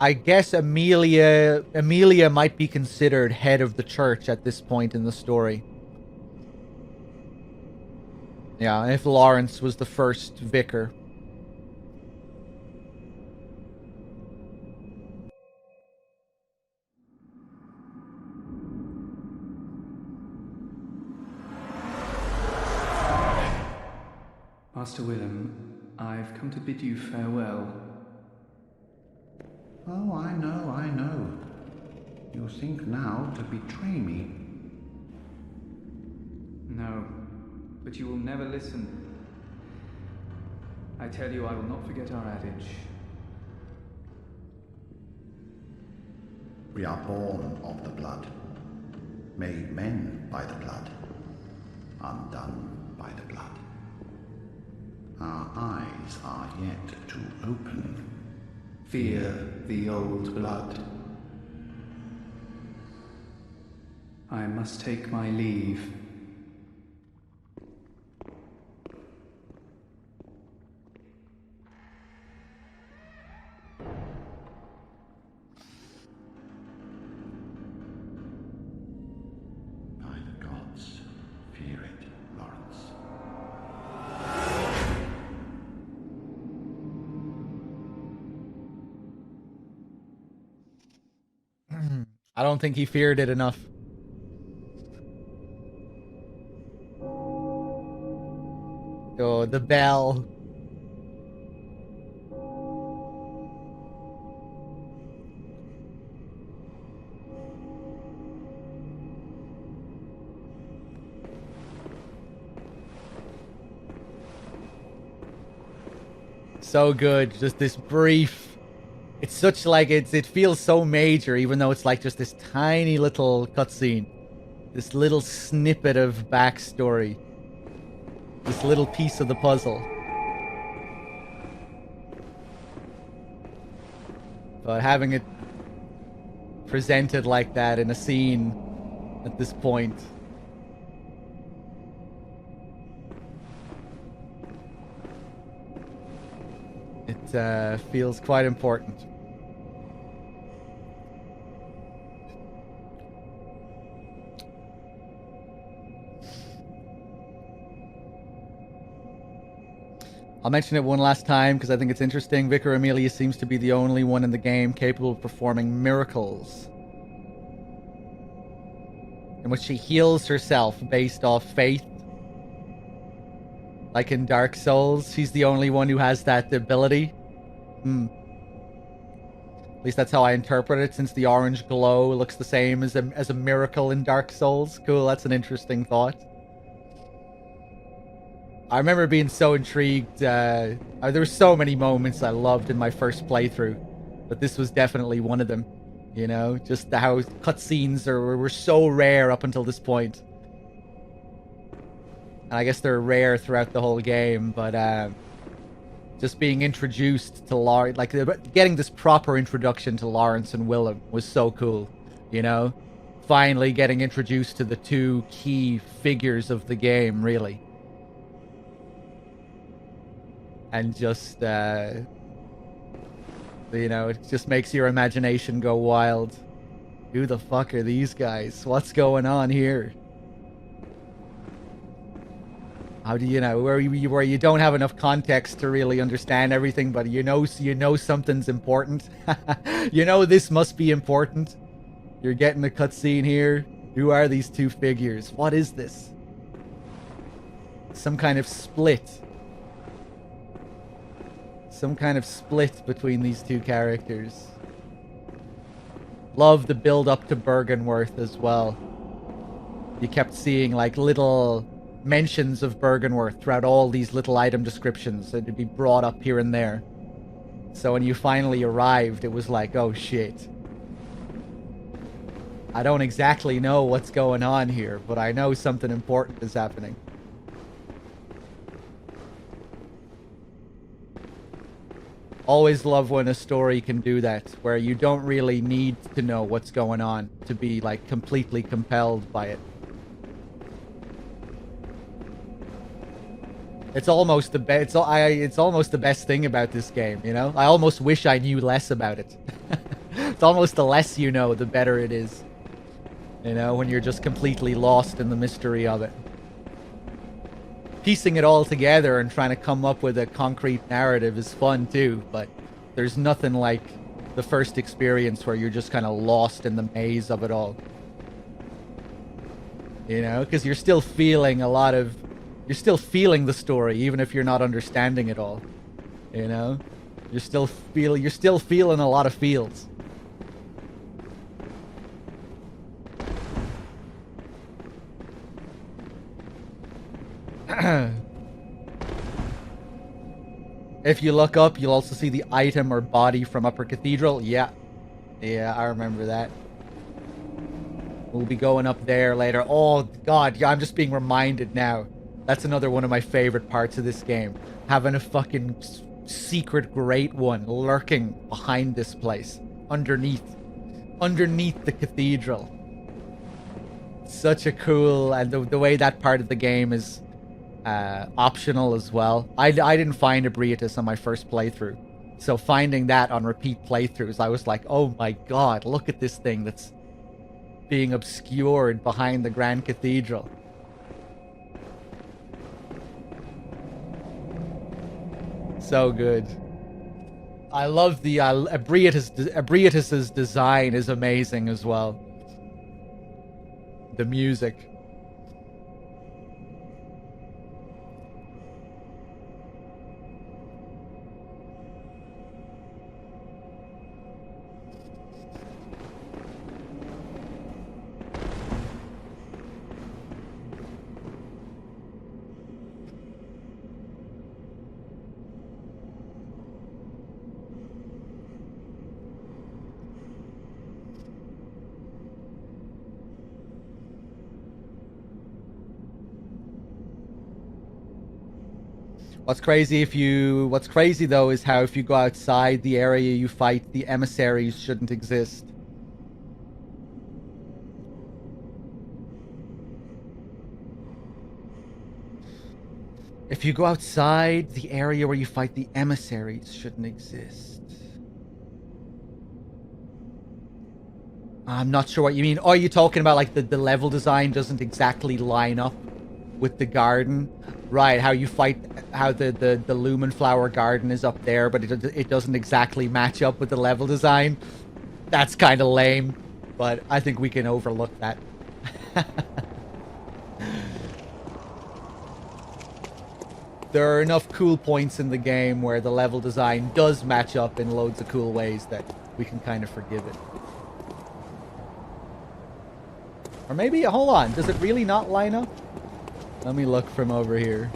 I guess Amelia might be considered head of the church at this point in the story. Yeah, if Lawrence was the first vicar. Master Willem, I've come to bid you farewell. Oh, I know. You think now to betray me. No, but you will never listen. I tell you, I will not forget our adage. We are born of the blood, made men by the blood, undone by the blood. Our eyes are yet to open. Fear the old blood. I must take my leave. By the gods, fear it, Lawrence. I don't think he feared it enough. Oh, the bell. So good. Just this brief. It's such like it feels so major, even though it's like just this tiny little cutscene. This little snippet of backstory. This little piece of the puzzle. But having it presented like that in a scene at this point. It feels quite important. I'll mention it one last time because I think it's interesting. Vicar Amelia seems to be the only one in the game capable of performing miracles, in which she heals herself based off faith. Like in Dark Souls, she's the only one who has that ability. At least that's how I interpret it, since the orange glow looks the same as a miracle in Dark Souls. Cool, that's an interesting thought. I remember being so intrigued. There were so many moments I loved in my first playthrough, but this was definitely one of them. You know, just how cutscenes were so rare up until this point. And I guess they're rare throughout the whole game, but just being introduced to Lawrence, like getting this proper introduction to Lawrence and Willem was so cool. You know, finally getting introduced to the two key figures of the game, really. And just, you know, it just makes your imagination go wild. Who the fuck are these guys? What's going on here? How do you know? Where you don't have enough context to really understand everything, but you know something's important. You know this must be important. You're getting a cutscene here. Who are these two figures? What is this? Some kind of split. Some kind of split between these two characters. Love the build up to Bergenworth as well. You kept seeing like little mentions of Bergenworth throughout all these little item descriptions that would be brought up here and there. So when you finally arrived, it was like, oh shit. I don't exactly know what's going on here, but I know something important is happening. Always love when a story can do that, where you don't really need to know what's going on to be like completely compelled by it. It's almost the it's almost the best thing about this game, you know? I almost wish I knew less about it. It's almost the less you know, the better it is. You know, when you're just completely lost in the mystery of it. Piecing it all together and trying to come up with a concrete narrative is fun too, but there's nothing like the first experience where you're just kind of lost in the maze of it all. You know, because you're still feeling you're still feeling the story, even if you're not understanding it all. You know? You're still feeling a lot of feels. If you look up, you'll also see the item or body from Upper Cathedral. Yeah, I remember that. We'll be going up there later. Oh, God, yeah, I'm just being reminded now. That's another one of my favorite parts of this game. Having a fucking secret great one lurking behind this place. Underneath the cathedral. Such a cool... And the way that part of the game is optional as well. I didn't find Ebrietas on my first playthrough. So finding that on repeat playthroughs, I was like, oh my God, look at this thing that's being obscured behind the Grand Cathedral. So good. I love the Ebrietas's design is amazing as well. The music. What's crazy though is how if you go outside the area you fight, the emissaries shouldn't exist. If you go outside the area where you fight, the emissaries shouldn't exist. I'm not sure what you mean. Oh, are you talking about like the level design doesn't exactly line up with the garden? Right, how you fight, how the Lumen Flower Garden is up there, but it doesn't exactly match up with the level design. That's kind of lame, but I think we can overlook that. There are enough cool points in the game where the level design does match up in loads of cool ways that we can kind of forgive it. Or maybe, hold on, does it really not line up? Let me look from over here.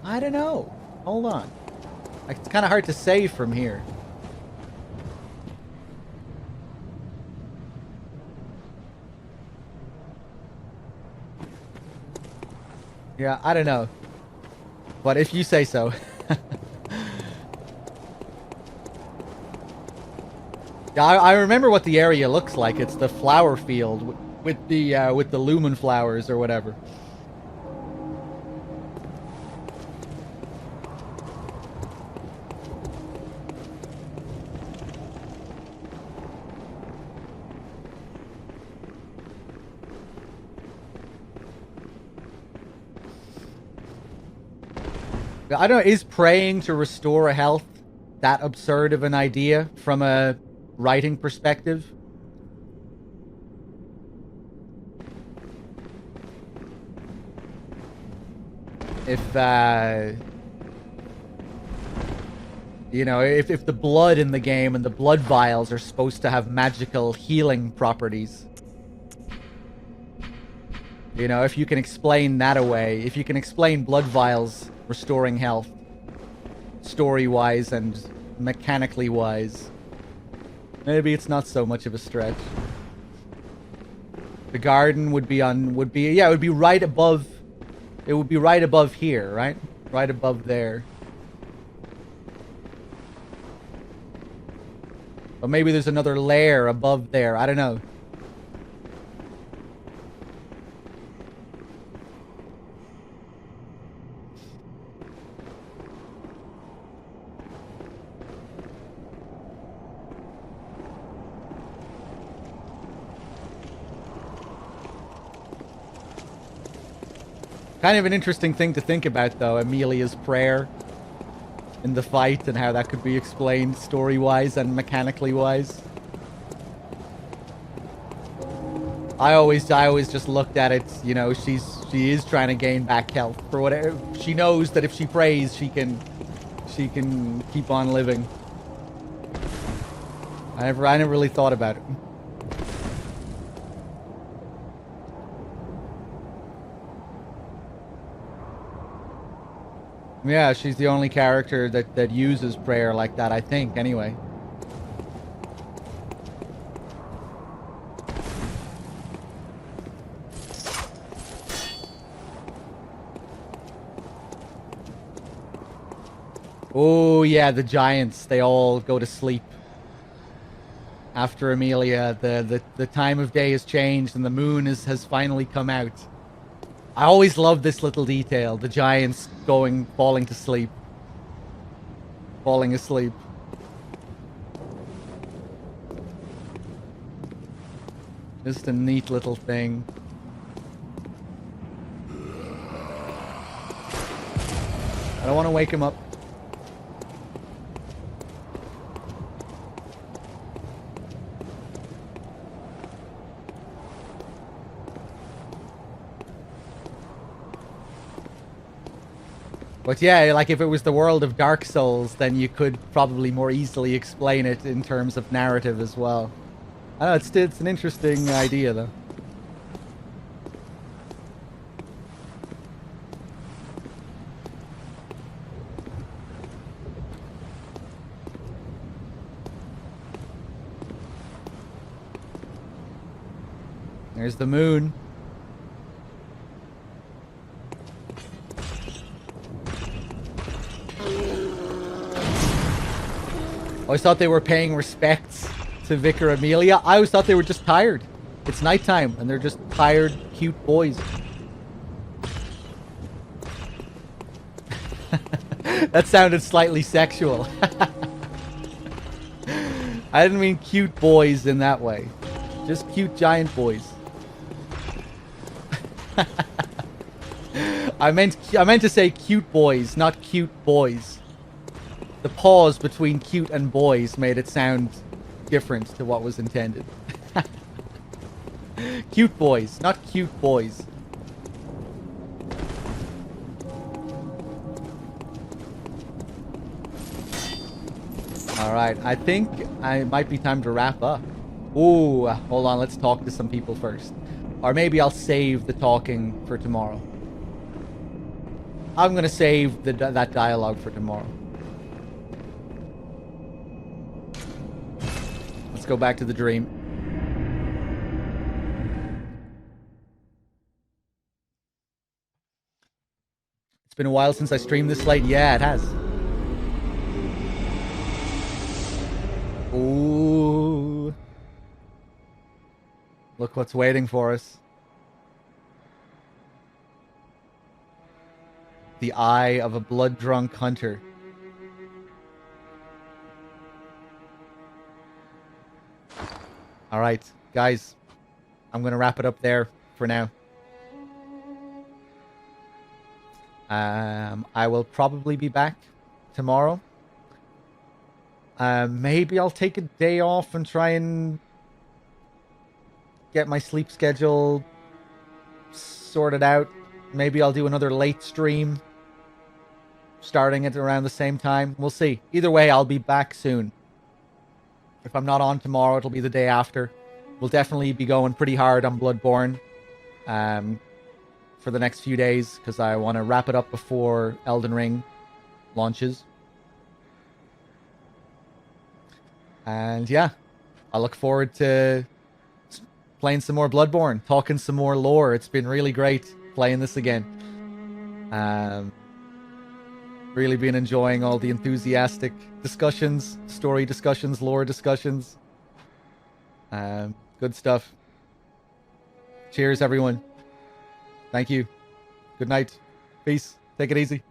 I don't know. Hold on. It's kind of hard to say from here. Yeah, I don't know. But if you say so. Yeah, I remember what the area looks like. It's the flower field with the lumen flowers or whatever. I don't know, is praying to restore a health that absurd of an idea from a writing perspective? If, you know, if the blood in the game and the blood vials are supposed to have magical healing properties. You know, if you can explain that away, if you can explain blood vials restoring health, story-wise and mechanically-wise, maybe it's not so much of a stretch. The garden would be yeah, it would be right above, it would be right above here, right? Right above there. But maybe there's another layer above there, I don't know. Kind of an interesting thing to think about, though, Amelia's prayer in the fight and how that could be explained story-wise and mechanically-wise. I always just looked at it, you know, she is trying to gain back health for whatever. She knows that if she prays, she can keep on living. I never really thought about it. Yeah, she's the only character that uses prayer like that, I think, anyway. Oh, yeah, the giants, they all go to sleep. After Amelia, the time of day has changed and the moon has finally come out. I always love this little detail. The giants falling to sleep. Falling asleep. Just a neat little thing. I don't want to wake him up. But yeah, like if it was the world of Dark Souls, then you could probably more easily explain it in terms of narrative as well. I don't know, it's an interesting idea though. There's the moon. I always thought they were paying respects to Vicar Amelia. I always thought they were just tired. It's nighttime and they're just tired, cute boys. That sounded slightly sexual. I didn't mean cute boys in that way. Just cute giant boys. I meant to say cute boys, not cute boys. The pause between cute and boys made it sound different to what was intended. Cute boys, not cute boys. Alright, I think it might be time to wrap up. Ooh, hold on, let's talk to some people first. Or maybe I'll save the talking for tomorrow. I'm gonna save that dialogue for tomorrow. Let's go back to the dream. It's been a while since I streamed this late. Yeah, it has. Ooh. Look what's waiting for us. The eye of a blood-drunk hunter. Alright, guys. I'm gonna wrap it up there for now. I will probably be back tomorrow. Maybe I'll take a day off and try and get my sleep schedule sorted out. Maybe I'll do another late stream starting at around the same time. We'll see. Either way, I'll be back soon. If I'm not on tomorrow, it'll be the day after. We'll definitely be going pretty hard on Bloodborne for the next few days, because I want to wrap it up before Elden Ring launches. And yeah, I look forward to playing some more Bloodborne, talking some more lore. It's been really great playing this again. Really been enjoying all the enthusiastic discussions, story discussions, lore discussions. Good stuff. Cheers, everyone. Thank you. Good night. Peace. Take it easy.